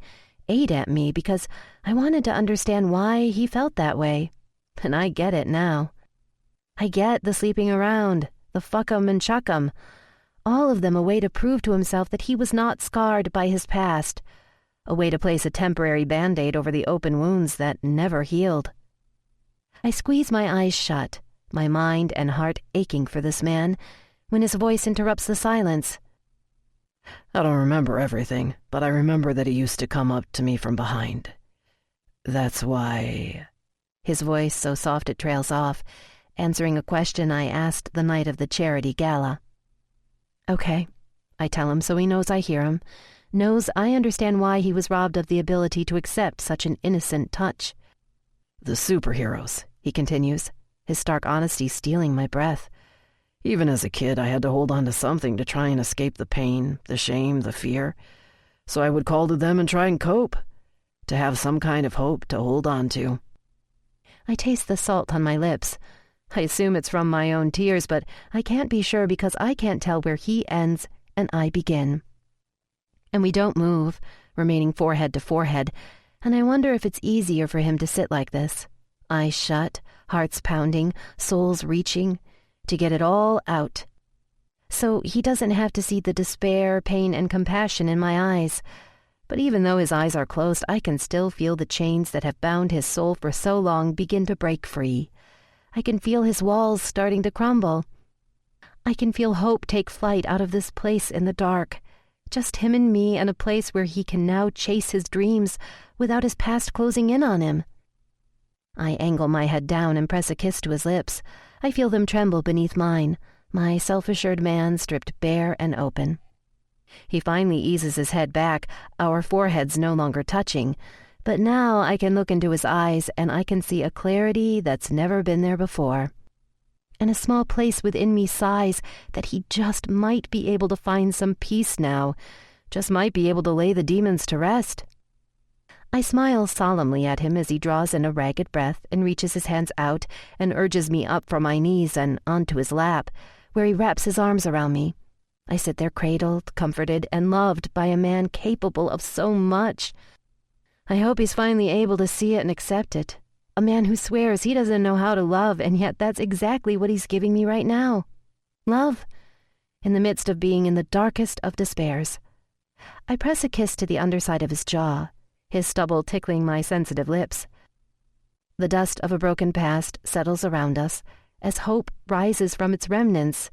ate at me because I wanted to understand why he felt that way. And I get it now. I get the sleeping around, the fuck 'em and chuck 'em, all of them a way to prove to himself that he was not scarred by his past, a way to place a temporary Band-Aid over the open wounds that never healed. I squeeze my eyes shut, my mind and heart aching for this man, when his voice interrupts the silence. "I don't remember everything, but I remember that he used to come up to me from behind. That's why..." His voice so soft it trails off, answering a question I asked the night of the charity gala. "Okay," I tell him so he knows I hear him, knows I understand why he was robbed of the ability to accept such an innocent touch. "The superheroes," he continues, his stark honesty stealing my breath. "Even as a kid, I had to hold on to something to try and escape the pain, the shame, the fear. So I would call to them and try and cope, to have some kind of hope to hold on to." I taste the salt on my lips. I assume it's from my own tears, but I can't be sure because I can't tell where he ends and I begin. And we don't move, remaining forehead to forehead, and I wonder if it's easier for him to sit like this, eyes shut, hearts pounding, souls reaching, to get it all out. So he doesn't have to see the despair, pain, and compassion in my eyes. But even though his eyes are closed, I can still feel the chains that have bound his soul for so long begin to break free. I can feel his walls starting to crumble. I can feel hope take flight out of this place in the dark. Just him and me and a place where he can now chase his dreams without his past closing in on him. I angle my head down and press a kiss to his lips. I feel them tremble beneath mine, my self-assured man stripped bare and open. He finally eases his head back, our foreheads no longer touching, but now I can look into his eyes and I can see a clarity that's never been there before. And a small place within me sighs that he just might be able to find some peace now, just might be able to lay the demons to rest. I smile solemnly at him as he draws in a ragged breath and reaches his hands out and urges me up from my knees and onto his lap, where he wraps his arms around me. I sit there cradled, comforted, and loved by a man capable of so much. I hope he's finally able to see it and accept it. A man who swears he doesn't know how to love, and yet that's exactly what he's giving me right now. Love, in the midst of being in the darkest of despairs. I press a kiss to the underside of his jaw, his stubble tickling my sensitive lips. The dust of a broken past settles around us as hope rises from its remnants.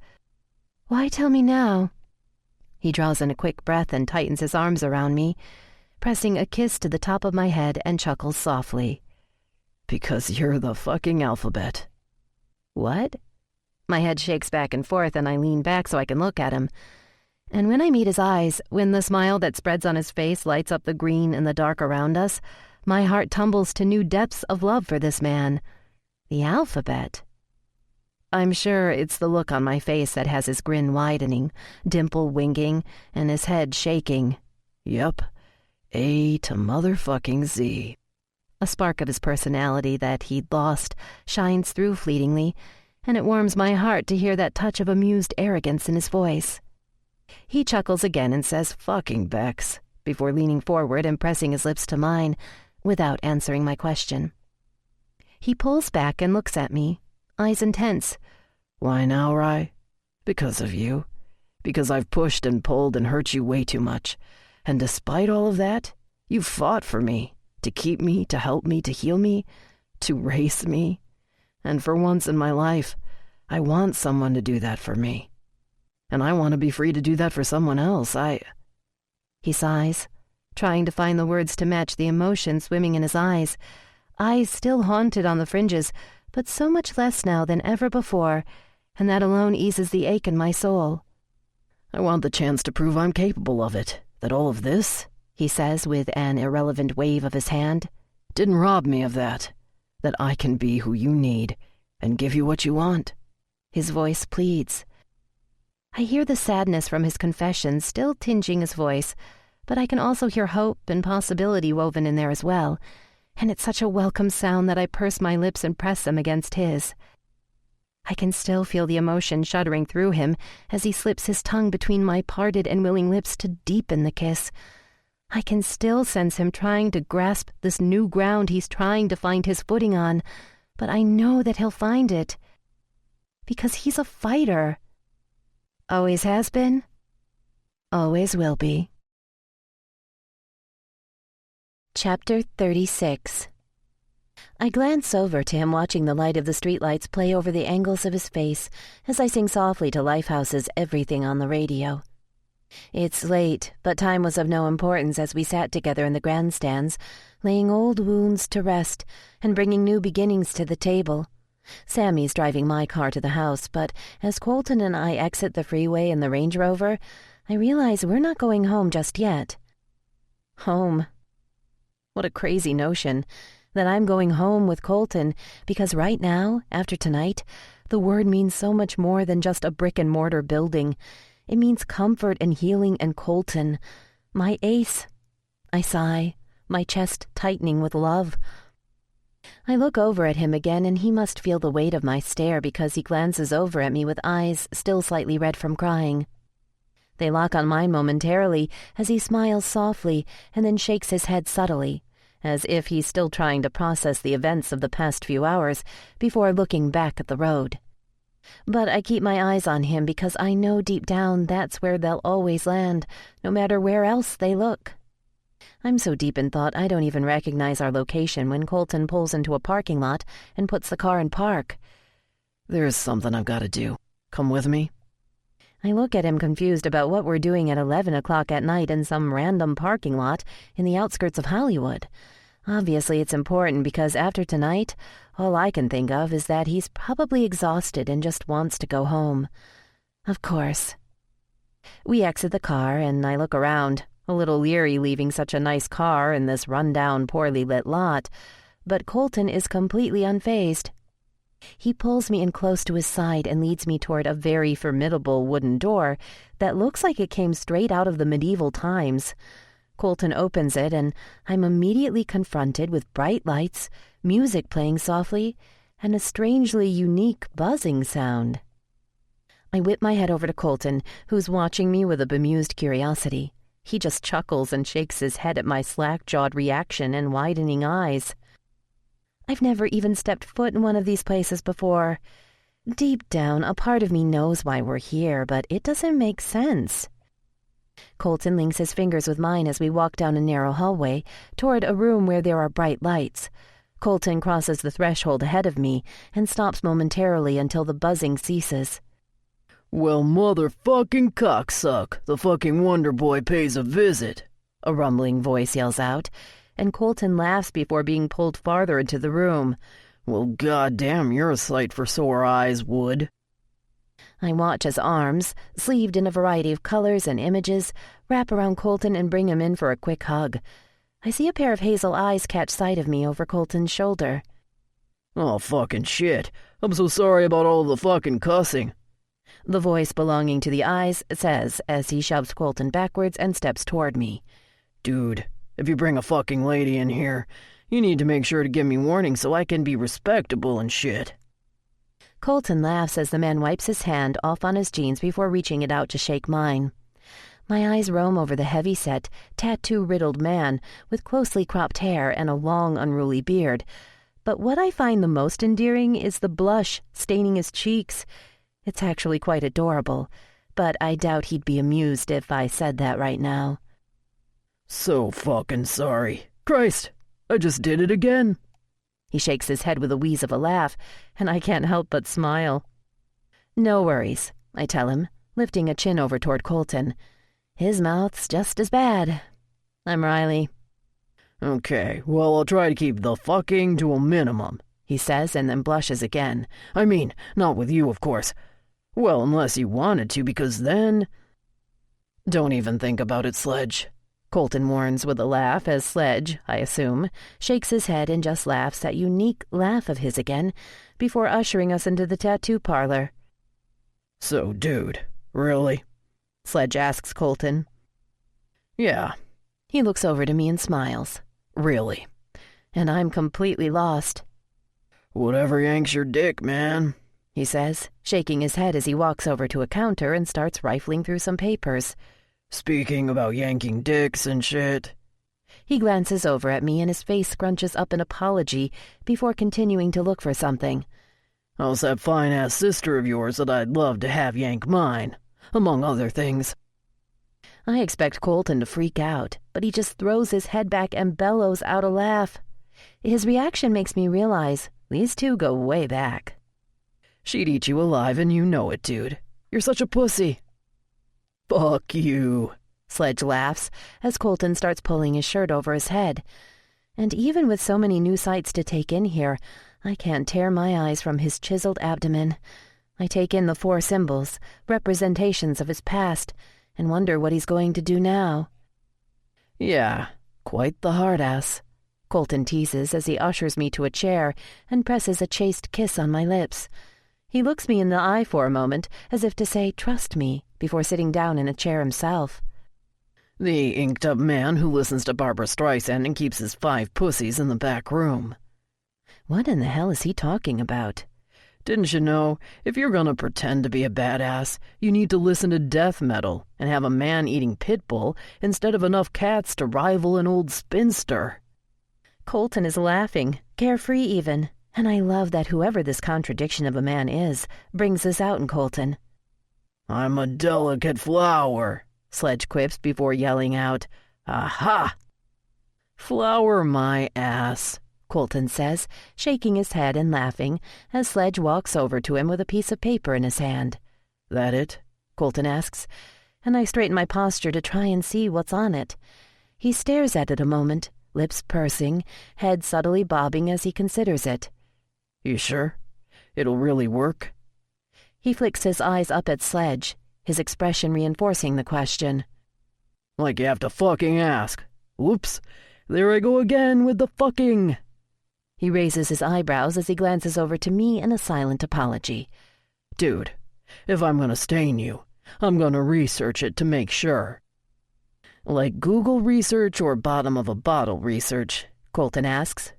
Why tell me now? He draws in a quick breath and tightens his arms around me, pressing a kiss to the top of my head and chuckles softly. "Because you're the fucking alphabet." What? My head shakes back and forth and I lean back so I can look at him. And when I meet his eyes, when the smile that spreads on his face lights up the green and the dark around us, my heart tumbles to new depths of love for this man. The alphabet. I'm sure it's the look on my face that has his grin widening, dimple winking, and his head shaking. Yep, A to motherfucking Z. A spark of his personality that he'd lost shines through fleetingly, and it warms my heart to hear that touch of amused arrogance in his voice. He chuckles again and says, "Fucking Bex," before leaning forward and pressing his lips to mine, without answering my question. He pulls back and looks at me, eyes intense. Why now, Rye? Because of you. Because I've pushed and pulled and hurt you way too much. And despite all of that, you've fought for me, to keep me, to help me, to heal me, to race me. And for once in my life, I want someone to do that for me. And I want to be free to do that for someone else. He sighs, trying to find the words to match the emotion swimming in his eyes still haunted on the fringes, but so much less now than ever before, and that alone eases the ache in my soul. I want the chance to prove I'm capable of it, that all of this, he says with an irrelevant wave of his hand, didn't rob me of that I can be who you need and give you what you want. His voice pleads. I hear the sadness from his confession still tinging his voice, but I can also hear hope and possibility woven in there as well, and it's such a welcome sound that I purse my lips and press them against his. I can still feel the emotion shuddering through him as he slips his tongue between my parted and willing lips to deepen the kiss. I can still sense him trying to grasp this new ground he's trying to find his footing on, but I know that he'll find it. Because he's a fighter. Always has been. Always will be. Chapter 36. I glance over to him watching the light of the streetlights play over the angles of his face as I sing softly to Lifehouse's Everything on the radio. It's late, but time was of no importance as we sat together in the grandstands, laying old wounds to rest and bringing new beginnings to the table. Sammy's driving my car to the house, but as Colton and I exit the freeway in the Range Rover, I realize we're not going home just yet. Home. What a crazy notion, that I'm going home with Colton, because right now, after tonight, the word means so much more than just a brick-and-mortar building. It means comfort and healing and Colton. My ace. I sigh, my chest tightening with love. I look over at him again, and he must feel the weight of my stare because he glances over at me with eyes still slightly red from crying. They lock on mine momentarily as he smiles softly and then shakes his head subtly, as if he's still trying to process the events of the past few hours before looking back at the road. But I keep my eyes on him because I know deep down that's where they'll always land, no matter where else they look. I'm so deep in thought I don't even recognize our location when Colton pulls into a parking lot and puts the car in park. There's something I've got to do. Come with me? I look at him confused about what we're doing at 11 o'clock at night in some random parking lot in the outskirts of Hollywood. Obviously it's important because after tonight, all I can think of is that he's probably exhausted and just wants to go home. Of course. We exit the car and I look around, a little leery leaving such a nice car in this run-down, poorly lit lot, but Colton is completely unfazed. He pulls me in close to his side and leads me toward a very formidable wooden door that looks like it came straight out of the medieval times. Colton opens it, and I'm immediately confronted with bright lights, music playing softly, and a strangely unique buzzing sound. I whip my head over to Colton, who's watching me with a bemused curiosity. He just chuckles and shakes his head at my slack-jawed reaction and widening eyes. I've never even stepped foot in one of these places before. Deep down, a part of me knows why we're here, but it doesn't make sense. Colton links his fingers with mine as we walk down a narrow hallway toward a room where there are bright lights. Colton crosses the threshold ahead of me and stops momentarily until the buzzing ceases. Well, motherfucking cocksuck, the fucking Wonder Boy pays a visit, a rumbling voice yells out, and Colton laughs before being pulled farther into the room. Well, goddamn, you're a sight for sore eyes, Wood. I watch as arms, sleeved in a variety of colors and images, wrap around Colton and bring him in for a quick hug. I see a pair of hazel eyes catch sight of me over Colton's shoulder. "Oh, fucking shit. I'm so sorry about all the fucking cussing," the voice belonging to the eyes says as he shoves Colton backwards and steps toward me. "Dude, if you bring a fucking lady in here, you need to make sure to give me warning so I can be respectable and shit." Colton laughs as the man wipes his hand off on his jeans before reaching it out to shake mine. My eyes roam over the heavy-set, tattoo-riddled man with closely cropped hair and a long, unruly beard. But what I find the most endearing is the blush staining his cheeks. It's actually quite adorable, but I doubt he'd be amused if I said that right now. "So fucking sorry. Christ, I just did it again." He shakes his head with a wheeze of a laugh, and I can't help but smile. "No worries," I tell him, lifting a chin over toward Colton. His mouth's just as bad. I'm Riley. "Okay, well, I'll try to keep the fucking to a minimum," he says, and then blushes again. "I mean, not with you, of course. Well, unless you wanted to, because then—" "Don't even think about it, Sledge," Colton warns with a laugh as Sledge, I assume, shakes his head and just laughs that unique laugh of his again before ushering us into the tattoo parlor. "So, dude, really?" Sledge asks Colton. "Yeah." He looks over to me and smiles. "Really?" And I'm completely lost. "Whatever yanks your dick, man," he says, shaking his head as he walks over to a counter and starts rifling through some papers. "Speaking about yanking dicks and shit." He glances over at me and his face scrunches up in apology before continuing to look for something. "How's that fine-ass sister of yours that I'd love to have yank mine, among other things?" I expect Colton to freak out, but he just throws his head back and bellows out a laugh. His reaction makes me realize these two go way back. "She'd eat you alive and you know it, dude. You're such a pussy." "Fuck you," Sledge laughs as Colton starts pulling his shirt over his head. And even with so many new sights to take in here, I can't tear my eyes from his chiseled abdomen. I take in the 4 symbols, representations of his past, and wonder what he's going to do now. "Yeah, quite the hard-ass," Colton teases as he ushers me to a chair and presses a chaste kiss on my lips. He looks me in the eye for a moment, as if to say, "Trust me," before sitting down in a chair himself. "The inked-up man who listens to Barbra Streisand and keeps his 5 pussies in the back room." What in the hell is he talking about? "Didn't you know, if you're gonna pretend to be a badass, you need to listen to death metal and have a man-eating pit bull instead of enough cats to rival an old spinster?" Colton is laughing, carefree even, and I love that whoever this contradiction of a man is brings this out in Colton. "I'm a delicate flower," Sledge quips before yelling out, "Aha!" "Flower my ass," Colton says, shaking his head and laughing as Sledge walks over to him with a piece of paper in his hand. "That it?" Colton asks, and I straighten my posture to try and see what's on it. He stares at it a moment, lips pursing, head subtly bobbing as he considers it. "You sure? It'll really work?" He flicks his eyes up at Sledge, his expression reinforcing the question. "Like you have to fucking ask. Whoops, there I go again with the fucking." He raises his eyebrows as he glances over to me in a silent apology. "Dude, if I'm gonna stain you, I'm gonna research it to make sure." "Like Google research or bottom of a bottle research?" Colton asks.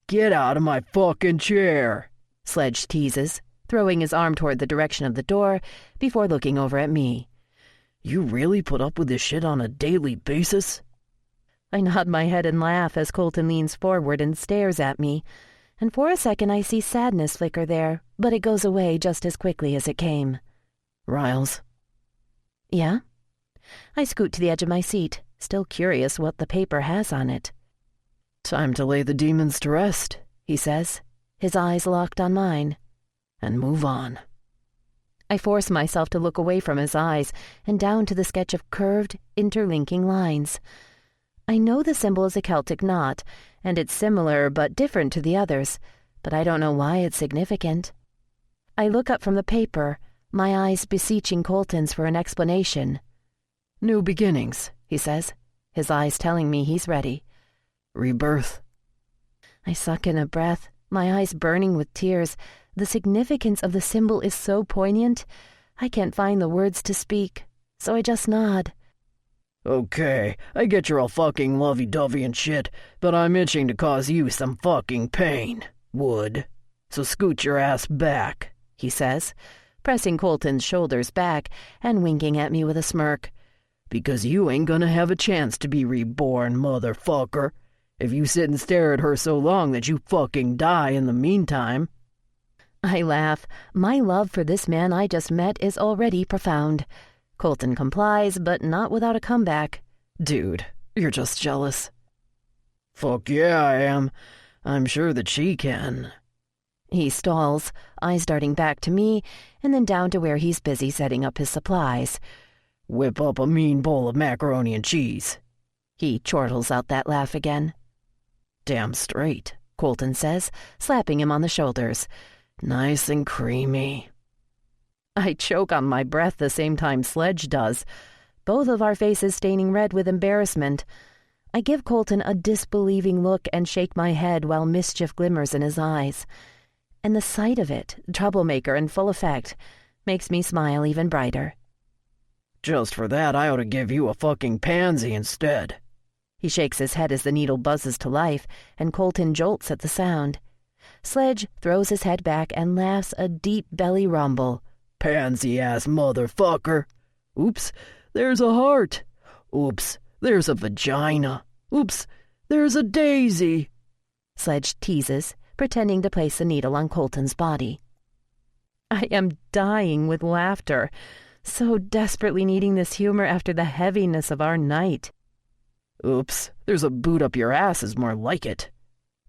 "Get out of my fucking chair," Sledge teases, throwing his arm toward the direction of the door before looking over at me. "You really put up with this shit on a daily basis?" I nod my head and laugh as Colton leans forward and stares at me, and for a second I see sadness flicker there, but it goes away just as quickly as it came. "Riles." "Yeah?" I scoot to the edge of my seat, still curious what the paper has on it. "Time to lay the demons to rest," he says, his eyes locked on mine, "and move on." I force myself to look away from his eyes and down to the sketch of curved, interlinking lines. I know the symbol is a Celtic knot, and it's similar but different to the others, but I don't know why it's significant. I look up from the paper, my eyes beseeching Colton's for an explanation. New beginnings, he says, his eyes telling me he's ready. Rebirth. I suck in a breath, my eyes burning with tears. The significance of the symbol is so poignant, I can't find the words to speak, so I just nod. Okay, I get you're all fucking lovey-dovey and shit, but I'm itching to cause you some fucking pain. Would. So scoot your ass back, he says, pressing Colton's shoulders back and winking at me with a smirk. Because you ain't gonna have a chance to be reborn, motherfucker. If you sit and stare at her so long that you fucking die in the meantime. I laugh. My love for this man I just met is already profound. Colton complies, but not without a comeback. Dude, you're just jealous. Fuck yeah, I am. I'm sure that she can. He stalls, eyes darting back to me, and then down to where he's busy setting up his supplies. Whip up a mean bowl of macaroni and cheese. He chortles out that laugh again. Damn straight, Colton says, slapping him on the shoulders. Nice and creamy. I choke on my breath the same time Sledge does, both of our faces staining red with embarrassment. I give Colton a disbelieving look and shake my head while mischief glimmers in his eyes. And the sight of it, troublemaker in full effect, makes me smile even brighter. Just for that, I ought to give you a fucking pansy instead. He shakes his head as the needle buzzes to life, and Colton jolts at the sound. Sledge throws his head back and laughs a deep belly rumble. Pansy-ass motherfucker. Oops, there's a heart. Oops, there's a vagina. Oops, there's a daisy. Sledge teases, pretending to place the needle on Colton's body. I am dying with laughter, so desperately needing this humor after the heaviness of our night. Oops, there's a boot up your ass is more like it.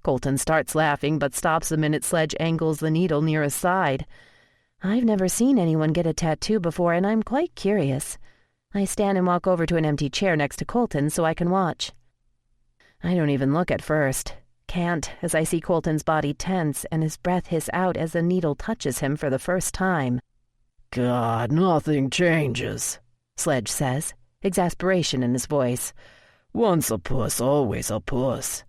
Colton starts laughing, but stops the minute Sledge angles the needle near his side. I've never seen anyone get a tattoo before, and I'm quite curious. I stand and walk over to an empty chair next to Colton so I can watch. I don't even look at first. Can't, as I see Colton's body tense and his breath hiss out as the needle touches him for the first time. God, nothing changes, Sledge says, exasperation in his voice. Once a puss, always a puss.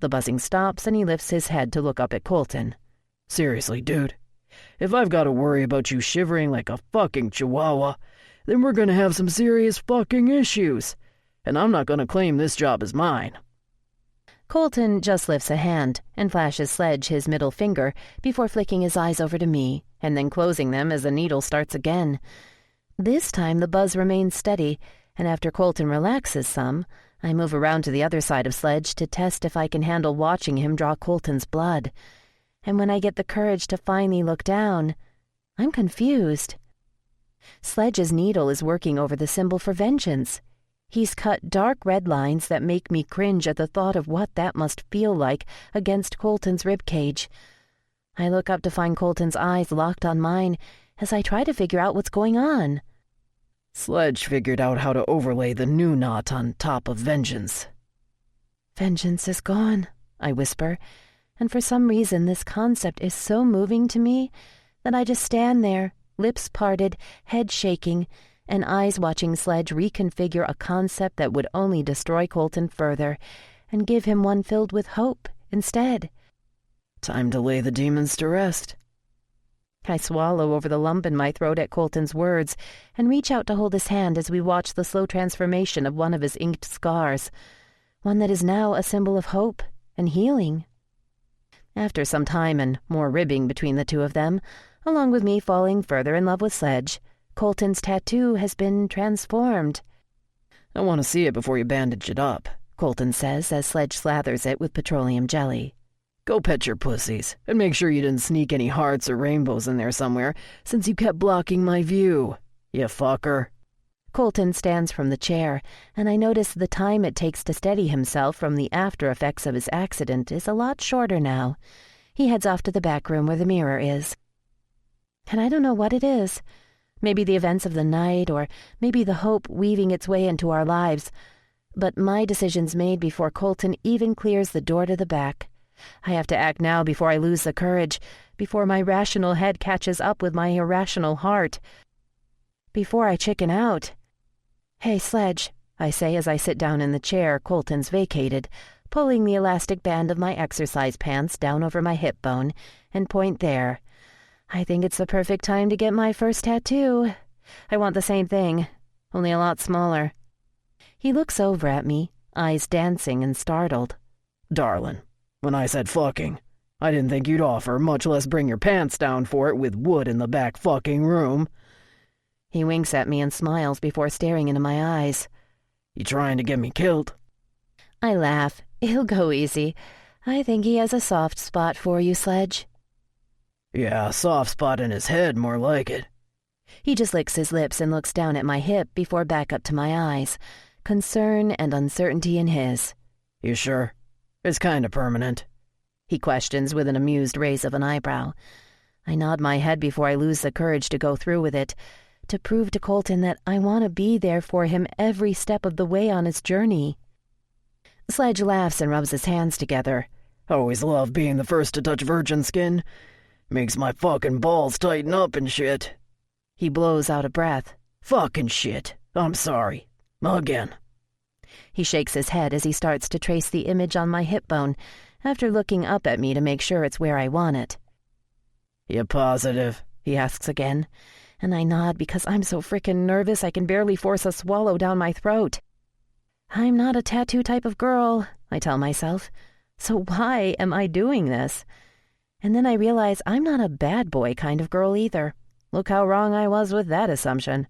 The buzzing stops and he lifts his head to look up at Colton. Seriously, dude, if I've got to worry about you shivering like a fucking chihuahua, then we're gonna have some serious fucking issues. And I'm not gonna claim this job as mine. Colton just lifts a hand and flashes Sledge his middle finger before flicking his eyes over to me and then closing them as the needle starts again. This time the buzz remains steady, and after Colton relaxes some, I move around to the other side of Sledge to test if I can handle watching him draw Colton's blood. And when I get the courage to finally look down, I'm confused. Sledge's needle is working over the symbol for vengeance. He's cut dark red lines that make me cringe at the thought of what that must feel like against Colton's ribcage. I look up to find Colton's eyes locked on mine as I try to figure out what's going on. Sledge figured out how to overlay the new knot on top of vengeance. Vengeance is gone, I whisper, and for some reason this concept is so moving to me that I just stand there, lips parted, head shaking, and eyes watching Sledge reconfigure a concept that would only destroy Colton further and give him one filled with hope instead. Time to lay the demons to rest. I swallow over the lump in my throat at Colton's words and reach out to hold his hand as we watch the slow transformation of one of his inked scars, one that is now a symbol of hope and healing. After some time and more ribbing between the two of them, along with me falling further in love with Sledge, Colton's tattoo has been transformed. I want to see it before you bandage it up, Colton says as Sledge slathers it with petroleum jelly. Go pet your pussies, and make sure you didn't sneak any hearts or rainbows in there somewhere, since you kept blocking my view, you fucker. Colton stands from the chair, and I notice the time it takes to steady himself from the after effects of his accident is a lot shorter now. He heads off to the back room where the mirror is. And I don't know what it is. Maybe the events of the night, or maybe the hope weaving its way into our lives. But my decision's made before Colton even clears the door to the back. I have to act now before I lose the courage, before my rational head catches up with my irrational heart, before I chicken out. "Hey, Sledge," I say as I sit down in the chair Colton's vacated, pulling the elastic band of my exercise pants down over my hip bone, and point there. "I think it's the perfect time to get my first tattoo. I want the same thing, only a lot smaller." He looks over at me, eyes dancing and startled. "Darling, when I said fucking, I didn't think you'd offer, much less bring your pants down for it with wood in the back fucking room." He winks at me and smiles before staring into my eyes. "You trying to get me killed?" I laugh. He'll go easy. I think he has a soft spot for you, Sledge. "Yeah, a soft spot in his head, more like it." He just licks his lips and looks down at my hip before back up to my eyes, concern and uncertainty in his. "You sure? It's kind of permanent." He questions with an amused raise of an eyebrow. I nod my head before I lose the courage to go through with it, to prove to Colton that I want to be there for him every step of the way on his journey. Sledge laughs and rubs his hands together. "Always love being the first to touch virgin skin. Makes my fucking balls tighten up and shit." He blows out a breath. "Fucking shit. I'm sorry. Again." He shakes his head as he starts to trace the image on my hip bone, after looking up at me to make sure it's where I want it. "You positive?" he asks again, and I nod because I'm so frickin' nervous I can barely force a swallow down my throat. I'm not a tattoo type of girl, I tell myself, so why am I doing this? And then I realize I'm not a bad boy kind of girl either. Look how wrong I was with that assumption.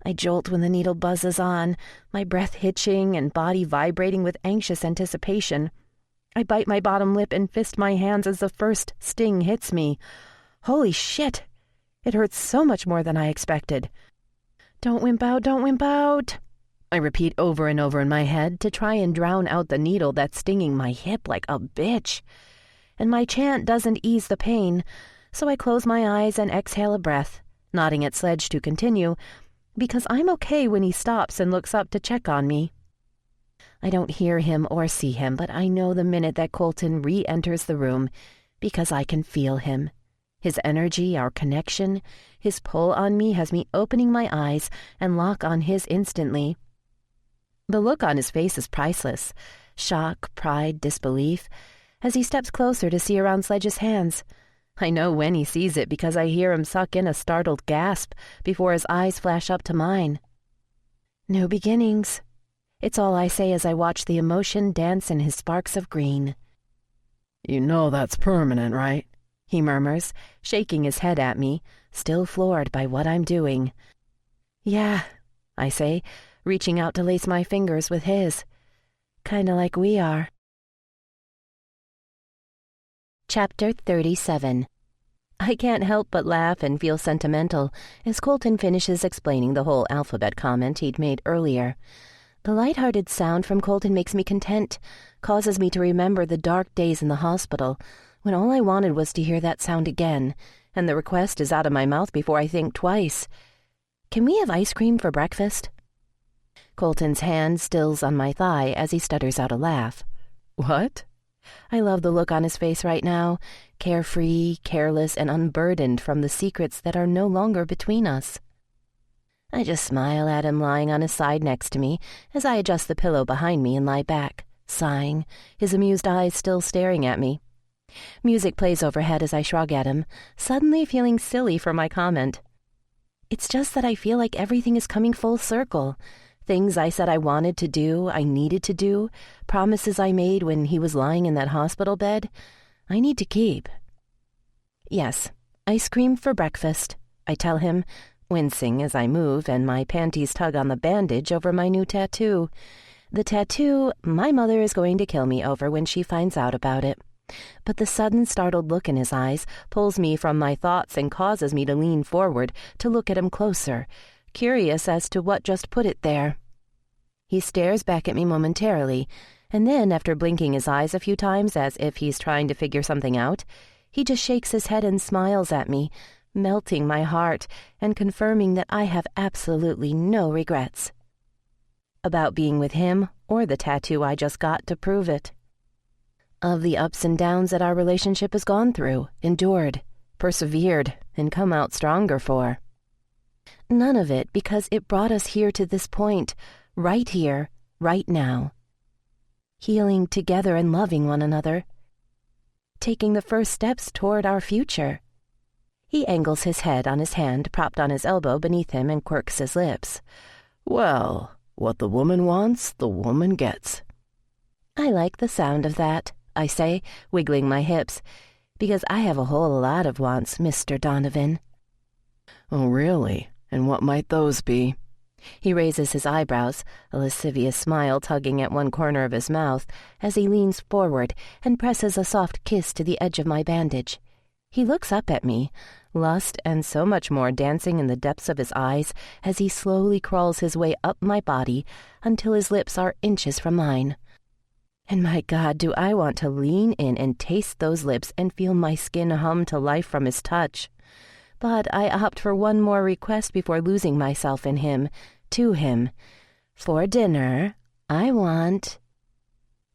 I jolt when the needle buzzes on, my breath hitching and body vibrating with anxious anticipation. I bite my bottom lip and fist my hands as the first sting hits me. Holy shit! It hurts so much more than I expected. "Don't wimp out, don't wimp out," I repeat over and over in my head to try and drown out the needle that's stinging my hip like a bitch. And my chant doesn't ease the pain, so I close my eyes and exhale a breath, nodding at Sledge to continue, because I'm okay when he stops and looks up to check on me. I don't hear him or see him, but I know the minute that Colton re-enters the room, because I can feel him. His energy, our connection, his pull on me has me opening my eyes and lock on his instantly. The look on his face is priceless. Shock, pride, disbelief, as he steps closer to see around Sledge's hands. I know when he sees it because I hear him suck in a startled gasp before his eyes flash up to mine. "New beginnings." It's all I say as I watch the emotion dance in his sparks of green. "You know that's permanent, right?" he murmurs, shaking his head at me, still floored by what I'm doing. "Yeah," I say, reaching out to lace my fingers with his. "Kinda like we are." Chapter 37. I can't help but laugh and feel sentimental as Colton finishes explaining the whole alphabet comment he'd made earlier. The light-hearted sound from Colton makes me content, causes me to remember the dark days in the hospital, when all I wanted was to hear that sound again, and the request is out of my mouth before I think twice. "Can we have ice cream for breakfast?" Colton's hand stills on my thigh as he stutters out a laugh. "What?" I love the look on his face right now, carefree, careless, and unburdened from the secrets that are no longer between us. I just smile at him lying on his side next to me as I adjust the pillow behind me and lie back, sighing, his amused eyes still staring at me. Music plays overhead as I shrug at him, suddenly feeling silly for my comment. It's just that I feel like everything is coming full circle. Things I said I wanted to do, I needed to do, promises I made when he was lying in that hospital bed, I need to keep. "Yes, ice cream for breakfast," I tell him, wincing as I move and my panties tug on the bandage over my new tattoo. The tattoo my mother is going to kill me over when she finds out about it. But the sudden startled look in his eyes pulls me from my thoughts and causes me to lean forward to look at him closer, curious as to what just put it there. He stares back at me momentarily, and then, after blinking his eyes a few times as if he's trying to figure something out, he just shakes his head and smiles at me, melting my heart and confirming that I have absolutely no regrets about being with him or the tattoo I just got to prove it. of the ups and downs that our relationship has gone through, endured, persevered, and come out stronger for. None of it because it brought us here to this point, right here, right now. Healing together and loving one another. Taking the first steps toward our future. He angles his head on his hand propped on his elbow beneath him and quirks his lips. Well, what the woman wants, the woman gets. I like the sound of that, I say, wiggling my hips, because I have a whole lot of wants, Mr. Donovan. Oh, really? And what might those be? He raises his eyebrows, a lascivious smile tugging at one corner of his mouth, as he leans forward and presses a soft kiss to the edge of my bandage. He looks up at me, lust and so much more dancing in the depths of his eyes as he slowly crawls his way up my body until his lips are inches from mine. And my God, do I want to lean in and taste those lips and feel my skin hum to life from his touch. But I opt for one more request before losing myself in him, to him. For dinner, I want...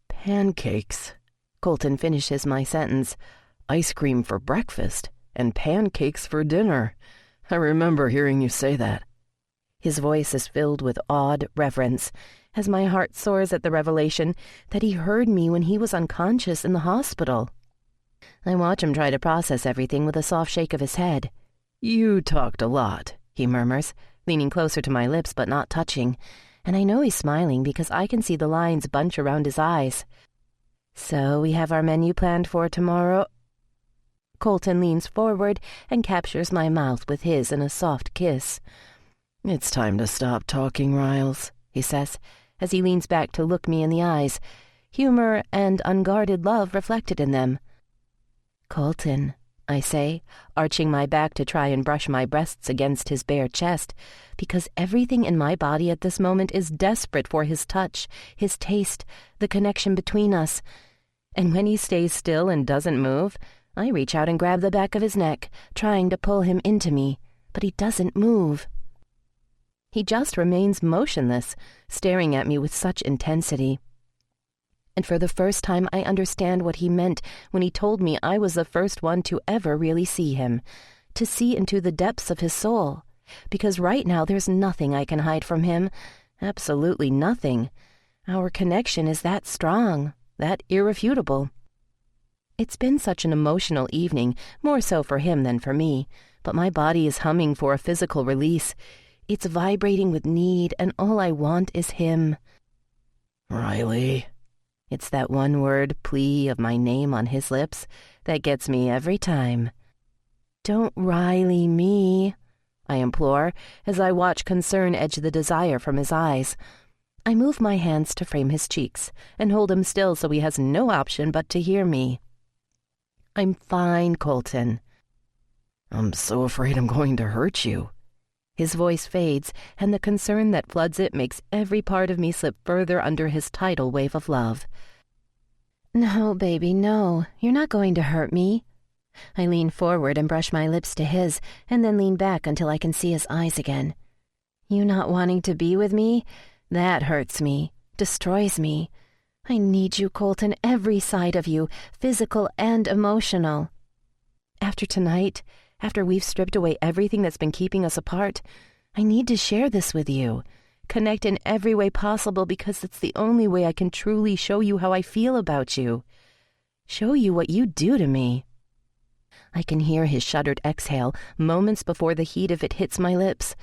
Pancakes. Colton finishes my sentence. Ice cream for breakfast and pancakes for dinner. I remember hearing you say that. His voice is filled with awed reverence, as my heart soars at the revelation that he heard me when he was unconscious in the hospital. I watch him try to process everything with a soft shake of his head. You talked a lot, he murmurs, leaning closer to my lips but not touching, and I know he's smiling because I can see the lines bunch around his eyes. So we have our menu planned for tomorrow. Colton leans forward and captures my mouth with his in a soft kiss. It's time to stop talking, Riles, he says, as he leans back to look me in the eyes, humor and unguarded love reflected in them. Colton, I say, arching my back to try and brush my breasts against his bare chest, because everything in my body at this moment is desperate for his touch, his taste, the connection between us. And when he stays still and doesn't move, I reach out and grab the back of his neck, trying to pull him into me, but he doesn't move. He just remains motionless, staring at me with such intensity. And for the first time I understand what he meant when he told me I was the first one to ever really see him, to see into the depths of his soul, because right now there's nothing I can hide from him, absolutely nothing. Our connection is that strong, that irrefutable. It's been such an emotional evening, more so for him than for me, but my body is humming for a physical release. It's vibrating with need, and all I want is him. Riley. It's that one word plea of my name on his lips that gets me every time. Don't Riley me, I implore, as I watch concern edge the desire from his eyes. I move my hands to frame his cheeks and hold him still so he has no option but to hear me. I'm fine, Colton. I'm so afraid I'm going to hurt you. His voice fades, and the concern that floods it makes every part of me slip further under his tidal wave of love. No, baby, no. You're not going to hurt me. I lean forward and brush my lips to his, and then lean back until I can see his eyes again. You not wanting to be with me? That hurts me, destroys me. I need you, Colton, every side of you, physical and emotional. After tonight, after we've stripped away everything that's been keeping us apart, I need to share this with you, connect in every way possible because it's the only way I can truly show you how I feel about you, show you what you do to me. I can hear his shuddered exhale moments before the heat of it hits my lips.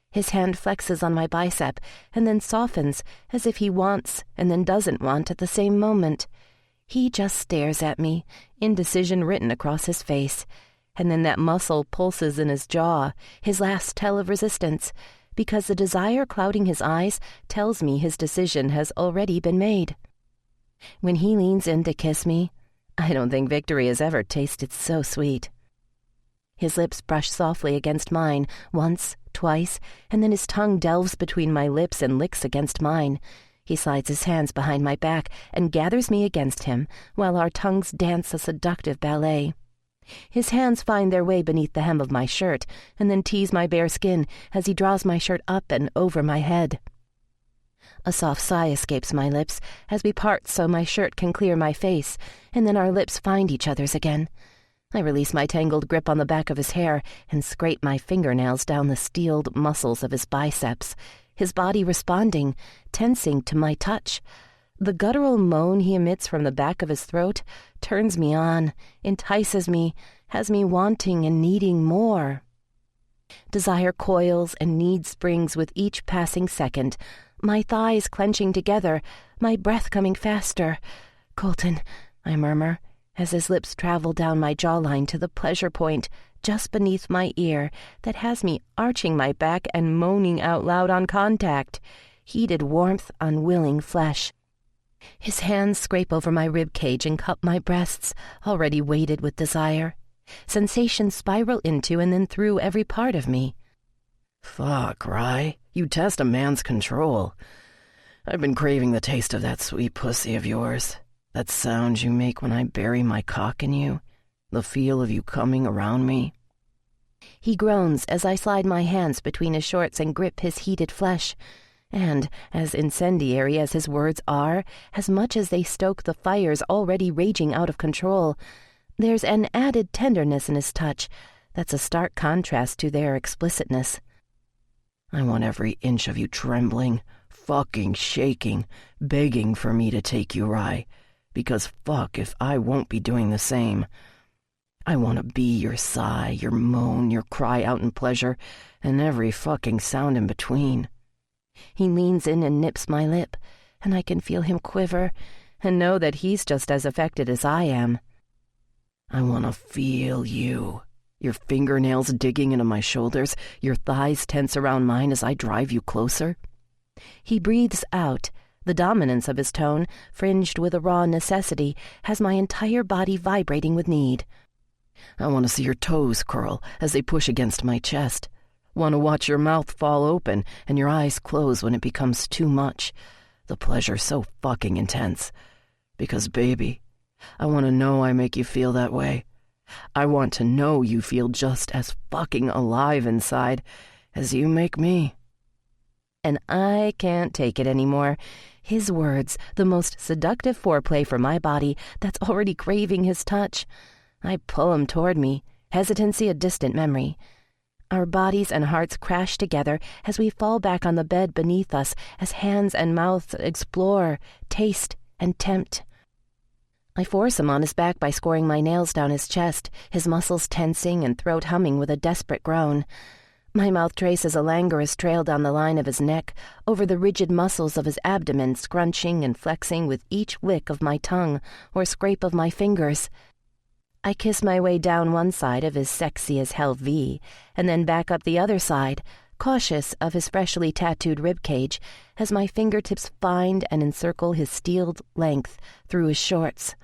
His hand flexes on my bicep and then softens as if he wants and then doesn't want at the same moment. He just stares at me, indecision written across his face, and then that muscle pulses in his jaw, his last tell of resistance, because the desire clouding his eyes tells me his decision has already been made. When he leans in to kiss me, I don't think victory has ever tasted so sweet. His lips brush softly against mine, once, twice, and then his tongue delves between my lips and licks against mine. He slides his hands behind my back and gathers me against him, while our tongues dance a seductive ballet. His hands find their way beneath the hem of my shirt and then tease my bare skin as he draws my shirt up and over my head. A soft sigh escapes my lips as we part so my shirt can clear my face, and then our lips find each other's again. I release my tangled grip on the back of his hair and scrape my fingernails down the steeled muscles of his biceps, his body responding, tensing to my touch. The guttural moan he emits from the back of his throat turns me on, entices me, has me wanting and needing more. Desire coils and need springs with each passing second, my thighs clenching together, my breath coming faster. "Colton," I murmur, as his lips travel down my jawline to the pleasure point just beneath my ear that has me arching my back and moaning out loud on contact. Heated warmth on willing flesh. His hands scrape over my rib cage and cup my breasts, already weighted with desire. Sensations spiral into and then through every part of me. Fuck, Rye. You test a man's control. I've been craving the taste of that sweet pussy of yours. That sound you make when I bury my cock in you. The feel of you coming around me. He groans as I slide my hands between his shorts and grip his heated flesh. And, as incendiary as his words are, as much as they stoke the fires already raging out of control, there's an added tenderness in his touch that's a stark contrast to their explicitness. I want every inch of you trembling, fucking shaking, begging for me to take you, Rye, because fuck if I won't be doing the same. I want to be your sigh, your moan, your cry out in pleasure, and every fucking sound in between. He leans in and nips my lip, and I can feel him quiver, and know that he's just as affected as I am. I want to feel you. Your fingernails digging into my shoulders, your thighs tense around mine as I drive you closer. He breathes out. The dominance of his tone, fringed with a raw necessity, has my entire body vibrating with need. I want to see your toes curl as they push against my chest. Want to watch your mouth fall open and your eyes close when it becomes too much. The pleasure's so fucking intense. Because, baby, I want to know I make you feel that way. I want to know you feel just as fucking alive inside as you make me. And I can't take it anymore. His words, the most seductive foreplay for my body that's already craving his touch. I pull him toward me, hesitancy a distant memory. Our bodies and hearts crash together as we fall back on the bed beneath us as hands and mouths explore, taste, and tempt. I force him on his back by scoring my nails down his chest, his muscles tensing and throat humming with a desperate groan. My mouth traces a languorous trail down the line of his neck, over the rigid muscles of his abdomen scrunching and flexing with each lick of my tongue or scrape of my fingers. I kiss my way down one side of his sexy-as-hell V, and then back up the other side, cautious of his freshly tattooed ribcage, as my fingertips find and encircle his steeled length through his shorts.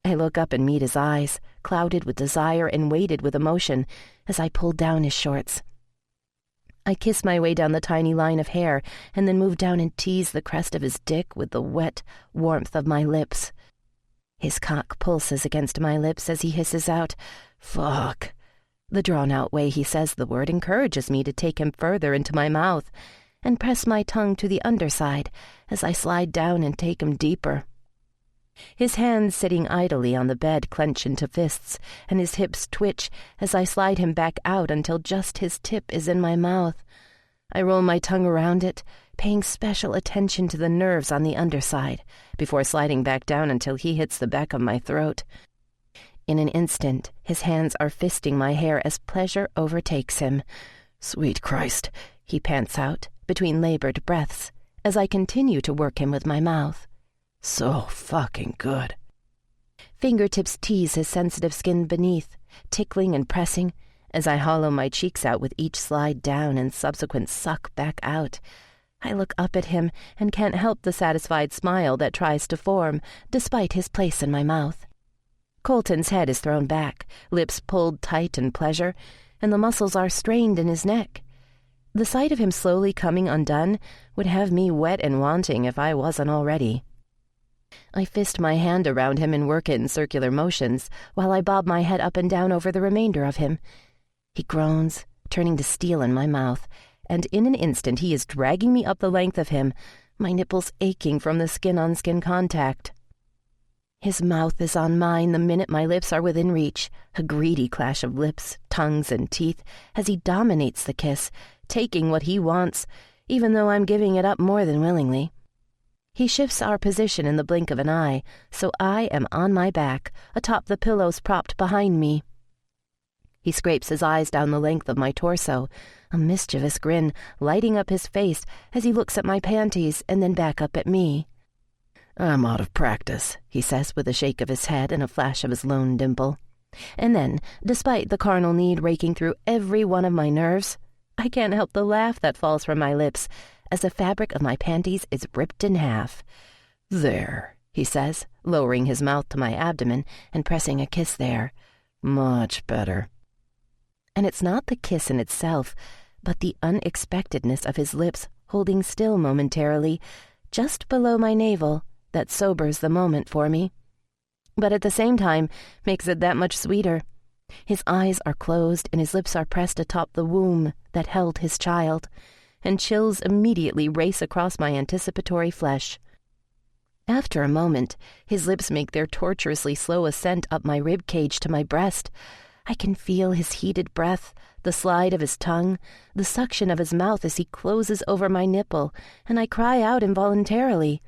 I look up and meet his eyes, clouded with desire and weighted with emotion, as I pull down his shorts. I kiss my way down the tiny line of hair, and then move down and tease the crest of his dick with the wet warmth of my lips. His cock pulses against my lips as he hisses out, "Fuck." The drawn-out way he says the word encourages me to take him further into my mouth and press my tongue to the underside as I slide down and take him deeper. His hands sitting idly on the bed clench into fists, and his hips twitch as I slide him back out until just his tip is in my mouth. I roll my tongue around it, paying special attention to the nerves on the underside, before sliding back down until he hits the back of my throat. In an instant, his hands are fisting my hair as pleasure overtakes him. "Sweet Christ," he pants out, between labored breaths, as I continue to work him with my mouth. "So fucking good." Fingertips tease his sensitive skin beneath, tickling and pressing, as I hollow my cheeks out with each slide down and subsequent suck back out. I look up at him and can't help the satisfied smile that tries to form, despite his place in my mouth. Colton's head is thrown back, lips pulled tight in pleasure, and the muscles are strained in his neck. The sight of him slowly coming undone would have me wet and wanting if I wasn't already. I fist my hand around him and work it in circular motions, while I bob my head up and down over the remainder of him. He groans, turning to steel in my mouth, and in an instant he is dragging me up the length of him, my nipples aching from the skin-on-skin contact. His mouth is on mine the minute my lips are within reach, a greedy clash of lips, tongues, and teeth, as he dominates the kiss, taking what he wants, even though I'm giving it up more than willingly. He shifts our position in the blink of an eye, so I am on my back, atop the pillows propped behind me. He scrapes his eyes down the length of my torso, a mischievous grin lighting up his face as he looks at my panties and then back up at me. I'm out of practice, he says with a shake of his head and a flash of his lone dimple. And then, despite the carnal need raking through every one of my nerves, I can't help the laugh that falls from my lips as the fabric of my panties is ripped in half. There, he says, lowering his mouth to my abdomen and pressing a kiss there. Much better. And it's not the kiss in itself, but the unexpectedness of his lips holding still momentarily, just below my navel, that sobers the moment for me. But at the same time, makes it that much sweeter. His eyes are closed and his lips are pressed atop the womb that held his child, and chills immediately race across my anticipatory flesh. After a moment, his lips make their tortuously slow ascent up my rib cage to my breast. I can feel his heated breath, the slide of his tongue, the suction of his mouth as he closes over my nipple, and I cry out involuntarily.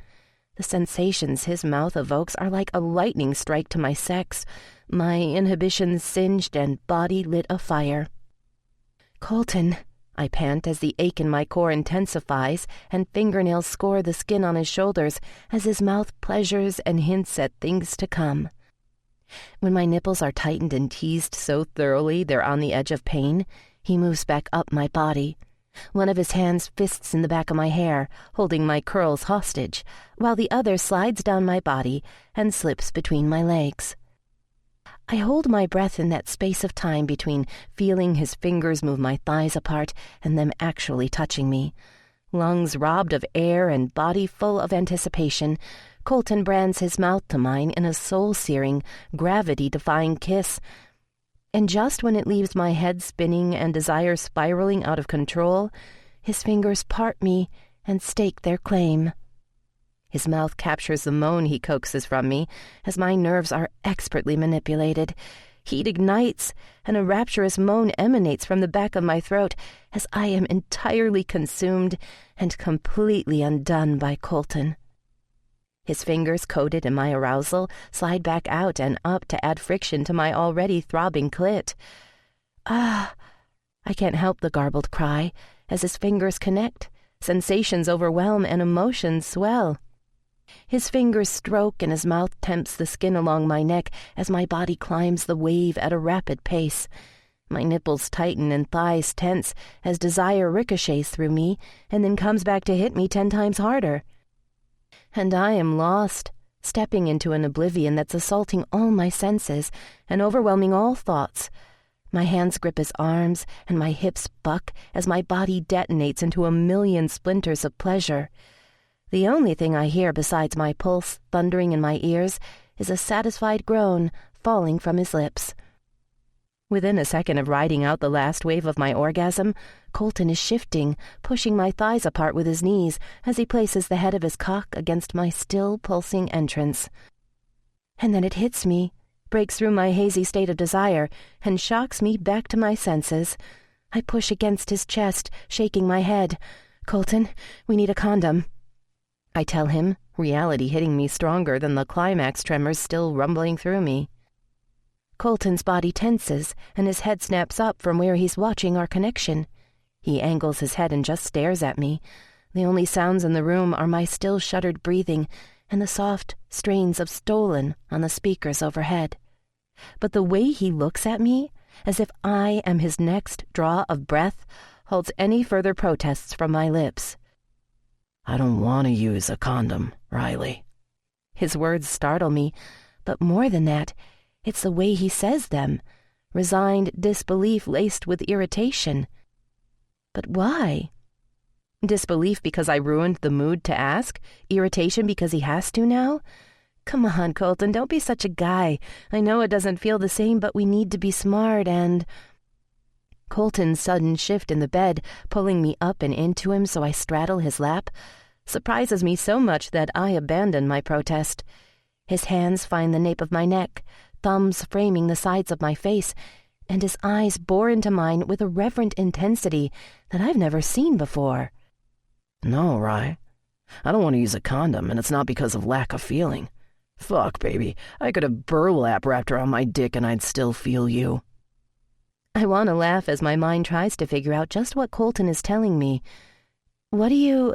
The sensations his mouth evokes are like a lightning strike to my sex, my inhibitions singed and body lit afire. "Colton," I pant as the ache in my core intensifies and fingernails score the skin on his shoulders as his mouth pleasures and hints at things to come. When my nipples are tightened and teased so thoroughly they're on the edge of pain, he moves back up my body. One of his hands fists in the back of my hair, holding my curls hostage, while the other slides down my body and slips between my legs. I hold my breath in that space of time between feeling his fingers move my thighs apart and them actually touching me. Lungs robbed of air and body full of anticipation, Colton brands his mouth to mine in a soul-searing, gravity-defying kiss. And just when it leaves my head spinning and desire spiraling out of control, his fingers part me and stake their claim. His mouth captures the moan he coaxes from me as my nerves are expertly manipulated. Heat ignites, and a rapturous moan emanates from the back of my throat as I am entirely consumed and completely undone by Colton. His fingers, coated in my arousal, slide back out and up to add friction to my already throbbing clit. "Ah!" I can't help the garbled cry as his fingers connect, sensations overwhelm and emotions swell. His fingers stroke and his mouth tempts the skin along my neck as my body climbs the wave at a rapid pace. My nipples tighten and thighs tense as desire ricochets through me and then comes back to hit me 10 times harder. And I am lost, stepping into an oblivion that's assaulting all my senses and overwhelming all thoughts. My hands grip his arms and my hips buck as my body detonates into a million splinters of pleasure. The only thing I hear besides my pulse thundering in my ears is a satisfied groan falling from his lips. Within a second of riding out the last wave of my orgasm, Colton is shifting, pushing my thighs apart with his knees as he places the head of his cock against my still pulsing entrance. And then it hits me, breaks through my hazy state of desire, and shocks me back to my senses. I push against his chest, shaking my head. "Colton, we need a condom," I tell him, reality hitting me stronger than the climax tremors still rumbling through me. Colton's body tenses, and his head snaps up from where he's watching our connection. He angles his head and just stares at me. The only sounds in the room are my still shuddered breathing and the soft strains of Stolen on the speakers overhead. But the way he looks at me, as if I am his next draw of breath, holds any further protests from my lips. "I don't want to use a condom, Riley." His words startle me, but more than that, it's the way he says them, resigned disbelief laced with irritation. But why? Disbelief because I ruined the mood to ask? Irritation because he has to now? Come on, Colton, don't be such a guy. I know it doesn't feel the same, but we need to be smart and... Colton's sudden shift in the bed, pulling me up and into him so I straddle his lap. surprises me so much that I abandon my protest. His hands find the nape of my neck, thumbs framing the sides of my face, and his eyes bore into mine with a reverent intensity that I've never seen before. No, Rye. I don't want to use a condom, and it's not because of lack of feeling. Fuck, baby. I could have burlap wrapped around my dick and I'd still feel you. I want to laugh as my mind tries to figure out just what Colton is telling me. What are you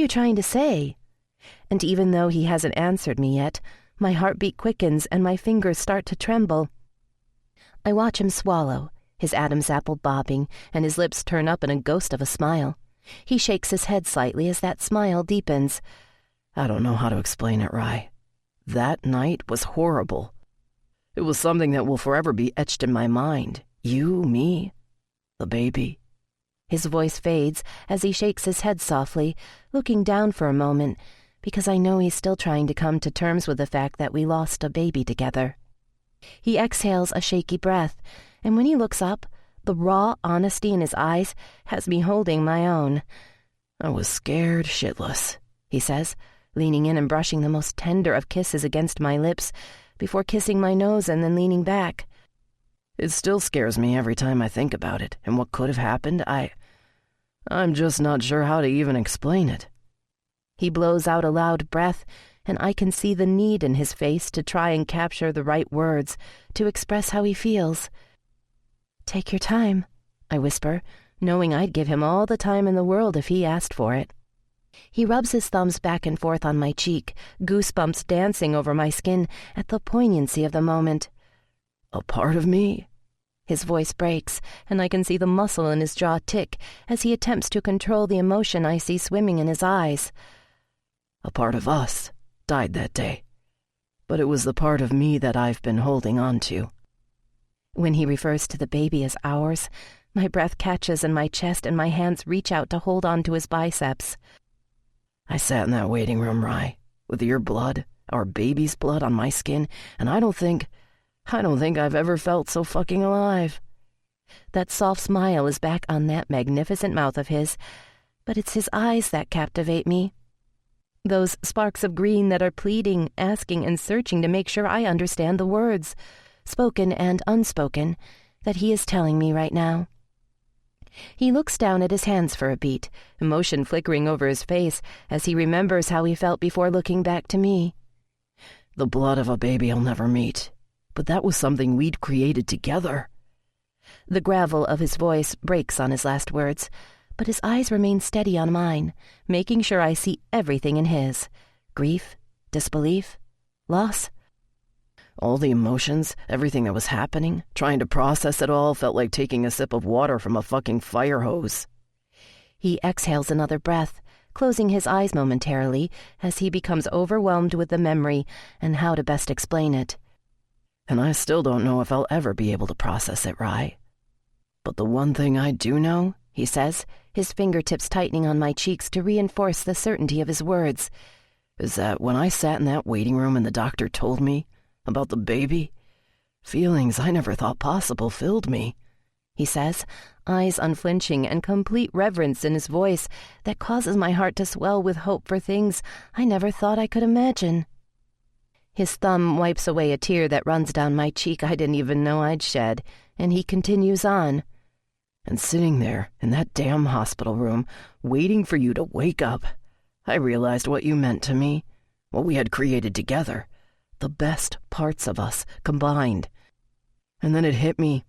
trying to say? And even though he hasn't answered me yet, my heartbeat quickens and my fingers start to tremble. I watch him swallow, his Adam's apple bobbing, and his lips turn up in a ghost of a smile. He shakes his head slightly as that smile deepens. I don't know how to explain it, Rye. That night was horrible. It was something that will forever be etched in my mind. You, me, the baby. His voice fades as he shakes his head softly, looking down for a moment, because I know he's still trying to come to terms with the fact that we lost a baby together. He exhales a shaky breath, and when he looks up, the raw honesty in his eyes has me holding my own. I was scared shitless, he says, leaning in and brushing the most tender of kisses against my lips, before kissing my nose and then leaning back. It still scares me every time I think about it, and what could have happened. I'm just not sure how to even explain it. He blows out a loud breath, and I can see the need in his face to try and capture the right words to express how he feels. Take your time, I whisper, knowing I'd give him all the time in the world if he asked for it. He rubs his thumbs back and forth on my cheek, goosebumps dancing over my skin at the poignancy of the moment. A part of me? His voice breaks, and I can see the muscle in his jaw tick as he attempts to control the emotion I see swimming in his eyes. A part of us died that day, but it was the part of me that I've been holding on to. When he refers to the baby as ours, my breath catches in my chest and my hands reach out to hold on to his biceps. I sat in that waiting room, Rye, with your blood, our baby's blood on my skin, and I don't think I've ever felt so fucking alive. That soft smile is back on that magnificent mouth of his, but it's his eyes that captivate me. Those sparks of green that are pleading, asking, and searching to make sure I understand the words, spoken and unspoken, that he is telling me right now. He looks down at his hands for a beat, emotion flickering over his face as he remembers how he felt before looking back to me. The blood of a baby I'll never meet, but that was something we'd created together. The gravel of his voice breaks on his last words, but his eyes remain steady on mine, making sure I see everything in his. Grief, disbelief, loss. All the emotions, everything that was happening, trying to process it all felt like taking a sip of water from a fucking fire hose. He exhales another breath, closing his eyes momentarily as he becomes overwhelmed with the memory and how to best explain it. And I still don't know if I'll ever be able to process it, Rye. But the one thing I do know, he says, his fingertips tightening on my cheeks to reinforce the certainty of his words, is that when I sat in that waiting room and the doctor told me about the baby, feelings I never thought possible filled me. He says, eyes unflinching and complete reverence in his voice that causes my heart to swell with hope for things I never thought I could imagine. His thumb wipes away a tear that runs down my cheek I didn't even know I'd shed, and he continues on. And sitting there in that damn hospital room, waiting for you to wake up, I realized what you meant to me, what we had created together, the best parts of us combined. And then it hit me,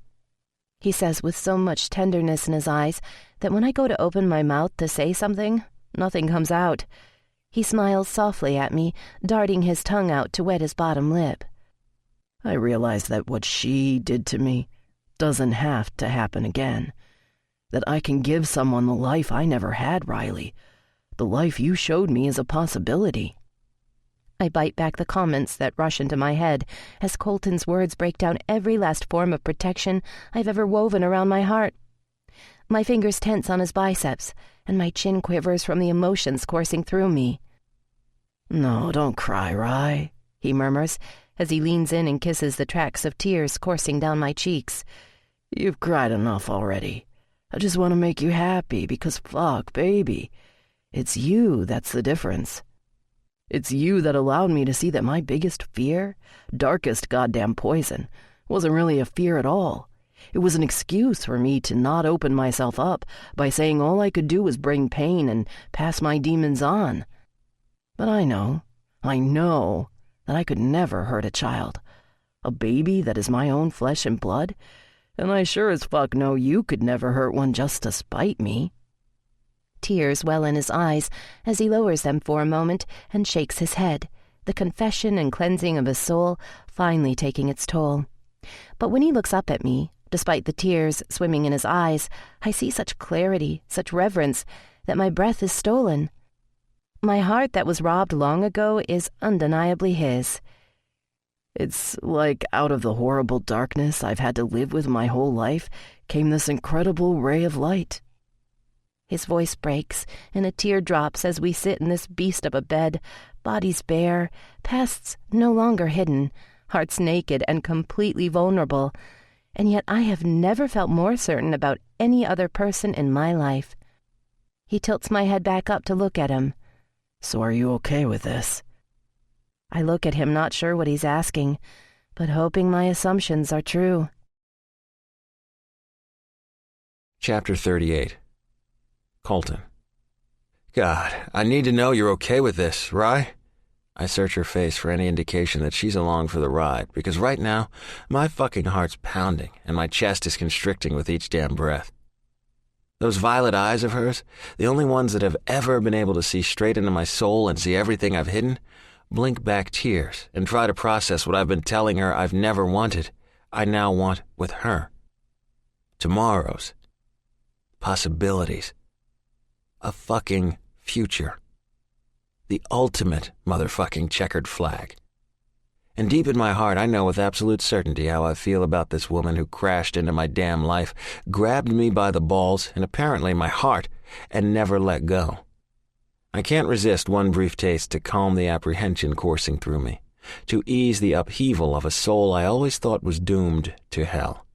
he says with so much tenderness in his eyes that when I go to open my mouth to say something, nothing comes out. He smiles softly at me, darting his tongue out to wet his bottom lip. I realized that what she did to me doesn't have to happen again. That I can give someone the life I never had, Riley. The life you showed me is a possibility. I bite back the comments that rush into my head as Colton's words break down every last form of protection I've ever woven around my heart. My fingers tense on his biceps, and my chin quivers from the emotions coursing through me. No, don't cry, Rye, he murmurs as he leans in and kisses the tracks of tears coursing down my cheeks. You've cried enough already. I just want to make you happy because fuck, baby. It's you that's the difference. It's you that allowed me to see that my biggest fear, darkest goddamn poison, wasn't really a fear at all. It was an excuse for me to not open myself up by saying all I could do was bring pain and pass my demons on. But I know that I could never hurt a child. A baby that is my own flesh and blood, and I sure as fuck know you could never hurt one just to spite me. Tears well in his eyes as he lowers them for a moment and shakes his head, the confession and cleansing of his soul finally taking its toll. But when he looks up at me, despite the tears swimming in his eyes, I see such clarity, such reverence, that my breath is stolen. My heart that was robbed long ago is undeniably his. It's like out of the horrible darkness I've had to live with my whole life came this incredible ray of light. His voice breaks, and a tear drops as we sit in this beast of a bed, bodies bare, pasts no longer hidden, hearts naked and completely vulnerable, and yet I have never felt more certain about any other person in my life. He tilts my head back up to look at him. So are you okay with this? I look at him, not sure what he's asking, but hoping my assumptions are true. Chapter 38. Colton. God, I need to know you're okay with this, Rye? I search her face for any indication that she's along for the ride, because right now, my fucking heart's pounding and my chest is constricting with each damn breath. Those violet eyes of hers, the only ones that have ever been able to see straight into my soul and see everything I've hidden, blink back tears and try to process what I've been telling her I've never wanted, I now want with her. Tomorrows. Possibilities. A fucking future. The ultimate motherfucking checkered flag. And deep in my heart, I know with absolute certainty how I feel about this woman who crashed into my damn life, grabbed me by the balls and apparently my heart, and never let go. I can't resist one brief taste to calm the apprehension coursing through me, to ease the upheaval of a soul I always thought was doomed to hell.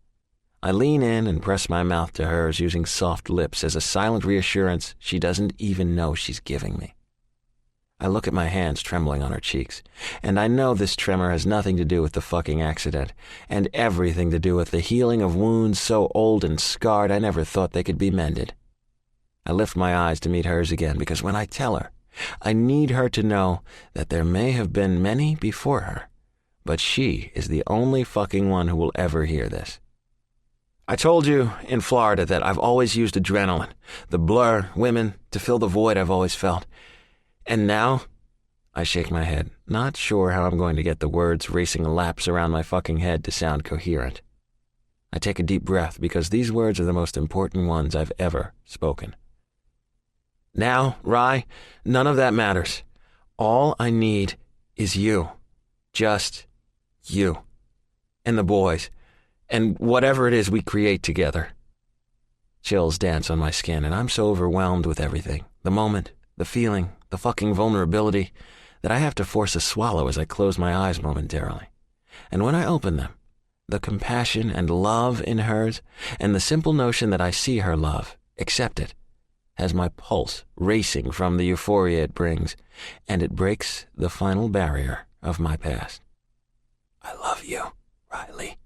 I lean in and press my mouth to hers using soft lips as a silent reassurance she doesn't even know she's giving me. I look at my hands trembling on her cheeks, and I know this tremor has nothing to do with the fucking accident, and everything to do with the healing of wounds so old and scarred I never thought they could be mended. I lift my eyes to meet hers again, because when I tell her, I need her to know that there may have been many before her, but she is the only fucking one who will ever hear this. I told you in Florida that I've always used adrenaline, the blur, women, to fill the void I've always felt. And now, I shake my head, not sure how I'm going to get the words racing laps around my fucking head to sound coherent. I take a deep breath because these words are the most important ones I've ever spoken. Now, Rye, none of that matters. All I need is you. Just you. And the boys. And whatever it is we create together. Chills dance on my skin, and I'm so overwhelmed with everything. The moment, the feeling, the fucking vulnerability, that I have to force a swallow as I close my eyes momentarily. And when I open them, the compassion and love in hers, and the simple notion that I see her love, accept it, has my pulse racing from the euphoria it brings, and it breaks the final barrier of my past. I love you, Riley.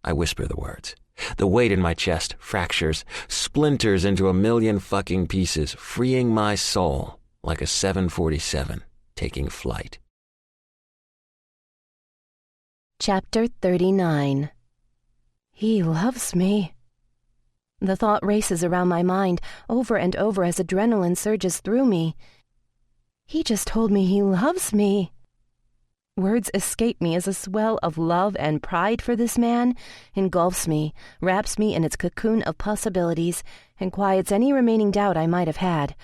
I whisper the words. The weight in my chest fractures, splinters into a million fucking pieces, freeing my soul like a 747 taking flight. Chapter 39. He loves me. The thought races around my mind over and over as adrenaline surges through me. He just told me he loves me. Words escape me as a swell of love and pride for this man engulfs me, wraps me in its cocoon of possibilities, and quiets any remaining doubt I might have had.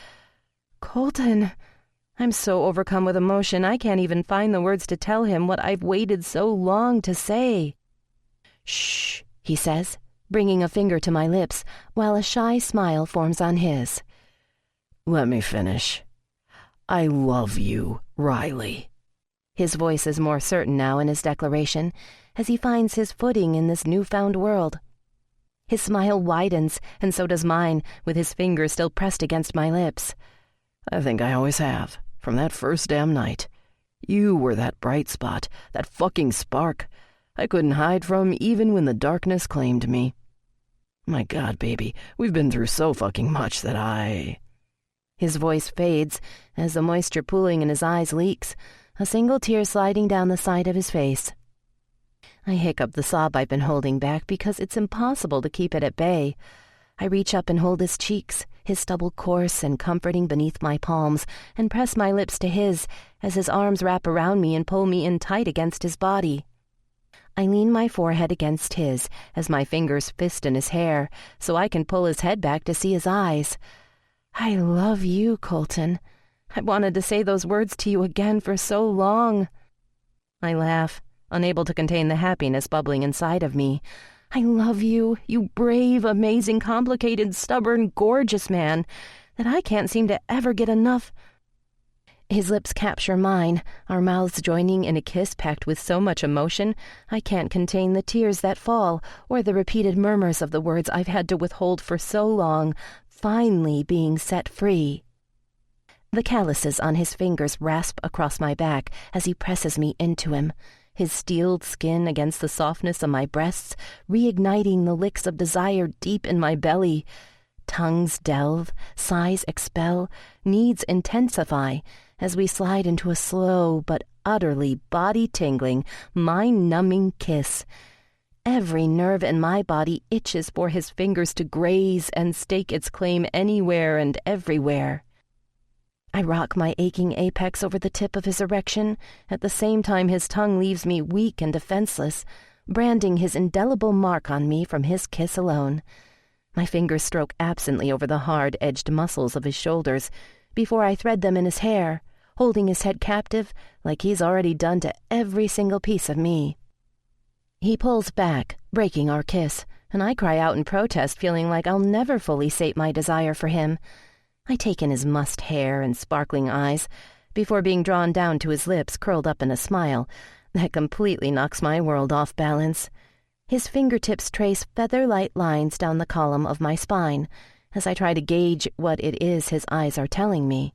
Colton, I'm so overcome with emotion I can't even find the words to tell him what I've waited so long to say. Shh, he says, bringing a finger to my lips, while a shy smile forms on his. Let me finish. I love you, Riley. His voice is more certain now in his declaration, as he finds his footing in this newfound world. His smile widens, and so does mine, with his finger still pressed against my lips. I think I always have, from that first damn night. You were that bright spot, that fucking spark I couldn't hide from even when the darkness claimed me. My God, baby, we've been through so fucking much that I... His voice fades as the moisture pooling in his eyes leaks, a single tear sliding down the side of his face. I hiccup the sob I've been holding back because it's impossible to keep it at bay. I reach up and hold his cheeks, his stubble coarse and comforting beneath my palms, and press my lips to his as his arms wrap around me and pull me in tight against his body. I lean my forehead against his as my fingers fist in his hair so I can pull his head back to see his eyes. I love you, Colton. I wanted to say those words to you again for so long. I laugh, unable to contain the happiness bubbling inside of me. I love you, you brave, amazing, complicated, stubborn, gorgeous man that I can't seem to ever get enough. His lips capture mine, our mouths joining in a kiss packed with so much emotion, I can't contain the tears that fall or the repeated murmurs of the words I've had to withhold for so long, finally being set free. The calluses on his fingers rasp across my back as he presses me into him, his steeled skin against the softness of my breasts, reigniting the licks of desire deep in my belly. Tongues delve, sighs expel, needs intensify, as we slide into a slow but utterly body-tingling, mind-numbing kiss. Every nerve in my body itches for his fingers to graze and stake its claim anywhere and everywhere. I rock my aching apex over the tip of his erection, at the same time his tongue leaves me weak and defenseless, branding his indelible mark on me from his kiss alone. My fingers stroke absently over the hard-edged muscles of his shoulders before I thread them in his hair, holding his head captive like he's already done to every single piece of me. He pulls back, breaking our kiss, and I cry out in protest, feeling like I'll never fully sate my desire for him. I take in his mussed hair and sparkling eyes before being drawn down to his lips curled up in a smile that completely knocks my world off balance. His fingertips trace feather-light lines down the column of my spine as I try to gauge what it is his eyes are telling me.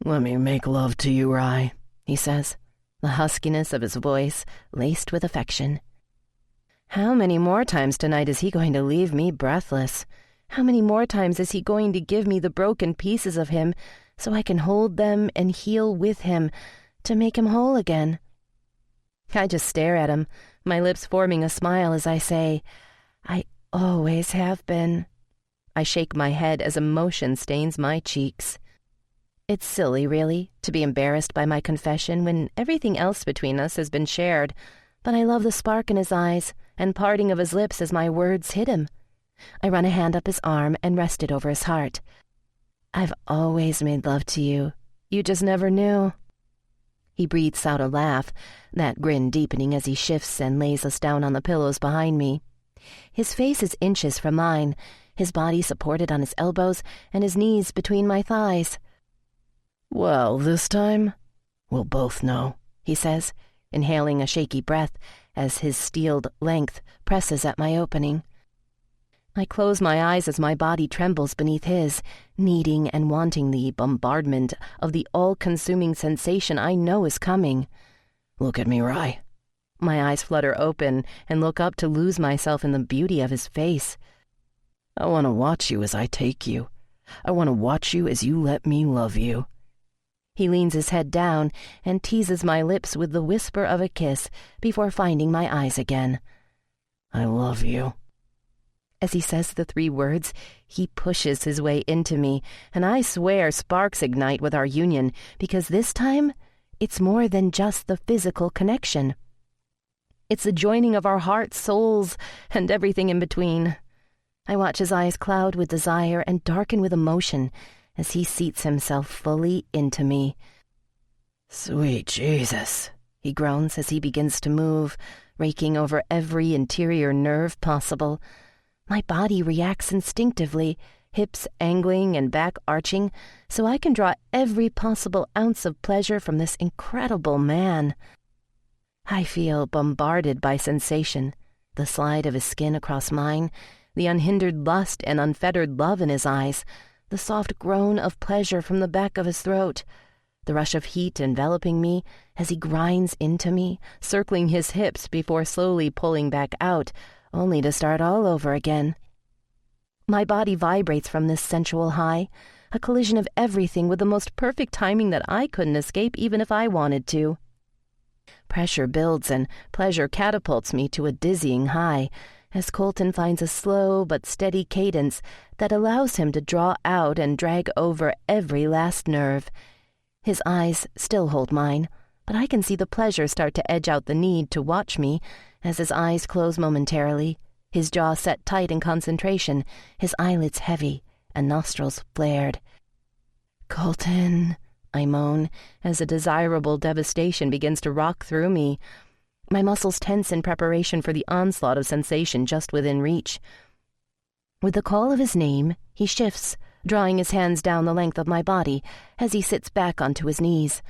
"Let me make love to you, Rye," he says, the huskiness of his voice laced with affection. How many more times tonight is he going to leave me breathless? How many more times is he going to give me the broken pieces of him so I can hold them and heal with him to make him whole again? I just stare at him, my lips forming a smile as I say, "I always have been." I shake my head as emotion stains my cheeks. It's silly, really, to be embarrassed by my confession when everything else between us has been shared, but I love the spark in his eyes and parting of his lips as my words hit him. I run a hand up his arm and rest it over his heart. "I've always made love to you. You just never knew." He breathes out a laugh, that grin deepening as he shifts and lays us down on the pillows behind me. His face is inches from mine, his body supported on his elbows and his knees between my thighs. "Well, this time, we'll both know," he says, inhaling a shaky breath as his steeled length presses at my opening. I close my eyes as my body trembles beneath his, needing and wanting the bombardment of the all-consuming sensation I know is coming. "Look at me, Rye." My eyes flutter open and look up to lose myself in the beauty of his face. "I want to watch you as I take you. I want to watch you as you let me love you." He leans his head down and teases my lips with the whisper of a kiss before finding my eyes again. "I love you." As he says the three words, he pushes his way into me, and I swear sparks ignite with our union, because this time, it's more than just the physical connection. It's the joining of our hearts, souls, and everything in between. I watch his eyes cloud with desire and darken with emotion as he seats himself fully into me. "Sweet Jesus," he groans as he begins to move, raking over every interior nerve possible. My body reacts instinctively, hips angling and back arching, so I can draw every possible ounce of pleasure from this incredible man. I feel bombarded by sensation, the slide of his skin across mine, the unhindered lust and unfettered love in his eyes, the soft groan of pleasure from the back of his throat, the rush of heat enveloping me as he grinds into me, circling his hips before slowly pulling back out, only to start all over again. My body vibrates from this sensual high, a collision of everything with the most perfect timing that I couldn't escape even if I wanted to. Pressure builds and pleasure catapults me to a dizzying high, as Colton finds a slow but steady cadence that allows him to draw out and drag over every last nerve. His eyes still hold mine, but I can see the pleasure start to edge out the need to watch me as his eyes close momentarily, his jaw set tight in concentration, his eyelids heavy and nostrils flared. "Colton," I moan, as a desirable devastation begins to rock through me. My muscles tense in preparation for the onslaught of sensation just within reach. With the call of his name, he shifts, drawing his hands down the length of my body as he sits back onto his knees.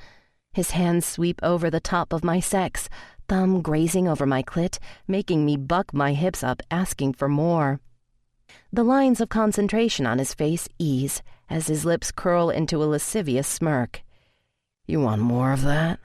His hands sweep over the top of my sex, thumb grazing over my clit, making me buck my hips up, asking for more. The lines of concentration on his face ease as his lips curl into a lascivious smirk. "You want more of that?"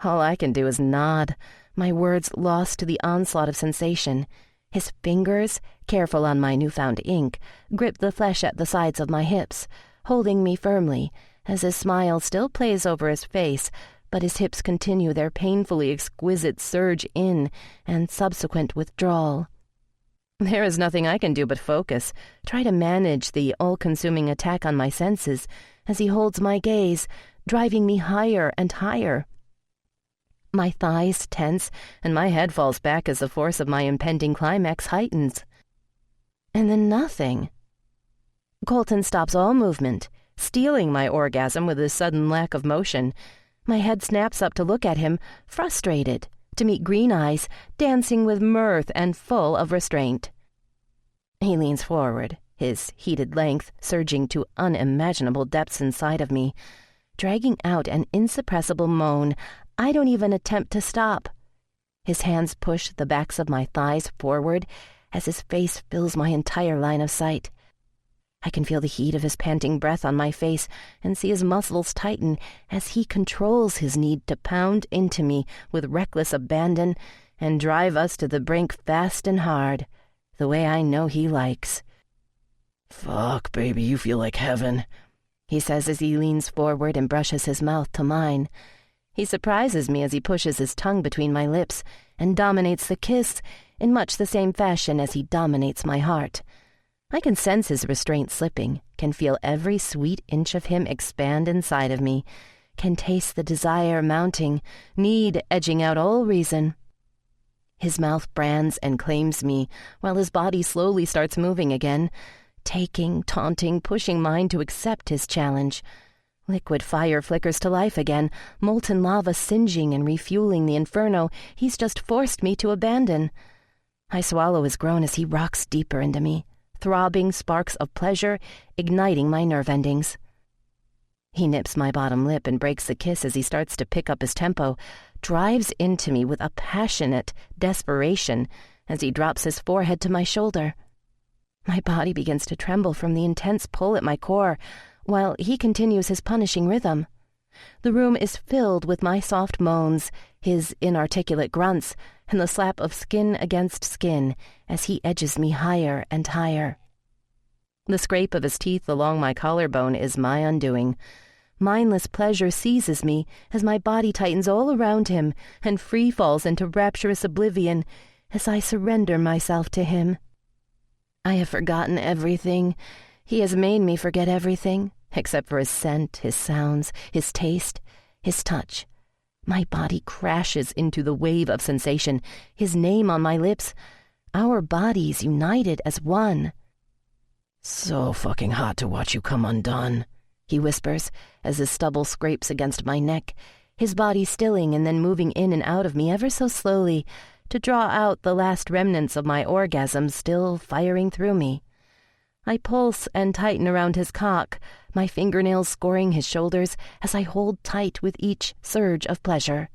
All I can do is nod, my words lost to the onslaught of sensation. His fingers, careful on my newfound ink, grip the flesh at the sides of my hips, holding me firmly, as his smile still plays over his face, but his hips continue their painfully exquisite surge in and subsequent withdrawal. There is nothing I can do but focus, try to manage the all-consuming attack on my senses as he holds my gaze, driving me higher and higher. My thighs tense, and my head falls back as the force of my impending climax heightens. And then nothing. Colton stops all movement, stealing my orgasm with his sudden lack of motion. My head snaps up to look at him, frustrated, to meet green eyes, dancing with mirth and full of restraint. He leans forward, his heated length surging to unimaginable depths inside of me, dragging out an insuppressible moan I don't even attempt to stop. His hands push the backs of my thighs forward as his face fills my entire line of sight. I can feel the heat of his panting breath on my face and see his muscles tighten as he controls his need to pound into me with reckless abandon and drive us to the brink fast and hard, the way I know he likes. "Fuck, baby, you feel like heaven," he says as he leans forward and brushes his mouth to mine. He surprises me as he pushes his tongue between my lips and dominates the kiss in much the same fashion as he dominates my heart. I can sense his restraint slipping, can feel every sweet inch of him expand inside of me, can taste the desire mounting, need edging out all reason. His mouth brands and claims me, while his body slowly starts moving again, taking, taunting, pushing mine to accept his challenge. Liquid fire flickers to life again, molten lava singeing and refueling the inferno he's just forced me to abandon. I swallow his groan as he rocks deeper into me, throbbing sparks of pleasure igniting my nerve endings. He nips my bottom lip and breaks the kiss as he starts to pick up his tempo, drives into me with a passionate desperation as he drops his forehead to my shoulder. My body begins to tremble from the intense pull at my core, while he continues his punishing rhythm. The room is filled with my soft moans, his inarticulate grunts, and the slap of skin against skin as he edges me higher and higher. The scrape of his teeth along my collarbone is my undoing. Mindless pleasure seizes me as my body tightens all around him and free falls into rapturous oblivion as I surrender myself to him. I have forgotten everything. He has made me forget everything, except for his scent, his sounds, his taste, his touch. My body crashes into the wave of sensation, his name on my lips, our bodies united as one. "So fucking hot to watch you come undone," he whispers as his stubble scrapes against my neck, his body stilling and then moving in and out of me ever so slowly to draw out the last remnants of my orgasm still firing through me. I pulse and tighten around his cock, my fingernails scoring his shoulders as I hold tight with each surge of pleasure.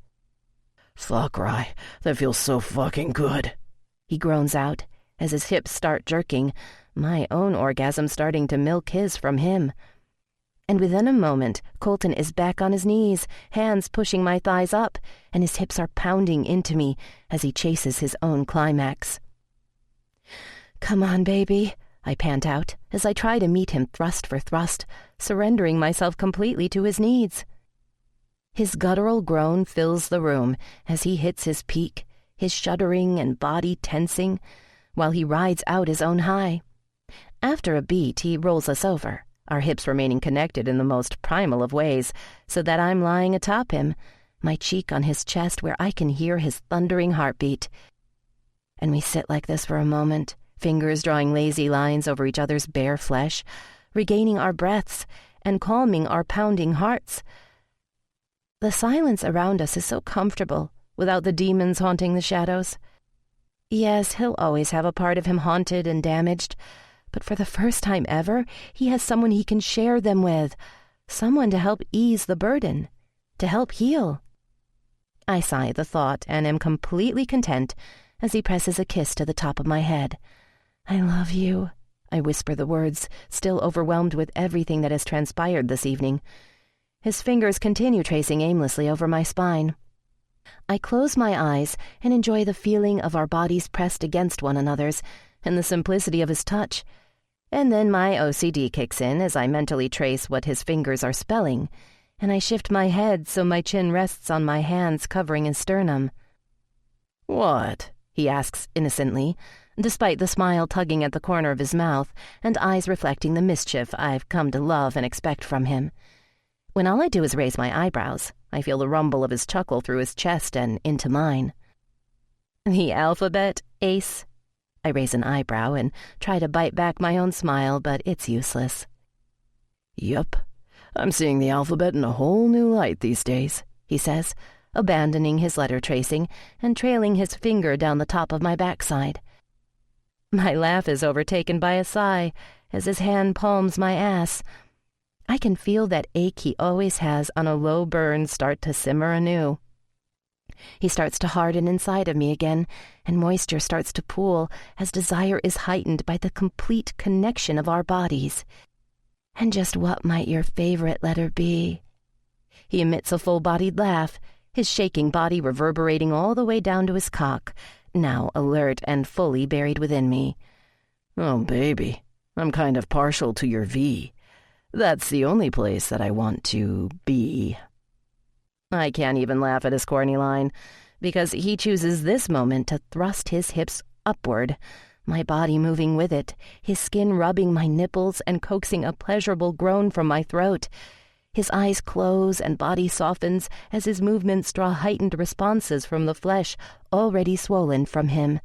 "Fuck, Rye, that feels so fucking good," he groans out as his hips start jerking, my own orgasm starting to milk his from him. And within a moment, Colton is back on his knees, hands pushing my thighs up, and his hips are pounding into me as he chases his own climax. "Come on, baby," I pant out as I try to meet him thrust for thrust, surrendering myself completely to his needs. His guttural groan fills the room as he hits his peak, his shuddering and body tensing, while he rides out his own high. After a beat, he rolls us over, our hips remaining connected in the most primal of ways, so that I'm lying atop him, my cheek on his chest where I can hear his thundering heartbeat. And we sit like this for a moment, fingers drawing lazy lines over each other's bare flesh, regaining our breaths and calming our pounding hearts. The silence around us is so comfortable, without the demons haunting the shadows. Yes, he'll always have a part of him haunted and damaged, but for the first time ever, he has someone he can share them with, someone to help ease the burden, to help heal. I sigh the thought and am completely content as he presses a kiss to the top of my head. "I love you," I whisper the words, still overwhelmed with everything that has transpired this evening. His fingers continue tracing aimlessly over my spine. I close my eyes and enjoy the feeling of our bodies pressed against one another's and the simplicity of his touch. And then my OCD kicks in as I mentally trace what his fingers are spelling, and I shift my head so my chin rests on my hands covering his sternum. "What?" he asks innocently, despite the smile tugging at the corner of his mouth and eyes reflecting the mischief I've come to love and expect from him. When all I do is raise my eyebrows, I feel the rumble of his chuckle through his chest and into mine. "The alphabet, Ace?" I raise an eyebrow and try to bite back my own smile, but it's useless. "Yup, I'm seeing the alphabet in a whole new light these days," he says, abandoning his letter tracing and trailing his finger down the top of my backside. My laugh is overtaken by a sigh as his hand palms my ass. I can feel that ache he always has on a low burn start to simmer anew. He starts to harden inside of me again, and moisture starts to pool as desire is heightened by the complete connection of our bodies. "And just what might your favorite letter be?" He emits a full-bodied laugh, his shaking body reverberating all the way down to his cock, now alert and fully buried within me. "Oh, baby, I'm kind of partial to your V. That's the only place that I want to be." I can't even laugh at his corny line, because he chooses this moment to thrust his hips upward, my body moving with it, his skin rubbing my nipples and coaxing a pleasurable groan from my throat. His eyes close and body softens as his movements draw heightened responses from the flesh already swollen from him.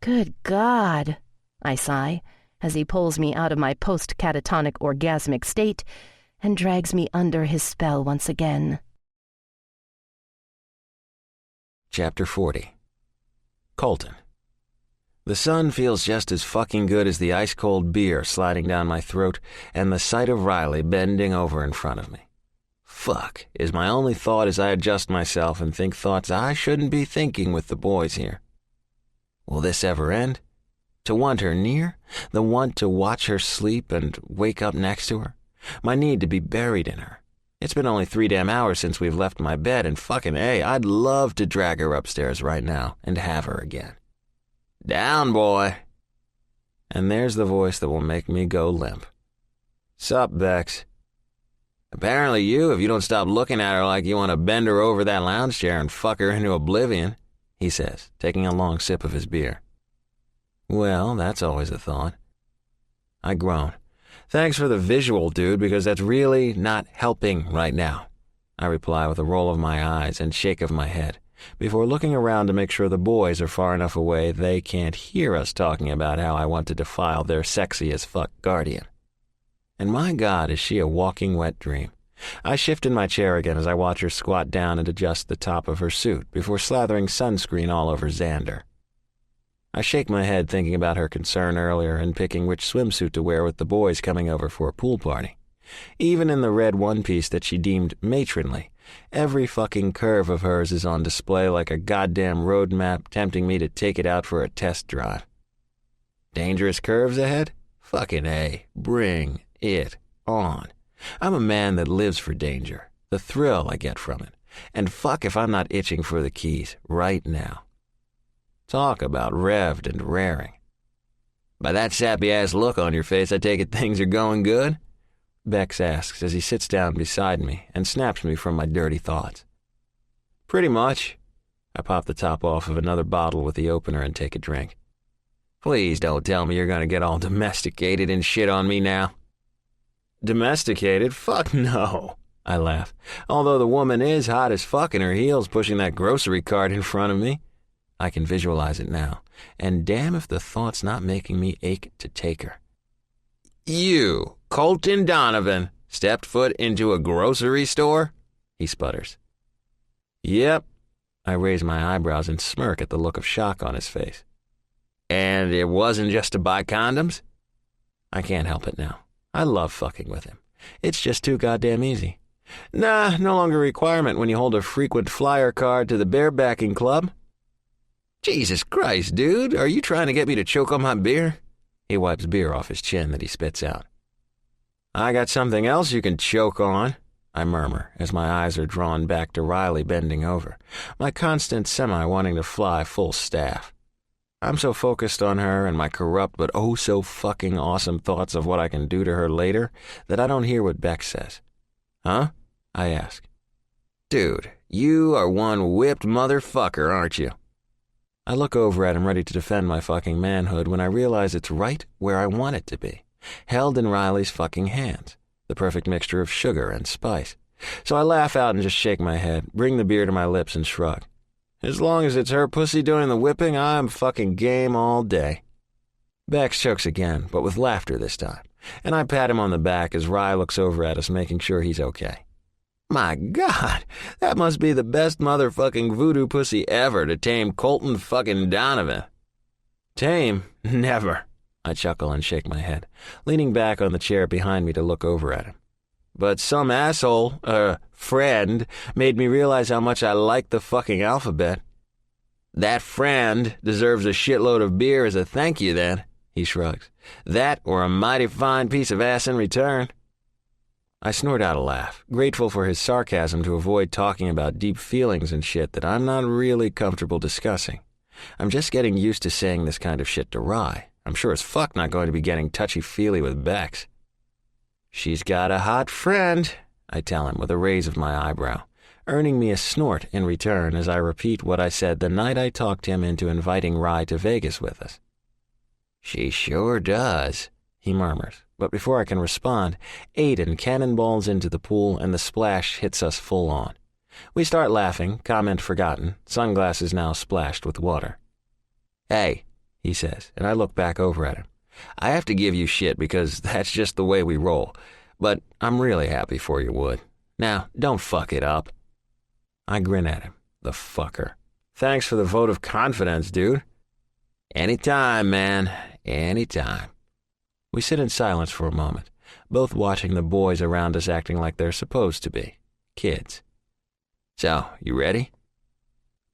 "Good God," I sigh, as he pulls me out of my post-catatonic orgasmic state and drags me under his spell once again. Chapter 40. Colton. The sun feels just as fucking good as the ice-cold beer sliding down my throat and the sight of Riley bending over in front of me. Fuck is my only thought as I adjust myself and think thoughts I shouldn't be thinking with the boys here. Will this ever end? To want her near? The want to watch her sleep and wake up next to her? My need to be buried in her? It's been only 3 damn hours since we've left my bed, and fucking A, I'd love to drag her upstairs right now and have her again. "Down, boy." And there's the voice that will make me go limp. "Sup, Bex?" "Apparently if you don't stop looking at her like you want to bend her over that lounge chair and fuck her into oblivion," he says, taking a long sip of his beer. Well, that's always a thought. I groan. "Thanks for the visual, dude, because that's really not helping right now," I reply with a roll of my eyes and shake of my head, before looking around to make sure the boys are far enough away they can't hear us talking about how I want to defile their sexy-as-fuck guardian. And my God, is she a walking wet dream. I shift in my chair again as I watch her squat down and adjust the top of her suit before slathering sunscreen all over Xander. I shake my head thinking about her concern earlier and picking which swimsuit to wear with the boys coming over for a pool party. Even in the red one-piece that she deemed matronly, every fucking curve of hers is on display like a goddamn road map tempting me to take it out for a test drive. Dangerous curves ahead? Fucking A. Bring it on. I'm a man that lives for danger, the thrill I get from it. And fuck if I'm not itching for the keys right now. Talk about revved and raring. By that sappy-ass look on your face, I take it things are going good? Bex asks as he sits down beside me and snaps me from my dirty thoughts. Pretty much. I pop the top off of another bottle with the opener and take a drink. Please don't tell me you're gonna get all domesticated and shit on me now. Domesticated? Fuck no, I laugh. Although the woman is hot as fuck in her heels pushing that grocery cart in front of me. I can visualize it now, and damn if the thought's not making me ache to take her. You, Colton Donovan, stepped foot into a grocery store? He sputters. Yep. I raise my eyebrows and smirk at the look of shock on his face. And it wasn't just to buy condoms? I can't help it now. I love fucking with him. It's just too goddamn easy. Nah, no longer a requirement when you hold a frequent flyer card to the barebacking club. Jesus Christ, dude, are you trying to get me to choke on my beer? He wipes beer off his chin that he spits out. I got something else you can choke on, I murmur as my eyes are drawn back to Riley bending over, my constant semi wanting to fly full staff. I'm so focused on her and my corrupt but oh so fucking awesome thoughts of what I can do to her later that I don't hear what Bex says. Huh? I ask. Dude, you are one whipped motherfucker, aren't you? I look over at him ready to defend my fucking manhood when I realize it's right where I want it to be, held in Riley's fucking hands, the perfect mixture of sugar and spice. So I laugh out and just shake my head, bring the beer to my lips and shrug. As long as it's her pussy doing the whipping, I'm fucking game all day. Bex chokes again, but with laughter this time, and I pat him on the back as Rye looks over at us making sure he's okay. My God, that must be the best motherfucking voodoo pussy ever to tame Colton fucking Donovan. Tame? Never. I chuckle and shake my head, leaning back on the chair behind me to look over at him. But some asshole, friend, made me realize how much I like the fucking alphabet. That friend deserves a shitload of beer as a thank you then, he shrugs. That or a mighty fine piece of ass in return. I snort out a laugh, grateful for his sarcasm to avoid talking about deep feelings and shit that I'm not really comfortable discussing. I'm just getting used to saying this kind of shit to Rye. I'm sure as fuck not going to be getting touchy-feely with Bex. She's got a hot friend, I tell him with a raise of my eyebrow, earning me a snort in return as I repeat what I said the night I talked him into inviting Rye to Vegas with us. She sure does, he murmurs. But before I can respond, Aiden cannonballs into the pool and the splash hits us full on. We start laughing, comment forgotten, sunglasses now splashed with water. Hey, he says, and I look back over at him. I have to give you shit because that's just the way we roll, but I'm really happy for you, Wood. Now, don't fuck it up. I grin at him, the fucker. Thanks for the vote of confidence, dude. Anytime, man, anytime. We sit in silence for a moment, both watching the boys around us acting like they're supposed to be, kids. So, you ready?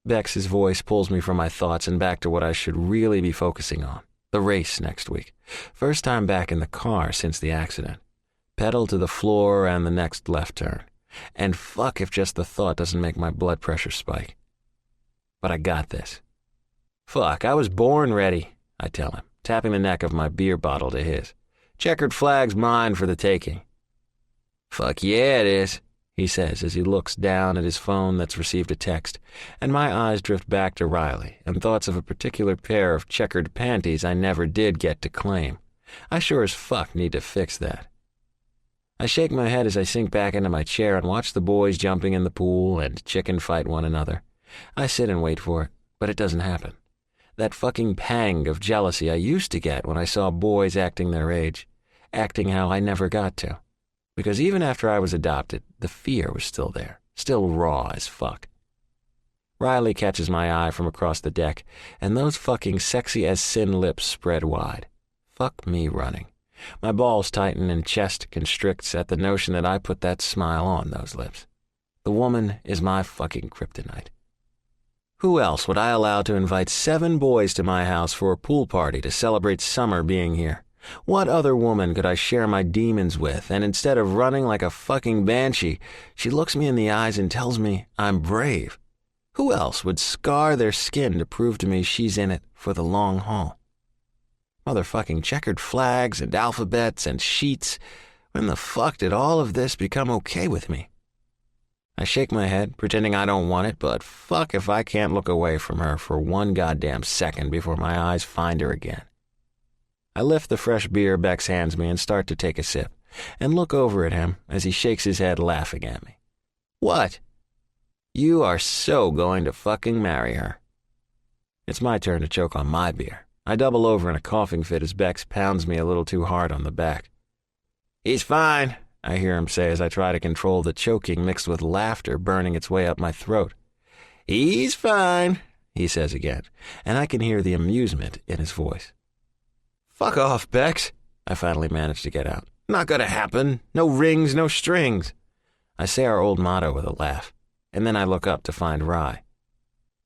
Bex's voice pulls me from my thoughts and back to what I should really be focusing on, the race next week. First time back in the car since the accident. Pedal to the floor and the next left turn. And fuck if just the thought doesn't make my blood pressure spike. But I got this. Fuck, I was born ready, I tell him, tapping the neck of my beer bottle to his. Checkered flag's mine for the taking. Fuck yeah, it is, he says as he looks down at his phone that's received a text, and my eyes drift back to Riley and thoughts of a particular pair of checkered panties I never did get to claim. I sure as fuck need to fix that. I shake my head as I sink back into my chair and watch the boys jumping in the pool and chicken fight one another. I sit and wait for it, but it doesn't happen. That fucking pang of jealousy I used to get when I saw boys acting their age, acting how I never got to. Because even after I was adopted, the fear was still there, still raw as fuck. Riley catches my eye from across the deck, and those fucking sexy-as-sin lips spread wide. Fuck me running. My balls tighten and chest constricts at the notion that I put that smile on those lips. The woman is my fucking kryptonite. Who else would I allow to invite 7 boys to my house for a pool party to celebrate summer being here? What other woman could I share my demons with? And instead of running like a fucking banshee, she looks me in the eyes and tells me I'm brave. Who else would scar their skin to prove to me she's in it for the long haul? Motherfucking checkered flags and alphabets and sheets. When the fuck did all of this become okay with me? I shake my head, pretending I don't want it, but fuck if I can't look away from her for one goddamn second before my eyes find her again. I lift the fresh beer Bex hands me and start to take a sip, and look over at him as he shakes his head laughing at me. What? You are so going to fucking marry her. It's my turn to choke on my beer. I double over in a coughing fit as Bex pounds me a little too hard on the back. He's fine, I hear him say as I try to control the choking mixed with laughter burning its way up my throat. He's fine, he says again, and I can hear the amusement in his voice. Fuck off, Bex, I finally manage to get out. Not gonna happen. No rings, no strings. I say our old motto with a laugh, and then I look up to find Rye.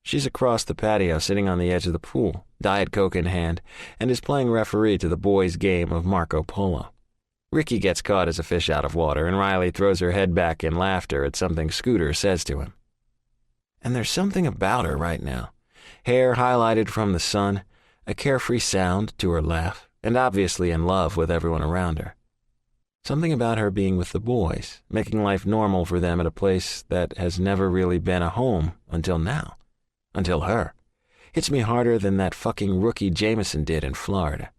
She's across the patio sitting on the edge of the pool, Diet Coke in hand, and is playing referee to the boys' game of Marco Polo. Ricky gets caught as a fish out of water, and Riley throws her head back in laughter at something Scooter says to him. And there's something about her right now. Hair highlighted from the sun, a carefree sound to her laugh, and obviously in love with everyone around her. Something about her being with the boys, making life normal for them at a place that has never really been a home until now. Until her. Hits me harder than that fucking rookie Jameson did in Florida.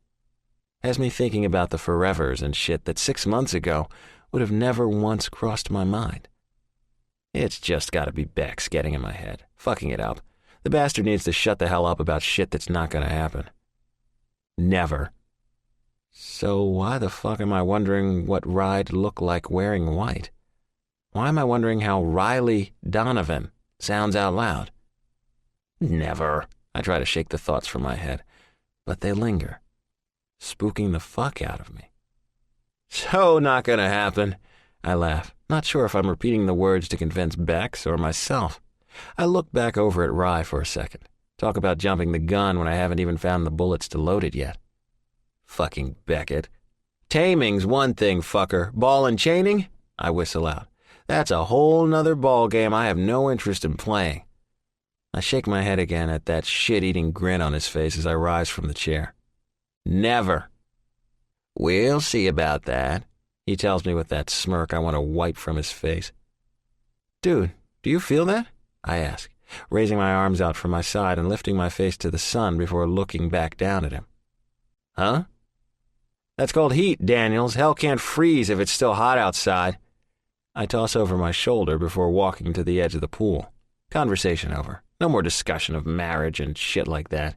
Has me thinking about the forevers and shit that 6 months ago would have never once crossed my mind. It's just gotta be Bex getting in my head, fucking it up. The bastard needs to shut the hell up about shit that's not gonna happen. Never. So why the fuck am I wondering what Ry'd look like wearing white? Why am I wondering how Riley Donovan sounds out loud? Never. I try to shake the thoughts from my head, but they linger, spooking the fuck out of me. So not gonna happen, I laugh, not sure if I'm repeating the words to convince Bex or myself. I look back over at Rye for a second. Talk about jumping the gun when I haven't even found the bullets to load it yet. Fucking Beckett. Taming's one thing, fucker. Ball and chaining? I whistle out. That's a whole nother ball game I have no interest in playing. I shake my head again at that shit-eating grin on his face as I rise from the chair. Never. We'll see about that, he tells me with that smirk I want to wipe from his face. Dude, do you feel that? I ask, raising my arms out from my side and lifting my face to the sun before looking back down at him. Huh? That's called heat, Daniels. Hell can't freeze if it's still hot outside. I toss over my shoulder before walking to the edge of the pool. Conversation over. No more discussion of marriage and shit like that.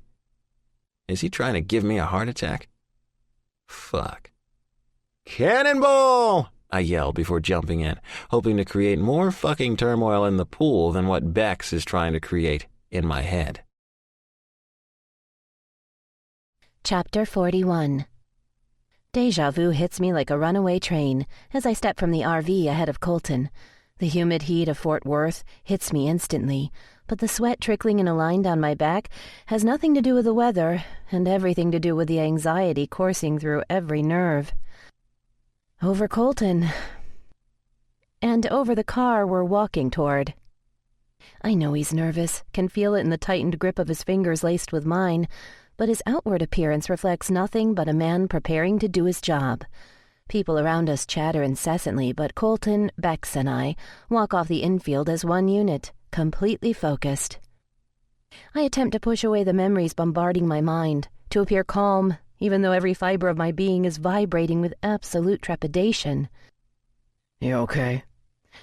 Is he trying to give me a heart attack? Fuck. Cannonball! I yell before jumping in, hoping to create more fucking turmoil in the pool than what Bex is trying to create in my head. Chapter 41. Deja vu hits me like a runaway train as I step from the RV ahead of Colton. The humid heat of Fort Worth hits me instantly, but the sweat trickling in a line down my back has nothing to do with the weather and everything to do with the anxiety coursing through every nerve. Over Colton. And over the car we're walking toward. I know he's nervous, can feel it in the tightened grip of his fingers laced with mine, but his outward appearance reflects nothing but a man preparing to do his job. People around us chatter incessantly, but Colton, Bex, and I walk off the infield as one unit, completely focused. I attempt to push away the memories bombarding my mind, to appear calm, even though every fiber of my being is vibrating with absolute trepidation. You okay?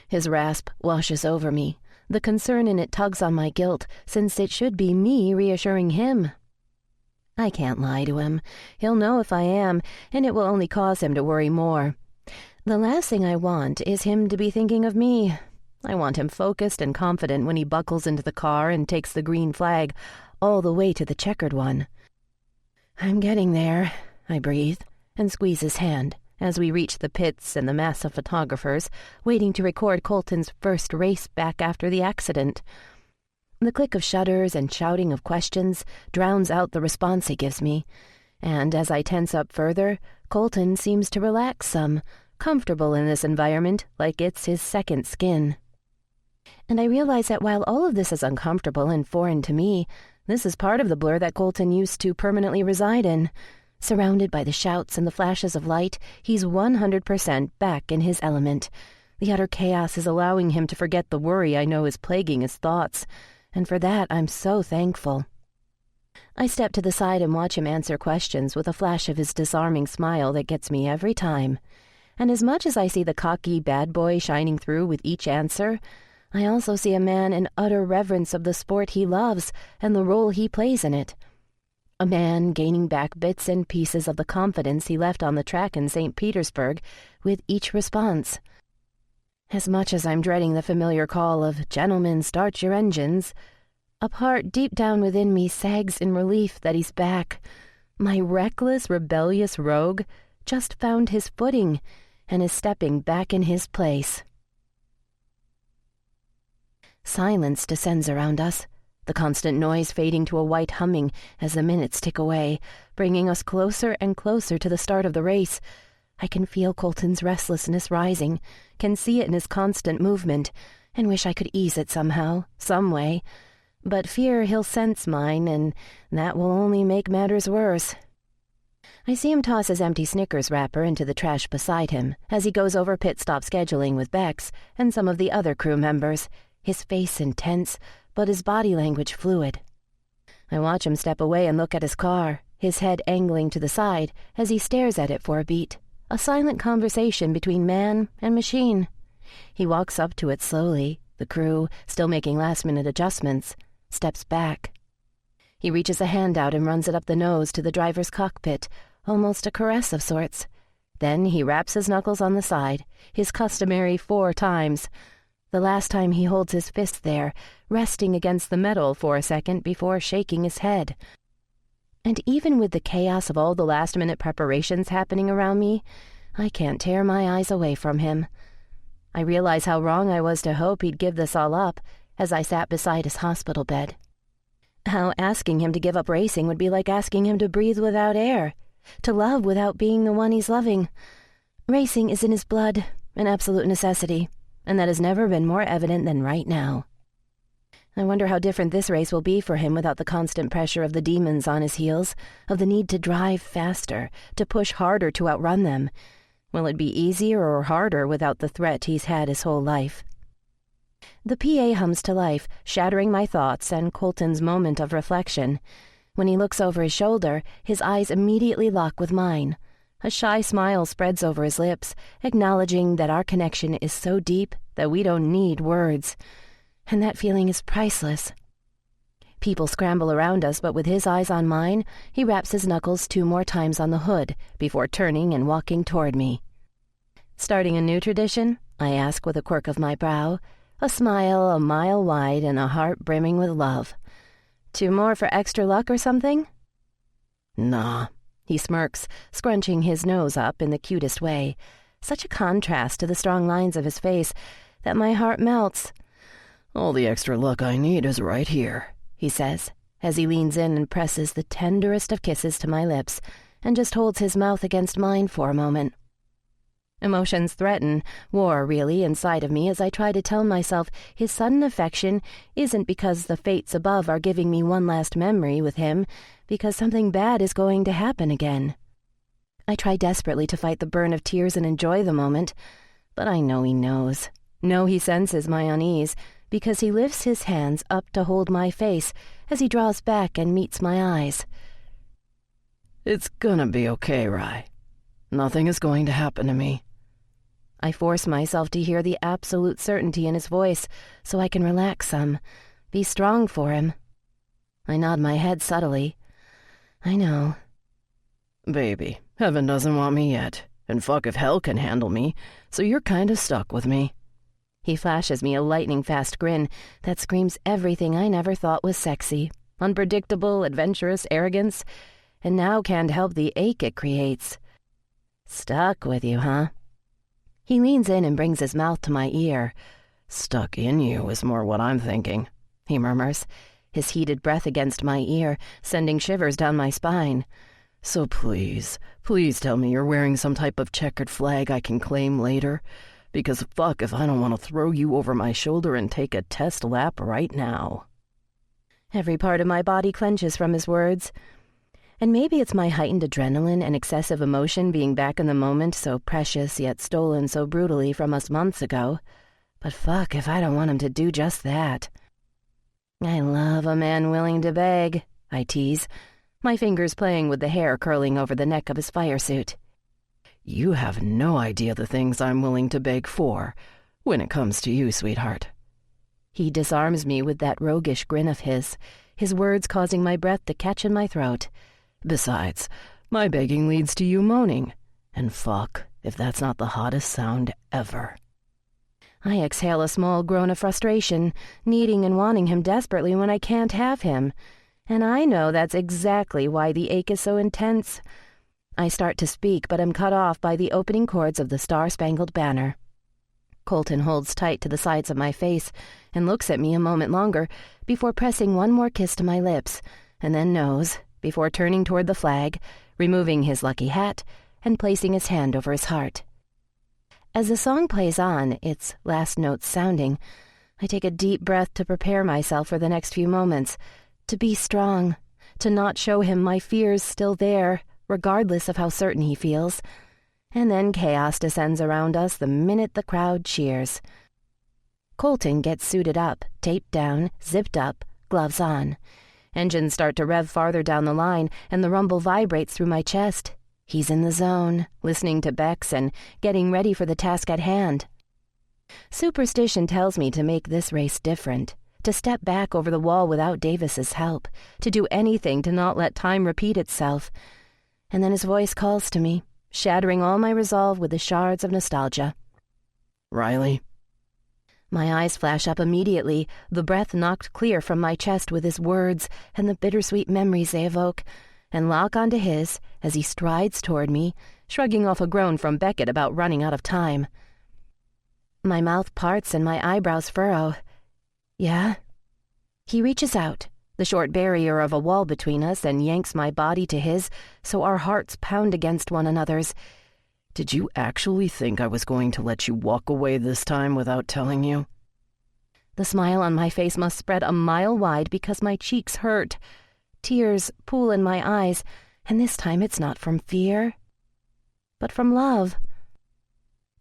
His rasp washes over me. The concern in it tugs on my guilt, since it should be me reassuring him. I can't lie to him. He'll know if I am, and it will only cause him to worry more. The last thing I want is him to be thinking of me. I want him focused and confident when he buckles into the car and takes the green flag all the way to the checkered one. I'm getting there, I breathe, and squeeze his hand as we reach the pits and the mass of photographers waiting to record Colton's first race back after the accident. The click of shutters and shouting of questions drowns out the response he gives me, and as I tense up further, Colton seems to relax some, comfortable in this environment like it's his second skin. And I realize that while all of this is uncomfortable and foreign to me, this is part of the blur that Colton used to permanently reside in. Surrounded by the shouts and the flashes of light, he's 100% back in his element. The utter chaos is allowing him to forget the worry I know is plaguing his thoughts, and for that I'm so thankful. I step to the side and watch him answer questions with a flash of his disarming smile that gets me every time. And as much as I see the cocky bad boy shining through with each answer, I also see a man in utter reverence of the sport he loves and the role he plays in it. A man gaining back bits and pieces of the confidence he left on the track in St. Petersburg with each response. As much as I'm dreading the familiar call of, "Gentlemen, start your engines," a part deep down within me sags in relief that he's back. My reckless, rebellious rogue just found his footing and is stepping back in his place. Silence descends around us, the constant noise fading to a white humming as the minutes tick away, bringing us closer and closer to the start of the race. I can feel Colton's restlessness rising, can see it in his constant movement, and wish I could ease it somehow, some way. But fear he'll sense mine, and that will only make matters worse. I see him toss his empty Snickers wrapper into the trash beside him as he goes over pit stop scheduling with Bex and some of the other crew members, his face intense, but his body language fluid. I watch him step away and look at his car, his head angling to the side as he stares at it for a beat, a silent conversation between man and machine. He walks up to it slowly, the crew, still making last-minute adjustments, steps back. He reaches a hand out and runs it up the nose to the driver's cockpit, almost a caress of sorts. Then he raps his knuckles on the side, his customary 4 times. The last time he holds his fist there, resting against the metal for a second before shaking his head. And even with the chaos of all the last-minute preparations happening around me, I can't tear my eyes away from him. I realize how wrong I was to hope he'd give this all up as I sat beside his hospital bed. How asking him to give up racing would be like asking him to breathe without air, to love without being the one he's loving. Racing is in his blood, an absolute necessity, and that has never been more evident than right now. I wonder how different this race will be for him without the constant pressure of the demons on his heels, of the need to drive faster, to push harder to outrun them. Will it be easier or harder without the threat he's had his whole life? The PA hums to life, shattering my thoughts and Colton's moment of reflection. When he looks over his shoulder, his eyes immediately lock with mine. A shy smile spreads over his lips, acknowledging that our connection is so deep that we don't need words. And that feeling is priceless. People scramble around us, but with his eyes on mine, he raps his knuckles 2 more times on the hood before turning and walking toward me. "Starting a new tradition?" I ask with a quirk of my brow, a smile a mile wide and a heart brimming with love. "2 more for extra luck or something?" Nah, he smirks, scrunching his nose up in the cutest way. Such a contrast to the strong lines of his face that my heart melts. all the extra luck I need is right here, he says, as he leans in and presses the tenderest of kisses to my lips and just holds his mouth against mine for a moment. Emotions threaten, war really, inside of me as I try to tell myself his sudden affection isn't because the fates above are giving me one last memory with him, because something bad is going to happen again. I try desperately to fight the burn of tears and enjoy the moment, but I know he knows. Know he senses my unease, because he lifts his hands up to hold my face as he draws back and meets my eyes. It's gonna be okay, Rye. Nothing is going to happen to me. I force myself to hear the absolute certainty in his voice so I can relax some, be strong for him. I nod my head subtly. I know. Baby, heaven doesn't want me yet, and fuck if hell can handle me, so you're kind of stuck with me. He flashes me a lightning-fast grin that screams everything I never thought was sexy, unpredictable, adventurous arrogance, and now can't help the ache it creates. Stuck with you, huh? He leans in and brings his mouth to my ear. Stuck in you is more what I'm thinking. he murmurs, his heated breath against my ear, sending shivers down my spine. So please tell me you're wearing some type of checkered flag I can claim later. Because fuck if I don't want to throw you over my shoulder and take a test lap right now. Every part of my body clenches from his words. And maybe it's my heightened adrenaline and excessive emotion being back in the moment, so precious yet stolen so brutally from us months ago. But fuck if I don't want him to do just that. I love a man willing to beg, I tease, my fingers playing with the hair curling over the neck of his fire suit. You have no idea the things I'm willing to beg for when it comes to you, sweetheart. He disarms me with that roguish grin of his words causing my breath to catch in my throat. Besides, my begging leads to you moaning. And fuck if that's not the hottest sound ever. I exhale a small groan of frustration, needing and wanting him desperately when I can't have him. And I know that's exactly why the ache is so intense. I start to speak, but am cut off by the opening chords of the Star-Spangled Banner. Colton holds tight to the sides of my face and looks at me a moment longer before pressing one more kiss to my lips, and then nose, before turning toward the flag, removing his lucky hat, and placing his hand over his heart. As the song plays on, its last notes sounding, I take a deep breath to prepare myself for the next few moments, to be strong, to not show him my fears still there, regardless of how certain he feels. And then chaos descends around us the minute the crowd cheers. Colton gets suited up, taped down, zipped up, gloves on. Engines start to rev farther down the line, and the rumble vibrates through my chest. He's in the zone, listening to Bex and getting ready for the task at hand. Superstition tells me to make this race different, to step back over the wall without Davis's help, to do anything to not let time repeat itself. And then his voice calls to me, shattering all my resolve with the shards of nostalgia. Riley? My eyes flash up immediately, the breath knocked clear from my chest with his words and the bittersweet memories they evoke, and lock onto his as he strides toward me, shrugging off a groan from Beckett about running out of time. My mouth parts and my eyebrows furrow. Yeah? He reaches out, the short barrier of a wall between us, and yanks my body to his so our hearts pound against one another's. Did you actually think I was going to let you walk away this time without telling you? The smile on my face must spread a mile wide because my cheeks hurt. Tears pool in my eyes, and this time it's not from fear, but from love.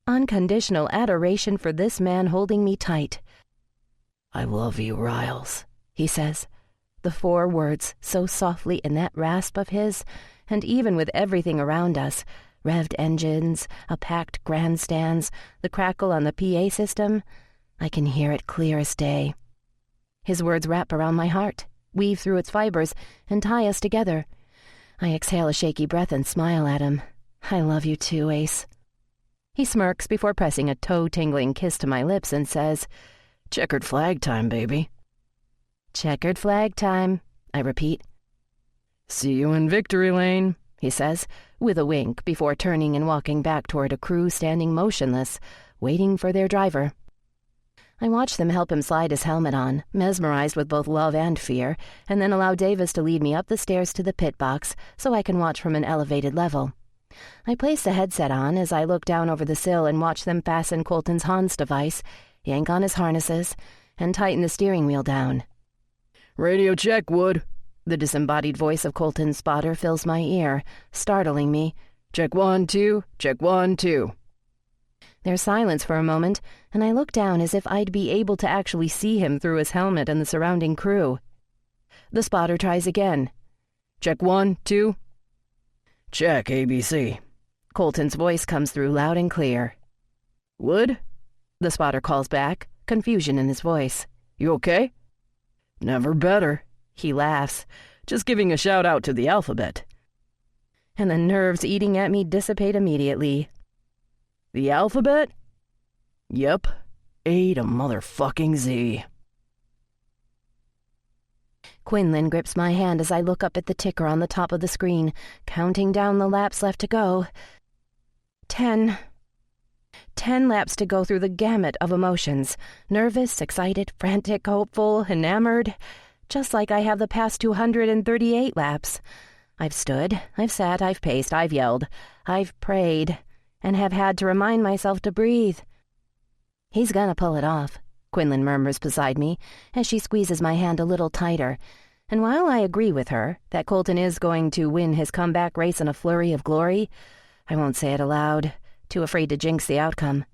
Unconditional adoration for this man holding me tight. I love you, Riles, he says, the 4 words so softly in that rasp of his, and even with everything around us, revved engines, a packed grandstands, the crackle on the PA system, I can hear it clear as day. His words wrap around my heart, weave through its fibers, and tie us together. I exhale a shaky breath and smile at him. I love you too, Ace. He smirks before pressing a toe-tingling kiss to my lips and says, Checkered flag time, baby. Checkered flag time, I repeat. See you in victory lane, he says, with a wink before turning and walking back toward a crew standing motionless, waiting for their driver. I watch them help him slide his helmet on, mesmerized with both love and fear, and then allow Davis to lead me up the stairs to the pit box so I can watch from an elevated level. I place the headset on as I look down over the sill and watch them fasten Colton's Hans device, yank on his harnesses, and tighten the steering wheel down. Radio check, Wood. The disembodied voice of Colton's spotter fills my ear, startling me. Check 1, 2, check 1, 2. There's silence for a moment, and I look down as if I'd be able to actually see him through his helmet and the surrounding crew. The spotter tries again. Check 1, 2. Check ABC. Colton's voice comes through loud and clear. Wood? The spotter calls back, confusion in his voice. You okay? Never better. He laughs. Just giving a shout out to the alphabet. And the nerves eating at me dissipate immediately. The alphabet? Yep. A to motherfucking Z. Quinlan grips my hand as I look up at the ticker on the top of the screen, counting down the laps left to go. 10. 10 laps to go through the gamut of emotions. Nervous, excited, frantic, hopeful, enamored. Just like I have the past 238 laps. I've stood, I've sat, I've paced, I've yelled, I've prayed, and have had to remind myself to breathe. He's gonna pull it off, Quinlan murmurs beside me as she squeezes my hand a little tighter. And while I agree with her that Colton is going to win his comeback race in a flurry of glory, I won't say it aloud, too afraid to jinx the outcome.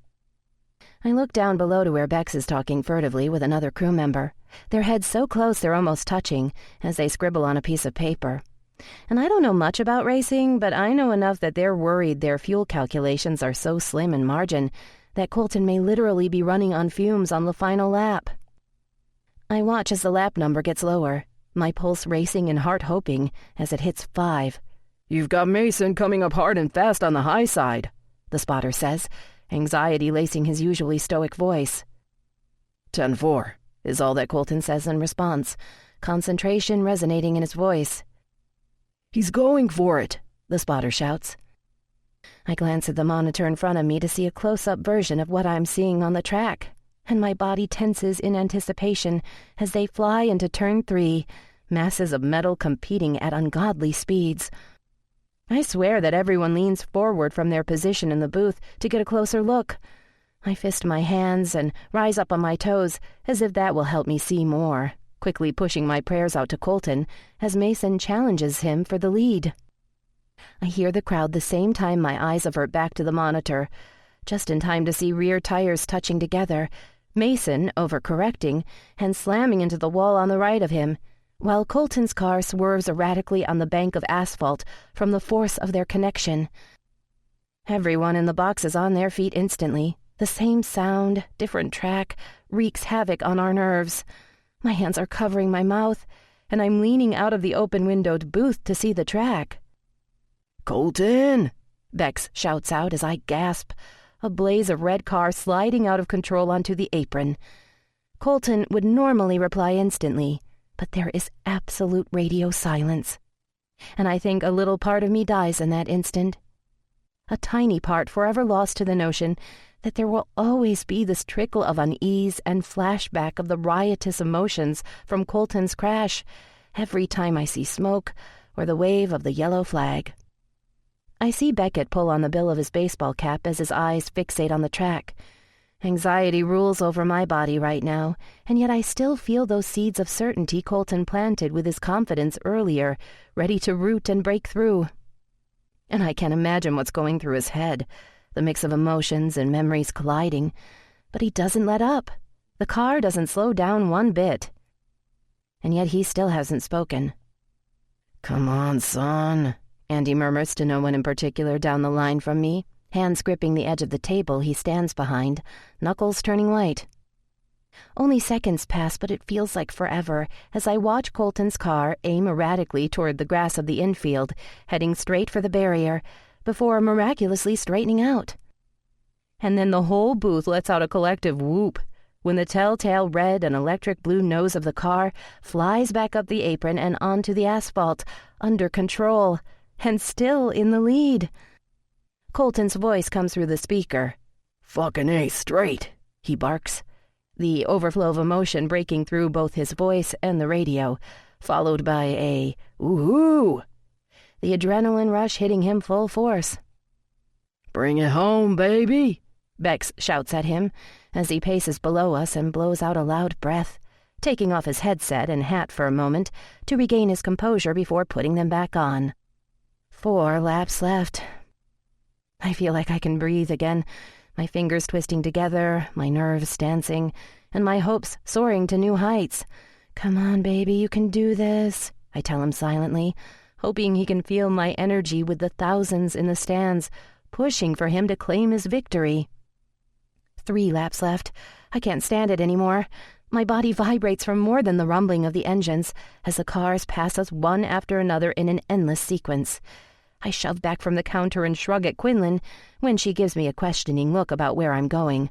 I look down below to where Bex is talking furtively with another crew member, their heads so close they're almost touching as they scribble on a piece of paper. And I don't know much about racing, but I know enough that they're worried their fuel calculations are so slim in margin that Colton may literally be running on fumes on the final lap. I watch as the lap number gets lower, my pulse racing and heart hoping as it hits 5. "You've got Mason coming up hard and fast on the high side," the spotter says, anxiety lacing his usually stoic voice. 10-4 is all that Colton says in response, concentration resonating in his voice. "He's going for it," the spotter shouts. I glance at the monitor in front of me to see a close-up version of what I'm seeing on the track, and my body tenses in anticipation as they fly into turn 3, masses of metal competing at ungodly speeds. I swear that everyone leans forward from their position in the booth to get a closer look. I fist my hands and rise up on my toes as if that will help me see more, quickly pushing my prayers out to Colton as Mason challenges him for the lead. I hear the crowd the same time my eyes avert back to the monitor, just in time to see rear tires touching together, Mason overcorrecting and slamming into the wall on the right of him, while Colton's car swerves erratically on the bank of asphalt from the force of their connection. Everyone in the box is on their feet instantly. The same sound, different track, wreaks havoc on our nerves. My hands are covering my mouth, and I'm leaning out of the open-windowed booth to see the track. "Colton!" Bex shouts out as I gasp, a blaze of red car sliding out of control onto the apron. Colton would normally reply instantly, but there is absolute radio silence. And I think a little part of me dies in that instant. A tiny part forever lost to the notion that there will always be this trickle of unease and flashback of the riotous emotions from Colton's crash every time I see smoke or the wave of the yellow flag. I see Beckett pull on the bill of his baseball cap as his eyes fixate on the track. Anxiety rules over my body right now, and yet I still feel those seeds of certainty Colton planted with his confidence earlier, ready to root and break through. And I can't imagine what's going through his head, the mix of emotions and memories colliding. But he doesn't let up. The car doesn't slow down one bit. And yet he still hasn't spoken. "Come on, son," Andy murmurs to no one in particular down the line from me, hands gripping the edge of the table he stands behind, knuckles turning white. Only seconds pass, but it feels like forever as I watch Colton's car aim erratically toward the grass of the infield, heading straight for the barrier, before miraculously straightening out. And then the whole booth lets out a collective whoop when the telltale red and electric blue nose of the car flies back up the apron and onto the asphalt, under control, and still in the lead. Colton's voice comes through the speaker. "Fucking A straight," he barks, the overflow of emotion breaking through both his voice and the radio, followed by a "Woohoo!" the adrenaline rush hitting him full force. "Bring it home, baby," Bex shouts at him as he paces below us and blows out a loud breath, taking off his headset and hat for a moment to regain his composure before putting them back on. 4 laps left. I feel like I can breathe again, my fingers twisting together, my nerves dancing, and my hopes soaring to new heights. "Come on, baby, you can do this," I tell him silently, hoping he can feel my energy with the thousands in the stands, pushing for him to claim his victory. 3 laps left. I can't stand it anymore. My body vibrates from more than the rumbling of the engines as the cars pass us one after another in an endless sequence. I shove back from the counter and shrug at Quinlan when she gives me a questioning look about where I'm going.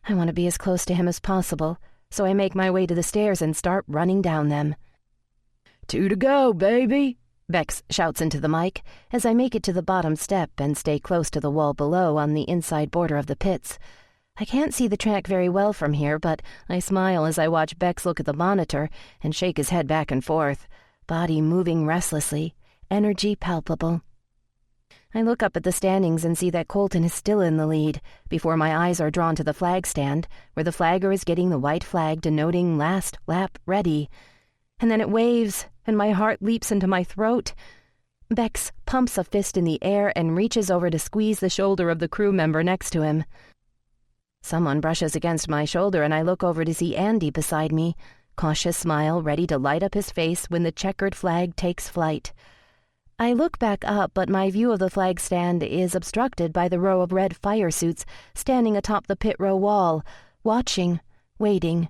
I want to be as close to him as possible, so I make my way to the stairs and start running down them. 2 to go, baby," Bex shouts into the mic as I make it to the bottom step and stay close to the wall below on the inside border of the pits. I can't see the track very well from here, but I smile as I watch Bex look at the monitor and shake his head back and forth, body moving restlessly, energy palpable. I look up at the standings and see that Colton is still in the lead before my eyes are drawn to the flag stand, where the flagger is getting the white flag denoting last lap ready. And then it waves, and my heart leaps into my throat. Bex pumps a fist in the air and reaches over to squeeze the shoulder of the crew member next to him. Someone brushes against my shoulder, and I look over to see Andy beside me, cautious smile ready to light up his face when the checkered flag takes flight. I look back up, but my view of the flag stand is obstructed by the row of red fire suits standing atop the pit row wall, watching, waiting,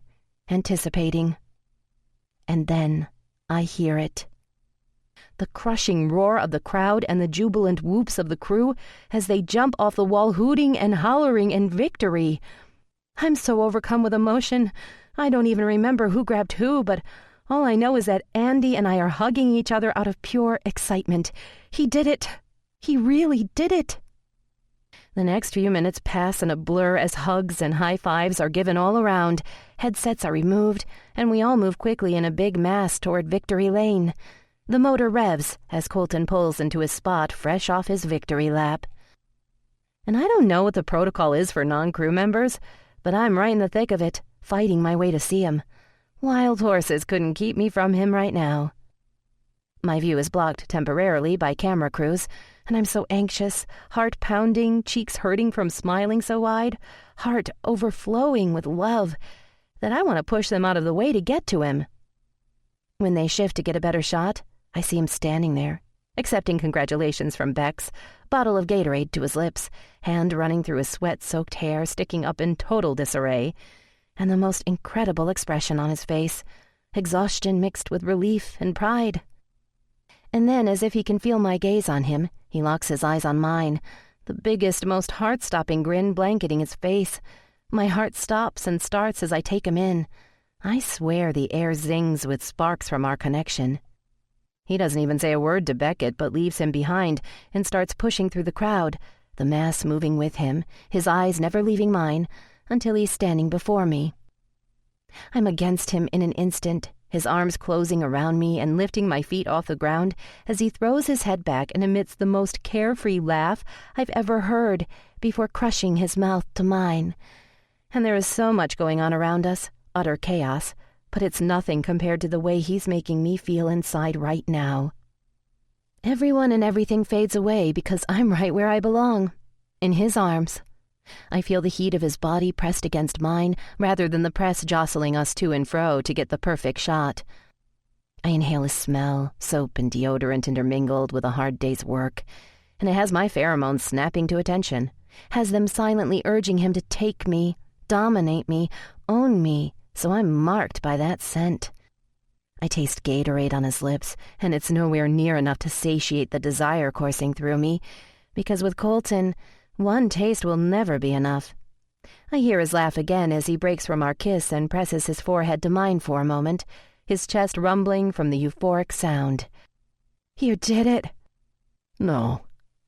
anticipating. And then I hear it. The crushing roar of the crowd and the jubilant whoops of the crew as they jump off the wall hooting and hollering in victory. I'm so overcome with emotion, I don't even remember who grabbed who, but all I know is that Andy and I are hugging each other out of pure excitement. He did it. He really did it. The next few minutes pass in a blur as hugs and high fives are given all around, headsets are removed, and we all move quickly in a big mass toward Victory Lane. The motor revs as Colton pulls into his spot fresh off his victory lap. And I don't know what the protocol is for non-crew members, but I'm right in the thick of it, fighting my way to see him. Wild horses couldn't keep me from him right now. My view is blocked temporarily by camera crews, and I'm so anxious, heart pounding, cheeks hurting from smiling so wide, heart overflowing with love, that I want to push them out of the way to get to him. When they shift to get a better shot, I see him standing there, accepting congratulations from Bex, bottle of Gatorade to his lips, hand running through his sweat-soaked hair sticking up in total disarray, and the most incredible expression on his face, exhaustion mixed with relief and pride. And then, as if he can feel my gaze on him, he locks his eyes on mine, the biggest, most heart-stopping grin blanketing his face. My heart stops and starts as I take him in. I swear the air zings with sparks from our connection. He doesn't even say a word to Beckett, but leaves him behind and starts pushing through the crowd, the mass moving with him, his eyes never leaving mine, until he's standing before me. I'm against him in an instant, his arms closing around me and lifting my feet off the ground as he throws his head back and emits the most carefree laugh I've ever heard before crushing his mouth to mine. And there is so much going on around us, utter chaos, but it's nothing compared to the way he's making me feel inside right now. Everyone and everything fades away because I'm right where I belong, in his arms. I feel the heat of his body pressed against mine rather than the press jostling us to and fro to get the perfect shot. I inhale his smell, soap and deodorant intermingled with a hard day's work, and it has my pheromones snapping to attention, has them silently urging him to take me, dominate me, own me, so I'm marked by that scent. I taste Gatorade on his lips, and it's nowhere near enough to satiate the desire coursing through me, because with Colton, one taste will never be enough. I hear his laugh again as he breaks from our kiss and presses his forehead to mine for a moment, his chest rumbling from the euphoric sound. You did it. No,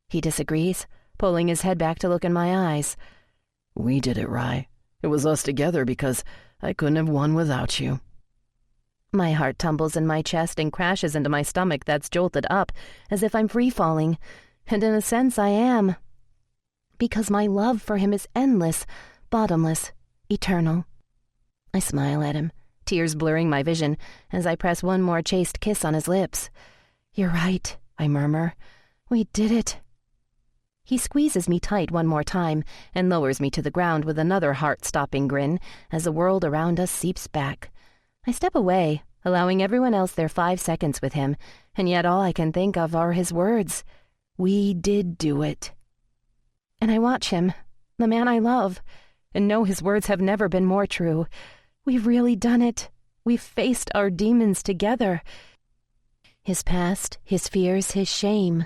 he disagrees, pulling his head back to look in my eyes. We did it, Rye. It was us together because I couldn't have won without you. My heart tumbles in my chest and crashes into my stomach that's jolted up, as if I'm free-falling, and in a sense I am. Because my love for him is endless, bottomless, eternal. I smile at him, tears blurring my vision, as I press one more chaste kiss on his lips. You're right, I murmur. We did it. He squeezes me tight one more time and lowers me to the ground with another heart-stopping grin as the world around us seeps back. I step away, allowing everyone else their 5 seconds with him, and yet all I can think of are his words. We did do it. And I watch him, the man I love, and know his words have never been more true. We've really done it. We've faced our demons together. His past, his fears, his shame.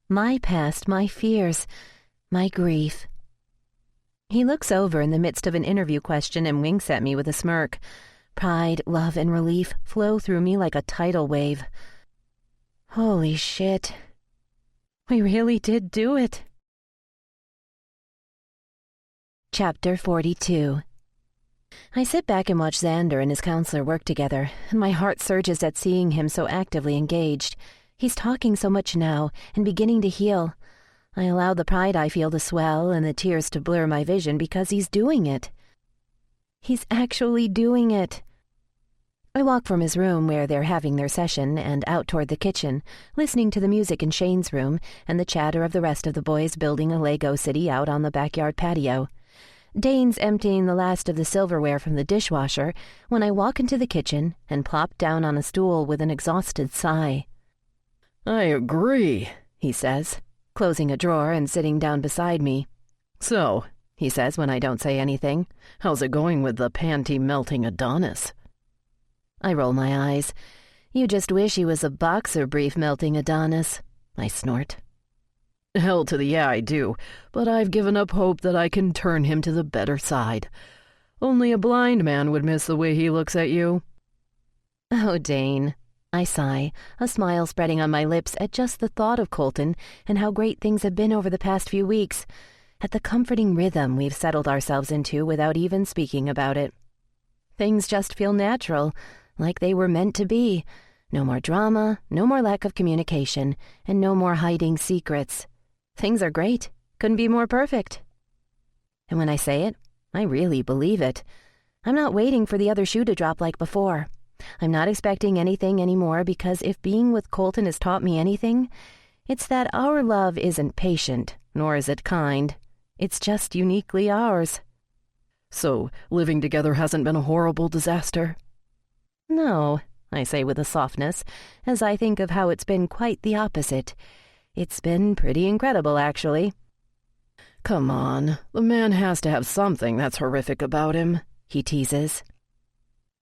My past, my fears, my grief. He looks over in the midst of an interview question and winks at me with a smirk. Pride, love, and relief flow through me like a tidal wave. Holy shit. We really did do it. Chapter 42. I sit back and watch Xander and his counselor work together, and my heart surges at seeing him so actively engaged. He's talking so much now and beginning to heal. I allow the pride I feel to swell and the tears to blur my vision because he's doing it. He's actually doing it. I walk from his room where they're having their session and out toward the kitchen, listening to the music in Shane's room and the chatter of the rest of the boys building a Lego city out on the backyard patio. Dane's emptying the last of the silverware from the dishwasher when I walk into the kitchen and plop down on a stool with an exhausted sigh. I agree, he says, closing a drawer and sitting down beside me. So, he says when I don't say anything, how's it going with the panty-melting Adonis? I roll my eyes. You just wish he was a boxer brief melting Adonis, I snort. Hell to the yeah, I do, but I've given up hope that I can turn him to the better side. Only a blind man would miss the way he looks at you. Oh, Dane. I sigh, a smile spreading on my lips at just the thought of Colton and how great things have been over the past few weeks, at the comforting rhythm we've settled ourselves into without even speaking about it. Things just feel natural, like they were meant to be. No more drama, no more lack of communication, and no more hiding secrets. Things are great. Couldn't be more perfect. And when I say it, I really believe it. I'm not waiting for the other shoe to drop like before. I'm not expecting anything anymore because if being with Colton has taught me anything, it's that our love isn't patient, nor is it kind. It's just uniquely ours. So, living together hasn't been a horrible disaster? No, I say with a softness, as I think of how it's been quite the opposite. It's been pretty incredible, actually. Come on, the man has to have something that's horrific about him, he teases.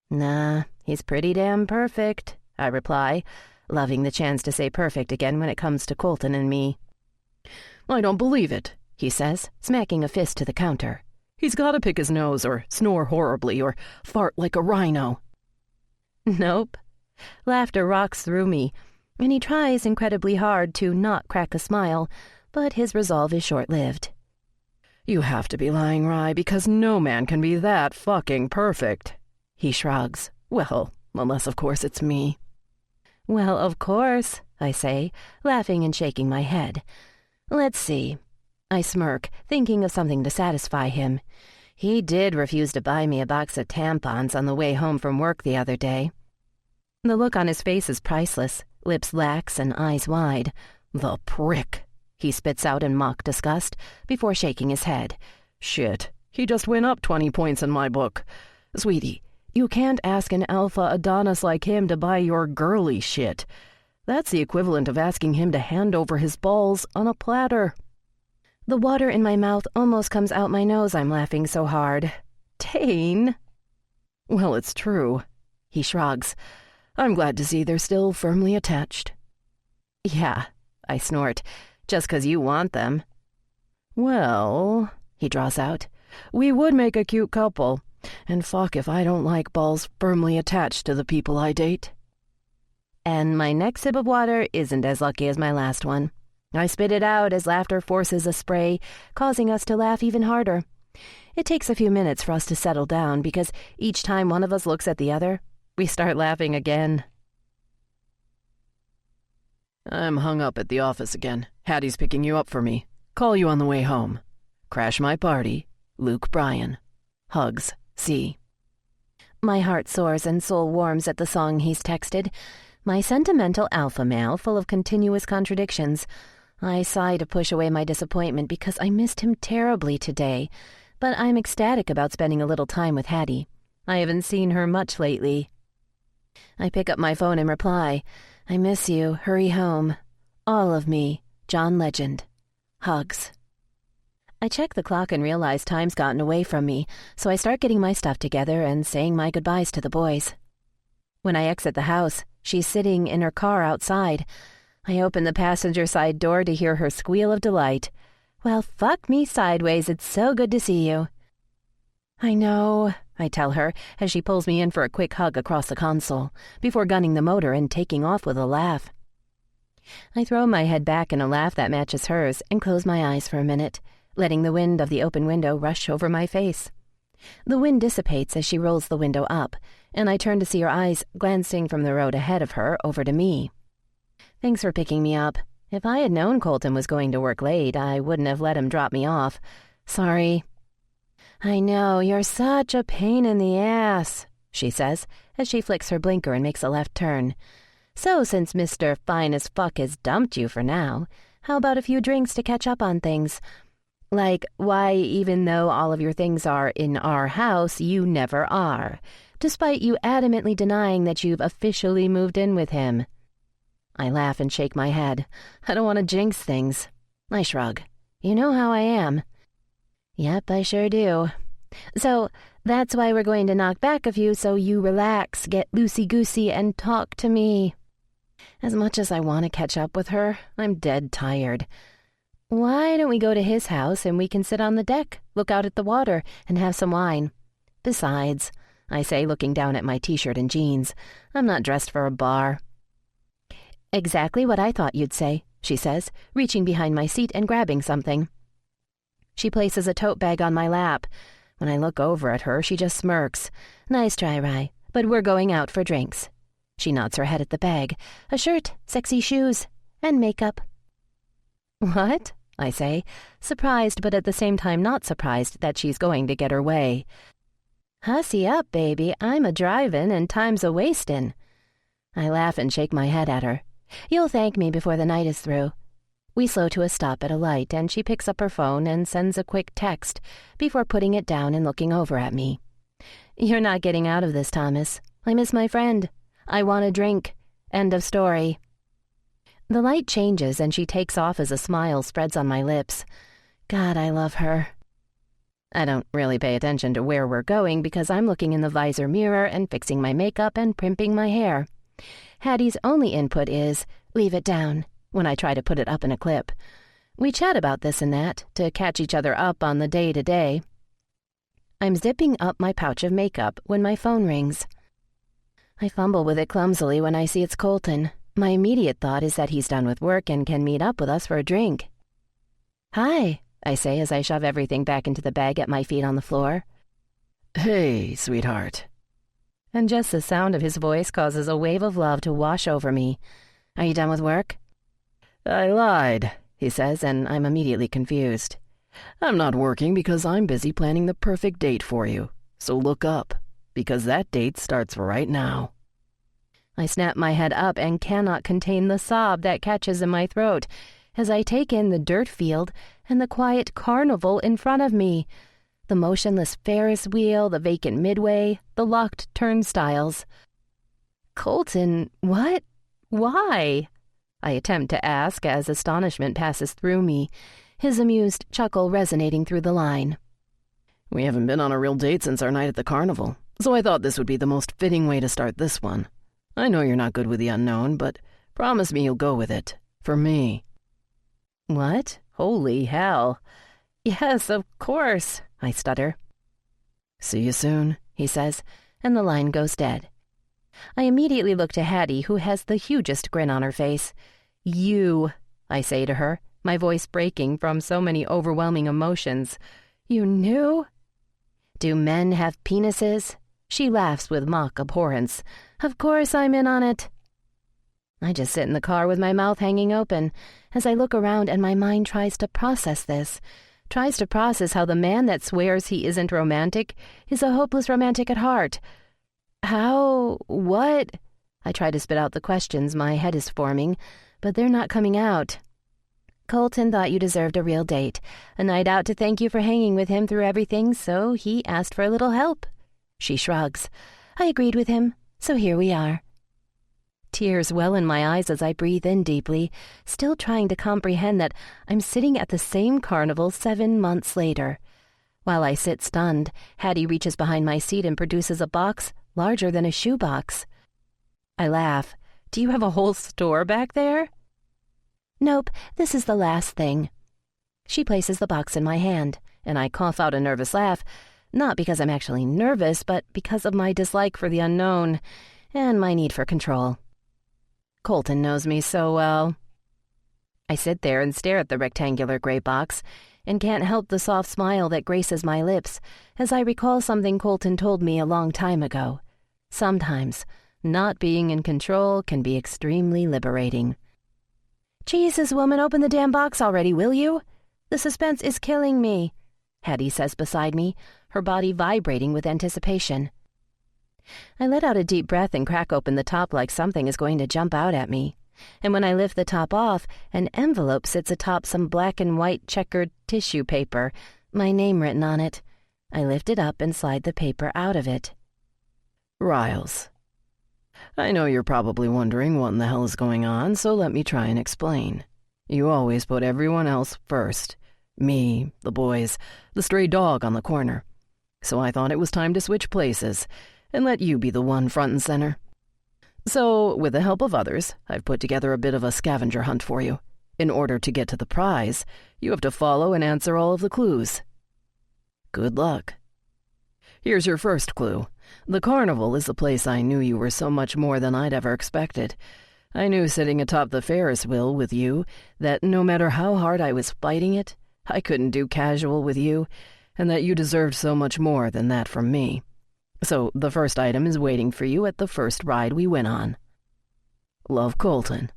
Nah, he's pretty damn perfect, I reply, loving the chance to say perfect again when it comes to Colton and me. I don't believe it, he says, smacking a fist to the counter. He's got to pick his nose or snore horribly or fart like a rhino. Nope. Laughter rocks through me, and he tries incredibly hard to not crack a smile, but his resolve is short-lived. You have to be lying, Rye, because no man can be that fucking perfect. He shrugs. Well, unless of course it's me. Well, of course, I say, laughing and shaking my head. Let's see. I smirk, thinking of something to satisfy him. He did refuse to buy me a box of tampons on the way home from work the other day. The look on his face is priceless, lips lax and eyes wide. The prick, he spits out in mock disgust before shaking his head. Shit, he just went up 20 points in my book. Sweetie, you can't ask an alpha Adonis like him to buy your girly shit. That's the equivalent of asking him to hand over his balls on a platter. The water in my mouth almost comes out my nose, I'm laughing so hard. Dane! Well, it's true. He shrugs. I'm glad to see they're still firmly attached. Yeah, I snort, just 'cause you want them. Well, he draws out, we would make a cute couple. And fuck if I don't like balls firmly attached to the people I date. And my next sip of water isn't as lucky as my last one. I spit it out as laughter forces a spray, causing us to laugh even harder. It takes a few minutes for us to settle down because each time one of us looks at the other, we start laughing again. I'm hung up at the office again. Hattie's picking you up for me. Call you on the way home. Crash my party. Luke Bryan. Hugs. C. My heart soars and soul warms at the song he's texted. My sentimental alpha male full of continuous contradictions. I sigh to push away my disappointment because I missed him terribly today, but I'm ecstatic about spending a little time with Hattie. I haven't seen her much lately. I pick up my phone and reply, I miss you, hurry home. All of me, John Legend. Hugs. I check the clock and realize time's gotten away from me, so I start getting my stuff together and saying my goodbyes to the boys. When I exit the house, she's sitting in her car outside. I open the passenger side door to hear her squeal of delight. Well, fuck me sideways, it's so good to see you. I know, I tell her as she pulls me in for a quick hug across the console, before gunning the motor and taking off with a laugh. I throw my head back in a laugh that matches hers and close my eyes for a minute, letting the wind of the open window rush over my face. The wind dissipates as she rolls the window up, and I turn to see her eyes glancing from the road ahead of her over to me. Thanks for picking me up. If I had known Colton was going to work late, I wouldn't have let him drop me off. Sorry. I know, you're such a pain in the ass, she says, as she flicks her blinker and makes a left turn. So since Mr. Fine as Fuck has dumped you for now, how about a few drinks to catch up on things? Like why, even though all of your things are in our house, you never are, despite you adamantly denying that you've officially moved in with him. I laugh and shake my head. I don't want to jinx things. I shrug. You know how I am. Yep, I sure do. So that's why we're going to knock back a few so you relax, get loosey-goosey, and talk to me. As much as I want to catch up with her, I'm dead tired. Why don't we go to his house and we can sit on the deck, look out at the water, and have some wine? Besides, I say, looking down at my t-shirt and jeans, I'm not dressed for a bar. Exactly what I thought you'd say, she says, reaching behind my seat and grabbing something. She places a tote bag on my lap. When I look over at her, she just smirks. Nice try, Rye, but we're going out for drinks. She nods her head at the bag. A shirt, sexy shoes, and makeup. What? I say, surprised but at the same time not surprised that she's going to get her way. Hussy up, baby. I'm a-drivin' and time's a-wastin'. I laugh and shake my head at her. You'll thank me before the night is through. We slow to a stop at a light, and she picks up her phone and sends a quick text before putting it down and looking over at me. You're not getting out of this, Thomas. I miss my friend. I want a drink. End of story. The light changes and she takes off as a smile spreads on my lips. God, I love her. I don't really pay attention to where we're going because I'm looking in the visor mirror and fixing my makeup and primping my hair. Hattie's only input is, leave it down, when I try to put it up in a clip. We chat about this and that to catch each other up on the day-to-day. I'm zipping up my pouch of makeup when my phone rings. I fumble with it clumsily when I see it's Colton. My immediate thought is that he's done with work and can meet up with us for a drink. Hi, I say as I shove everything back into the bag at my feet on the floor. Hey, sweetheart. And just the sound of his voice causes a wave of love to wash over me. Are you done with work? I lied, he says, and I'm immediately confused. I'm not working because I'm busy planning the perfect date for you. So look up, because that date starts right now. I snap my head up and cannot contain the sob that catches in my throat as I take in the dirt field and the quiet carnival in front of me. The motionless Ferris wheel, the vacant midway, the locked turnstiles. Colton, what? Why? I attempt to ask as astonishment passes through me, his amused chuckle resonating through the line. We haven't been on a real date since our night at the carnival, so I thought this would be the most fitting way to start this one. I know you're not good with the unknown, but promise me you'll go with it. For me. What? Holy hell. Yes, of course, I stutter. See you soon, he says, and the line goes dead. I immediately look to Hattie, who has the hugest grin on her face. You, I say to her, my voice breaking from so many overwhelming emotions. You knew? Do men have penises? She laughs with mock abhorrence. Of course I'm in on it. I just sit in the car with my mouth hanging open as I look around and my mind tries to process this. Tries to process how the man that swears he isn't romantic is a hopeless romantic at heart. How? What? I try to spit out the questions my head is forming, but they're not coming out. Colton thought you deserved a real date, a night out to thank you for hanging with him through everything, so he asked for a little help. She shrugs. I agreed with him, so here we are. Tears well in my eyes as I breathe in deeply, still trying to comprehend that I'm sitting at the same carnival 7 months later. While I sit stunned, Hattie reaches behind my seat and produces a box larger than a shoebox. I laugh. Do you have a whole store back there? Nope, this is the last thing. She places the box in my hand, and I cough out a nervous laugh, not because I'm actually nervous, but because of my dislike for the unknown and my need for control. Colton knows me so well. I sit there and stare at the rectangular gray box and can't help the soft smile that graces my lips as I recall something Colton told me a long time ago. Sometimes, not being in control can be extremely liberating. "Jesus, woman, open the damn box already, will you? The suspense is killing me," Hattie says beside me, her body vibrating with anticipation. I let out a deep breath and crack open the top like something is going to jump out at me. And when I lift the top off, an envelope sits atop some black and white checkered tissue paper, my name written on it. I lift it up and slide the paper out of it. Riles. I know you're probably wondering what in the hell is going on, so let me try and explain. You always put everyone else first. Me, the boys, the stray dog on the corner. So I thought it was time to switch places and let you be the one front and center. So, with the help of others, I've put together a bit of a scavenger hunt for you. In order to get to the prize, you have to follow and answer all of the clues. Good luck. Here's your first clue. The carnival is the place I knew you were so much more than I'd ever expected. I knew sitting atop the Ferris wheel with you that no matter how hard I was fighting it, I couldn't do casual with you, and that you deserved so much more than that from me. So the first item is waiting for you at the first ride we went on. Love, Colton.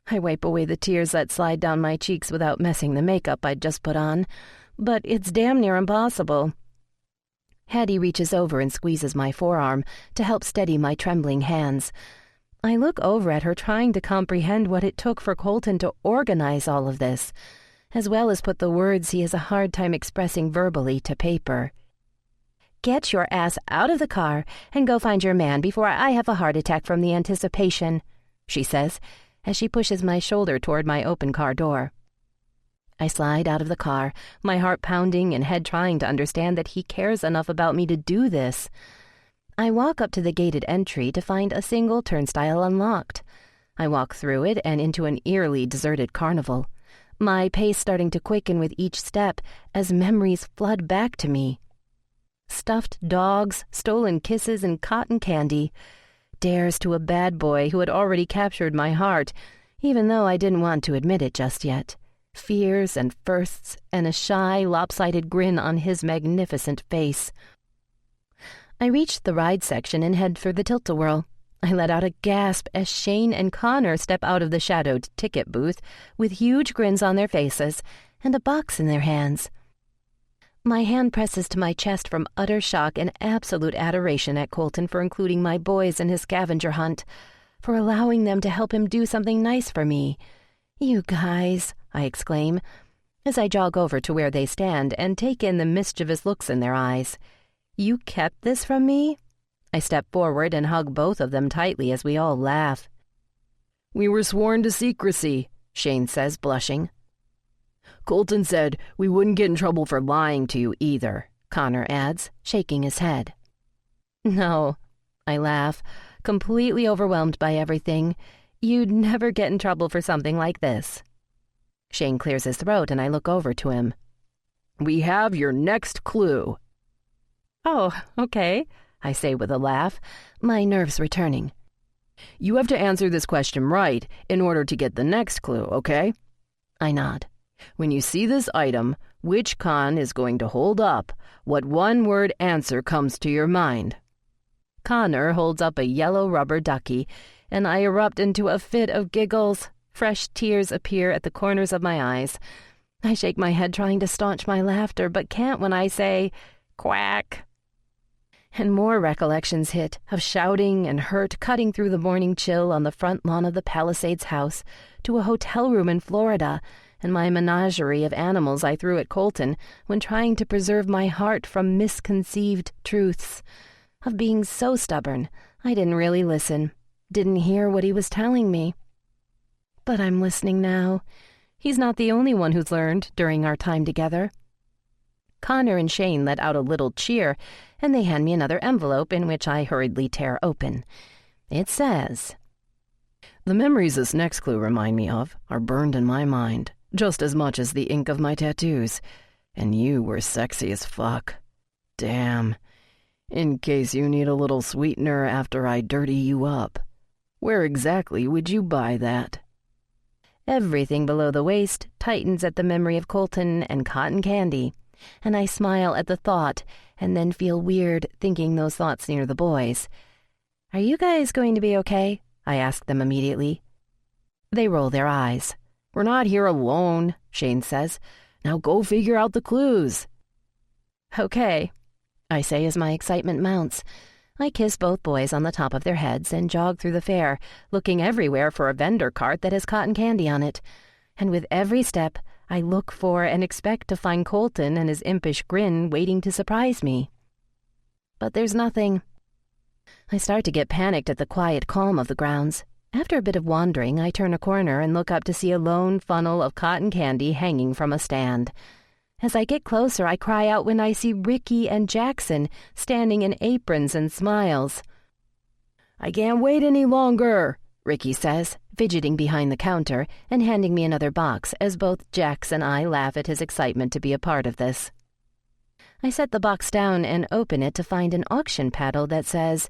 I wipe away the tears that slide down my cheeks without messing the makeup I'd just put on, but it's damn near impossible. Hattie reaches over and squeezes my forearm to help steady my trembling hands. I look over at her, trying to comprehend what it took for Colton to organize all of this, as well as put the words he has a hard time expressing verbally to paper. "Get your ass out of the car and go find your man before I have a heart attack from the anticipation," she says, as she pushes my shoulder toward my open car door. I slide out of the car, my heart pounding and head trying to understand that he cares enough about me to do this. I walk up to the gated entry to find a single turnstile unlocked. I walk through it and into an eerily deserted carnival, my pace starting to quicken with each step as memories flood back to me. Stuffed dogs, stolen kisses, and cotton candy. Dares to a bad boy who had already captured my heart, even though I didn't want to admit it just yet. Fears and firsts, and a shy, lopsided grin on his magnificent face. I reach the ride section and head for the tilt-a-whirl. I let out a gasp as Shane and Connor step out of the shadowed ticket booth with huge grins on their faces and a box in their hands. My hand presses to my chest from utter shock and absolute adoration at Colton for including my boys in his scavenger hunt, for allowing them to help him do something nice for me. "You guys," I exclaim, as I jog over to where they stand and take in the mischievous looks in their eyes. "You kept this from me?" I step forward and hug both of them tightly as we all laugh. "We were sworn to secrecy," Shane says, blushing. "Colton said we wouldn't get in trouble for lying to you either," Connor adds, shaking his head. "No," I laugh, completely overwhelmed by everything. "You'd never get in trouble for something like this." Shane clears his throat and I look over to him. "We have your next clue." "Oh, okay," I say with a laugh, my nerves returning. "You have to answer this question right in order to get the next clue, okay?" I nod. "When you see this item, which con is going to hold up? What one-word answer comes to your mind?" Connor holds up a yellow rubber ducky, and I erupt into a fit of giggles. Fresh tears appear at the corners of my eyes. I shake my head trying to staunch my laughter, but can't when I say, "Quack." And more recollections hit, of shouting and hurt cutting through the morning chill on the front lawn of the Palisades house to a hotel room in Florida, and my menagerie of animals I threw at Colton when trying to preserve my heart from misconceived truths. Of being so stubborn, I didn't really listen, didn't hear what he was telling me. But I'm listening now. He's not the only one who's learned during our time together. Connor and Shane let out a little cheer, and they hand me another envelope in which I hurriedly tear open. It says, "The memories this next clue remind me of are burned in my mind, just as much as the ink of my tattoos. And you were sexy as fuck. Damn. In case you need a little sweetener after I dirty you up. Where exactly would you buy that?" Everything below the waist tightens at the memory of Colton and cotton candy, and I smile at the thought and then feel weird thinking those thoughts near the boys. "Are you guys going to be okay?" I ask them immediately. They roll their eyes. "We're not here alone," Shane says. "Now go figure out the clues." "Okay," I say as my excitement mounts. I kiss both boys on the top of their heads and jog through the fair, looking everywhere for a vendor cart that has cotton candy on it. And with every step, I look for and expect to find Colton and his impish grin waiting to surprise me. But there's nothing. I start to get panicked at the quiet calm of the grounds. After a bit of wandering, I turn a corner and look up to see a lone funnel of cotton candy hanging from a stand. As I get closer, I cry out when I see Ricky and Jackson standing in aprons and smiles. "I can't wait any longer," Ricky says, fidgeting behind the counter and handing me another box as both Jax and I laugh at his excitement to be a part of this. I set the box down and open it to find an auction paddle that says,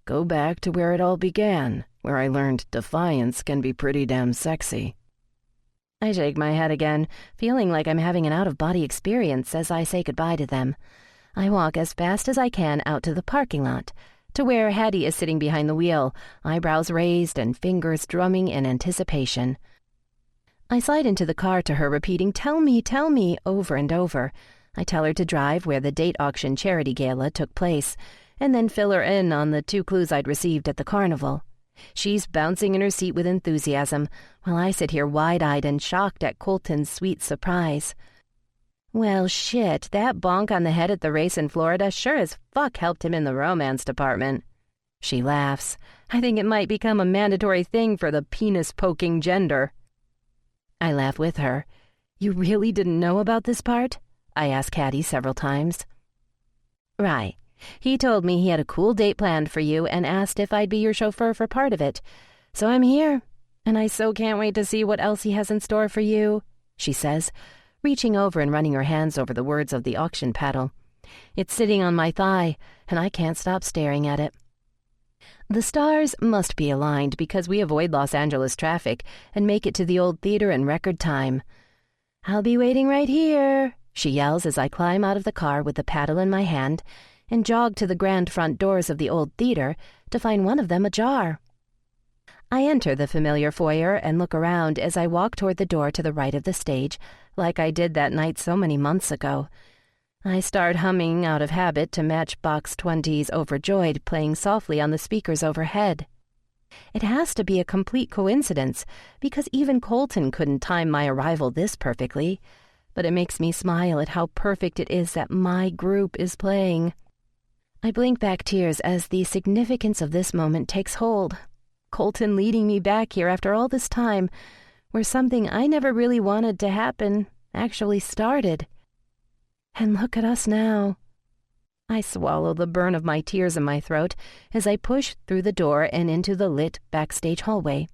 "Go back to where it all began, where I learned defiance can be pretty damn sexy." I shake my head again, feeling like I'm having an out-of-body experience as I say goodbye to them. I walk as fast as I can out to the parking lot, to where Hattie is sitting behind the wheel, eyebrows raised and fingers drumming in anticipation. I slide into the car to her, repeating, tell me," over and over. I tell her to drive where the date auction charity gala took place, and then fill her in on the 2 clues I'd received at the carnival. She's bouncing in her seat with enthusiasm, while I sit here wide-eyed and shocked at Colton's sweet surprise. Well, shit, that bonk on the head at the race in Florida sure as fuck helped him in the romance department. She laughs. I think it might become a mandatory thing for the penis-poking gender. I laugh with her. You really didn't know about this part? I ask Hattie several times. Right. He told me he had a cool date planned for you and asked if I'd be your chauffeur for part of it. So I'm here, and I so can't wait to see what else he has in store for you, she says, reaching over and running her hands over the words of the auction paddle. It's sitting on my thigh, and I can't stop staring at it. The stars must be aligned because we avoid Los Angeles traffic and make it to the old theater in record time. I'll be waiting right here, she yells as I climb out of the car with the paddle in my hand and jog to the grand front doors of the old theater to find one of them ajar. I enter the familiar foyer and look around as I walk toward the door to the right of the stage, like I did that night so many months ago. I start humming out of habit to match Box 20's Overjoyed playing softly on the speakers overhead. It has to be a complete coincidence, because even Colton couldn't time my arrival this perfectly, but it makes me smile at how perfect it is that my group is playing. I blink back tears as the significance of this moment takes hold. Colton leading me back here after all this time, where something I never really wanted to happen actually started. And look at us now. I swallow the burn of my tears in my throat as I push through the door and into the lit backstage hallway.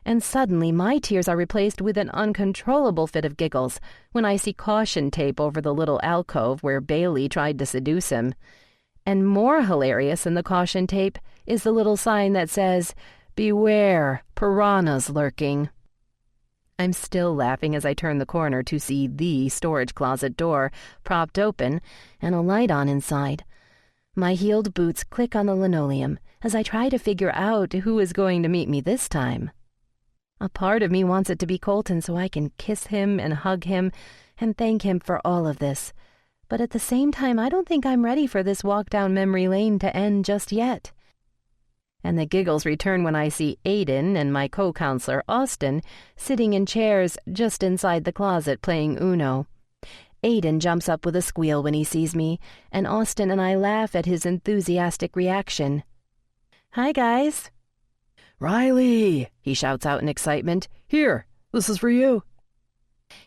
And suddenly my tears are replaced with an uncontrollable fit of giggles when I see caution tape over the little alcove where Bailey tried to seduce him. And more hilarious than the caution tape is the little sign that says, "Beware, piranhas lurking." I'm still laughing as I turn the corner to see the storage closet door propped open and a light on inside. My heeled boots click on the linoleum as I try to figure out who is going to meet me this time. A part of me wants it to be Colton so I can kiss him and hug him and thank him for all of this. But at the same time, I don't think I'm ready for this walk down memory lane to end just yet. And the giggles return when I see Aiden and my co-counselor, Austin, sitting in chairs just inside the closet playing Uno. Aiden jumps up with a squeal when he sees me, and Austin and I laugh at his enthusiastic reaction. Hi, guys. "Riley!" he shouts out in excitement. "Here, this is for you."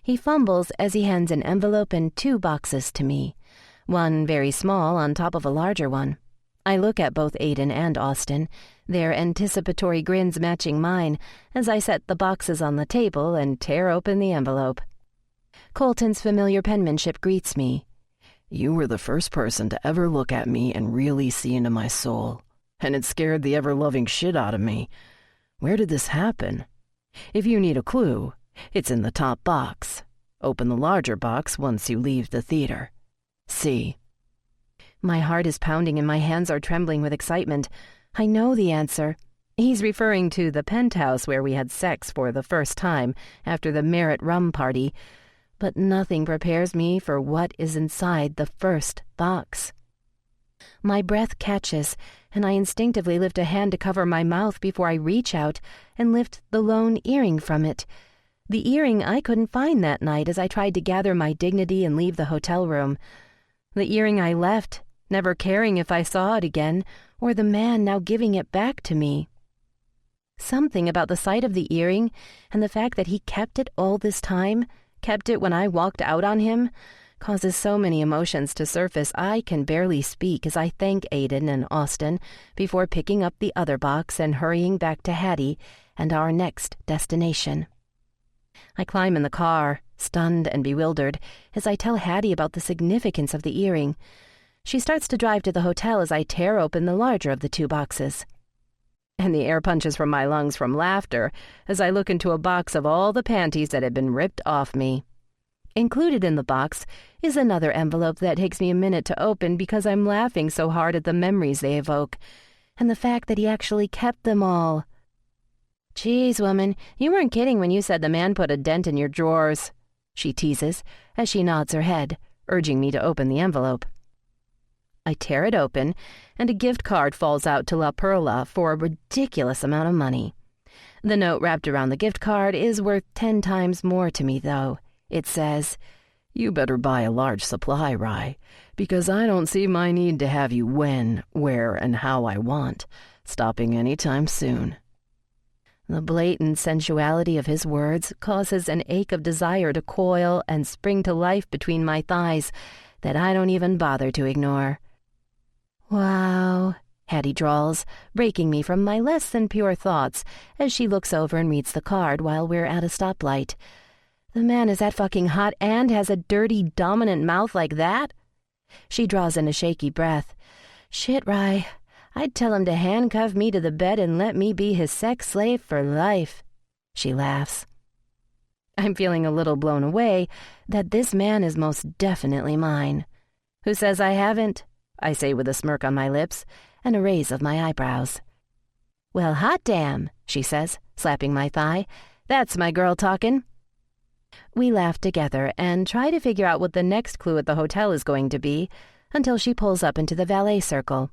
He fumbles as he hands an envelope and 2 boxes to me, one very small on top of a larger one. I look at both Aiden and Austin, their anticipatory grins matching mine, as I set the boxes on the table and tear open the envelope. Colton's familiar penmanship greets me. "You were the first person to ever look at me and really see into my soul, and it scared the ever-loving shit out of me. Where did this happen? If you need a clue, it's in the top box. Open the larger box once you leave the theater. See. My heart is pounding and my hands are trembling with excitement. I know the answer. He's referring to the penthouse where we had sex for the first time after the merit rum party, but nothing prepares me for what is inside the first box. My breath catches, and I instinctively lift a hand to cover my mouth before I reach out and lift the lone earring from it. The earring I couldn't find that night as I tried to gather my dignity and leave the hotel room. The earring I left, never caring if I saw it again, or the man now giving it back to me. Something about the sight of the earring and the fact that he kept it all this time, kept it when I walked out on him, causes so many emotions to surface I can barely speak as I thank Aiden and Austin before picking up the other box and hurrying back to Hattie and our next destination. I climb in the car, stunned and bewildered, as I tell Hattie about the significance of the earring. She starts to drive to the hotel as I tear open the larger of the two boxes. And the air punches from my lungs from laughter as I look into a box of all the panties that had been ripped off me. Included in the box is another envelope that takes me a minute to open because I'm laughing so hard at the memories they evoke, and the fact that he actually kept them all. "Geez, woman, you weren't kidding when you said the man put a dent in your drawers," she teases as she nods her head, urging me to open the envelope. I tear it open, and a gift card falls out to La Perla for a ridiculous amount of money. The note wrapped around the gift card is worth 10 times more to me, though. It says, "You better buy a large supply, Rye, because I don't see my need to have you when, where, and how I want, stopping any time soon." The blatant sensuality of his words causes an ache of desire to coil and spring to life between my thighs that I don't even bother to ignore. "Wow," Hattie drawls, breaking me from my less than pure thoughts as she looks over and reads the card while we're at a stoplight. The man is that fucking hot and has a dirty, dominant mouth like that? She draws in a shaky breath. "Shit, Rye. I'd tell him to handcuff me to the bed and let me be his sex slave for life." She laughs. I'm feeling a little blown away that this man is most definitely mine. "Who says I haven't?" I say with a smirk on my lips and a raise of my eyebrows. "Well, hot damn," she says, slapping my thigh. "That's my girl talking." We laugh together and try to figure out what the next clue at the hotel is going to be until she pulls up into the valet circle.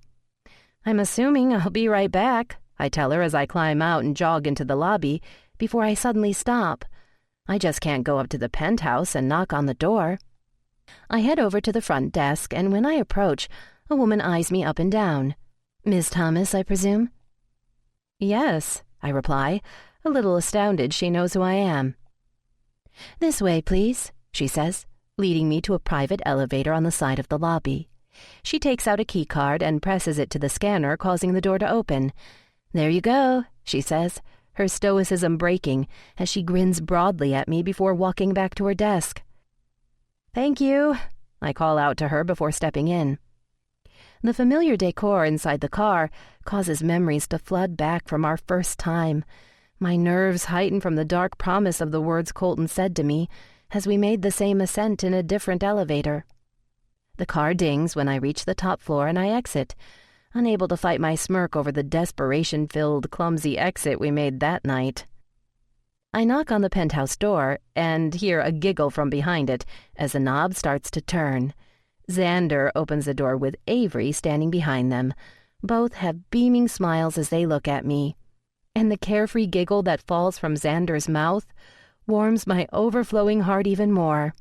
"I'm assuming I'll be right back," I tell her as I climb out and jog into the lobby before I suddenly stop. I just can't go up to the penthouse and knock on the door. I head over to the front desk, and when I approach, a woman eyes me up and down. "Miss Thomas, I presume?" "Yes," I reply, a little astounded she knows who I am. "This way, please," she says, leading me to a private elevator on the side of the lobby. She takes out a key card and presses it to the scanner, causing the door to open. "There you go," she says, her stoicism breaking as she grins broadly at me before walking back to her desk. "Thank you," I call out to her before stepping in. The familiar decor inside the car causes memories to flood back from our first time. My nerves heighten from the dark promise of the words Colton said to me as we made the same ascent in a different elevator. The car dings when I reach the top floor and I exit, unable to fight my smirk over the desperation-filled, clumsy exit we made that night. I knock on the penthouse door and hear a giggle from behind it as the knob starts to turn. Xander opens the door with Avery standing behind them. Both have beaming smiles as they look at me, and the carefree giggle that falls from Xander's mouth warms my overflowing heart even more.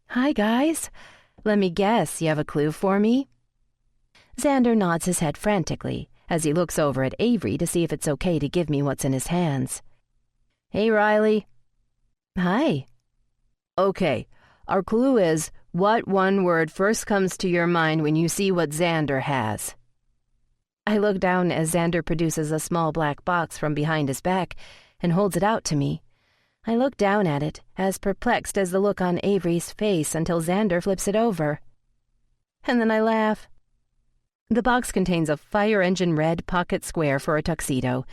"Hi, guys. Let me guess, you have a clue for me?" Xander nods his head frantically as he looks over at Avery to see if it's okay to give me what's in his hands. "Hey, Riley." "Hi." "Okay, our clue is, what one word first comes to your mind when you see what Xander has?" I look down as Xander produces a small black box from behind his back and holds it out to me. I look down at it, as perplexed as the look on Avery's face until Xander flips it over. And then I laugh. The box contains a fire engine red pocket square for a tuxedo.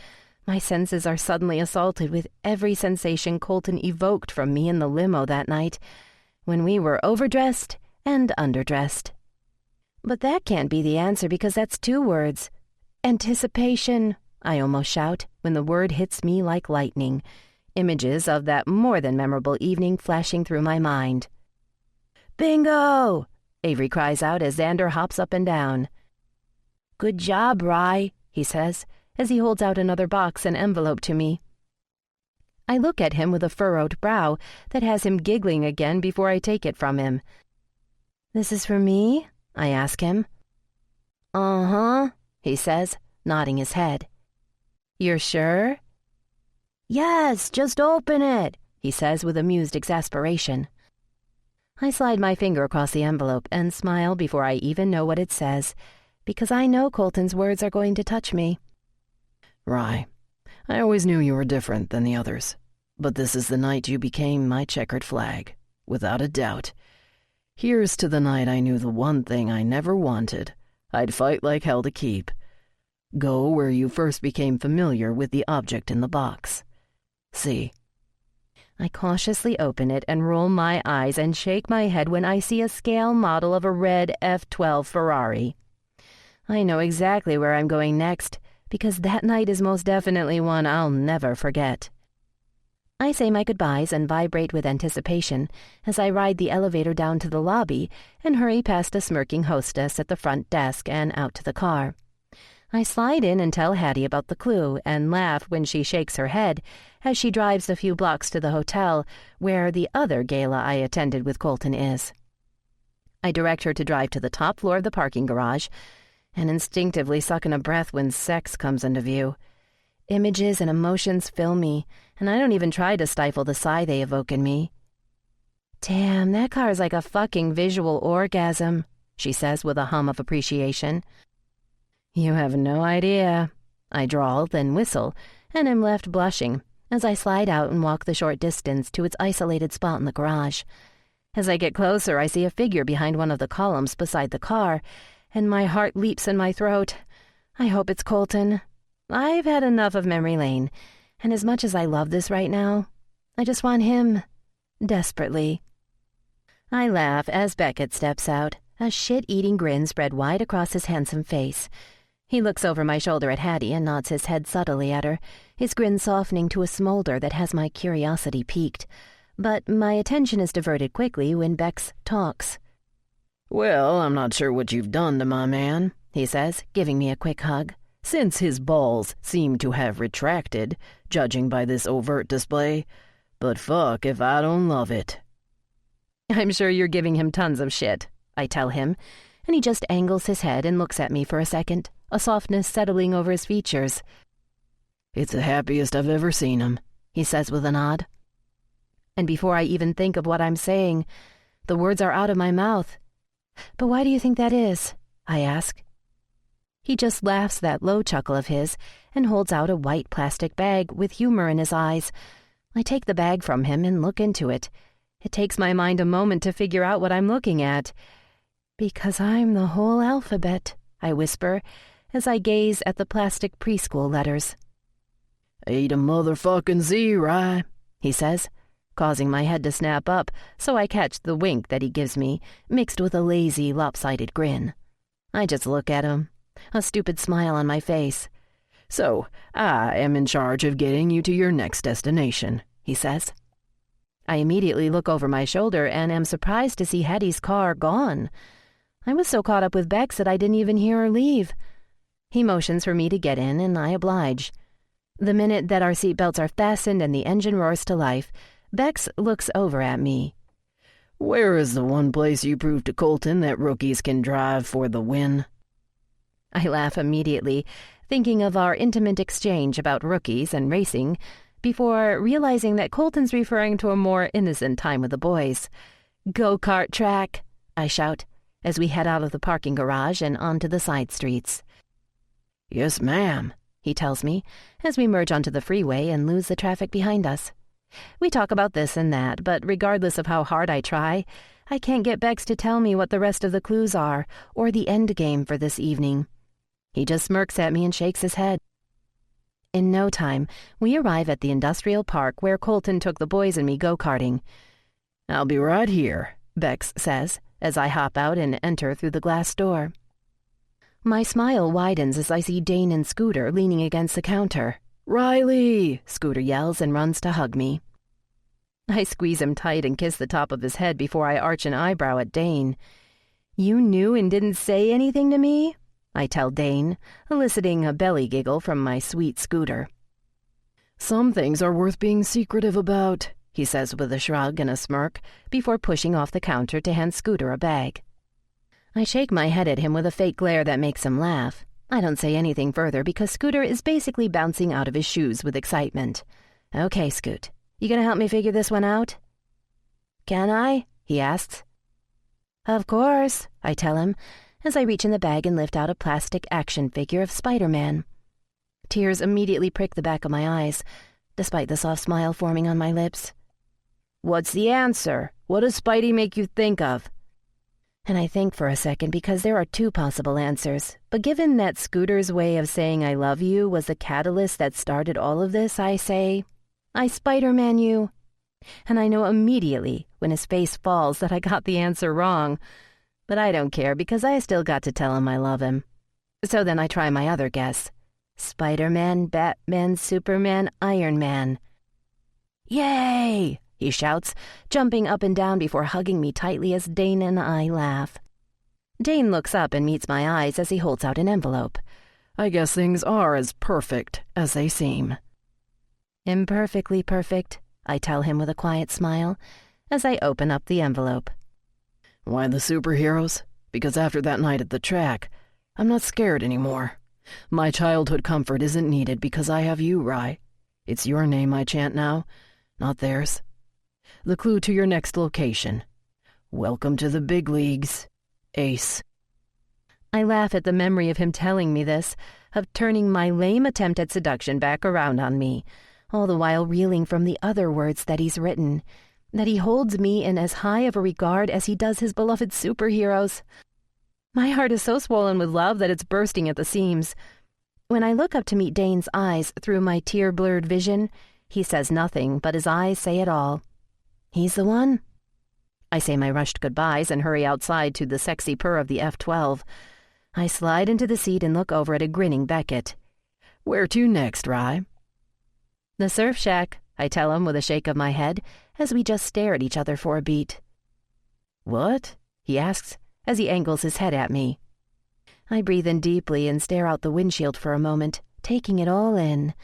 My senses are suddenly assaulted with every sensation Colton evoked from me in the limo that night, when we were overdressed and underdressed. But that can't be the answer because that's 2 words. Anticipation, I almost shout when the word hits me like lightning, images of that more than memorable evening flashing through my mind. Bingo! Avery cries out as Xander hops up and down. Good job, Rye, he says, as he holds out another box and envelope to me. I look at him with a furrowed brow that has him giggling again before I take it from him. This is for me? I ask him. Uh-huh, he says, nodding his head. You're sure? Yes, just open it, he says with amused exasperation. I slide my finger across the envelope and smile before I even know what it says, because I know Colton's words are going to touch me. Rye, I always knew you were different than the others, but this is the night you became my checkered flag, without a doubt. Here's to the night I knew the one thing I never wanted, I'd fight like hell to keep. Go where you first became familiar with the object in the box. See. I cautiously open it and roll my eyes and shake my head when I see a scale model of a red F12 Ferrari. I know exactly where I'm going next, because that night is most definitely one I'll never forget. I say my goodbyes and vibrate with anticipation as I ride the elevator down to the lobby and hurry past a smirking hostess at the front desk and out to the car. I slide in and tell Hattie about the clue and laugh when she shakes her head as she drives a few blocks to the hotel where the other gala I attended with Colton is. I direct her to drive to the top floor of the parking garage and instinctively suck in a breath when sex comes into view. Images and emotions fill me, and I don't even try to stifle the sigh they evoke in me. Damn, that car is like a fucking visual orgasm, she says with a hum of appreciation. You have no idea. I drawl, then whistle, and am left blushing as I slide out and walk the short distance to its isolated spot in the garage. As I get closer, I see a figure behind one of the columns beside the car, and my heart leaps in my throat. I hope it's Colton. I've had enough of memory lane, and as much as I love this right now, I just want him. Desperately. I laugh as Beckett steps out, a shit-eating grin spread wide across his handsome face. He looks over my shoulder at Hattie and nods his head subtly at her, his grin softening to a smolder that has my curiosity piqued. But my attention is diverted quickly when Bex talks. Well, I'm not sure what you've done to my man, he says, giving me a quick hug, since his balls seem to have retracted, judging by this overt display. But fuck if I don't love it. I'm sure you're giving him tons of shit, I tell him, and he just angles his head and looks at me for a second, a softness settling over his features. It's the happiest I've ever seen him, he says with a nod. And before I even think of what I'm saying, the words are out of my mouth. But why do you think that is? I ask. He just laughs that low chuckle of his and holds out a white plastic bag with humor in his eyes. I take the bag from him and look into it. It takes my mind a moment to figure out what I'm looking at. Because I'm the whole alphabet, I whisper, as I gaze at the plastic preschool letters. Ain't a motherfucking Z, right? He says, causing my head to snap up so I catch the wink that he gives me, mixed with a lazy, lopsided grin. I just look at him, a stupid smile on my face. So, I am in charge of getting you to your next destination, he says. I immediately look over my shoulder and am surprised to see Hattie's car gone. I was so caught up with Bex that I didn't even hear her leave. He motions for me to get in, and I oblige. The minute that our seatbelts are fastened and the engine roars to life, Bex looks over at me. Where is the one place you proved to Colton that rookies can drive for the win? I laugh immediately, thinking of our intimate exchange about rookies and racing, before realizing that Colton's referring to a more innocent time with the boys. Go-kart track, I shout, as we head out of the parking garage and onto the side streets. Yes, ma'am, he tells me, as we merge onto the freeway and lose the traffic behind us. We talk about this and that, but regardless of how hard I try, I can't get Bex to tell me what the rest of the clues are, or the end game for this evening. He just smirks at me and shakes his head. In no time, we arrive at the industrial park where Colton took the boys and me go-karting. "I'll be right here," Bex says, as I hop out and enter through the glass door. My smile widens as I see Dane and Scooter leaning against the counter. "Riley!" Scooter yells and runs to hug me. I squeeze him tight and kiss the top of his head before I arch an eyebrow at Dane. "You knew and didn't say anything to me?" I tell Dane, eliciting a belly giggle from my sweet Scooter. "Some things are worth being secretive about," he says with a shrug and a smirk, before pushing off the counter to hand Scooter a bag. I shake my head at him with a fake glare that makes him laugh. I don't say anything further because Scooter is basically bouncing out of his shoes with excitement. "Okay, Scoot, you gonna help me figure this one out?" "Can I?" he asks. "Of course," I tell him, as I reach in the bag and lift out a plastic action figure of Spider-Man. Tears immediately prick the back of my eyes, despite the soft smile forming on my lips. "What's the answer? What does Spidey make you think of?" And I think for a second because there are two possible answers. But given that Scooter's way of saying I love you was the catalyst that started all of this, I say, "I Spider-Man you." And I know immediately when his face falls that I got the answer wrong. But I don't care because I still got to tell him I love him. So then I try my other guess. Spider-Man, Batman, Superman, Iron Man. "Yay!" he shouts, jumping up and down before hugging me tightly as Dane and I laugh. Dane looks up and meets my eyes as he holds out an envelope. "I guess things are as perfect as they seem." "Imperfectly perfect," I tell him with a quiet smile as I open up the envelope. "Why the superheroes? Because after that night at the track, I'm not scared anymore. My childhood comfort isn't needed because I have you, Rye. It's your name I chant now, not theirs. The clue to your next location. Welcome to the big leagues, Ace." I laugh at the memory of him telling me this, of turning my lame attempt at seduction back around on me, all the while reeling from the other words that he's written, that he holds me in as high of a regard as he does his beloved superheroes. My heart is so swollen with love that it's bursting at the seams. When I look up to meet Dane's eyes through my tear-blurred vision, he says nothing, but his eyes say it all. He's the one. I say my rushed goodbyes and hurry outside to the sexy purr of the F-12. I slide into the seat and look over at a grinning Beckett. "Where to next, Rye?" "The Surf Shack," I tell him with a shake of my head, as we just stare at each other for a beat. "What?" he asks, as he angles his head at me. I breathe in deeply and stare out the windshield for a moment, taking it all in.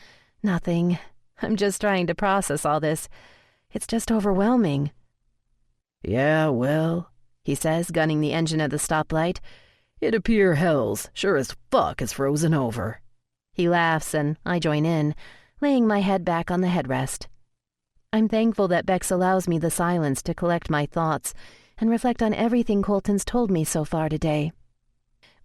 Nothing. I'm just trying to process all this. It's just overwhelming. "Yeah, well," he says, gunning the engine at the stoplight, "it appear hell's sure as fuck is frozen over." He laughs and I join in, laying my head back on the headrest. I'm thankful that Bex allows me the silence to collect my thoughts and reflect on everything Colton's told me so far today.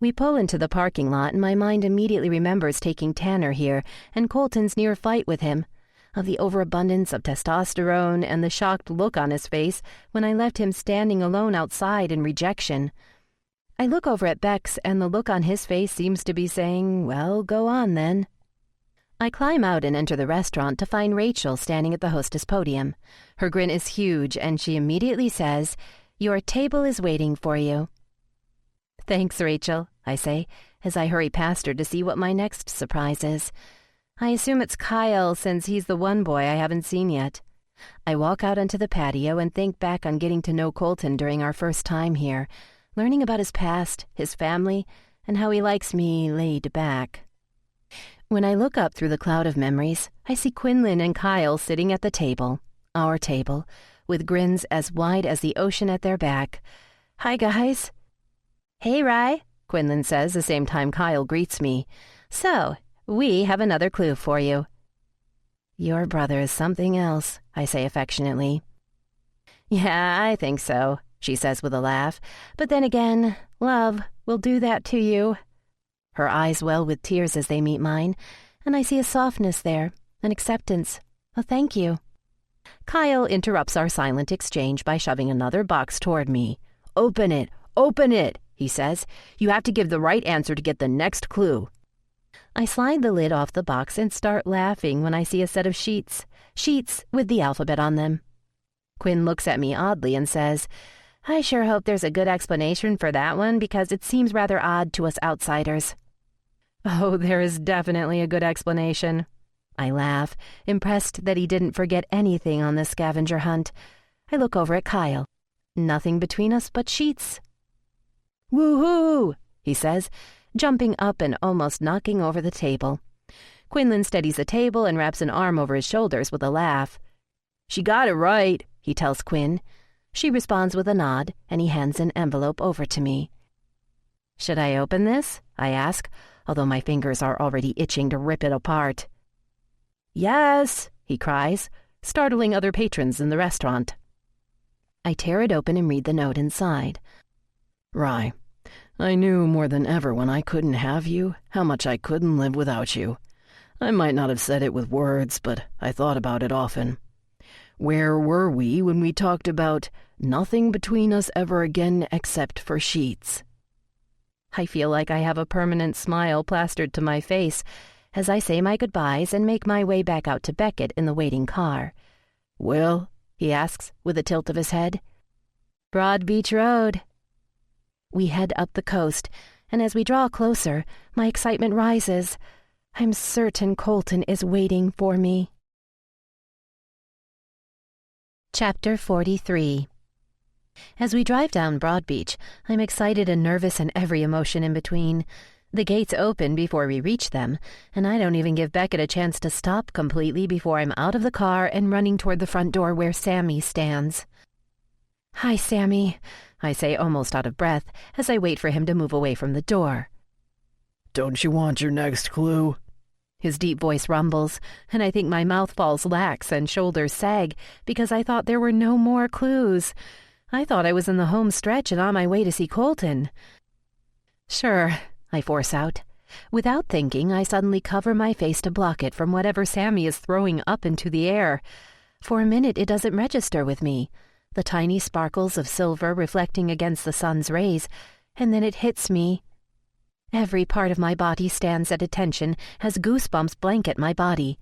We pull into the parking lot and my mind immediately remembers taking Tanner here and Colton's near fight with him, of the overabundance of testosterone and the shocked look on his face when I left him standing alone outside in rejection. I look over at Bex and the look on his face seems to be saying, well, go on then. I climb out and enter the restaurant to find Rachel standing at the hostess podium. Her grin is huge and she immediately says, "Your table is waiting for you." "Thanks, Rachel," I say, as I hurry past her to see what my next surprise is. I assume it's Kyle since he's the one boy I haven't seen yet. I walk out onto the patio and think back on getting to know Colton during our first time here, learning about his past, his family, and how he likes me laid back. When I look up through the cloud of memories, I see Quinlan and Kyle sitting at the table, our table, with grins as wide as the ocean at their back. "Hi, guys." "Hey, Rye," Quinlan says the same time Kyle greets me. "So, we have another clue for you." "Your brother is something else," I say affectionately. "Yeah, I think so," she says with a laugh. "But then again, love will do that to you." Her eyes well with tears as they meet mine, and I see a softness there, an acceptance, a thank you. Kyle interrupts our silent exchange by shoving another box toward me. Open it, he says. "You have to give the right answer to get the next clue." I slide the lid off the box and start laughing when I see a set of sheets with the alphabet on them. Quinn looks at me oddly and says, "I sure hope there's a good explanation for that one because it seems rather odd to us outsiders." "Oh, there is definitely a good explanation." I laugh, impressed that he didn't forget anything on this scavenger hunt. I look over at Kyle. Nothing between us but sheets. "Woo-hoo!" he says, jumping up and almost knocking over the table. Quinlan steadies the table and wraps an arm over his shoulders with a laugh. "She got it right," he tells Quinn. She responds with a nod, and he hands an envelope over to me. "Should I open this?" I ask, although my fingers are already itching to rip it apart. "Yes," he cries, startling other patrons in the restaurant. I tear it open and read the note inside. Rye, I knew more than ever when I couldn't have you how much I couldn't live without you. I might not have said it with words, but I thought about it often. Where were we when we talked about nothing between us ever again except for sheets? I feel like I have a permanent smile plastered to my face as I say my goodbyes and make my way back out to Beckett in the waiting car. "Well?" he asks with a tilt of his head. "Broad Beach Road." We head up the coast, and as we draw closer, my excitement rises. I'm certain Colton is waiting for me. Chapter 43. As we drive down Broad Beach, I'm excited and nervous and every emotion in between. The gates open before we reach them, and I don't even give Beckett a chance to stop completely before I'm out of the car and running toward the front door where Sammy stands. "Hi, Sammy," I say almost out of breath as I wait for him to move away from the door. "Don't you want your next clue?" His deep voice rumbles, and I think my mouth falls lax and shoulders sag because I thought there were no more clues. I thought I was in the home stretch and on my way to see Colton. "Sure," I force out. Without thinking, I suddenly cover my face to block it from whatever Sammy is throwing up into the air. For a minute, it doesn't register with me, the tiny sparkles of silver reflecting against the sun's rays, and then it hits me. Every part of my body stands at attention as goosebumps blanket my body.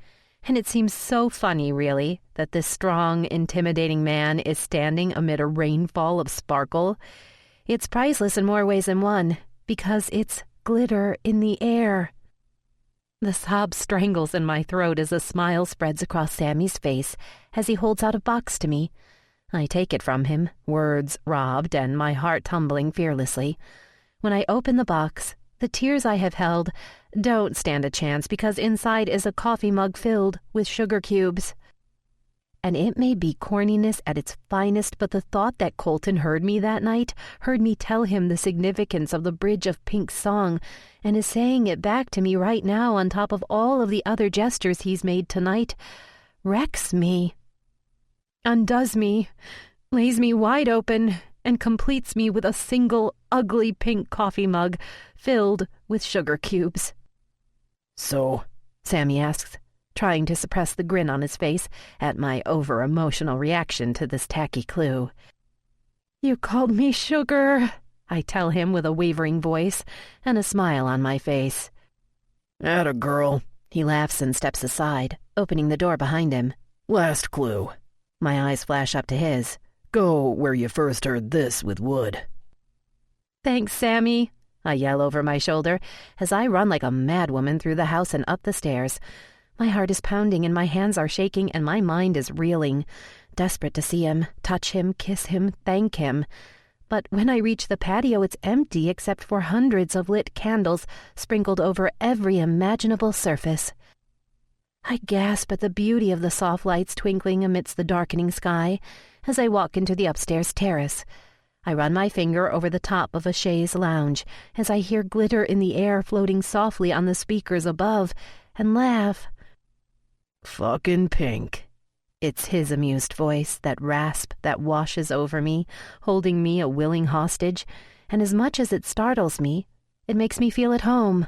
And it seems so funny, really, that this strong, intimidating man is standing amid a rainfall of sparkle. It's priceless in more ways than one, because it's glitter in the air. The sob strangles in my throat as a smile spreads across Sammy's face as he holds out a box to me. I take it from him, words robbed and my heart tumbling fearlessly. When I open the box, the tears I have held don't stand a chance because inside is a coffee mug filled with sugar cubes. And it may be corniness at its finest, but the thought that Colton heard me that night, heard me tell him the significance of the Bridge of Pink's song, and is saying it back to me right now on top of all of the other gestures he's made tonight, wrecks me, undoes me, lays me wide open, and completes me with a single ugly pink coffee mug filled with sugar cubes. "So?" Sammy asks, trying to suppress the grin on his face at my over-emotional reaction to this tacky clue. "You called me sugar," I tell him with a wavering voice and a smile on my face. "Atta girl." He laughs and steps aside, opening the door behind him. "Last clue." My eyes flash up to his. "Go where you first heard this with Wood." "Thanks, Sammy," I yell over my shoulder as I run like a madwoman through the house and up the stairs. My heart is pounding and my hands are shaking and my mind is reeling, desperate to see him, touch him, kiss him, thank him. But when I reach the patio, it's empty except for hundreds of lit candles sprinkled over every imaginable surface. I gasp at the beauty of the soft lights twinkling amidst the darkening sky as I walk into the upstairs terrace. I run my finger over the top of a chaise lounge as I hear glitter in the air floating softly on the speakers above and laugh. "Fucking pink." It's his amused voice, that rasp that washes over me, holding me a willing hostage, and as much as it startles me, it makes me feel at home.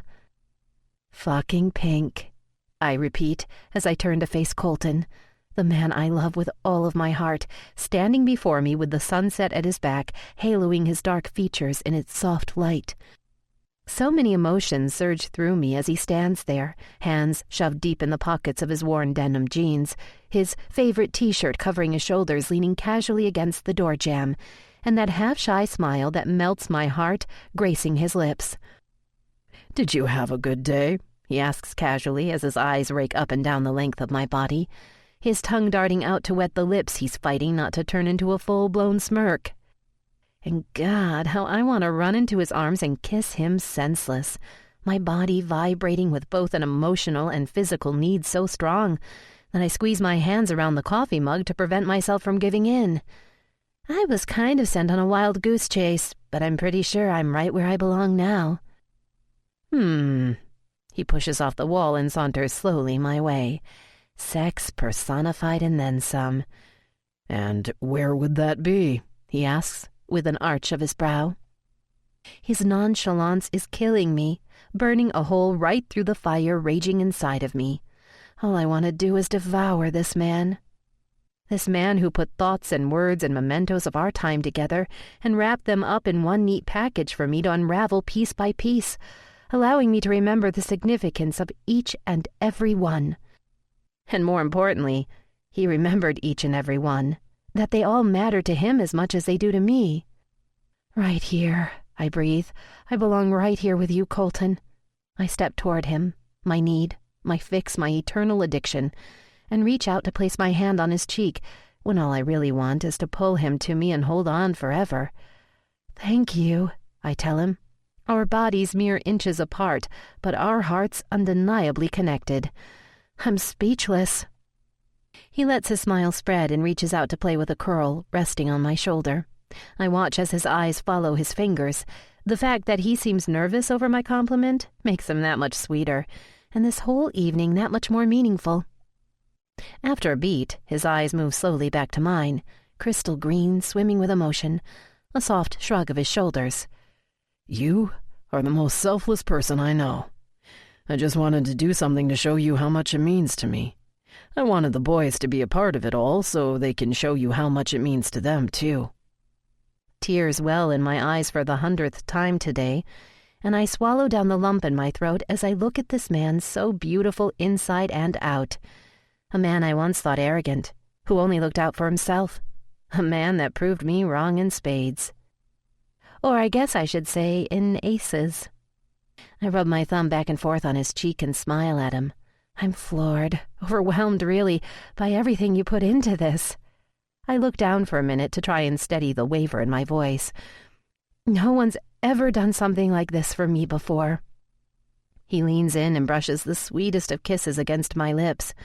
"Fucking pink," I repeat as I turn to face Colton, the man I love with all of my heart, standing before me with the sunset at his back, haloing his dark features in its soft light. So many emotions surge through me as he stands there, hands shoved deep in the pockets of his worn denim jeans, his favorite t-shirt covering his shoulders leaning casually against the door jamb, and that half-shy smile that melts my heart gracing his lips. "Did you have a good day?" he asks casually as his eyes rake up and down the length of my body, his tongue darting out to wet the lips he's fighting not to turn into a full-blown smirk. And God, how I want to run into his arms and kiss him senseless, my body vibrating with both an emotional and physical need so strong that I squeeze my hands around the coffee mug to prevent myself from giving in. I was kind of sent on a wild goose chase, but I'm pretty sure I'm right where I belong now. He pushes off the wall and saunters slowly my way. Sex personified and then some. "And where would that be?" he asks, with an arch of his brow. His nonchalance is killing me, burning a hole right through the fire raging inside of me. All I want to do is devour this man. This man who put thoughts and words and mementos of our time together and wrapped them up in one neat package for me to unravel piece by piece, allowing me to remember the significance of each and every one. And more importantly, he remembered each and every one, that they all matter to him as much as they do to me. Right here, I breathe. I belong right here with you, Colton. I step toward him, my need, my fix, my eternal addiction, and reach out to place my hand on his cheek when all I really want is to pull him to me and hold on forever. Thank you, I tell him. Our bodies mere inches apart, but our hearts undeniably connected. I'm speechless. He lets his smile spread and reaches out to play with a curl resting on my shoulder. I watch as his eyes follow his fingers. The fact that he seems nervous over my compliment makes him that much sweeter, and this whole evening that much more meaningful. After a beat, his eyes move slowly back to mine, crystal green, swimming with emotion, a soft shrug of his shoulders. "You are the most selfless person I know. I just wanted to do something to show you how much it means to me. I wanted the boys to be a part of it all so they can show you how much it means to them, too." Tears well in my eyes for the 100th time today, and I swallow down the lump in my throat as I look at this man so beautiful inside and out. A man I once thought arrogant, who only looked out for himself. A man that proved me wrong in spades. Or I guess I should say in aces. I rub my thumb back and forth on his cheek and smile at him. I'm floored, overwhelmed really, by everything you put into this. I look down for a minute to try and steady the waver in my voice. No one's ever done something like this for me before. He leans in and brushes the sweetest of kisses against my lips.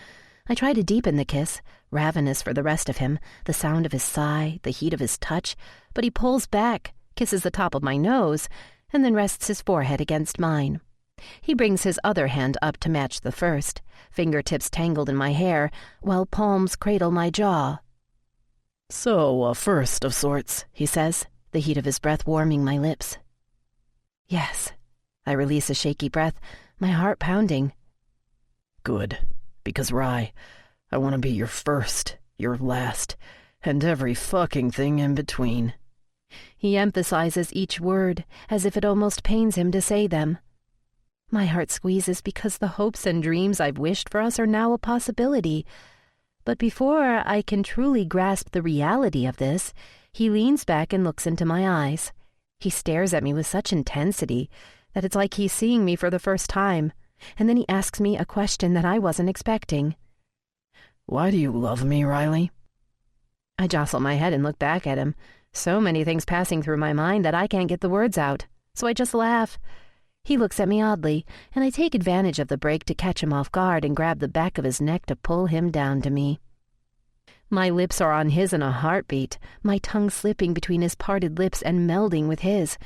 I try to deepen the kiss, ravenous for the rest of him, the sound of his sigh, the heat of his touch, but he pulls back, kisses the top of my nose, and then rests his forehead against mine. He brings his other hand up to match the first, fingertips tangled in my hair, while palms cradle my jaw. "So, a first of sorts," he says, the heat of his breath warming my lips. "Yes." I release a shaky breath, my heart pounding. "Good, because, Rye, I want to be your first, your last, and every fucking thing in between." He emphasizes each word, as if it almost pains him to say them. My heart squeezes because the hopes and dreams I've wished for us are now a possibility. But before I can truly grasp the reality of this, he leans back and looks into my eyes. He stares at me with such intensity that it's like he's seeing me for the first time, and then he asks me a question that I wasn't expecting. "Why do you love me, Riley?" I jostle my head and look back at him, so many things passing through my mind that I can't get the words out, so I just laugh. He looks at me oddly, and I take advantage of the break to catch him off guard and grab the back of his neck to pull him down to me. My lips are on his in a heartbeat, my tongue slipping between his parted lips and melding with his.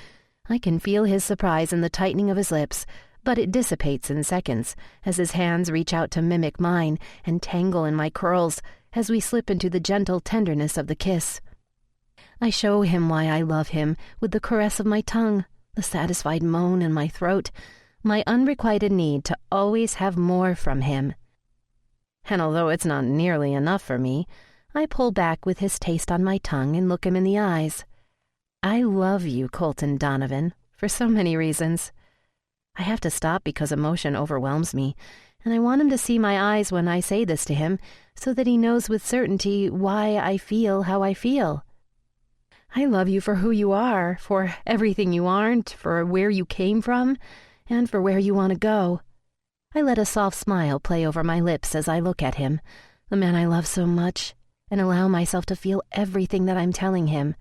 I can feel his surprise in the tightening of his lips, but it dissipates in seconds as his hands reach out to mimic mine and tangle in my curls as we slip into the gentle tenderness of the kiss. I show him why I love him with the caress of my tongue, the satisfied moan in my throat, my unrequited need to always have more from him. And although it's not nearly enough for me, I pull back with his taste on my tongue and look him in the eyes. I love you, Colton Donovan, for so many reasons. I have to stop because emotion overwhelms me, and I want him to see my eyes when I say this to him so that he knows with certainty why I feel how I feel. I love you for who you are, for everything you aren't, for where you came from, and for where you want to go. I let a soft smile play over my lips as I look at him, the man I love so much, and allow myself to feel everything that I'm telling him.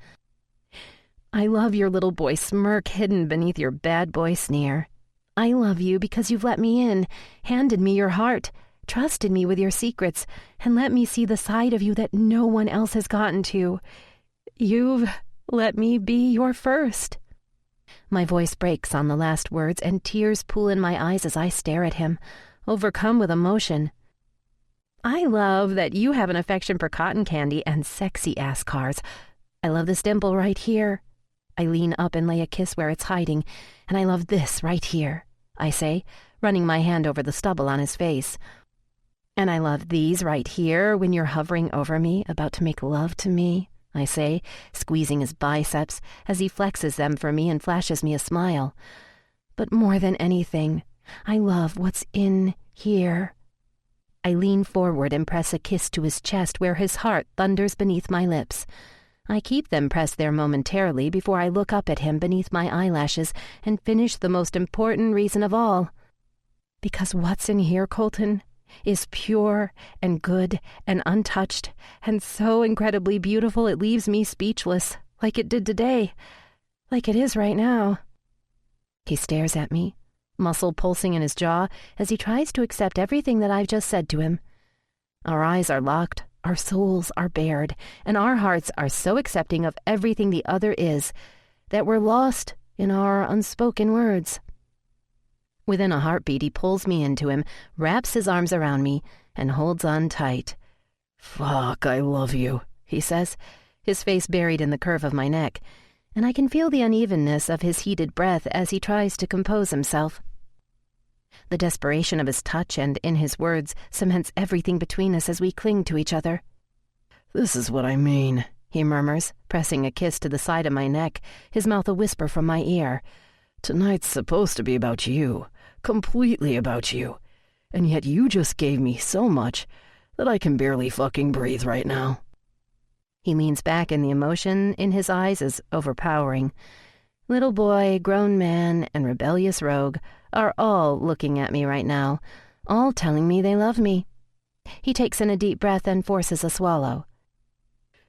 I love your little boy smirk hidden beneath your bad boy sneer. I love you because you've let me in, handed me your heart, trusted me with your secrets, and let me see the side of you that no one else has gotten to. You've let me be your first. My voice breaks on the last words, and tears pool in my eyes as I stare at him, overcome with emotion. I love that you have an affection for cotton candy and sexy-ass cars. I love this dimple right here. I lean up and lay a kiss where it's hiding, and I love this right here, I say, running my hand over the stubble on his face. And I love these right here when you're hovering over me, about to make love to me, I say, squeezing his biceps as he flexes them for me and flashes me a smile. But more than anything, I love what's in here. I lean forward and press a kiss to his chest where his heart thunders beneath my lips. I keep them pressed there momentarily before I look up at him beneath my eyelashes and finish the most important reason of all. Because what's in here, Colton, is pure and good and untouched and so incredibly beautiful it leaves me speechless, like it did today, like it is right now. He stares at me, muscle pulsing in his jaw as he tries to accept everything that I've just said to him. Our eyes are locked, our souls are bared, and our hearts are so accepting of everything the other is that we're lost in our unspoken words. Within a heartbeat, he pulls me into him, wraps his arms around me, and holds on tight. "Fuck, I love you," he says, his face buried in the curve of my neck, and I can feel the unevenness of his heated breath as he tries to compose himself. The desperation of his touch and in his words cements everything between us as we cling to each other. "This is what I mean," he murmurs, pressing a kiss to the side of my neck, his mouth a whisper from my ear. "Tonight's supposed to be about you, completely about you, and yet you just gave me so much that I can barely fucking breathe right now." He leans back and the emotion in his eyes is overpowering. Little boy, grown man, and rebellious rogue are all looking at me right now, all telling me they love me. He takes in a deep breath and forces a swallow.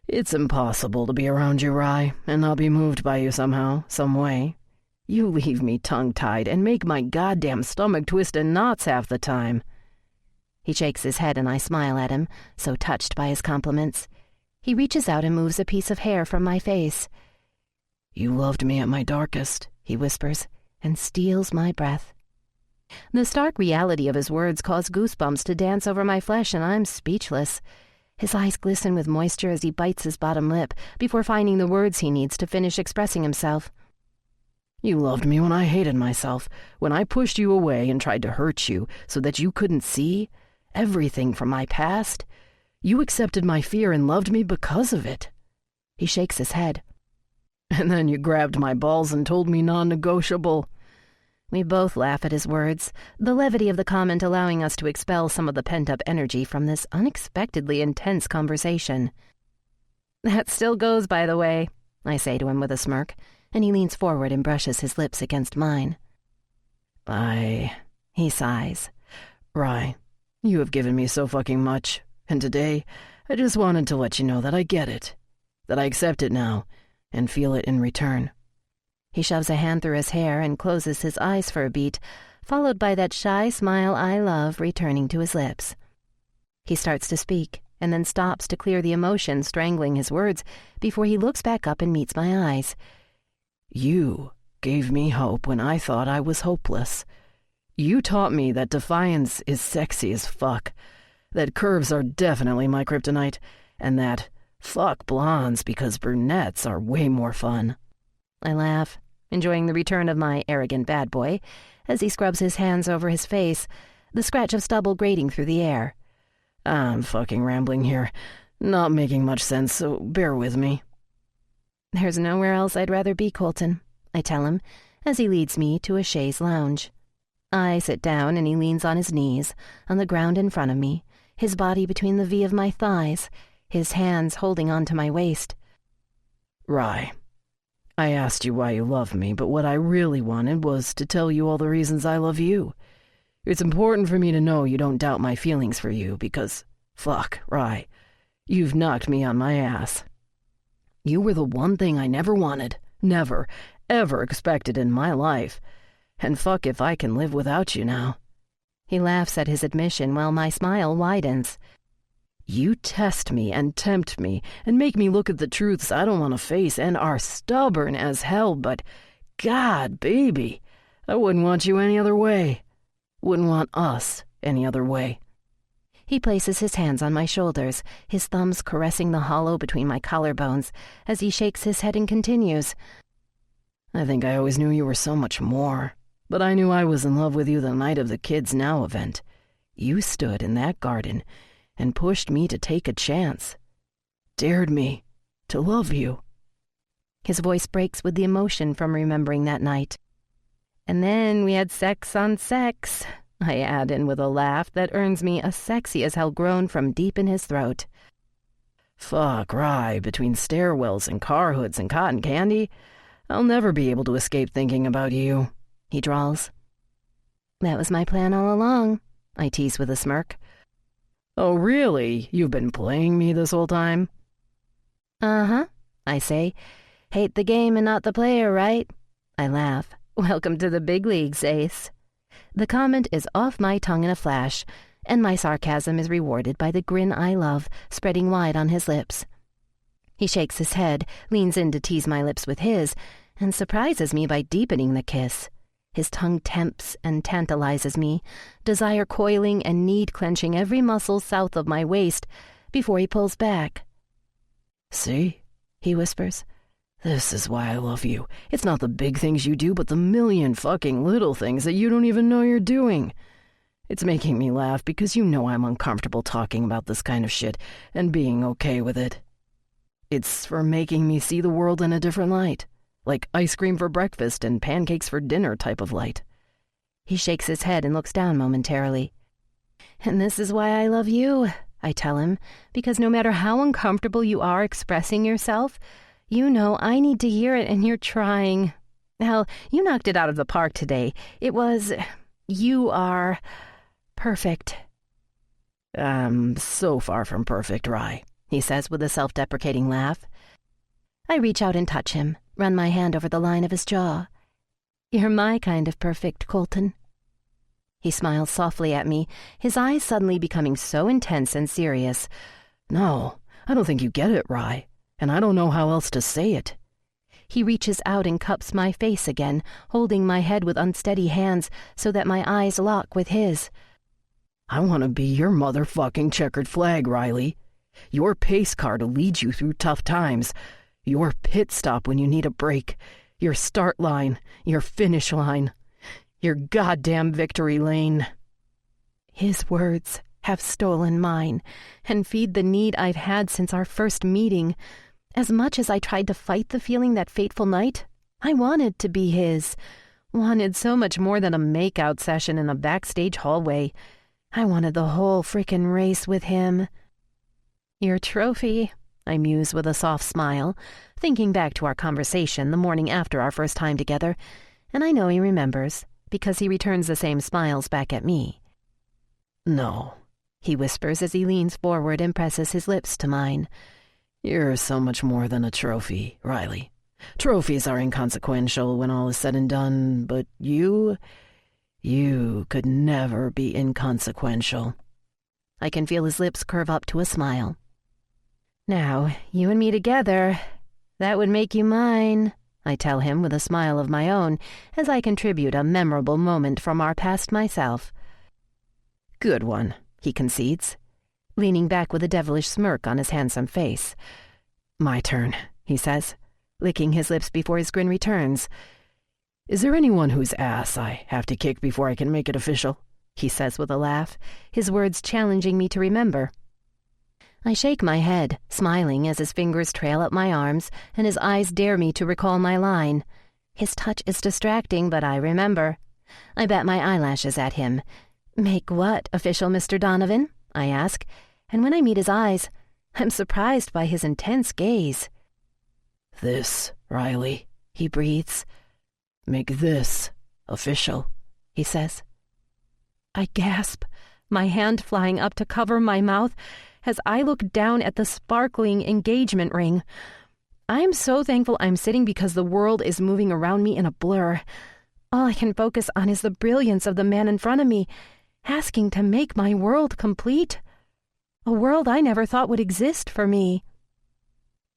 "It's impossible to be around you, Rye, and I'll be moved by you somehow, some way. You leave me tongue-tied and make my goddamn stomach twist in knots half the time." He shakes his head and I smile at him, so touched by his compliments. He reaches out and moves a piece of hair from my face. "You loved me at my darkest," he whispers, and steals my breath. The stark reality of his words cause goosebumps to dance over my flesh, and I'm speechless. His eyes glisten with moisture as he bites his bottom lip before finding the words he needs to finish expressing himself. "You loved me when I hated myself, when I pushed you away and tried to hurt you so that you couldn't see everything from my past. You accepted my fear and loved me because of it." He shakes his head. "And then you grabbed my balls and told me non-negotiable." We both laugh at his words, the levity of the comment allowing us to expel some of the pent-up energy from this unexpectedly intense conversation. "That still goes, by the way," I say to him with a smirk, and he leans forward and brushes his lips against mine. He sighs. "Rye, you have given me so fucking much, and today I just wanted to let you know that I get it, that I accept it now, and feel it in return." He shoves a hand through his hair and closes his eyes for a beat, followed by that shy smile I love returning to his lips. He starts to speak, and then stops to clear the emotion strangling his words before he looks back up and meets my eyes. "You gave me hope when I thought I was hopeless. You taught me that defiance is sexy as fuck, that curves are definitely my kryptonite, and that fuck blondes because brunettes are way more fun." I laugh, enjoying the return of my arrogant bad boy, as he scrubs his hands over his face, the scratch of stubble grating through the air. "I'm fucking rambling here, not making much sense, so bear with me." "There's nowhere else I'd rather be, Colton," I tell him, as he leads me to a chaise lounge. I sit down and he leans on his knees, on the ground in front of me, his body between the V of my thighs, his hands holding onto my waist. Rye, I asked you why you love me, but what I really wanted was to tell you all the reasons I love you. It's important for me to know you don't doubt my feelings for you because, fuck, Rye, you've knocked me on my ass. You were the one thing I never wanted, never, ever expected in my life. And fuck if I can live without you now. He laughs at his admission while my smile widens. You test me and tempt me and make me look at the truths I don't want to face and are stubborn as hell, but God, baby, I wouldn't want you any other way. Wouldn't want us any other way. He places his hands on my shoulders, his thumbs caressing the hollow between my collarbones as he shakes his head and continues. I think I always knew you were so much more. But I knew I was in love with you the night of the Kids Now event. You stood in that garden and pushed me to take a chance. Dared me to love you. His voice breaks with the emotion from remembering that night. And then we had sex on sex, I add in with a laugh that earns me a sexy as hell groan from deep in his throat. Fuck, Rye, between stairwells and car hoods and cotton candy, I'll never be able to escape thinking about you. He drawls. That was my plan all along, I tease with a smirk. Oh, really? You've been playing me this whole time? Uh-huh, I say. Hate the game and not the player, right? I laugh. Welcome to the big leagues, Ace. The comment is off my tongue in a flash, and my sarcasm is rewarded by the grin I love spreading wide on his lips. He shakes his head, leans in to tease my lips with his, and surprises me by deepening the kiss. His tongue tempts and tantalizes me, desire coiling and need clenching every muscle south of my waist before he pulls back. See, he whispers, this is why I love you. It's not the big things you do, but the million fucking little things that you don't even know you're doing. It's making me laugh because you know I'm uncomfortable talking about this kind of shit and being okay with it. It's for making me see the world in a different light. Like ice cream for breakfast and pancakes for dinner type of light. He shakes his head and looks down momentarily. And this is why I love you, I tell him, because no matter how uncomfortable you are expressing yourself, you know I need to hear it and you're trying. Hell, you knocked it out of the park today. You are perfect. So far from perfect, Rye, he says with a self-deprecating laugh. I reach out and touch him, run my hand over the line of his jaw. You're my kind of perfect, Colton. He smiles softly at me, his eyes suddenly becoming so intense and serious. No, I don't think you get it, Rye, and I don't know how else to say it. He reaches out and cups my face again, holding my head with unsteady hands so that my eyes lock with his. I want to be your motherfucking checkered flag, Riley. Your pace car to lead you through tough times. Your pit stop when you need a break. Your start line. Your finish line. Your goddamn victory lane. His words have stolen mine and feed the need I've had since our first meeting. As much as I tried to fight the feeling that fateful night, I wanted to be his. Wanted so much more than a make-out session in a backstage hallway. I wanted the whole frickin' race with him. Your trophy, I muse with a soft smile, thinking back to our conversation the morning after our first time together, and I know he remembers, because he returns the same smiles back at me. No, he whispers as he leans forward and presses his lips to mine. You're so much more than a trophy, Riley. Trophies are inconsequential when all is said and done, but you could never be inconsequential. I can feel his lips curve up to a smile. Now, you and me together, that would make you mine, I tell him with a smile of my own as I contribute a memorable moment from our past myself. Good one, he concedes, leaning back with a devilish smirk on his handsome face. My turn, he says, licking his lips before his grin returns. Is there anyone whose ass I have to kick before I can make it official? He says with a laugh, his words challenging me to remember. I shake my head, smiling as his fingers trail up my arms and his eyes dare me to recall my line. His touch is distracting, but I remember. I bat my eyelashes at him. "Make what, official Mr. Donovan?" I ask, and when I meet his eyes, I'm surprised by his intense gaze. "This, Riley," he breathes. "Make this official," he says. I gasp, my hand flying up to cover my mouth as I look down at the sparkling engagement ring. I'm so thankful I'm sitting because the world is moving around me in a blur. All I can focus on is the brilliance of the man in front of me, asking to make my world complete. A world I never thought would exist for me.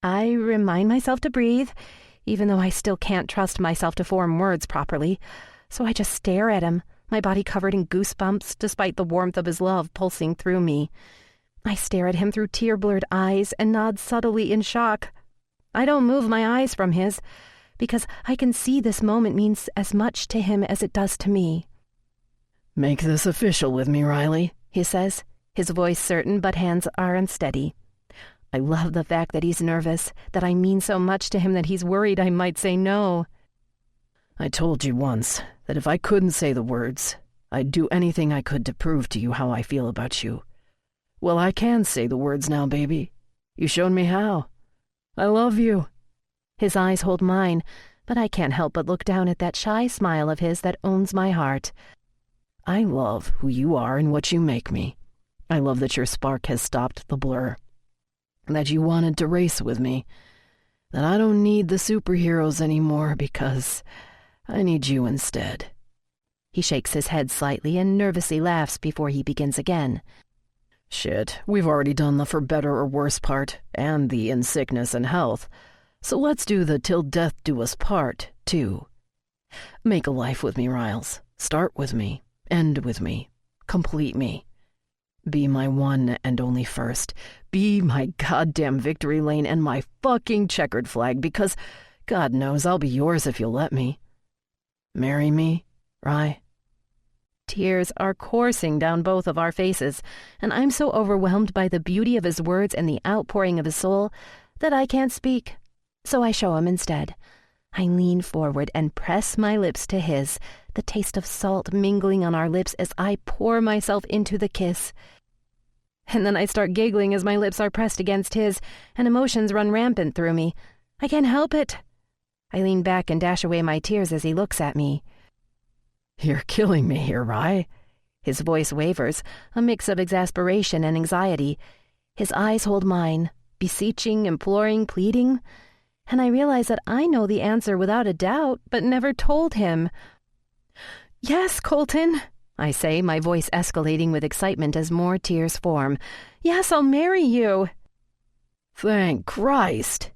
I remind myself to breathe, even though I still can't trust myself to form words properly, so I just stare at him, my body covered in goosebumps despite the warmth of his love pulsing through me. I stare at him through tear-blurred eyes and nod subtly in shock. I don't move my eyes from his, because I can see this moment means as much to him as it does to me. "Make this official with me, Riley," he says, his voice certain but hands are unsteady. I love the fact that he's nervous, that I mean so much to him that he's worried I might say no. "I told you once that if I couldn't say the words, I'd do anything I could to prove to you how I feel about you. Well, I can say the words now, baby. You showed me how. I love you." His eyes hold mine, but I can't help but look down at that shy smile of his that owns my heart. "I love who you are and what you make me. I love that your spark has stopped the blur. That you wanted to race with me. That I don't need the superheroes anymore because I need you instead." He shakes his head slightly and nervously laughs before he begins again. "Shit, we've already done the for better or worse part, and the in sickness and health. So let's do the till death do us part, too. Make a life with me, Riles. Start with me, end with me, complete me. Be my one and only first. Be my goddamn victory lane and my fucking checkered flag, because God knows I'll be yours if you'll let me. Marry me, Rye?" Tears are coursing down both of our faces, and I'm so overwhelmed by the beauty of his words and the outpouring of his soul that I can't speak. So I show him instead. I lean forward and press my lips to his, the taste of salt mingling on our lips as I pour myself into the kiss. And then I start giggling as my lips are pressed against his, and emotions run rampant through me. I can't help it. I lean back and dash away my tears as he looks at me. "You're killing me here, Rye." His voice wavers, a mix of exasperation and anxiety. His eyes hold mine, beseeching, imploring, pleading. And I realize that I know the answer without a doubt, but never told him. "Yes, Colton," I say, my voice escalating with excitement as more tears form. "Yes, I'll marry you." "Thank Christ."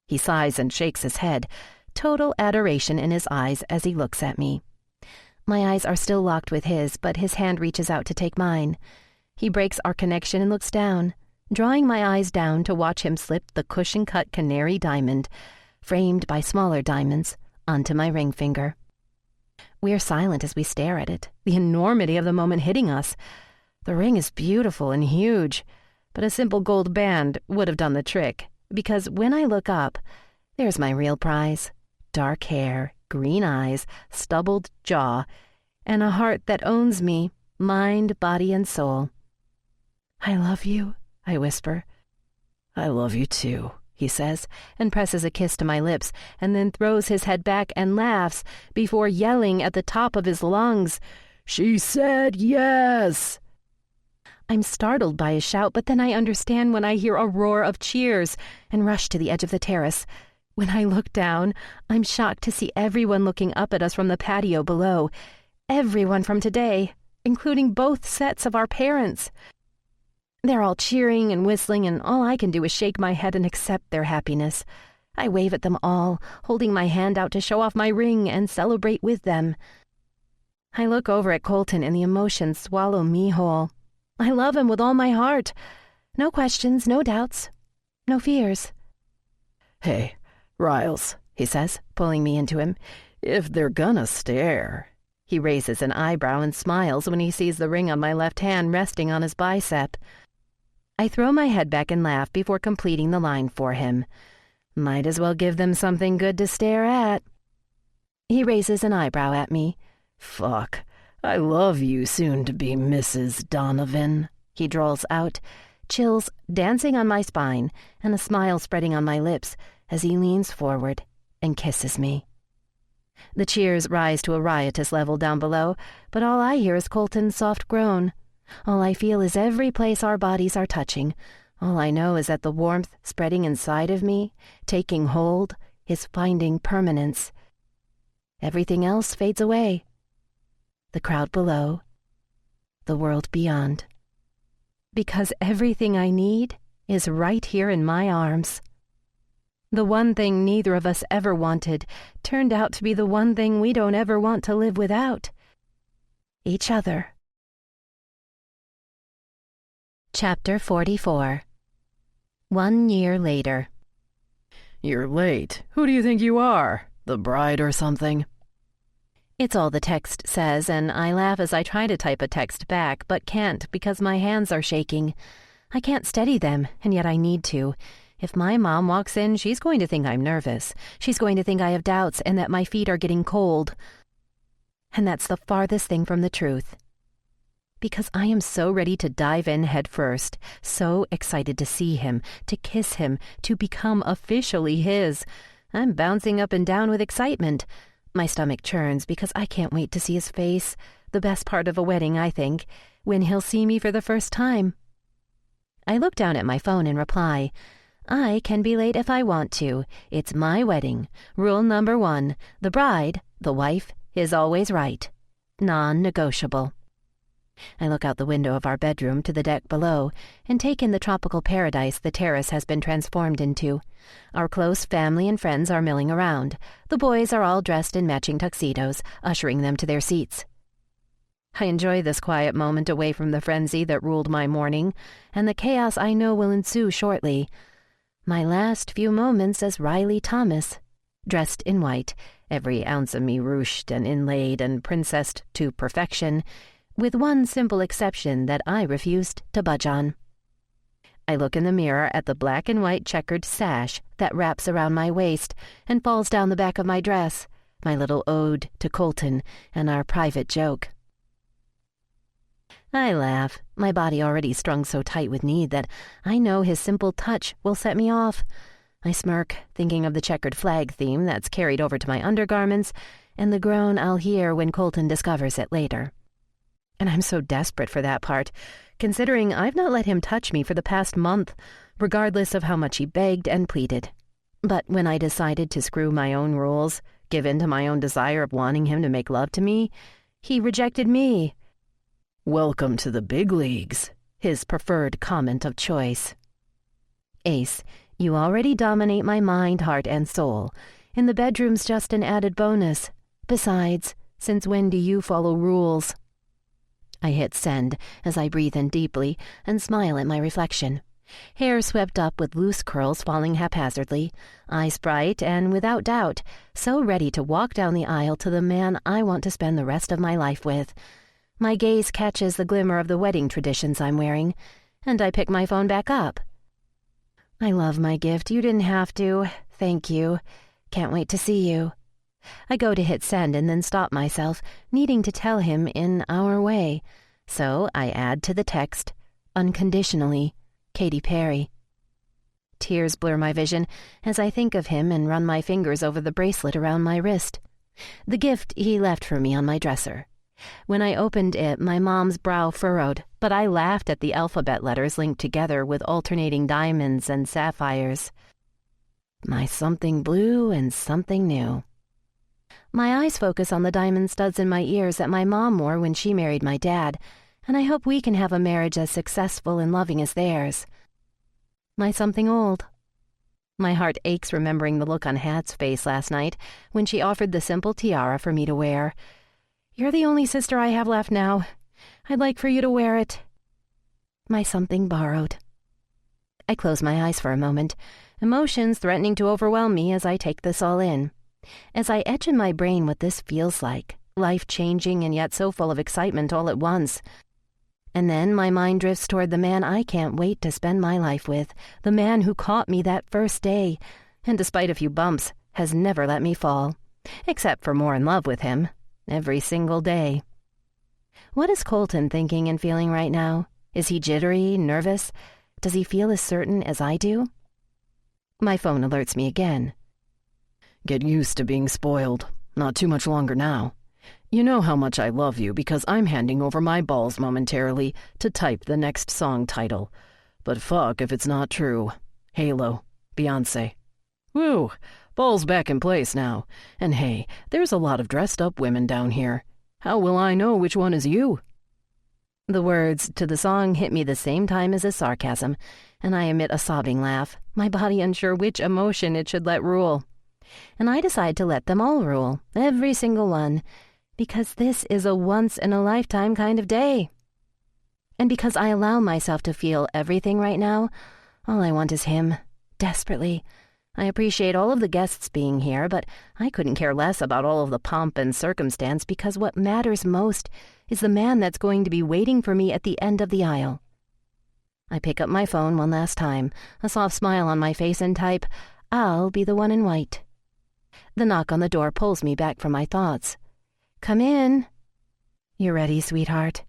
He sighs and shakes his head, total adoration in his eyes as he looks at me. My eyes are still locked with his, but his hand reaches out to take mine. He breaks our connection and looks down, drawing my eyes down to watch him slip the cushion-cut canary diamond, framed by smaller diamonds, onto my ring finger. We are silent as we stare at it, the enormity of the moment hitting us. The ring is beautiful and huge, but a simple gold band would have done the trick, because when I look up, there's my real prize. Dark hair, green eyes, stubbled jaw, and a heart that owns me, mind, body, and soul. "I love you," I whisper. "I love you too," he says, and presses a kiss to my lips, and then throws his head back and laughs before yelling at the top of his lungs, "She said yes!" I'm startled by his shout, but then I understand when I hear a roar of cheers and rush to the edge of the terrace. When I look down, I'm shocked to see everyone looking up at us from the patio below. Everyone from today, including both sets of our parents. They're all cheering and whistling, and all I can do is shake my head and accept their happiness. I wave at them all, holding my hand out to show off my ring and celebrate with them. I look over at Colton and the emotions swallow me whole. I love him with all my heart. No questions, no doubts, no fears. "Hey, Riles," he says, pulling me into him, "if they're gonna stare." He raises an eyebrow and smiles when he sees the ring on my left hand resting on his bicep. I throw my head back and laugh before completing the line for him. Might as well give them something good to stare at. He raises an eyebrow at me, Fuck, I love you, soon-to-be Mrs. Donovan, he drawls out, chills dancing on my spine and a smile spreading on my lips as he leans forward and kisses me. The cheers rise to a riotous level down below, but all I hear is Colton's soft groan. All I feel is every place our bodies are touching. All I know is that the warmth spreading inside of me, taking hold, is finding permanence. Everything else fades away. The crowd below, the world beyond. Because everything I need is right here in my arms. The one thing neither of us ever wanted turned out to be the one thing we don't ever want to live without. Each other. Chapter 44. 1 year later. You're late. Who do you think you are? The bride or something? It's all the text says, and I laugh as I try to type a text back, but can't because my hands are shaking. I can't steady them, and yet I need to. If my mom walks in, she's going to think I'm nervous. She's going to think I have doubts and that my feet are getting cold. And that's the farthest thing from the truth. Because I am so ready to dive in head first, so excited to see him, to kiss him, to become officially his. I'm bouncing up and down with excitement. My stomach churns because I can't wait to see his face, the best part of a wedding, I think, when he'll see me for the first time. I look down at my phone and reply, I can be late if I want to. It's my wedding. Rule number 1, the bride, the wife, is always right. Non-negotiable. I look out the window of our bedroom to the deck below and take in the tropical paradise the terrace has been transformed into. Our close family and friends are milling around. The boys are all dressed in matching tuxedos, ushering them to their seats. I enjoy this quiet moment away from the frenzy that ruled my morning and the chaos I know will ensue shortly. My last few moments as Riley Thomas, dressed in white, every ounce of me ruched and inlaid and princessed to perfection, with one simple exception that I refused to budge on. I look in the mirror at the black and white checkered sash that wraps around my waist and falls down the back of my dress, my little ode to Colton and our private joke. I laugh, my body already strung so tight with need that I know his simple touch will set me off. I smirk, thinking of the checkered flag theme that's carried over to my undergarments and the groan I'll hear when Colton discovers it later. And I'm so desperate for that part, considering I've not let him touch me for the past month, regardless of how much he begged and pleaded. But when I decided to screw my own rules, give in to my own desire of wanting him to make love to me, he rejected me. Welcome to the big leagues, his preferred comment of choice. Ace, you already dominate my mind, heart, and soul. In the bedroom's just an added bonus. Besides, since when do you follow rules? I hit send as I breathe in deeply and smile at my reflection. Hair swept up with loose curls falling haphazardly, eyes bright and without doubt, so ready to walk down the aisle to the man I want to spend the rest of my life with. My gaze catches the glimmer of the wedding traditions I'm wearing, and I pick my phone back up. I love my gift. You didn't have to. Thank you. Can't wait to see you. I go to hit send and then stop myself, needing to tell him in our way. So I add to the text, unconditionally, Katy Perry. Tears blur my vision as I think of him and run my fingers over the bracelet around my wrist. The gift he left for me on my dresser. When I opened it, my mom's brow furrowed, but I laughed at the alphabet letters linked together with alternating diamonds and sapphires. My something blue and something new. My eyes focus on the diamond studs in my ears that my mom wore when she married my dad, and I hope we can have a marriage as successful and loving as theirs. My something old. My heart aches remembering the look on Hat's face last night when she offered the simple tiara for me to wear. You're the only sister I have left now. I'd like for you to wear it. My something borrowed. I close my eyes for a moment, emotions threatening to overwhelm me as I take this all in. As I etch in my brain what this feels like, life-changing and yet so full of excitement all at once. And then my mind drifts toward the man I can't wait to spend my life with, the man who caught me that first day, and despite a few bumps, has never let me fall, except for more in love with him. every single day. What is Colton thinking and feeling right now? Is he jittery, nervous? Does he feel as certain as I do? My phone alerts me again. Get used to being spoiled. Not too much longer now. You know how much I love you because I'm handing over my balls momentarily to type the next song title. But fuck if it's not true. Halo. Beyonce. Woo! Ball's back in place now. And hey, there's a lot of dressed-up women down here. How will I know which one is you? The words to the song hit me the same time as his sarcasm, and I emit a sobbing laugh, my body unsure which emotion it should let rule. And I decide to let them all rule, every single one, because this is a once-in-a-lifetime kind of day. And because I allow myself to feel everything right now, all I want is him, desperately. I appreciate all of the guests being here, but I couldn't care less about all of the pomp and circumstance because what matters most is the man that's going to be waiting for me at the end of the aisle. I pick up my phone one last time, a soft smile on my face, and type, "I'll be the one in white." The knock on the door pulls me back from my thoughts. "Come in." "You ready, sweetheart?"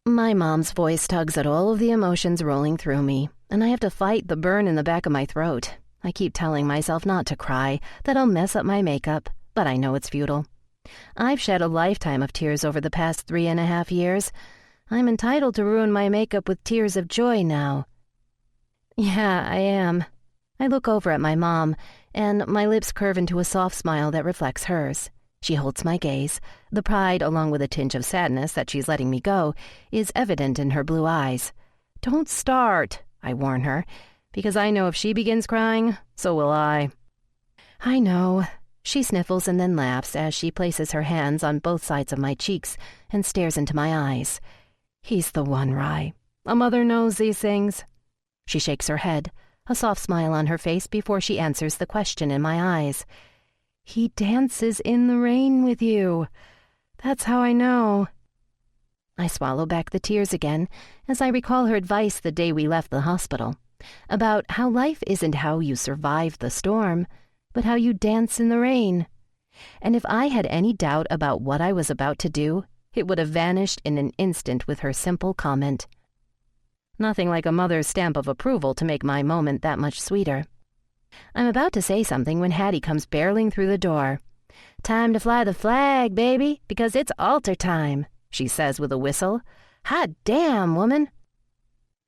My mom's voice tugs at all of the emotions rolling through me, and I have to fight the burn in the back of my throat. I keep telling myself not to cry, that I'll mess up my makeup, but I know it's futile. I've shed a lifetime of tears over the past 3.5 years. I'm entitled to ruin my makeup with tears of joy now. Yeah, I am. I look over at my mom, and my lips curve into a soft smile that reflects hers. She holds my gaze. The pride, along with a tinge of sadness that she's letting me go, is evident in her blue eyes. "Don't start," I warn her, because I know if she begins crying, so will I. "I know." She sniffles and then laughs as she places her hands on both sides of my cheeks and stares into my eyes. "He's the one, Rye. A mother knows these things." She shakes her head, a soft smile on her face before she answers the question in my eyes. "He dances in the rain with you. That's how I know." I swallow back the tears again as I recall her advice the day we left the hospital, about how life isn't how you survive the storm, but how you dance in the rain. And if I had any doubt about what I was about to do, it would have vanished in an instant with her simple comment. Nothing like a mother's stamp of approval to make my moment that much sweeter. I'm about to say something when Hattie comes barreling through the door. "Time to fly the flag, baby, because it's altar time," she says with a whistle. "Hot damn, woman."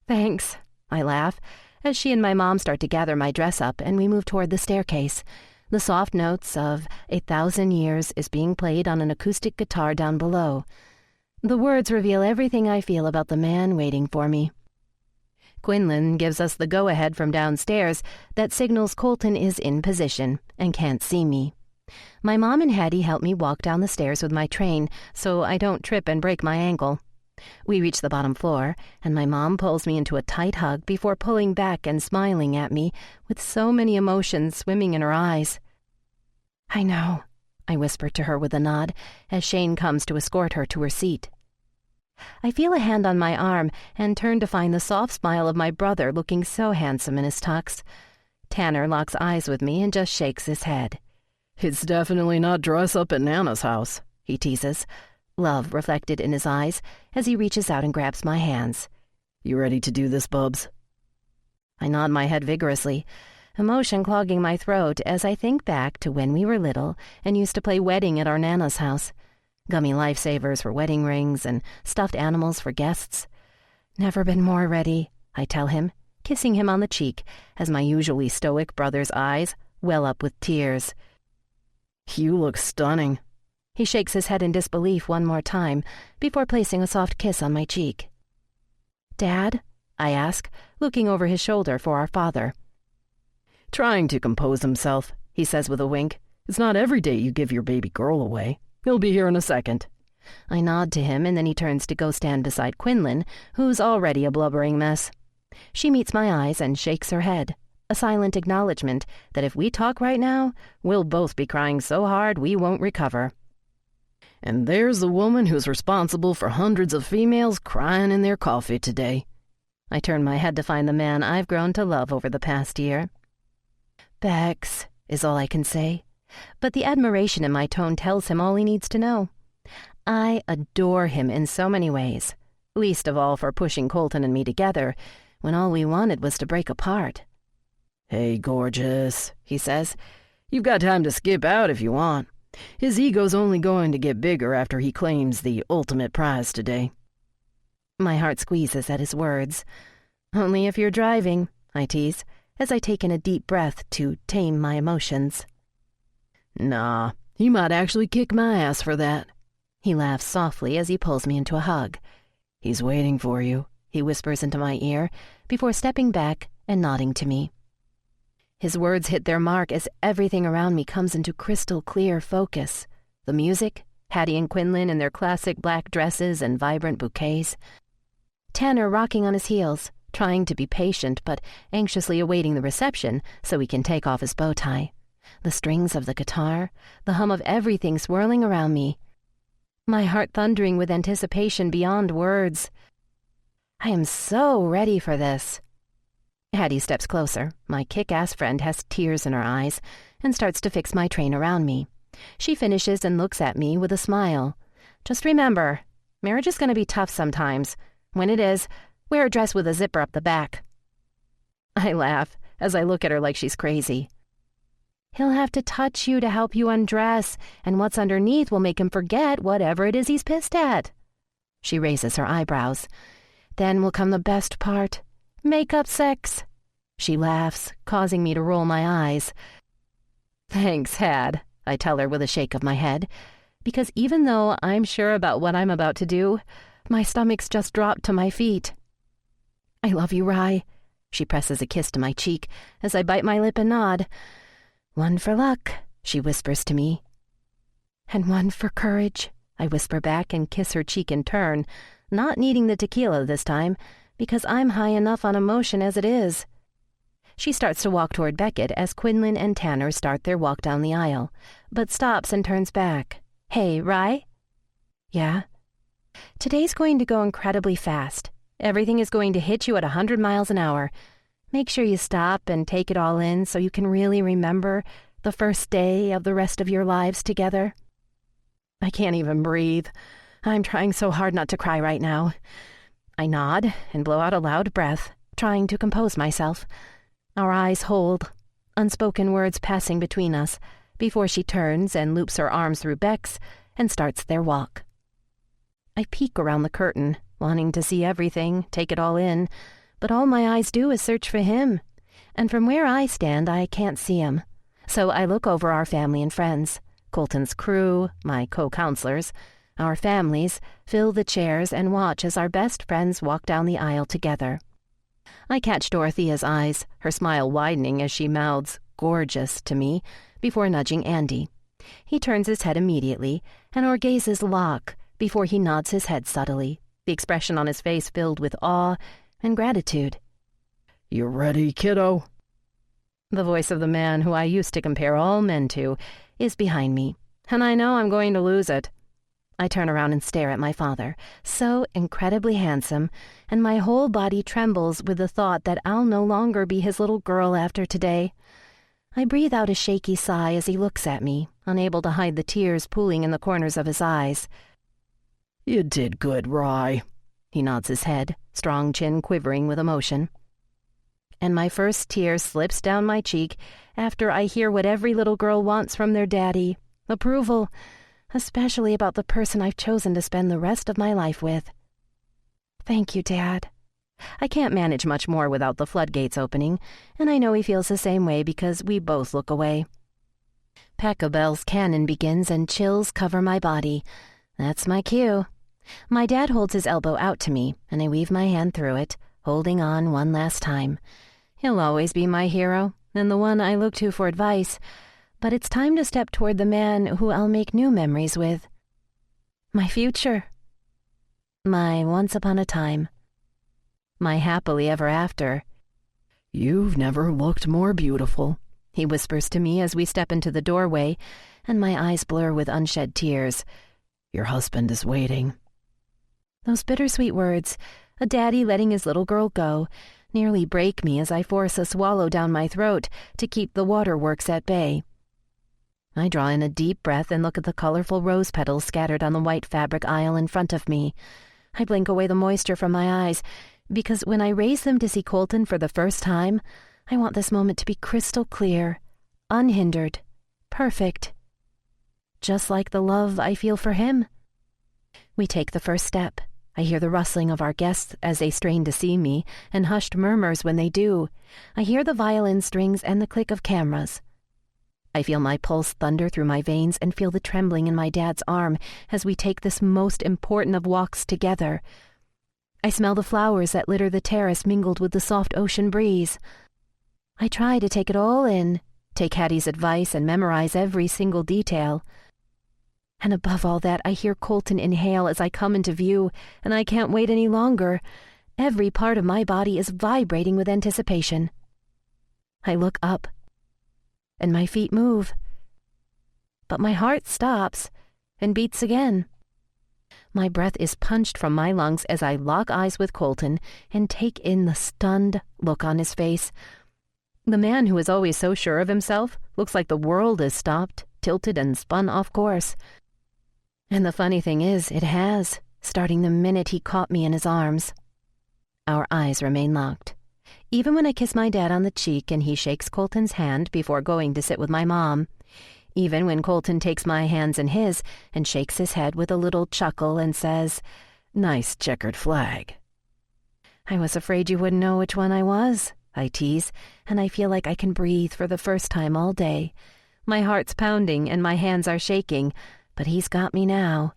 "Thanks," I laugh, as she and my mom start to gather my dress up and we move toward the staircase. The soft notes of "A Thousand Years" is being played on an acoustic guitar down below. The words reveal everything I feel about the man waiting for me. Quinlan gives us the go-ahead from downstairs that signals Colton is in position and can't see me. My mom and Hattie help me walk down the stairs with my train so I don't trip and break my ankle. We reach the bottom floor, and my mom pulls me into a tight hug before pulling back and smiling at me with so many emotions swimming in her eyes. "I know," I whisper to her with a nod as Shane comes to escort her to her seat. I feel a hand on my arm and turn to find the soft smile of my brother looking so handsome in his tux. Tanner locks eyes with me and just shakes his head. "It's definitely not dress up at Nana's house," he teases, love reflected in his eyes as he reaches out and grabs my hands. "You ready to do this, Bubs?" I nod my head vigorously, emotion clogging my throat as I think back to when we were little and used to play wedding at our Nana's house. Gummy lifesavers for wedding rings and stuffed animals for guests. "Never been more ready," I tell him, kissing him on the cheek as my usually stoic brother's eyes well up with tears. "You look stunning." He shakes his head in disbelief one more time before placing a soft kiss on my cheek. "Dad?" I ask, looking over his shoulder for our father. "Trying to compose himself," he says with a wink. "It's not every day you give your baby girl away. He'll be here in a second." I nod to him, and then he turns to go stand beside Quinlan, who's already a blubbering mess. She meets my eyes and shakes her head, a silent acknowledgement that if we talk right now, we'll both be crying so hard we won't recover. "And there's the woman who's responsible for hundreds of females crying in their coffee today." I turn my head to find the man I've grown to love over the past year. "Bex," is all I can say. but the admiration in my tone tells him all he needs to know. I adore him in so many ways, least of all for pushing Colton and me together when all we wanted was to break apart. "Hey, gorgeous," he says. "You've got time to skip out if you want. His ego's only going to get bigger after he claims the ultimate prize today." My heart squeezes at his words. "Only if you're driving," I tease, as I take in a deep breath to tame my emotions. "Nah, he might actually kick my ass for that." He laughs softly as he pulls me into a hug. "He's waiting for you," he whispers into my ear before stepping back and nodding to me. His words hit their mark as everything around me comes into crystal clear focus. The music, Hattie and Quinlan in their classic black dresses and vibrant bouquets. Tanner rocking on his heels, trying to be patient but anxiously awaiting the reception so he can take off his bow tie. The strings of the guitar, the hum of everything swirling around me. My heart thundering with anticipation beyond words. I am so ready for this. Hattie steps closer. My kick-ass friend has tears in her eyes and starts to fix my train around me. She finishes and looks at me with a smile. "Just remember, marriage is going to be tough sometimes. When it is, wear a dress with a zipper up the back." I laugh as I look at her like she's crazy. "He'll have to touch you to help you undress, and what's underneath will make him forget whatever it is he's pissed at." She raises her eyebrows. "Then will come the best part. Makeup sex." She laughs, causing me to roll my eyes. "Thanks, Had," I tell her with a shake of my head, because even though I'm sure about what I'm about to do, my stomach's just dropped to my feet. "I love you, Rye." She presses a kiss to my cheek as I bite my lip and nod. "One for luck," she whispers to me. "And one for courage," I whisper back and kiss her cheek in turn, not needing the tequila this time, because I'm high enough on emotion as it is. She starts to walk toward Beckett as Quinlan and Tanner start their walk down the aisle, but stops and turns back. "Hey, Rye?" "Yeah?" "Today's going to go incredibly fast. Everything is going to hit you at 100 miles an hour. Make sure you stop and take it all in so you can really remember the first day of the rest of your lives together." I can't even breathe. I'm trying so hard not to cry right now. I nod and blow out a loud breath, trying to compose myself. Our eyes hold, unspoken words passing between us, before she turns and loops her arms through Beck's and starts their walk. I peek around the curtain, wanting to see everything, take it all in, but all my eyes do is search for him, and from where I stand I can't see him. So I look over our family and friends, Colton's crew, my co-counselors. Our families fill the chairs and watch as our best friends walk down the aisle together. I catch Dorothea's eyes, her smile widening as she mouths "gorgeous" to me before nudging Andy. He turns his head immediately, and our gazes lock before he nods his head subtly, the expression on his face filled with awe and gratitude. "You ready, kiddo?" The voice of the man who I used to compare all men to is behind me, and I know I'm going to lose it. I turn around and stare at my father, so incredibly handsome, and my whole body trembles with the thought that I'll no longer be his little girl after today. I breathe out a shaky sigh as he looks at me, unable to hide the tears pooling in the corners of his eyes. "You did good, Rye." He nods his head, strong chin quivering with emotion. And my first tear slips down my cheek after I hear what every little girl wants from their daddy: approval, especially about the person I've chosen to spend the rest of my life with. "Thank you, Dad." I can't manage much more without the floodgates opening, and I know he feels the same way because we both look away. Pachelbel's canon begins and chills cover my body. That's my cue. My dad holds his elbow out to me, and I weave my hand through it, holding on one last time. He'll always be my hero, and the one I look to for advice, but it's time to step toward the man who I'll make new memories with. My future. My once upon a time. My happily ever after. "You've never looked more beautiful," he whispers to me as we step into the doorway, and my eyes blur with unshed tears. "Your husband is waiting." Those bittersweet words, a daddy letting his little girl go, nearly break me as I force a swallow down my throat to keep the waterworks at bay. I draw in a deep breath and look at the colorful rose petals scattered on the white fabric aisle in front of me. I blink away the moisture from my eyes, because when I raise them to see Colton for the first time, I want this moment to be crystal clear, unhindered, perfect. Just like the love I feel for him. We take the first step. I hear the rustling of our guests as they strain to see me, and hushed murmurs when they do. I hear the violin strings and the click of cameras. I feel my pulse thunder through my veins and feel the trembling in my dad's arm as we take this most important of walks together. I smell the flowers that litter the terrace mingled with the soft ocean breeze. I try to take it all in, take Hattie's advice and memorize every single detail. And above all that, I hear Colton inhale as I come into view, and I can't wait any longer. Every part of my body is vibrating with anticipation. I look up, and my feet move. But my heart stops and beats again. My breath is punched from my lungs as I lock eyes with Colton and take in the stunned look on his face. The man who is always so sure of himself looks like the world is stopped, tilted, and spun off course. And the funny thing is, it has, starting the minute he caught me in his arms. Our eyes remain locked. Even when I kiss my dad on the cheek and he shakes Colton's hand before going to sit with my mom. Even when Colton takes my hands in his and shakes his head with a little chuckle and says, "Nice checkered flag." I was afraid you wouldn't know which one I was, I tease, and I feel like I can breathe for the first time all day. My heart's pounding and my hands are shaking, but he's got me now.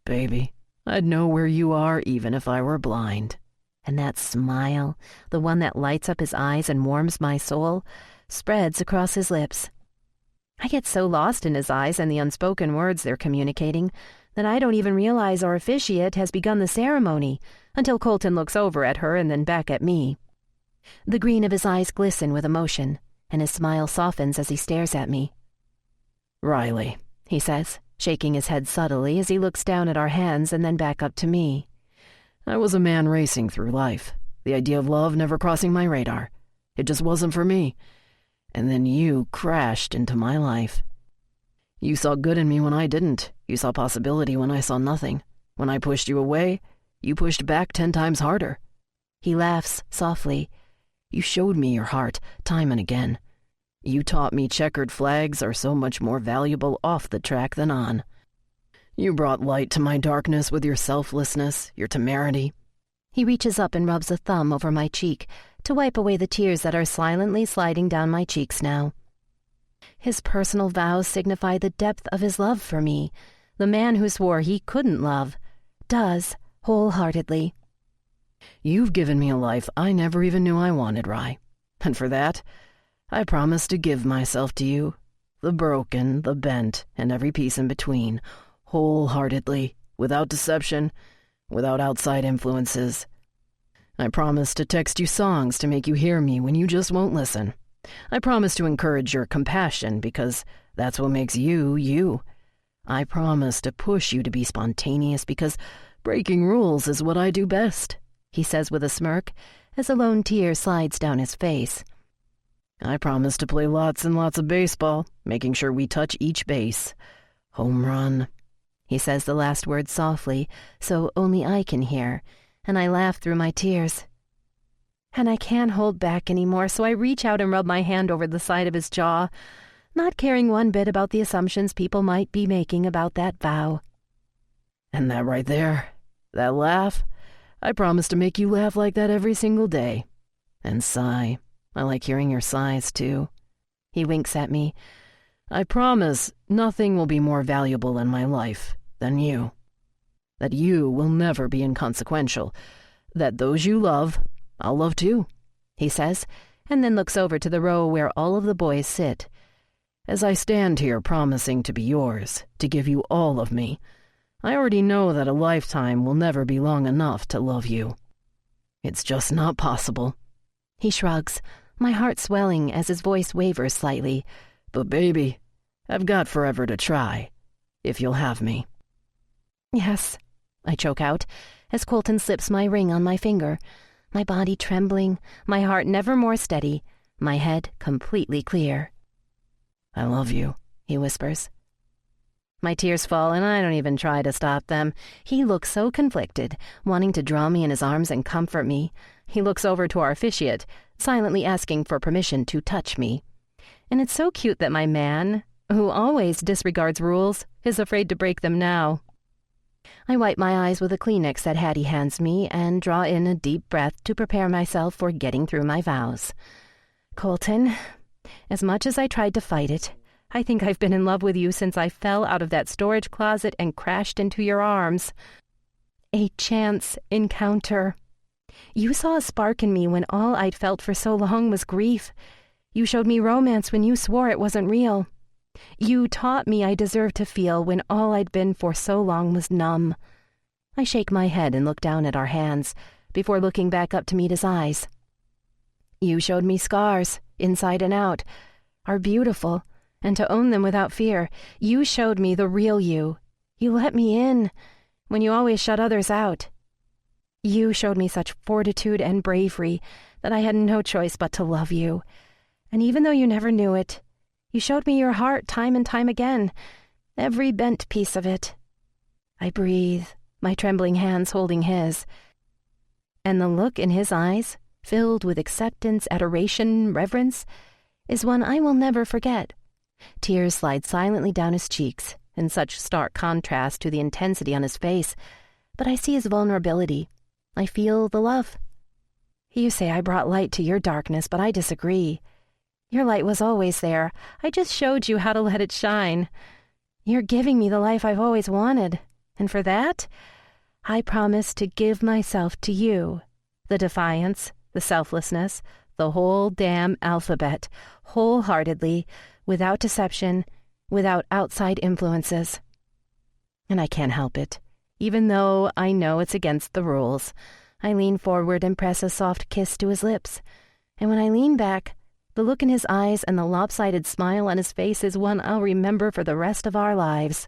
Baby, I'd know where you are even if I were blind. And that smile, the one that lights up his eyes and warms my soul, spreads across his lips. I get so lost in his eyes and the unspoken words they're communicating that I don't even realize our officiate has begun the ceremony until Colton looks over at her and then back at me. The green of his eyes glisten with emotion, and his smile softens as he stares at me. "Riley," he says, shaking his head subtly as he looks down at our hands and then back up to me. "I was a man racing through life, the idea of love never crossing my radar. It just wasn't for me. And then you crashed into my life. You saw good in me when I didn't. You saw possibility when I saw nothing. When I pushed you away, you pushed back 10 times harder." He laughs softly. "You showed me your heart, time and again. You taught me checkered flags are so much more valuable off the track than on. You brought light to my darkness with your selflessness, your temerity." He reaches up and rubs a thumb over my cheek to wipe away the tears that are silently sliding down my cheeks now. His personal vows signify the depth of his love for me. The man who swore he couldn't love does, wholeheartedly. "You've given me a life I never even knew I wanted, Rye. And for that, I promise to give myself to you, the broken, the bent, and every piece in between, wholeheartedly, without deception, without outside influences. I promise to text you songs to make you hear me when you just won't listen. I promise to encourage your compassion because that's what makes you, you. I promise to push you to be spontaneous because breaking rules is what I do best," he says with a smirk as a lone tear slides down his face. "I promise to play lots and lots of baseball, making sure we touch each base. Home run." He says the last word softly, so only I can hear, and I laugh through my tears. And I can't hold back anymore, so I reach out and rub my hand over the side of his jaw, not caring one bit about the assumptions people might be making about that vow. "And that right there, that laugh, I promise to make you laugh like that every single day. And sigh. I like hearing your sighs, too." He winks at me. "I promise nothing will be more valuable in my life than you. That you will never be inconsequential. That those you love, I'll love too," he says, and then looks over to the row where all of the boys sit. "As I stand here promising to be yours, to give you all of me, I already know that a lifetime will never be long enough to love you. It's just not possible." He shrugs, my heart swelling as his voice wavers slightly. "But baby, I've got forever to try, if you'll have me." "Yes," I choke out, as Colton slips my ring on my finger, my body trembling, my heart never more steady, my head completely clear. "I love you," he whispers. My tears fall, and I don't even try to stop them. He looks so conflicted, wanting to draw me in his arms and comfort me. He looks over to our officiate, silently asking for permission to touch me. And it's so cute that my man, who always disregards rules, is afraid to break them now. I wipe my eyes with a Kleenex that Hattie hands me and draw in a deep breath to prepare myself for getting through my vows. Colton, as much as I tried to fight it, I think I've been in love with you since I fell out of that storage closet and crashed into your arms. A chance encounter. You saw a spark in me when all I'd felt for so long was grief. You showed me romance when you swore it wasn't real. You taught me I deserved to feel when all I'd been for so long was numb. I shake my head and look down at our hands before looking back up to meet his eyes. You showed me scars, inside and out, are beautiful, and to own them without fear. You showed me the real you. You let me in, when you always shut others out. You showed me such fortitude and bravery that I had no choice but to love you. And even though you never knew it, you showed me your heart time and time again, every bent piece of it. I breathe, my trembling hands holding his. And the look in his eyes, filled with acceptance, adoration, reverence, is one I will never forget. Tears slide silently down his cheeks, in such stark contrast to the intensity on his face, but I see his vulnerability. I feel the love. You say I brought light to your darkness, but I disagree. Your light was always there. I just showed you how to let it shine. You're giving me the life I've always wanted, and for that, I promise to give myself to you. The defiance, the selflessness, the whole damn alphabet, wholeheartedly, without deception, without outside influences. And I can't help it. Even though I know it's against the rules, I lean forward and press a soft kiss to his lips. And when I lean back, the look in his eyes and the lopsided smile on his face is one I'll remember for the rest of our lives.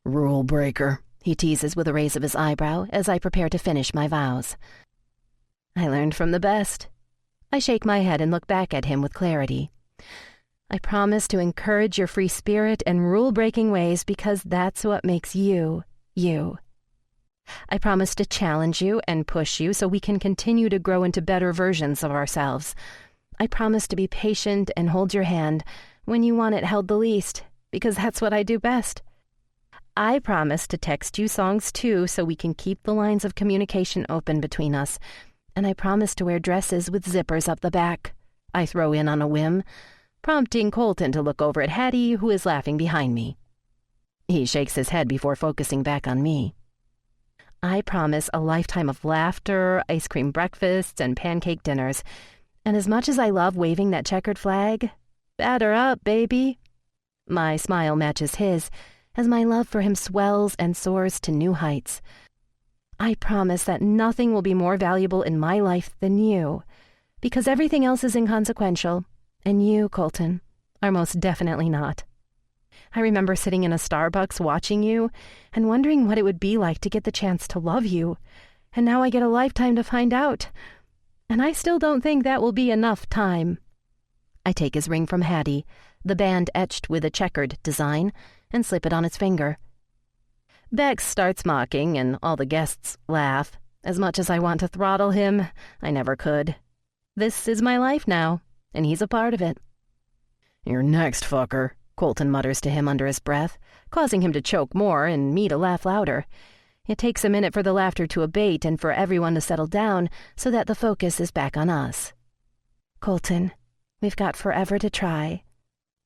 Rule breaker, he teases with a raise of his eyebrow as I prepare to finish my vows. I learned from the best. I shake my head and look back at him with clarity. I promise to encourage your free spirit and rule-breaking ways because that's what makes you, you. I promise to challenge you and push you so we can continue to grow into better versions of ourselves. I promise to be patient and hold your hand when you want it held the least, because that's what I do best. I promise to text you songs too so we can keep the lines of communication open between us. And I promise to wear dresses with zippers up the back. I throw in on a whim, prompting Colton to look over at Hattie, who is laughing behind me. He shakes his head before focusing back on me. I promise a lifetime of laughter, ice cream breakfasts, and pancake dinners. And as much as I love waving that checkered flag, batter up, baby. My smile matches his as my love for him swells and soars to new heights. I promise that nothing will be more valuable in my life than you, because everything else is inconsequential, and you, Colton, are most definitely not. I remember sitting in a Starbucks watching you and wondering what it would be like to get the chance to love you, and now I get a lifetime to find out. And I still don't think that will be enough time. I take his ring from Hattie, the band etched with a checkered design, and slip it on his finger. Bex starts mocking, and all the guests laugh. As much as I want to throttle him, I never could. This is my life now, and he's a part of it. You're next, fucker, Colton mutters to him under his breath, causing him to choke more and me to laugh louder. It takes a minute for the laughter to abate and for everyone to settle down so that the focus is back on us. Colton, we've got forever to try.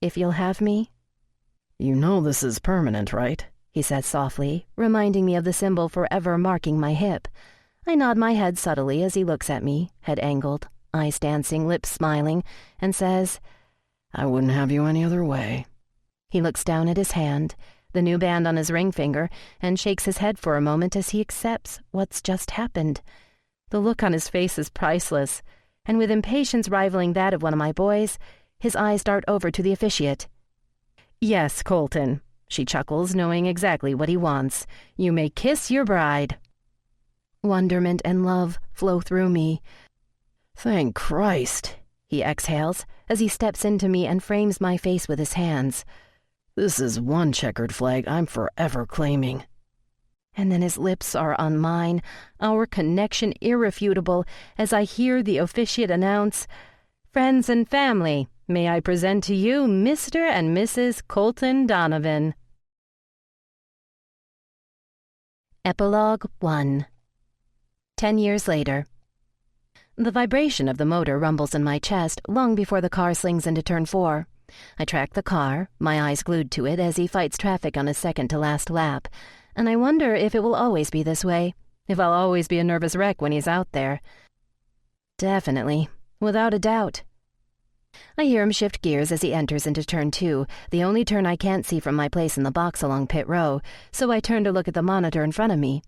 If you'll have me. You know this is permanent, right? He says softly, reminding me of the symbol forever marking my hip. I nod my head subtly as he looks at me, head angled, eyes dancing, lips smiling, and says, I wouldn't have you any other way. He looks down at his hand, the new band on his ring finger, and shakes his head for a moment as he accepts what's just happened. The look on his face is priceless, and with impatience rivaling that of one of my boys, his eyes dart over to the officiate. Yes, Colton, she chuckles, knowing exactly what he wants. You may kiss your bride. Wonderment and love flow through me. Thank Christ, he exhales as he steps into me and frames my face with his hands. This is one checkered flag I'm forever claiming." And then his lips are on mine, our connection irrefutable, as I hear the officiant announce, "Friends and family, may I present to you Mr. and Mrs. Colton Donovan." Epilogue 1. 10 years later. The vibration of the motor rumbles in my chest long before the car slings into turn 4. I track the car, my eyes glued to it as he fights traffic on his second-to-last lap, and I wonder if it will always be this way, if I'll always be a nervous wreck when he's out there. Definitely, without a doubt. I hear him shift gears as he enters into turn 2, the only turn I can't see from my place in the box along pit row, so I turn to look at the monitor in front of me.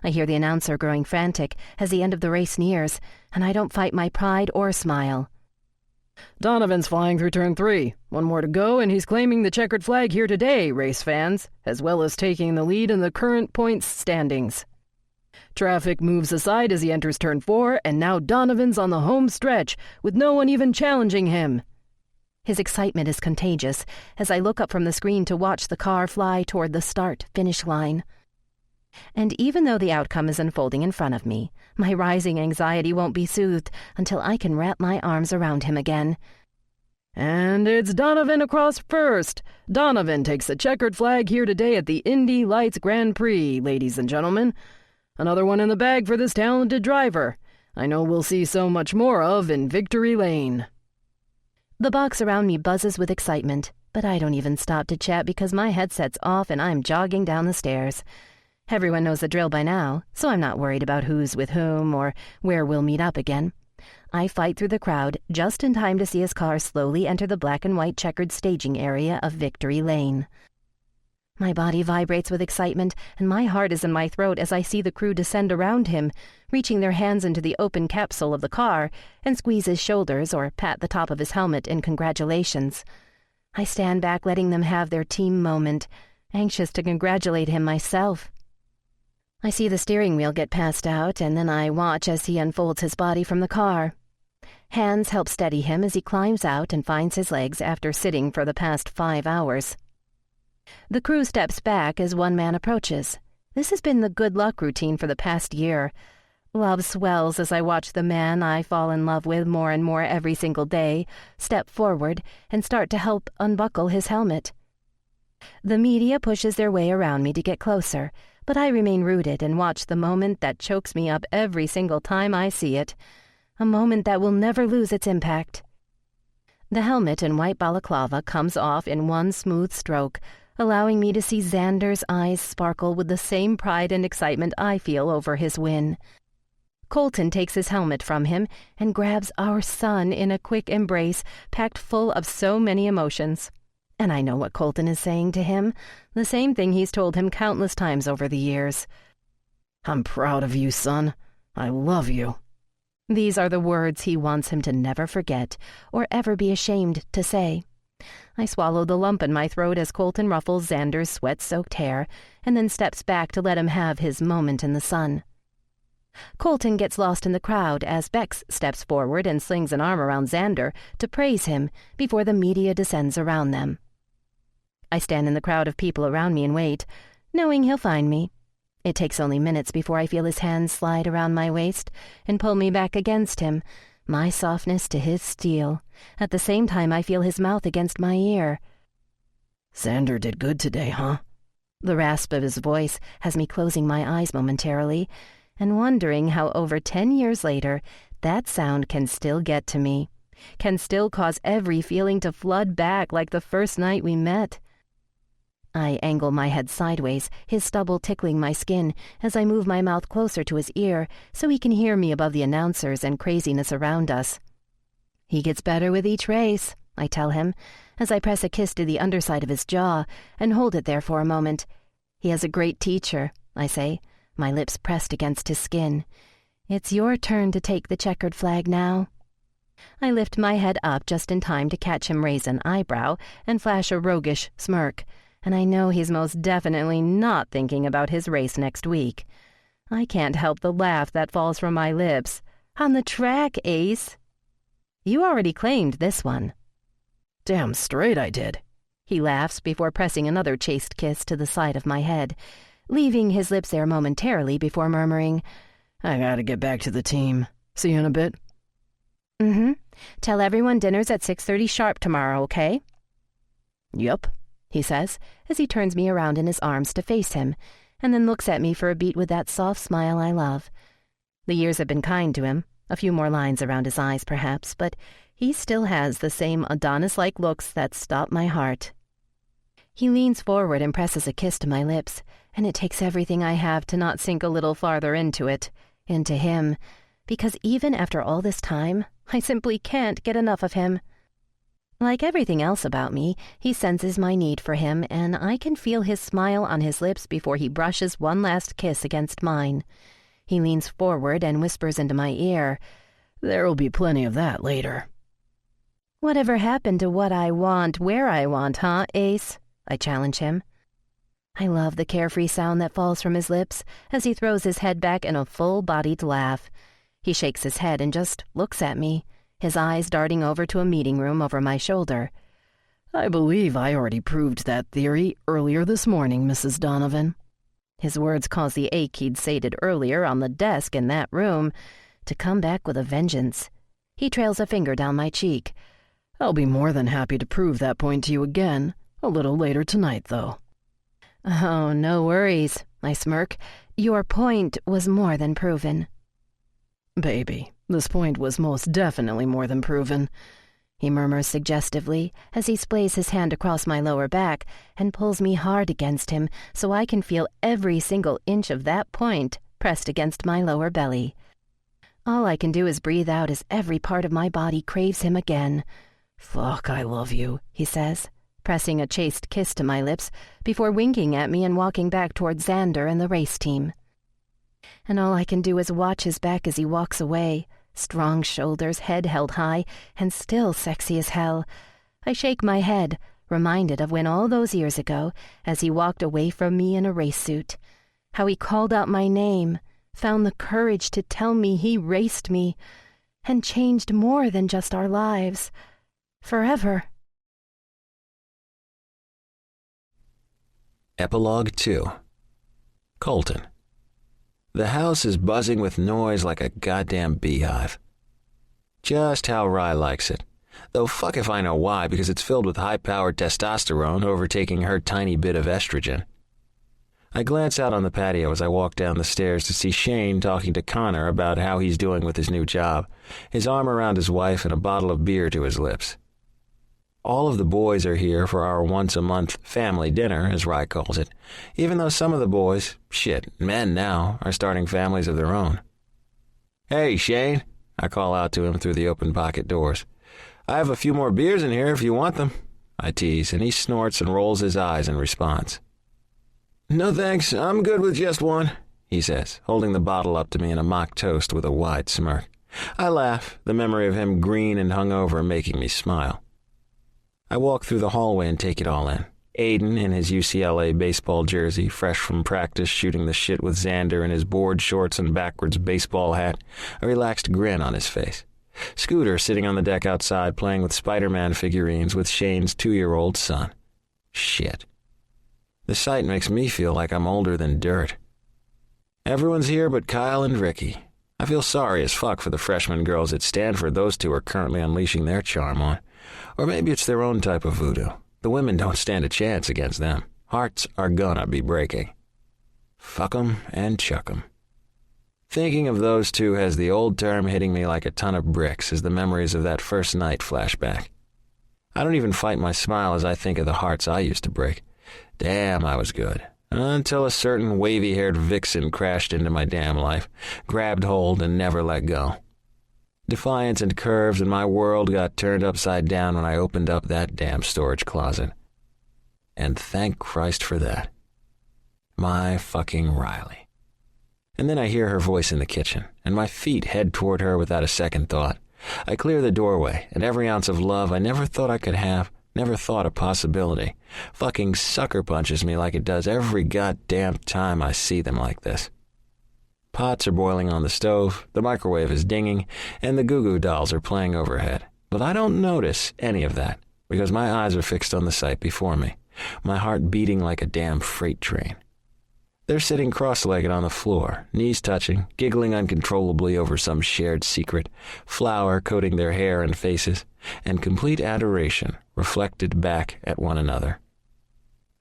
I hear the announcer growing frantic as the end of the race nears, and I don't fight my pride or smile. "Donovan's flying through turn 3. One more to go, and he's claiming the checkered flag here today, race fans, as well as taking the lead in the current points standings. Traffic moves aside as he enters turn 4, and now Donovan's on the home stretch, with no one even challenging him." His excitement is contagious as I look up from the screen to watch the car fly toward the start-finish line. And even though the outcome is unfolding in front of me, my rising anxiety won't be soothed until I can wrap my arms around him again. "And it's Donovan across first. Donovan takes the checkered flag here today at the Indy Lights Grand Prix, ladies and gentlemen. Another one in the bag for this talented driver. I know we'll see so much more of in Victory Lane." The box around me buzzes with excitement, but I don't even stop to chat because my headset's off and I'm jogging down the stairs. Everyone knows the drill by now, so I'm not worried about who's with whom or where we'll meet up again. I fight through the crowd just in time to see his car slowly enter the black and white checkered staging area of Victory Lane. My body vibrates with excitement, and my heart is in my throat as I see the crew descend around him, reaching their hands into the open capsule of the car and squeeze his shoulders or pat the top of his helmet in congratulations. I stand back letting them have their team moment, anxious to congratulate him myself. I see the steering wheel get passed out, and then I watch as he unfolds his body from the car. Hands help steady him as he climbs out and finds his legs after sitting for the past 5 hours. The crew steps back as one man approaches. This has been the good luck routine for the past year. Love swells as I watch the man I fall in love with more and more every single day step forward and start to help unbuckle his helmet. The media pushes their way around me to get closer, but I remain rooted and watch the moment that chokes me up every single time I see it, a moment that will never lose its impact. The helmet in white balaclava comes off in one smooth stroke, allowing me to see Xander's eyes sparkle with the same pride and excitement I feel over his win. Colton takes his helmet from him and grabs our son in a quick embrace packed full of so many emotions. And I know what Colton is saying to him, the same thing he's told him countless times over the years. "I'm proud of you, son. I love you." These are the words he wants him to never forget or ever be ashamed to say. I swallow the lump in my throat as Colton ruffles Xander's sweat-soaked hair and then steps back to let him have his moment in the sun. Colton gets lost in the crowd as Bex steps forward and slings an arm around Xander to praise him before the media descends around them. I stand in the crowd of people around me and wait, knowing he'll find me. It takes only minutes before I feel his hands slide around my waist and pull me back against him, my softness to his steel. At the same time, I feel his mouth against my ear. "Xander did good today, huh?" The rasp of his voice has me closing my eyes momentarily and wondering how over 10 years later that sound can still get to me, can still cause every feeling to flood back like the first night we met. I angle my head sideways, his stubble tickling my skin as I move my mouth closer to his ear so he can hear me above the announcers and craziness around us. "He gets better with each race," I tell him, as I press a kiss to the underside of his jaw and hold it there for a moment. "He has a great teacher," I say, my lips pressed against his skin. "It's your turn to take the checkered flag now." I lift my head up just in time to catch him raise an eyebrow and flash a roguish smirk, and I know he's most definitely not thinking about his race next week. I can't help the laugh that falls from my lips. "On the track, Ace." "You already claimed this one." "Damn straight I did." he laughs before pressing another chaste kiss to the side of my head, leaving his lips there momentarily before murmuring, I gotta get back to the team. See you in a bit. Mm-hmm. Tell everyone dinner's at 6:30 sharp tomorrow, okay? Yup, he says, as he turns me around in his arms to face him, and then looks at me for a beat with that soft smile I love. The years have been kind to him, a few more lines around his eyes perhaps, but he still has the same Adonis-like looks that stop my heart. He leans forward and presses a kiss to my lips, and it takes everything I have to not sink a little farther into him, because even after all this time, I simply can't get enough of him. Like everything else about me, he senses my need for him, and I can feel his smile on his lips before he brushes one last kiss against mine. He leans forward and whispers into my ear, There'll be plenty of that later. Whatever happened to what I want, where I want, huh, Ace? I challenge him. I love the carefree sound that falls from his lips as he throws his head back in a full-bodied laugh. He shakes his head and just looks at me, his eyes darting over to a meeting room over my shoulder. I believe I already proved that theory earlier this morning, Mrs. Donovan. His words cause the ache he'd sated earlier on the desk in that room to come back with a vengeance. He trails a finger down my cheek. I'll be more than happy to prove that point to you again, a little later tonight, though. Oh, no worries, I smirk. Your point was more than proven. Baby, this point was most definitely more than proven, he murmurs suggestively as he splays his hand across my lower back and pulls me hard against him so I can feel every single inch of that point pressed against my lower belly. All I can do is breathe out as every part of my body craves him again. Fuck, I love you, he says, pressing a chaste kiss to my lips before winking at me and walking back toward Xander and the race team. And all I can do is watch his back as he walks away, strong shoulders, head held high, and still sexy as hell. I shake my head, reminded of when all those years ago, as he walked away from me in a race suit, how he called out my name, found the courage to tell me he raced me, and changed more than just our lives. Forever. Epilogue 2. Colton. The house is buzzing with noise like a goddamn beehive. Just how Rye likes it. Though fuck if I know why, because it's filled with high-powered testosterone overtaking her tiny bit of estrogen. I glance out on the patio as I walk down the stairs to see Shane talking to Connor about how he's doing with his new job, his arm around his wife and a bottle of beer to his lips. All of the boys are here for our once-a-month family dinner, as Rye calls it, even though some of the boys, men now, are starting families of their own. Hey, Shane, I call out to him through the open pocket doors. I have a few more beers in here if you want them, I tease, and he snorts and rolls his eyes in response. No thanks, I'm good with just one, he says, holding the bottle up to me in a mock toast with a wide smirk. I laugh, the memory of him green and hungover making me smile. I walk through the hallway and take it all in. Aiden in his UCLA baseball jersey, fresh from practice shooting the shit with Xander in his board shorts and backwards baseball hat, a relaxed grin on his face. Scooter sitting on the deck outside playing with Spider-Man figurines with Shane's 2-year-old son. Shit. The sight makes me feel like I'm older than dirt. Everyone's here but Kyle and Ricky. I feel sorry as fuck for the freshman girls at Stanford those two are currently unleashing their charm on. Or maybe it's their own type of voodoo. The women don't stand a chance against them. Hearts are gonna be breaking. Fuck 'em and chuck 'em. Thinking of those two has the old term hitting me like a ton of bricks as the memories of that first night flash back. I don't even fight my smile as I think of the hearts I used to break. Damn, I was good. Until a certain wavy-haired vixen crashed into my damn life, grabbed hold and never let go. Defiance and curves in my world got turned upside down when I opened up that damn storage closet. And thank Christ for that. My fucking Riley. And then I hear her voice in the kitchen, and my feet head toward her without a second thought. I clear the doorway, and every ounce of love I never thought I could have, never thought a possibility, fucking sucker punches me like it does every goddamn time I see them like this. Pots are boiling on the stove, the microwave is dinging, and the Goo Goo dolls are playing overhead. But I don't notice any of that, because my eyes are fixed on the sight before me, my heart beating like a damn freight train. They're sitting cross-legged on the floor, knees touching, giggling uncontrollably over some shared secret, flour coating their hair and faces, and complete adoration reflected back at one another.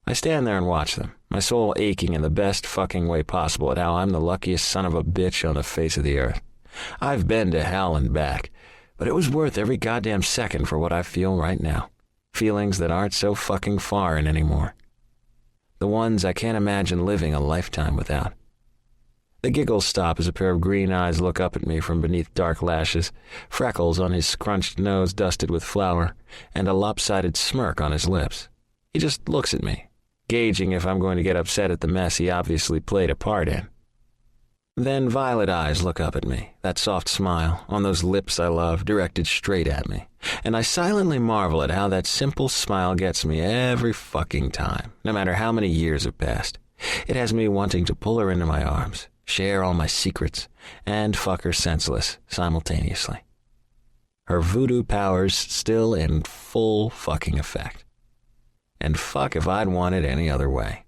I stand there and watch them, my soul aching in the best fucking way possible at how I'm the luckiest son of a bitch on the face of the earth. I've been to hell and back, but it was worth every goddamn second for what I feel right now. Feelings that aren't so fucking foreign anymore. The ones I can't imagine living a lifetime without. The giggles stop as a pair of green eyes look up at me from beneath dark lashes, freckles on his scrunched nose dusted with flour, and a lopsided smirk on his lips. He just looks at me, gauging if I'm going to get upset at the mess he obviously played a part in. Then violet eyes look up at me, that soft smile, on those lips I love, directed straight at me, and I silently marvel at how that simple smile gets me every fucking time, no matter how many years have passed. It has me wanting to pull her into my arms, share all my secrets, and fuck her senseless simultaneously. Her voodoo powers still in full fucking effect. And fuck if I'd want it any other way.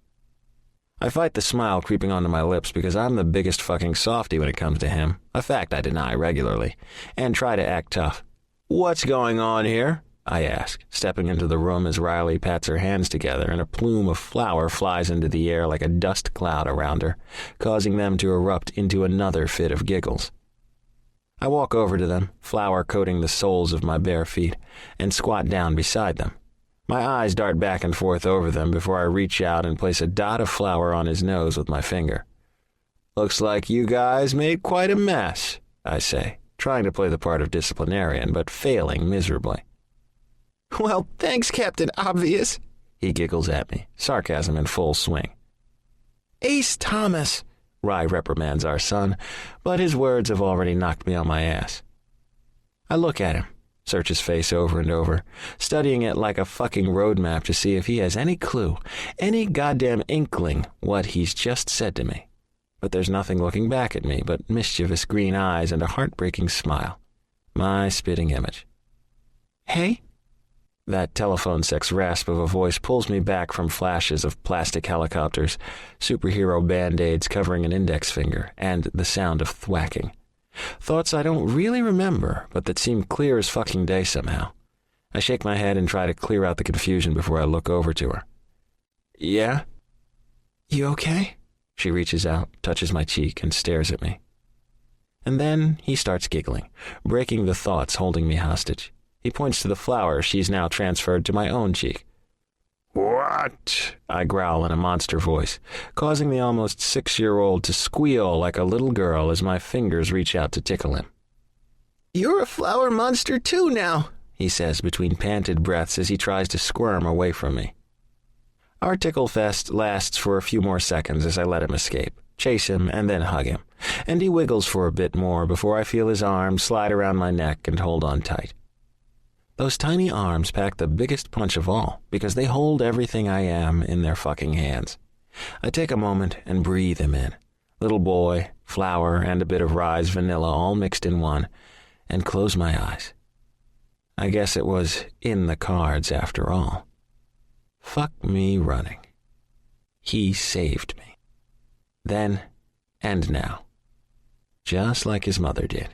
I fight the smile creeping onto my lips because I'm the biggest fucking softy when it comes to him, a fact I deny regularly, and try to act tough. "What's going on here?" I ask, stepping into the room as Riley pats her hands together and a plume of flour flies into the air like a dust cloud around her, causing them to erupt into another fit of giggles. I walk over to them, flour coating the soles of my bare feet, and squat down beside them. My eyes dart back and forth over them before I reach out and place a dot of flour on his nose with my finger. "Looks like you guys made quite a mess," I say, trying to play the part of disciplinarian, but failing miserably. "Well, thanks, Captain Obvious," he giggles at me, sarcasm in full swing. "Ace Thomas," Rye reprimands our son, but his words have already knocked me on my ass. I look at him, search his face over and over, studying it like a fucking road map to see if he has any clue, any goddamn inkling what he's just said to me. But there's nothing looking back at me but mischievous green eyes and a heartbreaking smile. My spitting image. "Hey?" That telephone sex rasp of a voice pulls me back from flashes of plastic helicopters, superhero band-aids covering an index finger, and the sound of thwacking. Thoughts I don't really remember, but that seem clear as fucking day somehow. I shake my head and try to clear out the confusion before I look over to her. "Yeah?" "You okay?" She reaches out, touches my cheek, and stares at me. And then he starts giggling, breaking the thoughts holding me hostage. He points to the flower she's now transferred to my own cheek. "What?" I growl in a monster voice, causing the almost 6-year-old to squeal like a little girl as my fingers reach out to tickle him. "You're a flower monster too now," he says between panted breaths as he tries to squirm away from me. Our tickle fest lasts for a few more seconds as I let him escape, chase him, and then hug him, and he wiggles for a bit more before I feel his arm slide around my neck and hold on tight. Those tiny arms pack the biggest punch of all because they hold everything I am in their fucking hands. I take a moment and breathe him in. Little boy, flour, and a bit of Rye's vanilla all mixed in one, and close my eyes. I guess it was in the cards after all. Fuck me running. He saved me. Then and now. Just like his mother did.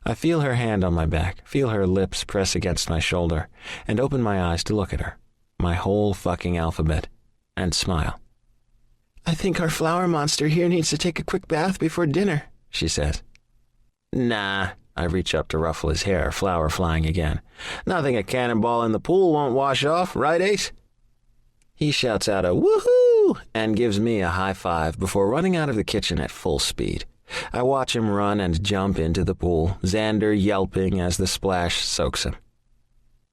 I feel her hand on my back, feel her lips press against my shoulder, and open my eyes to look at her, my whole fucking alphabet, and smile. "I think our flower monster here needs to take a quick bath before dinner," she says. "Nah," I reach up to ruffle his hair, flour flying again. "Nothing a cannonball in the pool won't wash off, right, Ace?" He shouts out a woohoo and gives me a high five before running out of the kitchen at full speed. I watch him run and jump into the pool, Xander yelping as the splash soaks him.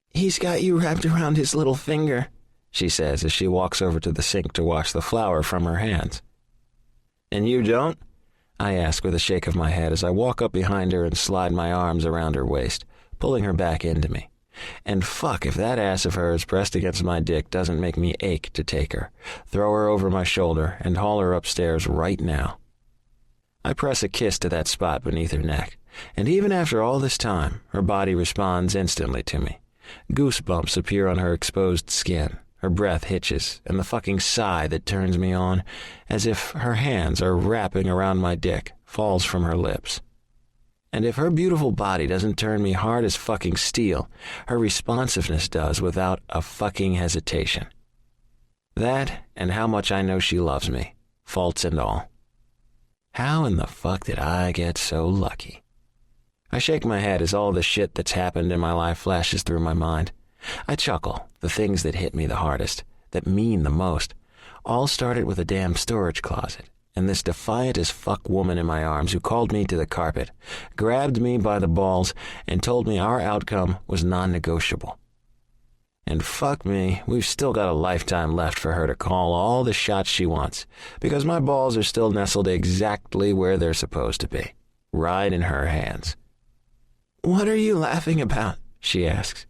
"He's got you wrapped around his little finger," she says as she walks over to the sink to wash the flour from her hands. "And you don't?" I ask with a shake of my head as I walk up behind her and slide my arms around her waist, pulling her back into me. And fuck if that ass of hers pressed against my dick doesn't make me ache to take her, throw her over my shoulder, and haul her upstairs right now. I press a kiss to that spot beneath her neck, and even after all this time, her body responds instantly to me, Goosebumps appear on her exposed skin. Her breath hitches, and the fucking sigh that turns me on, as if her hands are wrapping around my dick, falls from her lips. And if her beautiful body doesn't turn me hard as fucking steel, her responsiveness does without a fucking hesitation. That, and how much I know she loves me, faults and all. How in the fuck did I get so lucky? I shake my head as all the shit that's happened in my life flashes through my mind. I chuckle. The things that hit me the hardest, that mean the most, all started with a damn storage closet, and this defiant as fuck woman in my arms who called me to the carpet, grabbed me by the balls, and told me our outcome was non-negotiable. And fuck me, we've still got a lifetime left for her to call all the shots she wants, because my balls are still nestled exactly where they're supposed to be, right in her hands. "What are you laughing about?" she asks.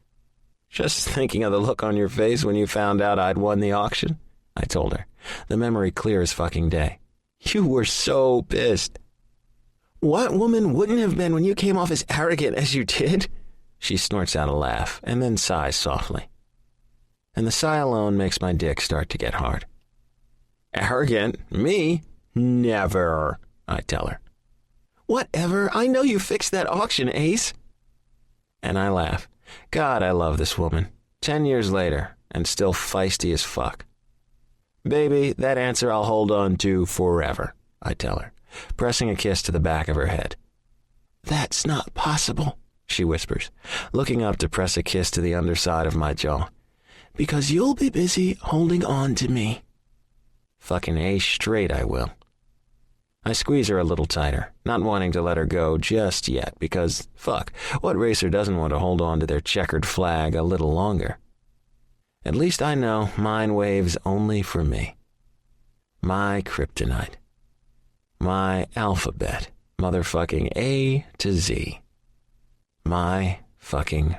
"Just thinking of the look on your face when you found out I'd won the auction," I told her, the memory clear as fucking day. "You were so pissed." "What woman wouldn't have been when you came off as arrogant as you did?" She snorts out a laugh and then sighs softly. And the sigh alone makes my dick start to get hard. "Arrogant? Me? Never," I tell her. "Whatever, I know you fixed that auction, Ace." And I laugh. God, I love this woman. 10 years later, and still feisty as fuck. "Baby, that answer I'll hold on to forever," I tell her, pressing a kiss to the back of her head. "That's not possible," she whispers, looking up to press a kiss to the underside of my jaw. "Because you'll be busy holding on to me." Fucking A straight I will. I squeeze her a little tighter, not wanting to let her go just yet, because, fuck, what racer doesn't want to hold on to their checkered flag a little longer? At least I know mine waves only for me. My kryptonite. My alphabet, motherfucking A to Z. My fucking